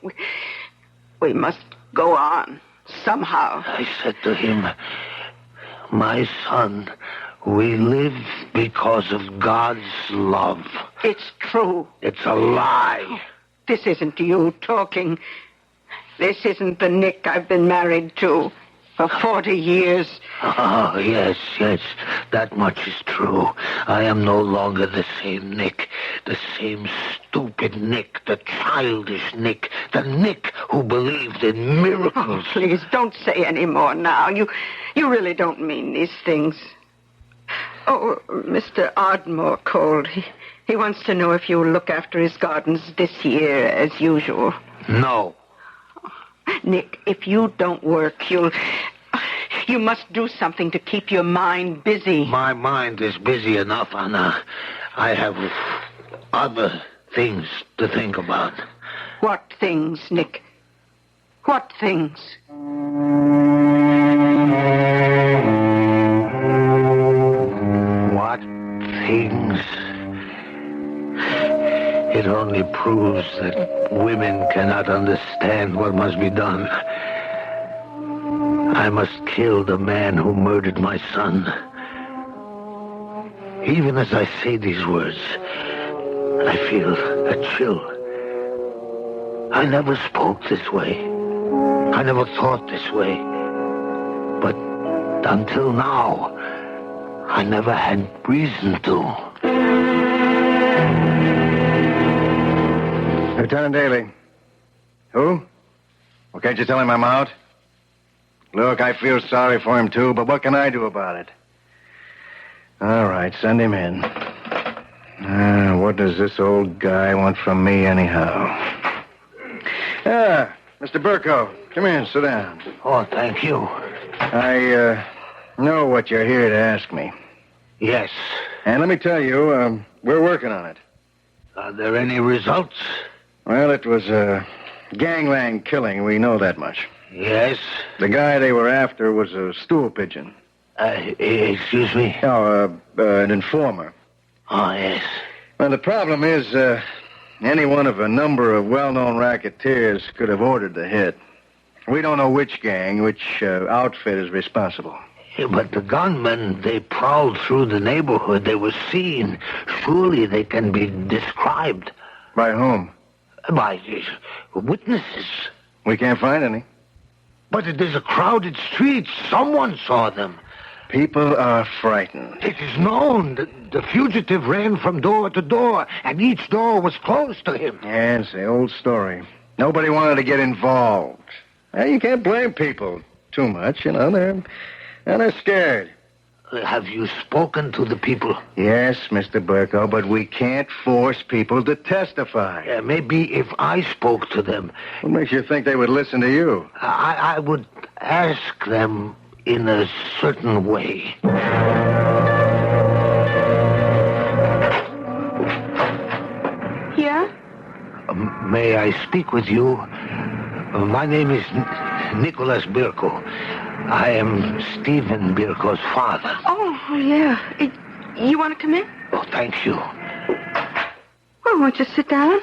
Speaker 15: we must go on somehow.
Speaker 22: I said to him, my son, we live because of God's love.
Speaker 15: It's true.
Speaker 22: It's a lie.
Speaker 15: This isn't you talking. This isn't the Nick I've been married to for 40 years.
Speaker 22: Oh, yes. That much is true. I am no longer the same Nick. The same stupid Nick. The childish Nick. The Nick who believed in miracles.
Speaker 15: Oh, please, don't say any more now. You really don't mean these things. Oh, Mr. Ardmore called. He wants to know if you'll look after his gardens this year as usual.
Speaker 22: No.
Speaker 15: Nick, if you don't work, you must do something to keep your mind busy.
Speaker 22: My mind is busy enough, Anna. I have other things to think about.
Speaker 15: What things, Nick? What things?
Speaker 22: What things? It only proves that women cannot understand what must be done. I must kill the man who murdered my son. Even as I say these words, I feel a chill. I never spoke this way. I never thought this way. But until now, I never had reason to.
Speaker 6: Lieutenant Daly. Who? Well, can't you tell him I'm out? Look, I feel sorry for him, too, but what can I do about it? All right, send him in. What does this old guy want from me, anyhow? Mr. Burko, come in, sit down.
Speaker 22: Oh, thank you.
Speaker 6: I know what you're here to ask me.
Speaker 22: Yes.
Speaker 6: And let me tell you, we're working on it.
Speaker 22: Are there any results?
Speaker 6: Well, it was a gangland killing. We know that much.
Speaker 22: Yes?
Speaker 6: The guy they were after was a stool pigeon.
Speaker 22: Excuse me?
Speaker 6: No, an informer.
Speaker 22: Oh, yes.
Speaker 6: Well, the problem is, any one of a number of well-known racketeers could have ordered the hit. We don't know which gang, which outfit is responsible.
Speaker 22: Yeah, but the gunmen, they prowled through the neighborhood. They were seen. Surely they can be described.
Speaker 6: By whom?
Speaker 22: By witnesses.
Speaker 6: We can't find any.
Speaker 22: But it is a crowded street. Someone saw them.
Speaker 6: People are frightened.
Speaker 22: It is known that the fugitive ran from door to door, and each door was closed to him.
Speaker 6: Yeah, it's the old story. Nobody wanted to get involved. Well, you can't blame people too much, you know. They're scared.
Speaker 22: Have you spoken to the people?
Speaker 6: Yes, Mr. Burko, but we can't force people to testify.
Speaker 22: Yeah, maybe if I spoke to them...
Speaker 6: What makes you think they would listen to you?
Speaker 22: I would ask them in a certain way.
Speaker 15: Yeah?
Speaker 22: May I speak with you? My name is Nicholas Birko. I am Stephen Birko's father.
Speaker 15: Oh, yeah. You want to come in?
Speaker 22: Oh, thank you.
Speaker 15: Well, won't you sit down?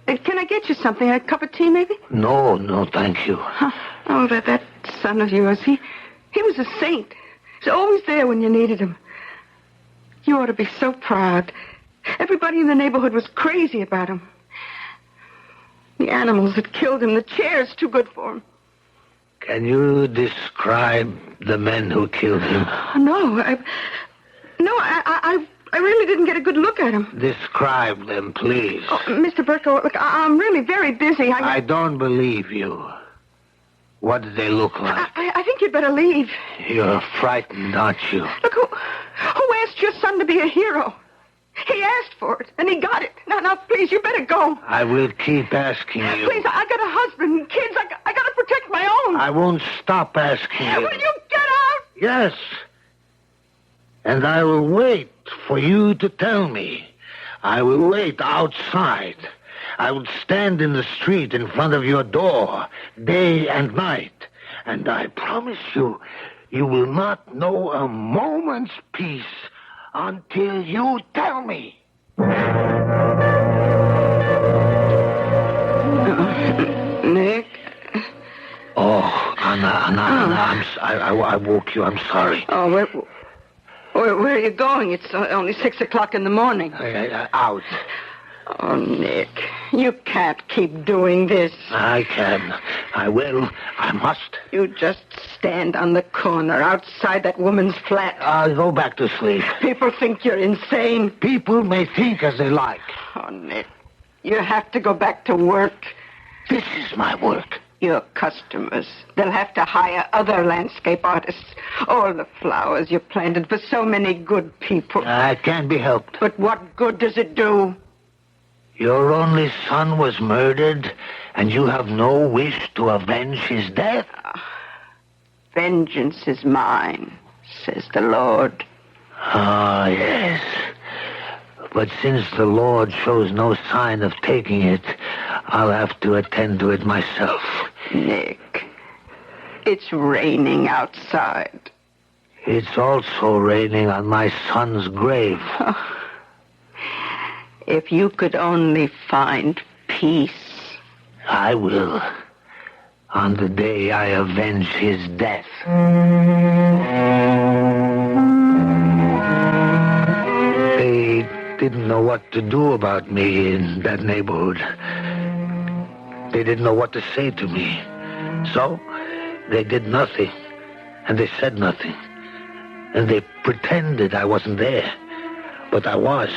Speaker 15: Can I get you something? A cup of tea, maybe?
Speaker 22: No, thank you.
Speaker 15: Huh. Oh, that son of yours, he was a saint. He's always there when you needed him. You ought to be so proud. Everybody in the neighborhood was crazy about him. The animals that killed him, the chair's too good for him.
Speaker 22: Can you describe the men who killed him?
Speaker 15: No, I really didn't get a good look at him.
Speaker 22: Describe them, please.
Speaker 15: Oh, Mr. Burko, look, I'm really very busy. I
Speaker 22: don't believe you. What did they look like?
Speaker 15: I think you'd better leave.
Speaker 22: You're frightened, aren't you?
Speaker 15: Look, who asked your son to be a hero? He asked for it, and he got it. Now, please, you better go.
Speaker 22: I will keep asking you.
Speaker 15: Please, I got a husband and kids. I got to protect my own.
Speaker 22: I won't stop asking you.
Speaker 15: Will you get out?
Speaker 22: Yes. And I will wait for you to tell me. I will wait outside. I will stand in the street in front of your door, day and night. And I promise you, you will not know a moment's peace until you tell me.
Speaker 15: Nick?
Speaker 22: Oh, Anna, I woke you. I'm sorry.
Speaker 15: Oh, where are you going? It's only 6 o'clock in the morning.
Speaker 22: Out.
Speaker 15: Oh, Nick. You can't keep doing this.
Speaker 22: I can. I will. I must.
Speaker 15: You just stand on the corner outside that woman's flat.
Speaker 22: I'll go back to sleep.
Speaker 15: People think you're insane.
Speaker 22: People may think as they like.
Speaker 15: Oh, Nick, you have to go back to work.
Speaker 22: This is my work.
Speaker 15: Your customers. They'll have to hire other landscape artists. All the flowers you planted for so many good people.
Speaker 22: It can't be helped.
Speaker 15: But what good does it do?
Speaker 22: Your only son was murdered, and you have no wish to avenge his death?
Speaker 15: Vengeance is mine, says the Lord.
Speaker 22: Ah, yes. But since the Lord shows no sign of taking it, I'll have to attend to it myself.
Speaker 15: Nick, it's raining outside.
Speaker 22: It's also raining on my son's grave.
Speaker 15: If you could only find peace.
Speaker 22: I will. On the day I avenge his death. They didn't know what to do about me in that neighborhood. They didn't know what to say to me. So, they did nothing. And they said nothing. And they pretended I wasn't there. But I was.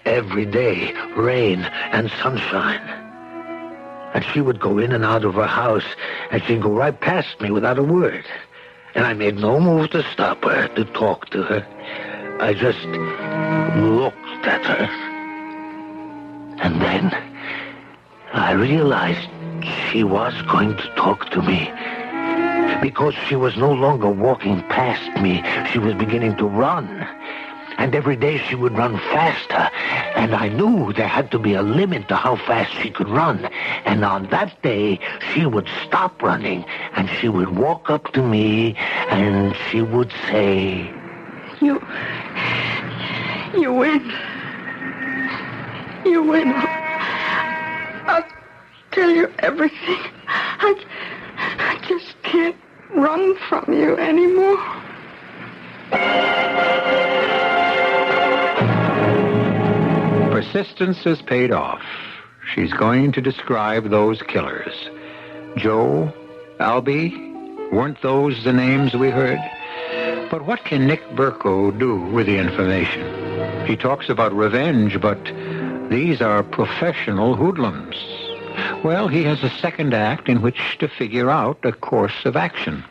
Speaker 22: Every day, rain and sunshine. And she would go in and out of her house, and she'd go right past me without a word. And I made no move to stop her, to talk to her. I just looked at her. And then I realized she was going to talk to me. Because she was no longer walking past me. She was beginning to run. And every day she would run faster. And I knew there had to be a limit to how fast she could run. And on that day, she would stop running. And she would walk up to me. And she would say...
Speaker 15: You win. You win. I'll tell you everything. I just can't run from you anymore.
Speaker 1: Persistence has paid off. She's going to describe those killers. Joe, Albie, weren't those the names we heard? But what can Nick Burko do with the information? He talks about revenge, but these are professional hoodlums. Well, he has a second act in which to figure out a course of action.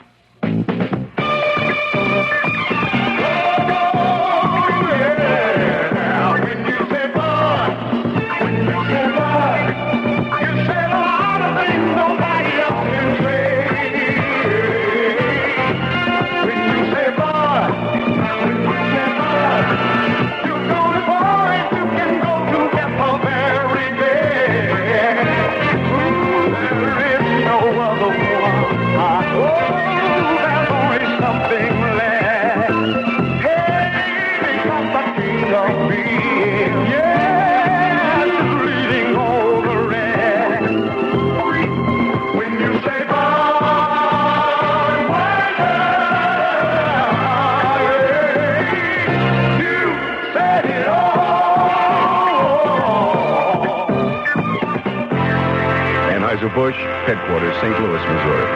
Speaker 7: Bush, headquarters, St. Louis, Missouri.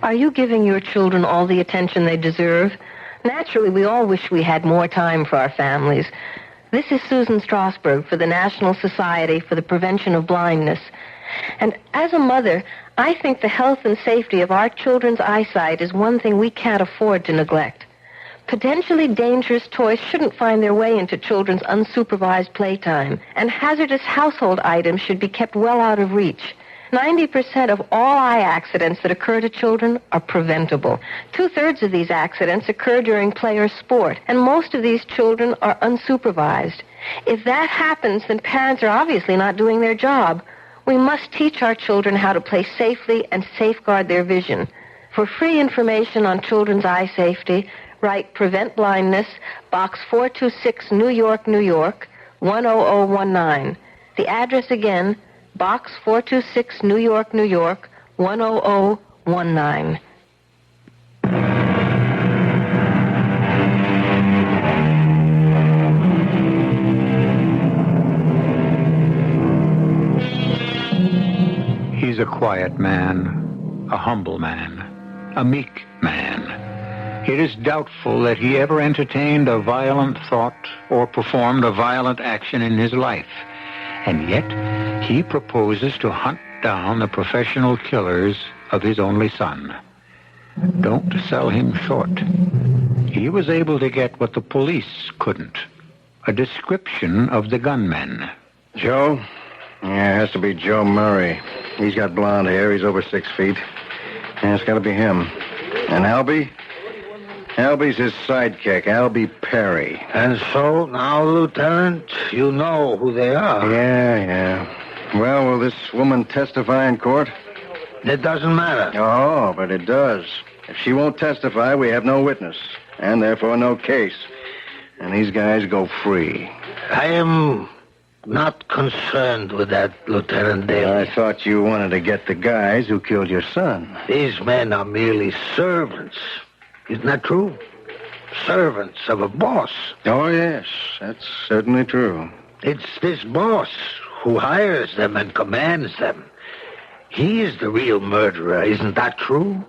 Speaker 8: Are you giving your children all the attention they deserve? Naturally, we all wish we had more time for our families. This is Susan Strasberg for the National Society for the Prevention of Blindness. And as a mother, I think the health and safety of our children's eyesight is one thing we can't afford to neglect. Potentially dangerous toys shouldn't find their way into children's unsupervised playtime, and hazardous household items should be kept well out of reach. 90% of all eye accidents that occur to children are preventable. 2/3 of these accidents occur during play or sport, and most of these children are unsupervised. If that happens, then parents are obviously not doing their job. We must teach our children how to play safely and safeguard their vision. For free information on children's eye safety, write Prevent Blindness, Box 426, New York, New York, 10019. The address again, Box 426, New York, New York, 10019.
Speaker 9: a quiet man, a humble man, a meek man. It is doubtful that he ever entertained a violent thought or performed a violent action in his life. And yet, he proposes to hunt down the professional killers of his only son. Don't sell him short. He was able to get what the police couldn't, a description of the gunmen.
Speaker 6: Joe? Yeah, it has to be Joe Murray. He's got blonde hair. He's over 6 feet. Yeah, it's got to be him. And Albie? Albie's his sidekick, Albie Perry.
Speaker 22: And so, now, Lieutenant, you know who they are.
Speaker 6: Yeah. Well, will this woman testify in court?
Speaker 22: It doesn't matter.
Speaker 6: Oh, but it does. If she won't testify, we have no witness, and therefore no case. And these guys go free.
Speaker 22: I am not concerned with that, Lieutenant Daly.
Speaker 6: I thought you wanted to get the guys who killed your son.
Speaker 22: These men are merely servants. Isn't that true? Servants of a boss.
Speaker 6: Oh, yes, that's certainly true.
Speaker 22: It's this boss who hires them and commands them. He is the real murderer, isn't that true?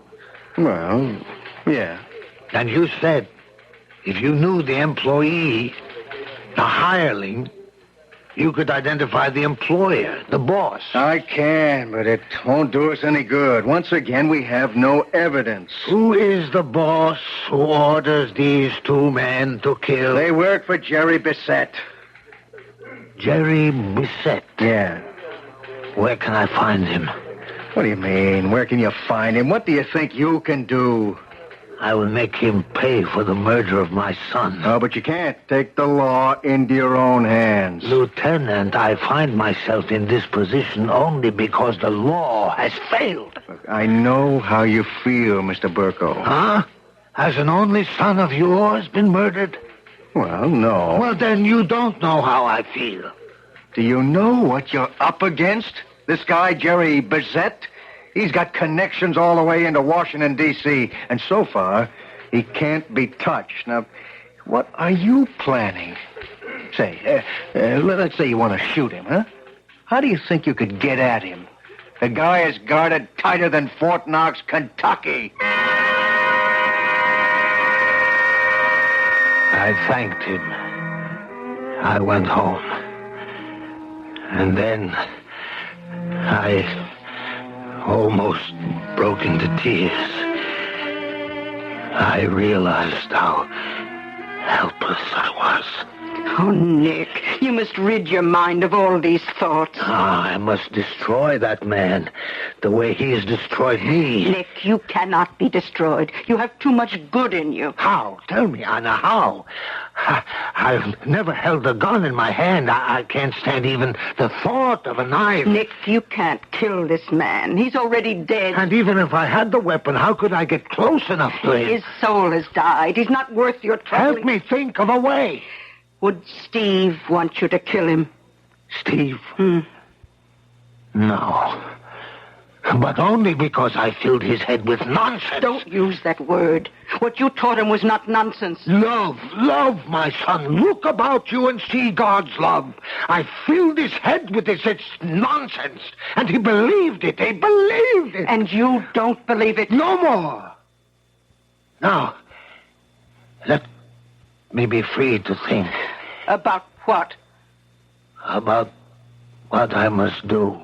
Speaker 6: Well, yeah.
Speaker 22: And you said if you knew the employee, the hireling, you could identify the employer, the boss.
Speaker 6: I can, but it won't do us any good. Once again, we have no evidence.
Speaker 22: Who is the boss who orders these two men to kill?
Speaker 6: They work for Jerry Bissett.
Speaker 22: Jerry Bissett?
Speaker 6: Yeah.
Speaker 22: Where can I find him?
Speaker 6: What do you mean? Where can you find him? What do you think you can do?
Speaker 22: I will make him pay for the murder of my son.
Speaker 6: Oh, but you can't take the law into your own hands.
Speaker 22: Lieutenant, I find myself in this position only because the law has failed.
Speaker 6: Look, I know how you feel, Mr. Burko.
Speaker 22: Huh? Has an only son of yours been murdered?
Speaker 6: Well, no.
Speaker 22: Well, then you don't know how I feel.
Speaker 6: Do you know what you're up against? This guy, Jerry Bissett? He's got connections all the way into Washington, D.C., and so far, he can't be touched. Now, what are you planning? Say, let's say you want to shoot him, huh? How do you think you could get at him? The guy is guarded tighter than Fort Knox, Kentucky.
Speaker 22: I thanked him. I went home. And then I almost broke into tears. I realized how helpless I was.
Speaker 15: Oh, Nick, you must rid your mind of all these thoughts.
Speaker 22: I must destroy that man the way he has destroyed me.
Speaker 15: Nick, you cannot be destroyed. You have too much good in you.
Speaker 22: How? Tell me, Anna, how? I've never held a gun in my hand. I can't stand even the thought of a knife.
Speaker 15: Nick, you can't kill this man. He's already dead.
Speaker 22: And even if I had the weapon, how could I get close enough to him?
Speaker 15: His soul has died. He's not worth your trouble.
Speaker 22: Help me think of a way.
Speaker 15: Would Steve want you to kill him?
Speaker 22: Steve? No. But only because I filled his head with nonsense.
Speaker 15: Don't use that word. What you taught him was not nonsense.
Speaker 22: Love, my son. Look about you and see God's love. I filled his head with it's nonsense. And he believed it. He believed it.
Speaker 15: And you don't believe it?
Speaker 22: No more. Now, let me be free to think.
Speaker 15: About what?
Speaker 22: About what I must do.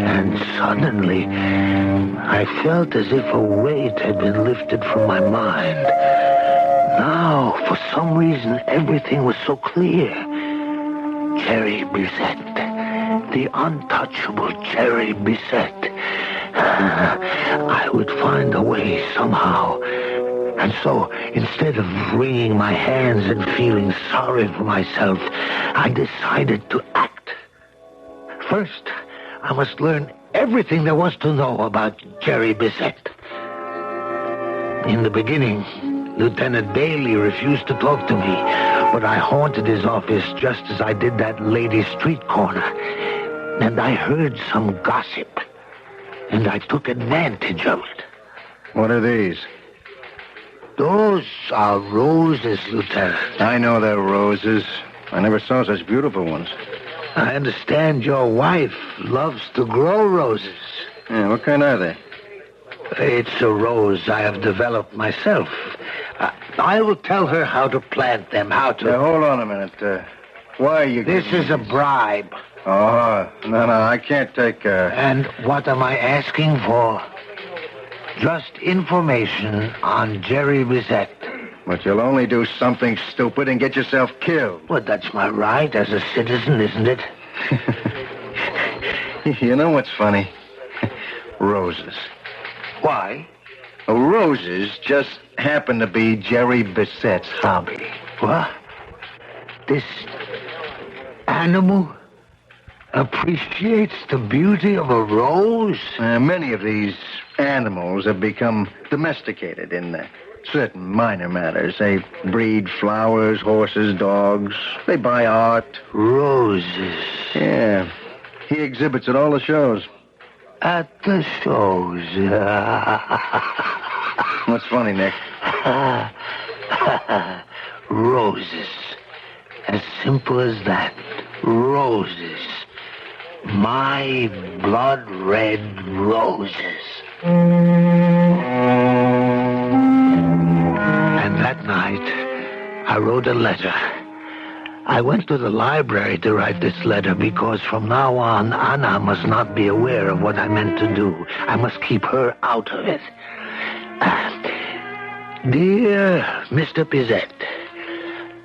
Speaker 22: And suddenly, I felt as if a weight had been lifted from my mind. Now, for some reason, everything was so clear. Jerry Bissett. The untouchable Jerry Bissett. I would find a way somehow. And so, instead of wringing my hands and feeling sorry for myself, I decided to act. First, I must learn everything there was to know about Jerry Bissett. In the beginning, Lieutenant Daly refused to talk to me, but I haunted his office just as I did that lady street corner. And I heard some gossip. And I took advantage of it.
Speaker 6: What are these?
Speaker 22: Those are roses, Lieutenant.
Speaker 6: I know they're roses. I never saw such beautiful ones.
Speaker 22: I understand your wife loves to grow roses.
Speaker 6: Yeah, what kind are they?
Speaker 22: It's a rose I have developed myself. I will tell her how to plant them, how to...
Speaker 6: Now, hold on a minute. Why are you...
Speaker 22: This is a bribe.
Speaker 6: Oh, no, I can't take...
Speaker 22: And what am I asking for? Just information on Jerry Bissett.
Speaker 6: But you'll only do something stupid and get yourself killed.
Speaker 22: Well, that's my right as a citizen, isn't it?
Speaker 6: You know what's funny? Roses.
Speaker 22: Why?
Speaker 6: Roses just happen to be Jerry Bissett's hobby.
Speaker 22: What? This animal appreciates the beauty of a rose?
Speaker 6: Many of these animals have become domesticated in certain minor matters. They breed flowers, horses, dogs. They buy art.
Speaker 22: Roses.
Speaker 6: Yeah. He exhibits at all the shows.
Speaker 22: At the shows.
Speaker 6: What's funny, Nick?
Speaker 22: Roses. As simple as that. Roses. My blood-red roses. And that night, I wrote a letter. I went to the library to write this letter because from now on, Anna must not be aware of what I meant to do. I must keep her out of it. Dear Mr. Bissett,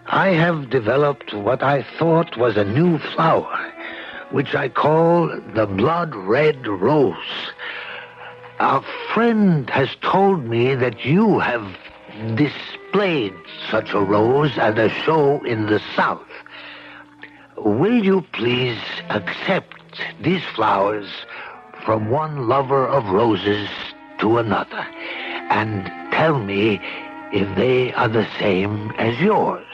Speaker 22: I have developed what I thought was a new flower, which I call the blood-red rose. A friend has told me that you have displayed such a rose at a show in the South. Will you please accept these flowers from one lover of roses to another and tell me if they are the same as yours?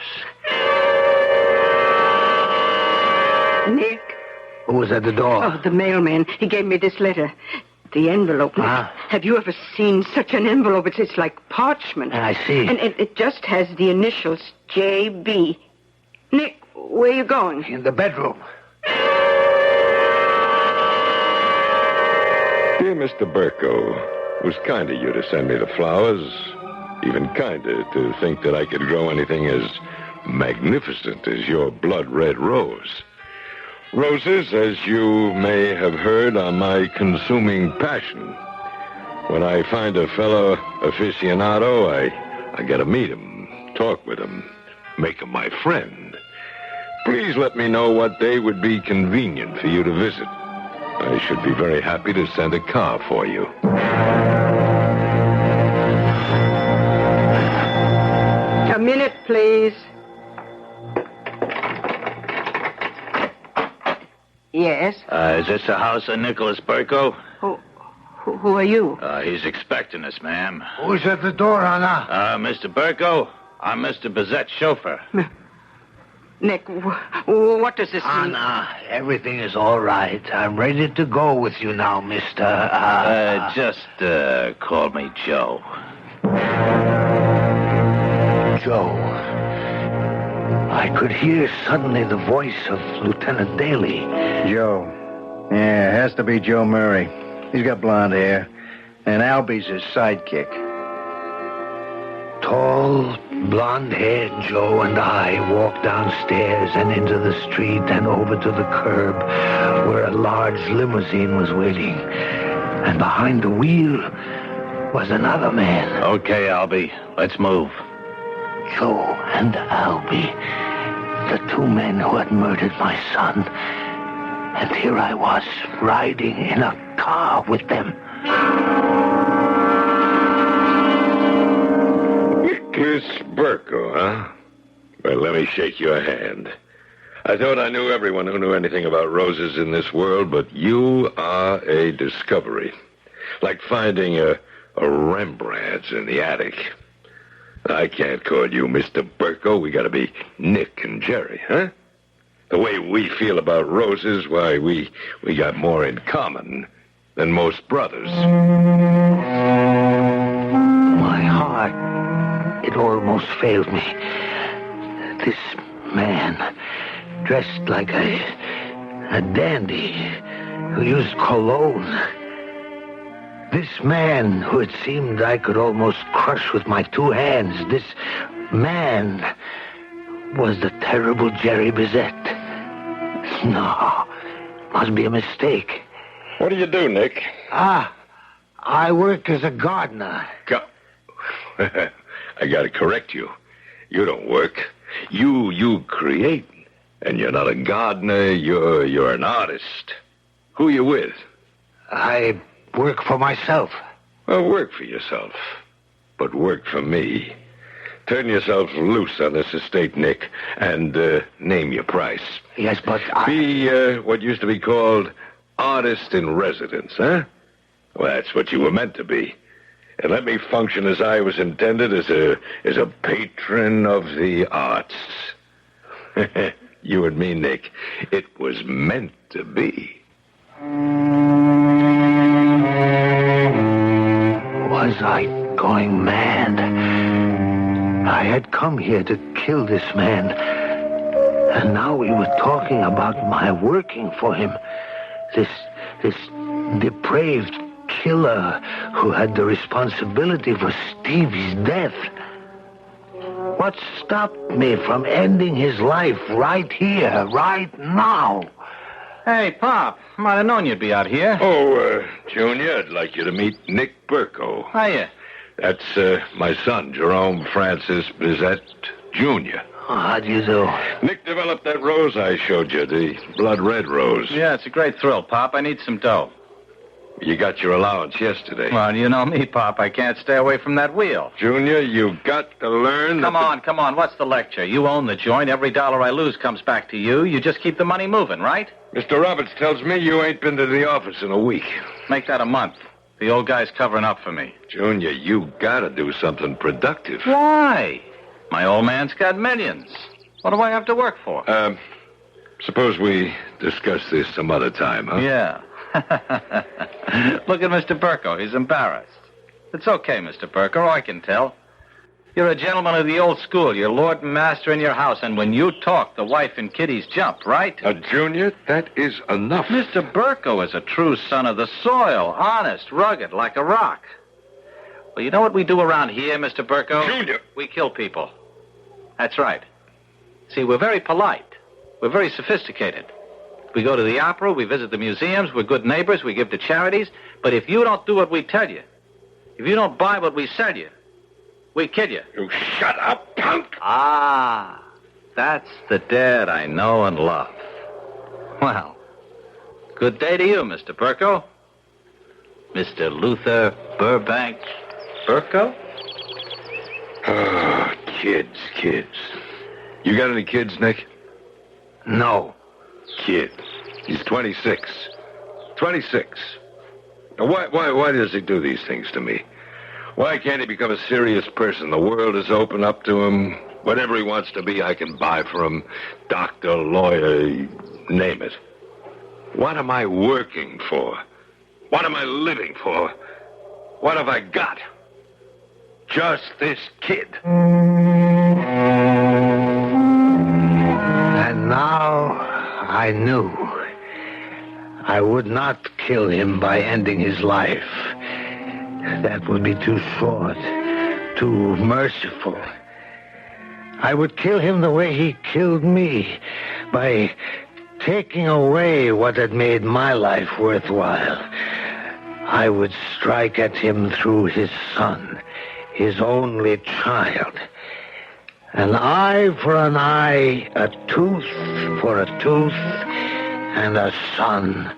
Speaker 15: Nick?
Speaker 22: Who was at the door?
Speaker 15: Oh, the mailman. He gave me this letter. The envelope. Have you ever seen such an envelope? It's like parchment.
Speaker 22: I see.
Speaker 15: And it just has the initials J.B. Nick, where are you going?
Speaker 22: In the bedroom.
Speaker 3: Dear Mr. Burko, it was kind of you to send me the flowers. Even kinder to think that I could grow anything as magnificent as your blood-red rose. Roses, as you may have heard, are my consuming passion. When I find a fellow aficionado, I get to meet him, talk with him, make him my friend. Please let me know what day would be convenient for you to visit. I should be very happy to send a car for you.
Speaker 15: A minute, please. Yes?
Speaker 18: Is this the house of Nicholas Burko?
Speaker 15: Who are you?
Speaker 18: He's expecting us, ma'am.
Speaker 22: Who's at the door, Anna?
Speaker 18: Mr. Burko, I'm Mr. Bissett's chauffeur.
Speaker 15: Nick, what does this mean?
Speaker 22: Anna, everything is all right. I'm ready to go with you now, Mr.
Speaker 18: Just call me Joe.
Speaker 22: Joe. I could hear suddenly the voice of Lieutenant Daly.
Speaker 6: Joe. Yeah, it has to be Joe Murray. He's got blonde hair. And Albie's his sidekick.
Speaker 22: Tall, blonde-haired Joe and I walked downstairs and into the street and over to the curb where a large limousine was waiting. And behind the wheel was another man.
Speaker 18: Okay, Albie, let's move.
Speaker 22: Joe and Albie, the two men who had murdered my son. And here I was, riding in a car with them.
Speaker 3: Nicholas Burko, huh? Well, let me shake your hand. I thought I knew everyone who knew anything about roses in this world, but you are a discovery. Like finding a Rembrandt in the attic. I can't call you Mr. Burko. We gotta be Nick and Jerry, huh? The way we feel about roses, why, we got more in common than most brothers.
Speaker 22: My heart, it almost failed me. This man, dressed like a dandy who used cologne. This man who it seemed I could almost crush with my two hands, this man was the terrible Jerry Bizet. No, must be a mistake.
Speaker 3: What do you do, Nick?
Speaker 22: I work as a gardener.
Speaker 3: I gotta correct you. You don't work. You create. And you're not a gardener, you're an artist. Who you with?
Speaker 22: I work for myself.
Speaker 3: Well, work for yourself. But work for me. Turn yourself loose on this estate, Nick, and name your price.
Speaker 22: Yes, but
Speaker 3: Be what used to be called artist in residence, huh? Well, that's what you were meant to be. And let me function as I was intended, as a patron of the arts. You and me, Nick, it was meant to be.
Speaker 22: Was I going mad? I had come here to kill this man, and now we were talking about my working for him. This depraved killer who had the responsibility for Stevie's death. What stopped me from ending his life right here, right now?
Speaker 12: Hey, Pop, might have known you'd be out here.
Speaker 3: Oh, Junior, I'd like you to meet Nick Burko.
Speaker 12: Hiya.
Speaker 3: That's my son, Jerome Francis Bizet, Jr.
Speaker 22: Oh, how do you do?
Speaker 3: Nick developed that rose I showed you, the blood red rose.
Speaker 12: Yeah, it's a great thrill, Pop. I need some dough.
Speaker 3: You got your allowance yesterday.
Speaker 12: Well, you know me, Pop. I can't stay away from that wheel.
Speaker 3: Junior, you've got to learn...
Speaker 12: Come on. What's the lecture? You own the joint. Every dollar I lose comes back to you. You just keep the money moving, right?
Speaker 3: Mr. Roberts tells me you ain't been to the office in a week.
Speaker 12: Make that a month. The old guy's covering up for me.
Speaker 3: Junior, you gotta do something productive.
Speaker 12: Why? My old man's got millions. What do I have to work for?
Speaker 3: Suppose we discuss this some other time, huh?
Speaker 12: Yeah. Look at Mr. Burko. He's embarrassed. It's okay, Mr. Burko. I can tell. You're a gentleman of the old school. You're lord and master in your house, and when you talk, the wife and kiddies jump, right?
Speaker 3: Junior, that is enough.
Speaker 12: Mr. Burko is a true son of the soil, honest, rugged, like a rock. Well, you know what we do around here, Mr. Burko?
Speaker 3: Junior!
Speaker 12: We kill people. That's right. See, we're very polite. We're very sophisticated. We go to the opera, we visit the museums, we're good neighbors, we give to charities. But if you don't do what we tell you, if you don't buy what we sell you, we kill you.
Speaker 3: You shut up, punk!
Speaker 12: Ah, that's the dad I know and love. Well, good day to you, Mr. Burko. Mr. Luther Burbank Burko?
Speaker 3: Oh, kids. You got any kids, Nick?
Speaker 22: No.
Speaker 3: Kid. He's 26. 26. Now, why does he do these things to me? Why can't he become a serious person? The world is open up to him. Whatever he wants to be, I can buy for him. Doctor, lawyer, name it. What am I working for? What am I living for? What have I got? Just this kid.
Speaker 22: And now I knew I would not kill him by ending his life. That would be too short, too merciful. I would kill him the way he killed me, by taking away what had made my life worthwhile. I would strike at him through his son, his only child. An eye for an eye, a tooth for a tooth, and a son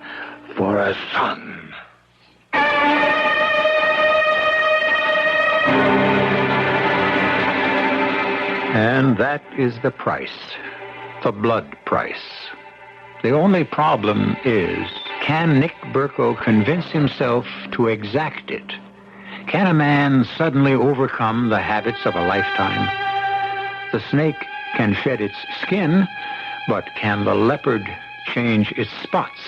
Speaker 22: for a son.
Speaker 9: And that is the price, the blood price. The only problem is, can Nick Burko convince himself to exact it? Can a man suddenly overcome the habits of a lifetime? The snake can shed its skin, but can the leopard change its spots?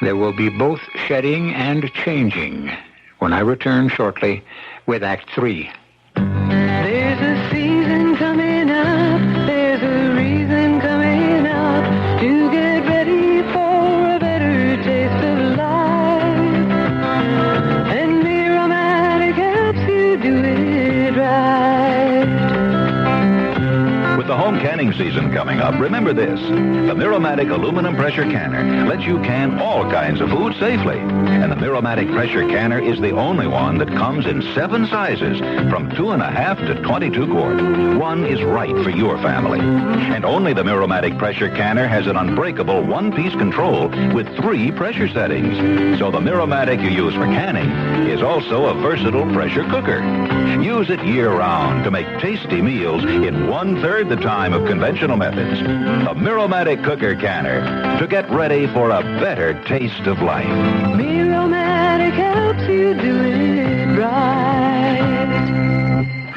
Speaker 9: There will be both shedding and changing when I return shortly with Act 3.
Speaker 14: There's a season coming up, there's a
Speaker 11: the home canning season coming up, remember this. The Miromatic aluminum pressure canner lets you can all kinds of food safely. And the Miromatic pressure canner is the only one that comes in 7 sizes, from 2.5 to 22 quart. One is right for your family. And only the Miromatic pressure canner has an unbreakable one-piece control with 3 pressure settings. So the Miromatic you use for canning is also a versatile pressure cooker. Use it year-round to make tasty meals in 1/3 the time of conventional methods. The Miromatic cooker canner to get ready for a better taste of life.
Speaker 14: Miromatic helps you do it right.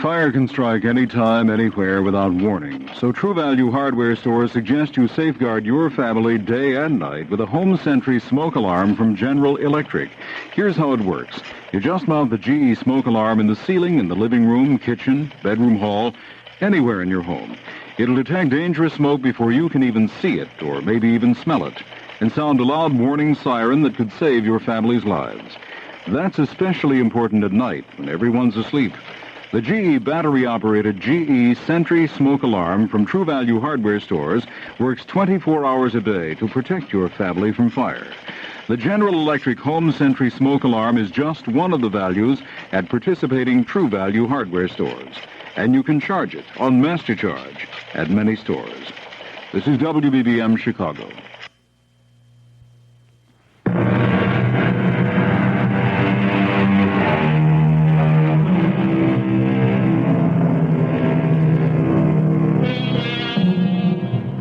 Speaker 20: Fire can strike anytime, anywhere, without warning. So True Value hardware stores suggest you safeguard your family day and night with a Home Sentry smoke alarm from General Electric. Here's how it works. You just mount the GE smoke alarm in the ceiling in the living room, kitchen, bedroom, hall, anywhere in your home. It'll detect dangerous smoke before you can even see it, or maybe even smell it, and sound a loud warning siren that could save your family's lives. That's especially important at night when everyone's asleep. The GE battery-operated GE Sentry smoke alarm from True Value hardware stores works 24 hours a day to protect your family from fire. The General Electric Home Sentry smoke alarm is just one of the values at participating True Value hardware stores. And you can charge it on Master Charge at many stores. This is WBBM Chicago.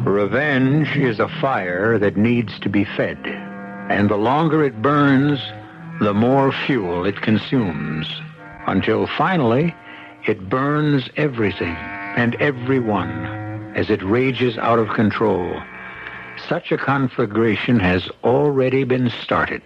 Speaker 9: Revenge is a fire that needs to be fed, and the longer it burns, the more fuel it consumes, until finally it burns everything and everyone as it rages out of control. Such a conflagration has already been started.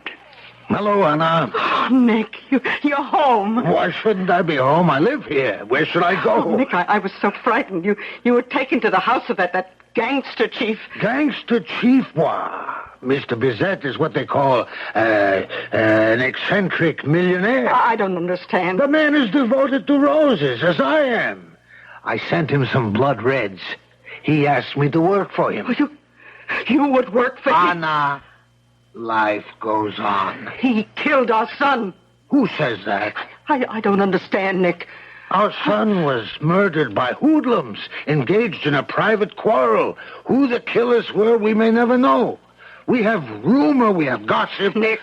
Speaker 22: Hello, Anna.
Speaker 23: Oh, Nick, you're home.
Speaker 22: Why shouldn't I be home? I live here. Where should I go?
Speaker 23: Oh, Nick, I was so frightened. You were taken to the house of that gangster chief.
Speaker 22: Gangster chief? Why, Mr. Bizet is what they call an eccentric millionaire.
Speaker 23: I don't understand.
Speaker 22: The man is devoted to roses, as I am. I sent him some blood reds. He asked me to work for him.
Speaker 23: Oh, you would work for him?
Speaker 22: Anna, life goes on.
Speaker 23: He killed our son.
Speaker 22: Who says that?
Speaker 23: I don't understand, Nick.
Speaker 22: Our son was murdered by hoodlums, engaged in a private quarrel. Who the killers were, we may never know. We have rumor, we have gossip.
Speaker 23: Nick,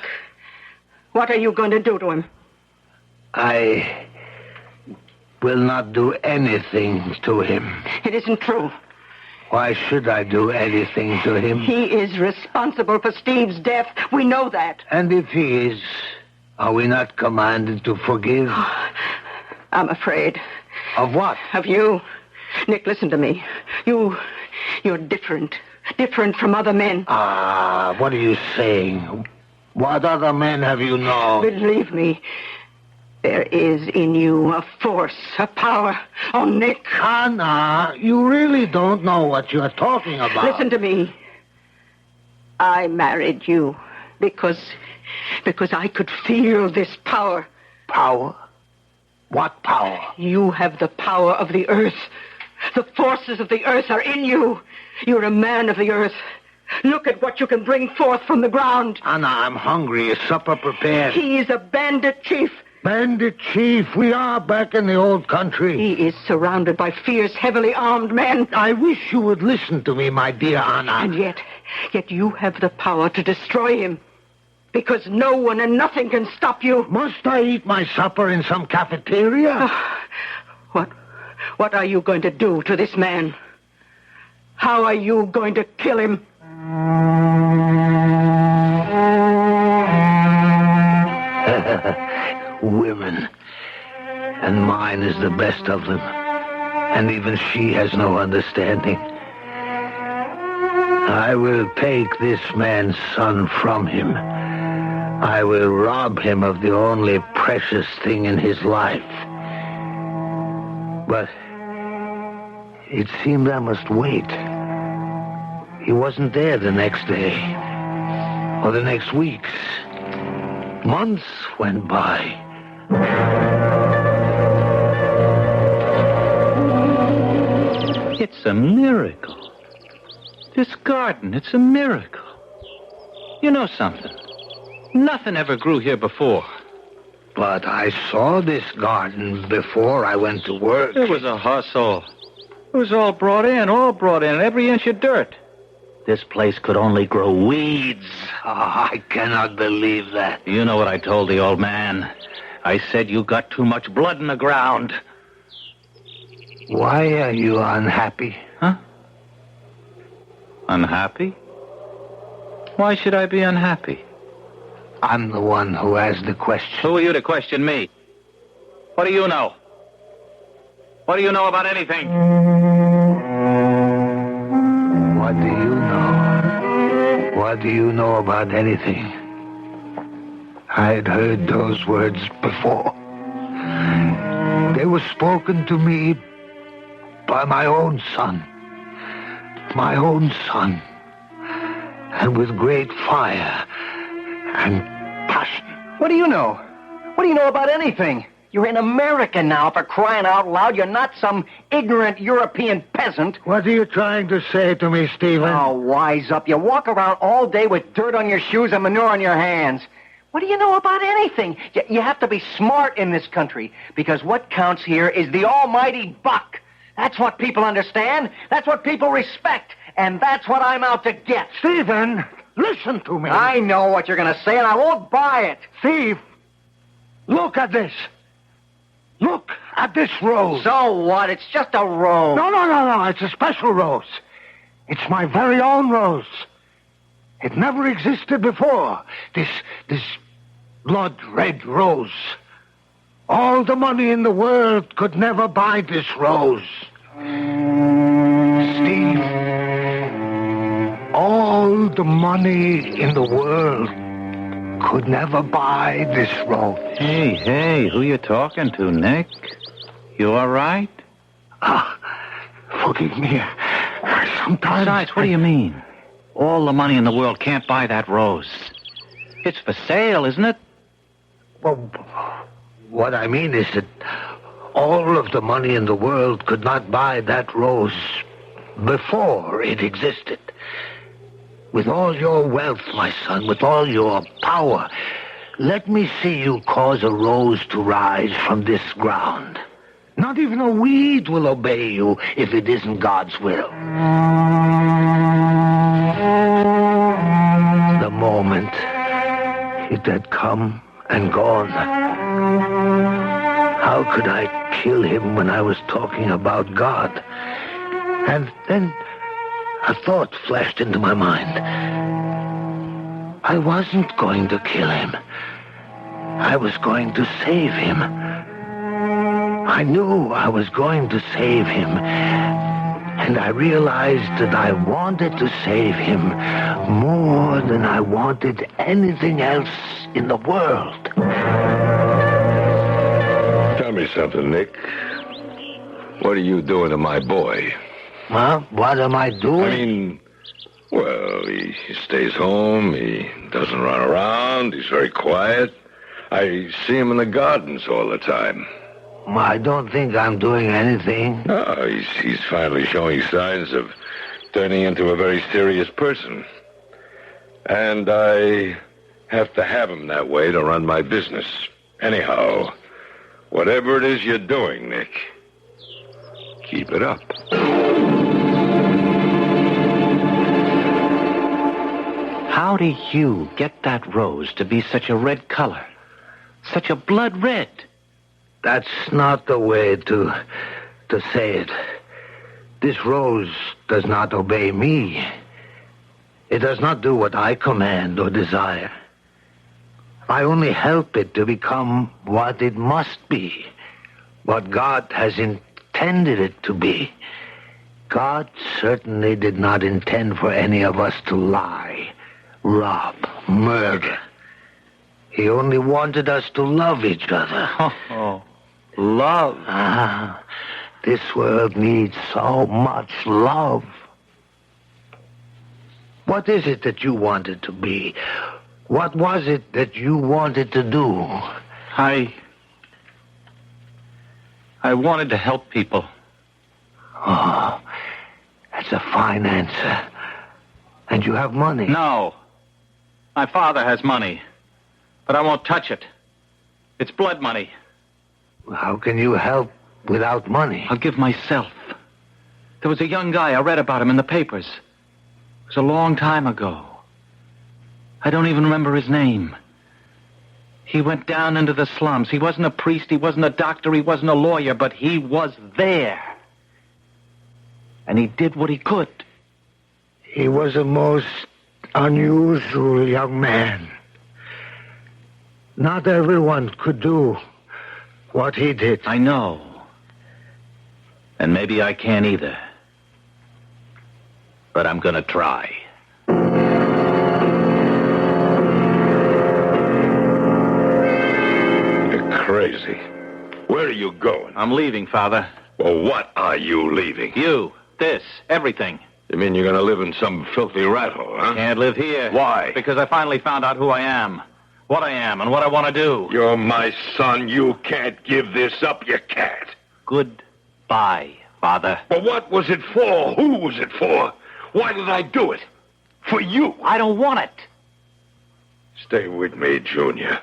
Speaker 23: what are you going to do to him?
Speaker 22: I will not do anything to him.
Speaker 23: It isn't true.
Speaker 22: Why should I do anything to him?
Speaker 23: He is responsible for Steve's death. We know that.
Speaker 22: And if he is, are we not commanded to forgive?
Speaker 23: I'm afraid.
Speaker 22: Of what?
Speaker 23: Of you. Nick, listen to me. You're different. Different from other men.
Speaker 22: Ah, what are you saying? What other men have you known?
Speaker 23: Believe me, there is in you a force, a power. Oh, Nick.
Speaker 22: Anna, you really don't know what you're talking about.
Speaker 23: Listen to me. I married you because I could feel this power.
Speaker 22: Power? What power?
Speaker 23: You have the power of the earth. The forces of the earth are in you. You're a man of the earth. Look at what you can bring forth from the ground.
Speaker 22: Anna, I'm hungry. Is supper prepared?
Speaker 23: He is a bandit chief.
Speaker 22: Bandit chief? We are back in the old country.
Speaker 23: He is surrounded by fierce, heavily armed men.
Speaker 22: I wish you would listen to me, my dear Anna.
Speaker 23: And yet you have the power to destroy him. Because no one and nothing can stop you.
Speaker 22: Must I eat my supper in some cafeteria?
Speaker 23: What are you going to do to this man? How are you going to kill him?
Speaker 22: Women. And mine is the best of them. And even she has no understanding. I will take this man's son from him. I will rob him of the only precious thing in his life. But it seemed I must wait. He wasn't there the next day, or the next weeks. Months went by.
Speaker 12: It's a miracle. This garden, it's a miracle. You know something? Nothing ever grew here before.
Speaker 22: But I saw this garden before I went to work.
Speaker 12: It was a hustle. It was all brought in, every inch of dirt. This place could only grow weeds.
Speaker 22: Oh, I cannot believe that.
Speaker 12: You know what I told the old man. I said you got too much blood in the ground.
Speaker 22: Why are you unhappy?
Speaker 12: Huh? Unhappy? Why should I be unhappy?
Speaker 22: I'm the one who asked the question.
Speaker 12: Who are you to question me? What do you know? What do you know about anything?
Speaker 22: What do you know? What do you know about anything? I had heard those words before. They were spoken to me by my own son. My own son. And with great fire and passion.
Speaker 4: What do you know? What do you know about anything? You're in America now, for crying out loud. You're not some ignorant European peasant.
Speaker 22: What are you trying to say to me, Stephen?
Speaker 4: Oh, wise up. You walk around all day with dirt on your shoes and manure on your hands. What do you know about anything? You have to be smart in this country, because what counts here is the almighty buck. That's what people understand. That's what people respect. And that's what I'm out to get.
Speaker 22: Stephen, listen to me.
Speaker 4: I know what you're going to say, and I won't buy it.
Speaker 22: Steve, look at this. Look at this rose.
Speaker 4: So what? It's just a rose.
Speaker 22: No. It's a special rose. It's my very own rose. It never existed before. This blood red rose. All the money in the world could never buy this rose. Steve, all the money in the world could never buy this rose.
Speaker 12: Hey, who you talking to, Nick? You all right?
Speaker 22: Forgive me. Sometimes...
Speaker 12: Besides, what do you mean? All the money in the world can't buy that rose. It's for sale, isn't it?
Speaker 22: Well, what I mean is that all of the money in the world could not buy that rose before it existed. With all your wealth, my son, with all your power, let me see you cause a rose to rise from this ground. Not even a weed will obey you if it isn't God's will. The moment it had come and gone. How could I kill him when I was talking about God? And then a thought flashed into my mind. I wasn't going to kill him. I was going to save him. I knew I was going to save him. And I realized that I wanted to save him more than I wanted anything else in the world.
Speaker 3: Tell me something, Nick. What are you doing to my boy?
Speaker 22: Huh? What am I doing?
Speaker 3: I mean, well, he stays home. He doesn't run around. He's very quiet. I see him in the gardens all the time.
Speaker 22: I don't think I'm doing anything.
Speaker 3: No, he's finally showing signs of turning into a very serious person. And I have to have him that way to run my business. Anyhow, whatever it is you're doing, Nick, keep it up.
Speaker 12: How did you get that rose to be such a red color? Such a blood red?
Speaker 22: That's not the way to say it. This rose does not obey me. It does not do what I command or desire. I only help it to become what it must be, what God has intended it to be. God certainly did not intend for any of us to lie, rob, murder. He only wanted us to love each other.
Speaker 12: Oh, love.
Speaker 22: This world needs so much love. What is it that you wanted to be? What was it that you wanted to do?
Speaker 12: I wanted to help people.
Speaker 22: Oh, a fine answer. And you have money.
Speaker 12: No. My father has money. But I won't touch it. It's blood money.
Speaker 22: How can you help without money?
Speaker 12: I'll give myself. There was a young guy, I read about him in the papers. It was a long time ago. I don't even remember his name. He went down into the slums. He wasn't a priest, he wasn't a doctor, he wasn't a lawyer, but he was there. And he did what he could.
Speaker 22: He was a most unusual young man. Not everyone could do what he did.
Speaker 12: I know. And maybe I can't either. But I'm gonna try.
Speaker 3: You're crazy. Where are you going?
Speaker 12: I'm leaving, Father.
Speaker 3: Well, what are you leaving?
Speaker 12: You, this, everything.
Speaker 3: You mean you're gonna live in some filthy rat hole, huh?
Speaker 12: Can't live here.
Speaker 3: Why?
Speaker 12: Because I finally found out who I am, what I am, and what I want to do.
Speaker 3: You're my son. You can't give this up. You can't.
Speaker 12: Goodbye, Father.
Speaker 3: But what was it for? Who was it for? Why did I do it? For you.
Speaker 12: I don't want it.
Speaker 3: Stay with me, Junior.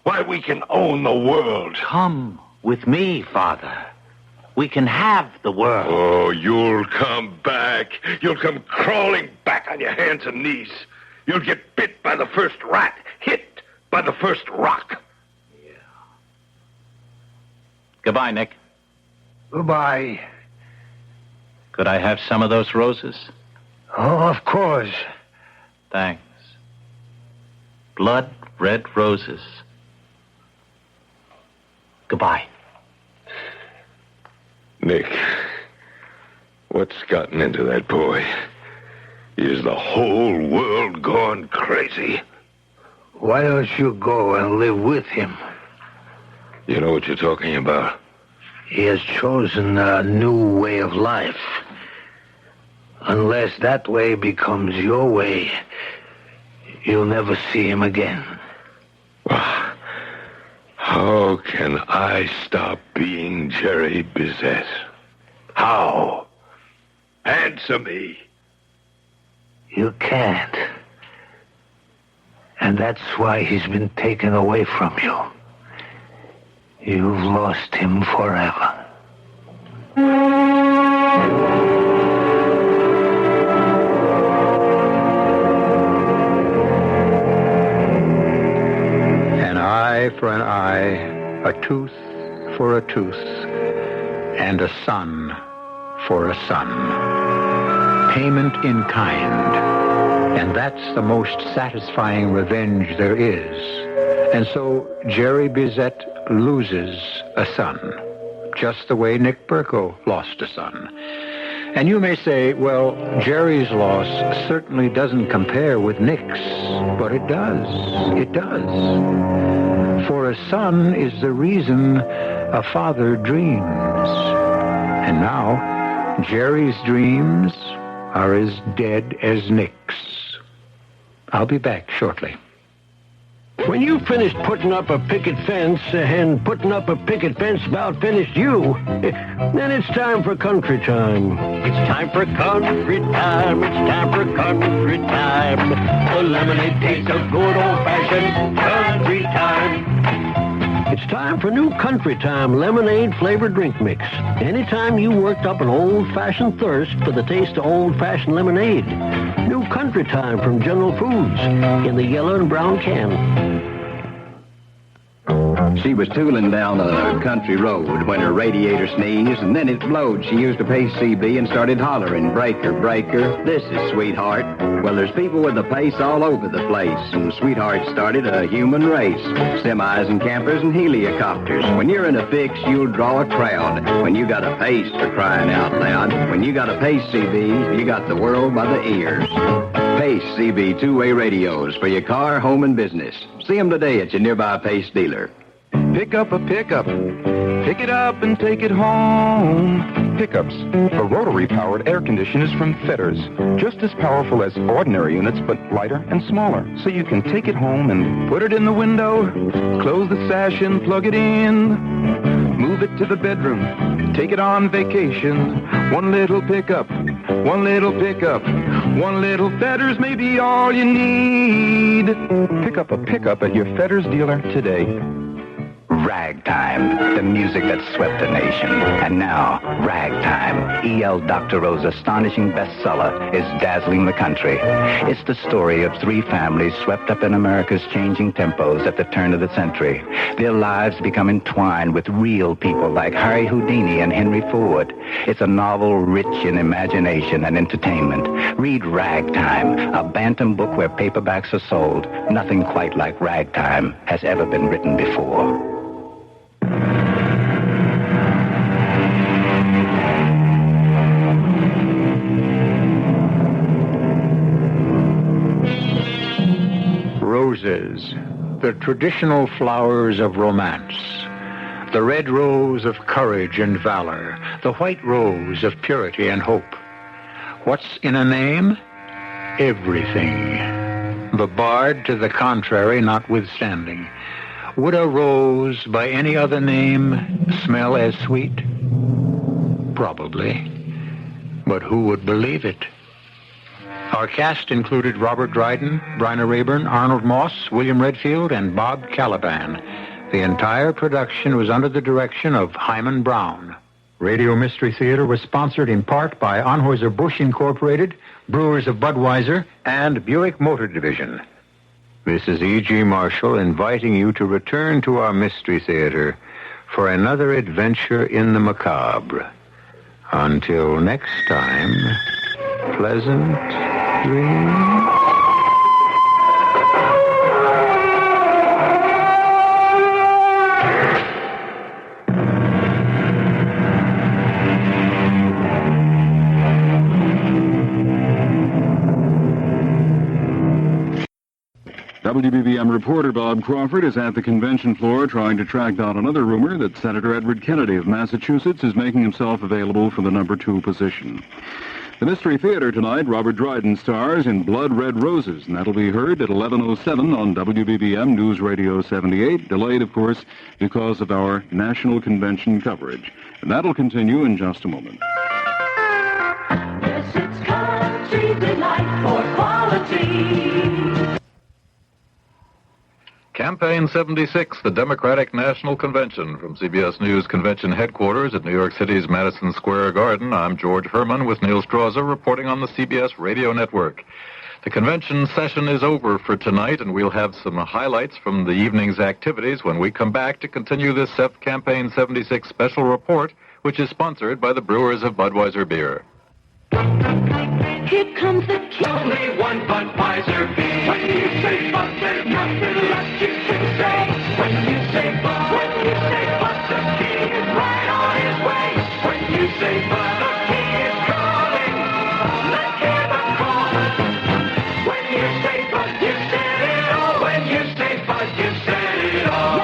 Speaker 3: Why, we can own the world.
Speaker 12: Come with me, Father. We can have the world.
Speaker 3: Oh, you'll come back. You'll come crawling back on your hands and knees. You'll get bit by the first rat, hit by the first rock.
Speaker 12: Yeah. Goodbye, Nick.
Speaker 22: Goodbye.
Speaker 12: Could I have some of those roses?
Speaker 22: Oh, of course.
Speaker 12: Thanks. Blood red roses. Goodbye.
Speaker 3: Nick, what's gotten into that boy? Is the whole world gone crazy?
Speaker 22: Why don't you go and live with him?
Speaker 3: You know what you're talking about?
Speaker 22: He has chosen a new way of life. Unless that way becomes your way, you'll never see him again.
Speaker 3: How can I stop being Jerry Bizet? How? Answer me.
Speaker 22: You can't. And that's why he's been taken away from you. You've lost him forever.
Speaker 9: An eye for an eye, a tooth for a tooth, and a son for a son. Payment in kind. And that's the most satisfying revenge there is. And so Jerry Bizet loses a son, just the way Nick Burko lost a son. And you may say, well, Jerry's loss certainly doesn't compare with Nick's, but it does. It does. For a son is the reason a father dreams. And now, Jerry's dreams are as dead as Nick's. I'll be back shortly.
Speaker 2: When you finished putting up a picket fence and putting up a picket fence about finished you, then it's time for country time. It's time for country time. It's time for country time. The lemonade tastes of good old-fashioned country time. It's time for new Country Time lemonade flavored drink mix. Anytime you worked up an old-fashioned thirst for the taste of old-fashioned lemonade, new Country Time from General Foods in the yellow and brown can.
Speaker 10: She was tooling down a country road when her radiator sneezed, and then it blowed. She used a pace CB and started hollering, breaker, breaker, this is Sweetheart. Well, there's people with a pace all over the place, and Sweetheart started a human race. Semis and campers and helicopters. When you're in a fix, you'll draw a crowd. When you got a pace, for crying out loud. When you got a pace CB, you got the world by the ears. Pace CB two-way radios for your car, home, and business. See them today at your nearby Pace dealer.
Speaker 21: Pick up a pickup. Pick it up and take it home. Pickups are rotary-powered air conditioners from Fetters. Just as powerful as ordinary units, but lighter and smaller. So you can take it home and put it in the window, close the sash and plug it in. Move it to the bedroom. Take it on vacation. One little pickup One little pickup, one little Fetters may be all you need. Pick up a pickup at your Fetters dealer today.
Speaker 1: Ragtime, the music that swept a nation. And now, Ragtime, E.L. Doctorow's astonishing bestseller, is dazzling the country. It's the story of three families swept up in America's changing tempos at the turn of the century. Their lives become entwined with real people like Harry Houdini and Henry Ford. It's a novel rich in imagination and entertainment. Read Ragtime, a bantam book where paperbacks are sold. Nothing quite like Ragtime has ever been written before.
Speaker 9: Roses, the traditional flowers of romance. The red rose of courage and valor. The white rose of purity and hope. What's in a name? Everything. The bard to the contrary notwithstanding. Would a rose by any other name smell as sweet? Probably. But who would believe it? Our cast included Robert Dryden, Bryna Rayburn, Arnold Moss, William Redfield, and Bob Caliban. The entire production was under the direction of Hyman Brown. Radio Mystery Theater was sponsored in part by Anheuser-Busch Incorporated, Brewers of Budweiser, and Buick Motor Division. This is E.G. Marshall inviting you to return to our Mystery Theater for another adventure in the macabre. Until next time, pleasant dreams.
Speaker 20: WBBM reporter Bob Crawford is at the convention floor trying to track down another rumor that Senator Edward Kennedy of Massachusetts is making himself available for the number 2 position. The Mystery Theater tonight, Robert Dryden stars in Blood Red Roses, and that'll be heard at 11:07 on WBBM News Radio 78, delayed, of course, because of our national convention coverage. And that'll continue in just a moment.
Speaker 14: Yes, it's country delight for quality.
Speaker 13: Campaign 76, the Democratic National Convention. From CBS News Convention Headquarters at New York City's Madison Square Garden, I'm George Herman with Neil Strauzer reporting on the CBS Radio Network. The convention session is over for tonight, and we'll have some highlights from the evening's activities when we come back to continue this Campaign 76 special report, which is sponsored by the Brewers of Budweiser Beer.
Speaker 14: Here comes the key. Only one Budweiser beer. When you say Bud, there's nothing left you can say. When you say Bud, the king is right on his way. When you say Bud, the king is calling. Let's hear the call. When you say Bud, you said it all. When you say Bud, you said it all.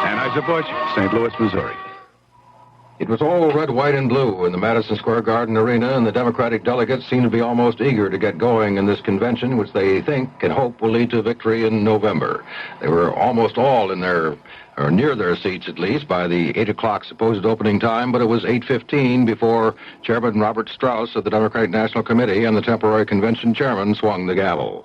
Speaker 21: Anheuser-Busch, St. Louis, Missouri.
Speaker 16: It was all red, white, and blue in the Madison Square Garden arena, and the Democratic delegates seem to be almost eager to get going in this convention, which they think and hope will lead to victory in November. They were almost all in their, or near their seats at least, by the 8 o'clock supposed opening time, but it was 8:15 before Chairman Robert Strauss of the Democratic National Committee and the temporary convention chairman swung the gavel.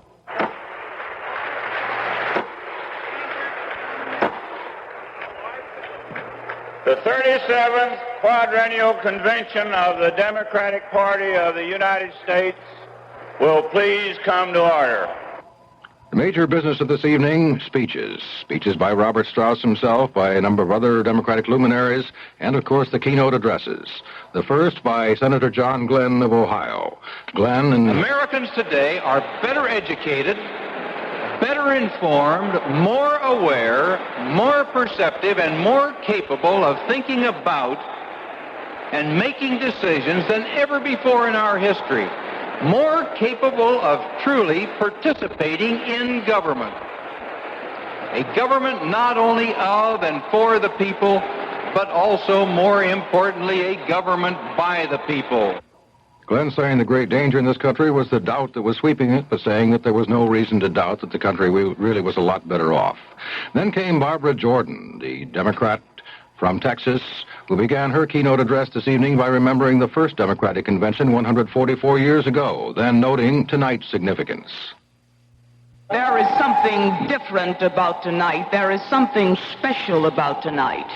Speaker 17: The 37th Quadrennial Convention of the Democratic Party of the United States will please come to order.
Speaker 16: The major business of this evening, speeches. Speeches by Robert Strauss himself, by a number of other Democratic luminaries, and, of course, the keynote addresses. The first by Senator John Glenn of Ohio. Glenn and...
Speaker 12: Americans today are better educated, better informed, more aware, more perceptive, and more capable of thinking about and making decisions than ever before in our history. More capable of truly participating in government. A government not only of and for the people, but also, more importantly, a government by the people.
Speaker 16: Glenn saying the great danger in this country was the doubt that was sweeping it, but saying that there was no reason to doubt that the country really was a lot better off. Then came Barbara Jordan, the Democrat from Texas, who began her keynote address this evening by remembering the first Democratic convention 144 years ago, then noting tonight's significance.
Speaker 5: There is something different about tonight. There is something special about tonight.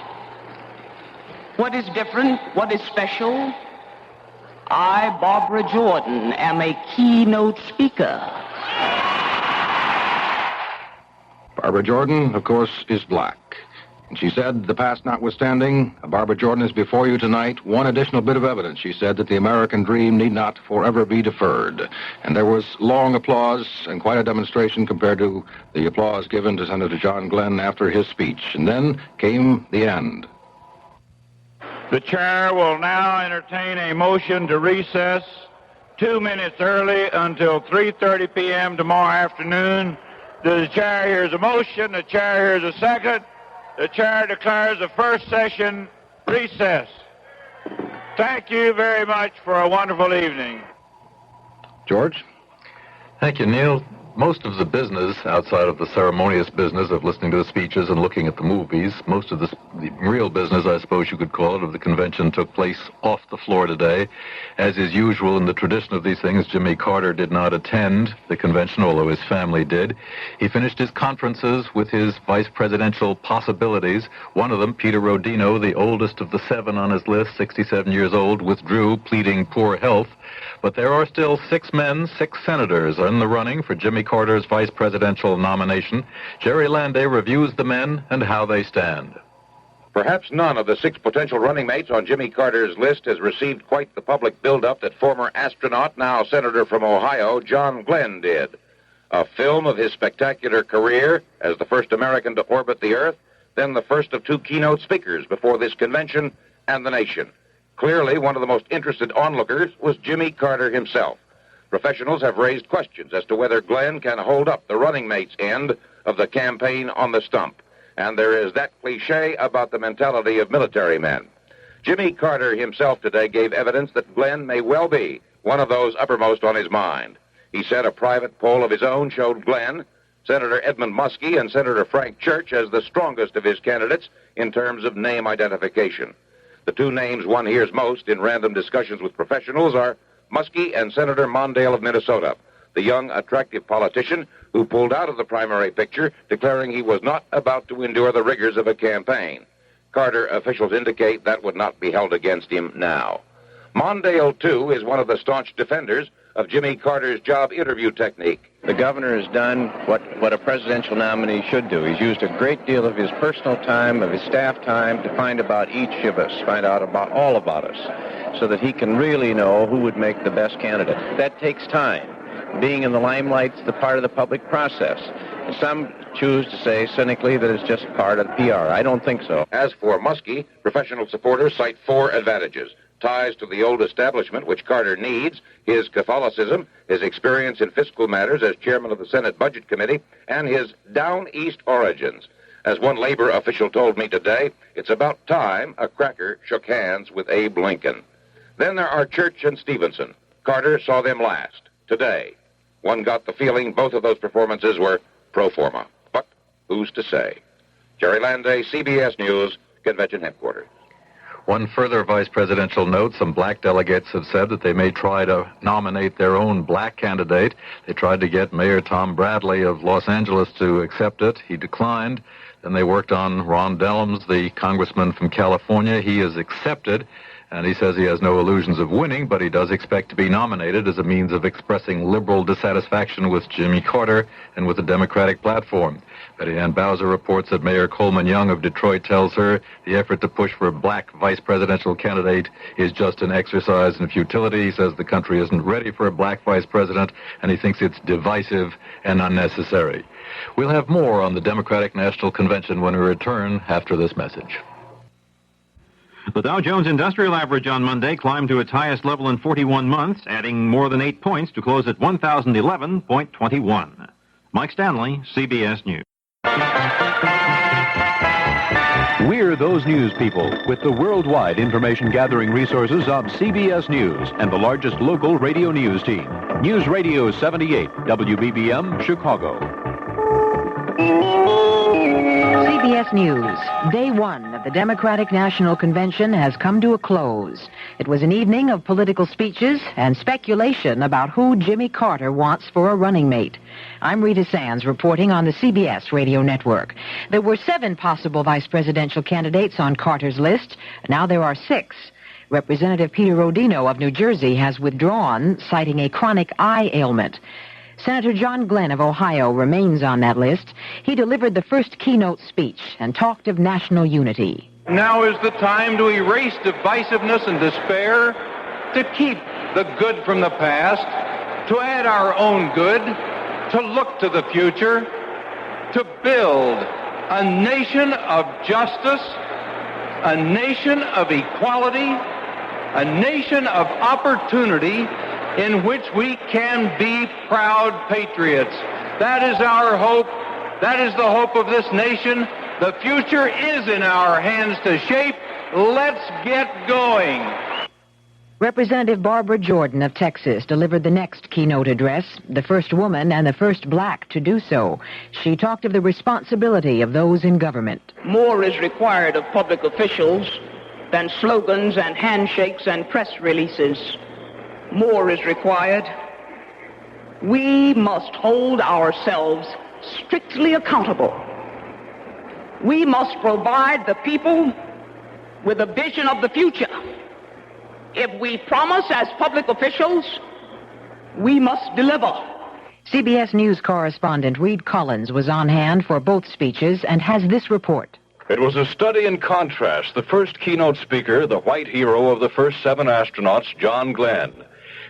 Speaker 5: What is different? What is special? I, Barbara Jordan, am a keynote speaker.
Speaker 16: Barbara Jordan, of course, is black. And she said, the past notwithstanding, Barbara Jordan is before you tonight. One additional bit of evidence, she said, that the American dream need not forever be deferred. And there was long applause and quite a demonstration compared to the applause given to Senator John Glenn after his speech. And then came the end.
Speaker 17: The chair will now entertain a motion to recess 2 minutes early until 3:30 p.m. tomorrow afternoon. The chair hears a motion. The chair hears a second. The chair declares the first session recess. Thank you very much for a wonderful evening.
Speaker 16: George?
Speaker 13: Thank you, Neil. Most of the business, outside of the ceremonious business of listening to the speeches and looking at the movies, most of the real business, I suppose you could call it, of the convention took place off the floor today. As is usual in the tradition of these things, Jimmy Carter did not attend the convention, although his family did. He finished his conferences with his vice presidential possibilities. One of them, Peter Rodino, the oldest of the 7 on his list, 67 years old, withdrew, pleading poor health. But there are still 6 men, 6 senators in the running for Jimmy Carter's vice presidential nomination. Jerry Landay reviews the men and how they stand.
Speaker 7: Perhaps none of the 6 potential running mates on Jimmy Carter's list has received quite the public buildup that former astronaut, now senator from Ohio, John Glenn did. A film of his spectacular career as the first American to orbit the Earth, then the first of 2 keynote speakers before this convention and the nation. Clearly, one of the most interested onlookers was Jimmy Carter himself. Professionals have raised questions as to whether Glenn can hold up the running mate's end of the campaign on the stump. And there is that cliche about the mentality of military men. Jimmy Carter himself today gave evidence that Glenn may well be one of those uppermost on his mind. He said a private poll of his own showed Glenn, Senator Edmund Muskie, and Senator Frank Church as the strongest of his candidates in terms of name identification. The 2 names one hears most in random discussions with professionals are Muskie and Senator Mondale of Minnesota, the young, attractive politician who pulled out of the primary picture, declaring he was not about to endure the rigors of a campaign. Carter officials indicate that would not be held against him now. Mondale, too, is one of the staunch defenders of Jimmy Carter's job interview technique.
Speaker 19: The governor has done what a presidential nominee should do. He's used a great deal of his personal time, of his staff time, to find about each of us, find out about all about us, so that he can really know who would make the best candidate. That takes time. Being in the limelight's the part of the public process. And some choose to say cynically that it's just part of PR. I don't think so.
Speaker 7: As for Muskie, professional supporters cite 4 advantages: ties to the old establishment, which Carter needs, his Catholicism, his experience in fiscal matters as chairman of the Senate Budget Committee, and his down east origins. As one labor official told me today, it's about time a cracker shook hands with Abe Lincoln. Then there are Church and Stevenson. Carter saw them last, today. One got the feeling both of those performances were pro forma. But who's to say? Jerry Landay, CBS News, Convention Headquarters.
Speaker 13: One further vice presidential note, some black delegates have said that they may try to nominate their own black candidate. They tried to get Mayor Tom Bradley of Los Angeles to accept it. He declined. Then they worked on Ron Dellums, the congressman from California. He is accepted, and he says he has no illusions of winning, but he does expect to be nominated as a means of expressing liberal dissatisfaction with Jimmy Carter and with the Democratic platform. Betty Ann Bowser reports that Mayor Coleman Young of Detroit tells her the effort to push for a black vice presidential candidate is just an exercise in futility. He says the country isn't ready for a black vice president, and he thinks it's divisive and unnecessary. We'll have more on the Democratic National Convention when we return after this message.
Speaker 24: The Dow Jones Industrial Average on Monday climbed to its highest level in 41 months, adding more than 8 points to close at 1,011.21. Mike Stanley, CBS News.
Speaker 25: We're those news people with the worldwide information gathering resources of CBS News and the largest local radio news team. News Radio 78, WBBM, Chicago.
Speaker 6: CBS News. Day one of the Democratic National Convention has come to a close. It was an evening of political speeches and speculation about who Jimmy Carter wants for a running mate. I'm Rita Sands reporting on the CBS radio network. There were 7 possible vice presidential candidates on Carter's list. Now there are 6. Representative Peter Rodino of New Jersey has withdrawn, citing a chronic eye ailment. Senator John Glenn of Ohio remains on that list. He delivered the first keynote speech and talked of national unity.
Speaker 8: Now is the time to erase divisiveness and despair, to keep the good from the past, to add our own good, to look to the future, to build a nation of justice, a nation of equality, a nation of opportunity in which we can be proud patriots. That is our hope. That is the hope of this nation. The future is in our hands to shape. Let's get going.
Speaker 6: Representative Barbara Jordan of Texas delivered the next keynote address, the first woman and the first black to do so. She talked of the responsibility of those in government.
Speaker 5: More is required of public officials than slogans and handshakes and press releases. More is required. We must hold ourselves strictly accountable. We must provide the people with a vision of the future. If we promise as public officials, we must deliver.
Speaker 6: CBS News correspondent Reed Collins was on hand for both speeches and has this report.
Speaker 11: It was a study in contrast. The first keynote speaker, the white hero of the first 7 astronauts, John Glenn.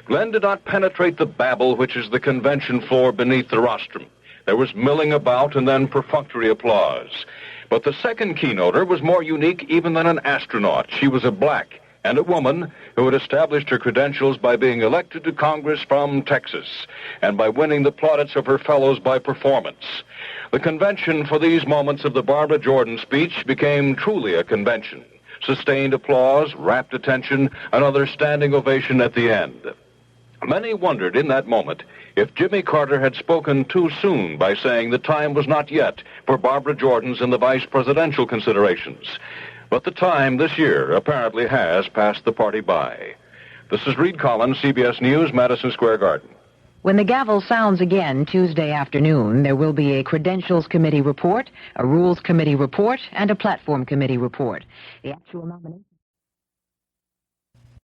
Speaker 11: Glenn did not penetrate the babble which is the convention floor beneath the rostrum. There was milling about and then perfunctory applause. But the second keynoter was more unique even than an astronaut. She was a black and a woman who had established her credentials by being elected to Congress from Texas and by winning the plaudits of her fellows by performance. The convention for these moments of the Barbara Jordan speech became truly a convention. Sustained applause, rapt attention, another standing ovation at the end. Many wondered in that moment if Jimmy Carter had spoken too soon by saying the time was not yet for Barbara Jordan's and the vice presidential considerations. But the time this year apparently has passed the party by. This is Reed Collins, CBS News, Madison Square Garden.
Speaker 6: When the gavel sounds again Tuesday afternoon, there will be a Credentials Committee report, a Rules Committee report, and a Platform Committee report. The actual nomination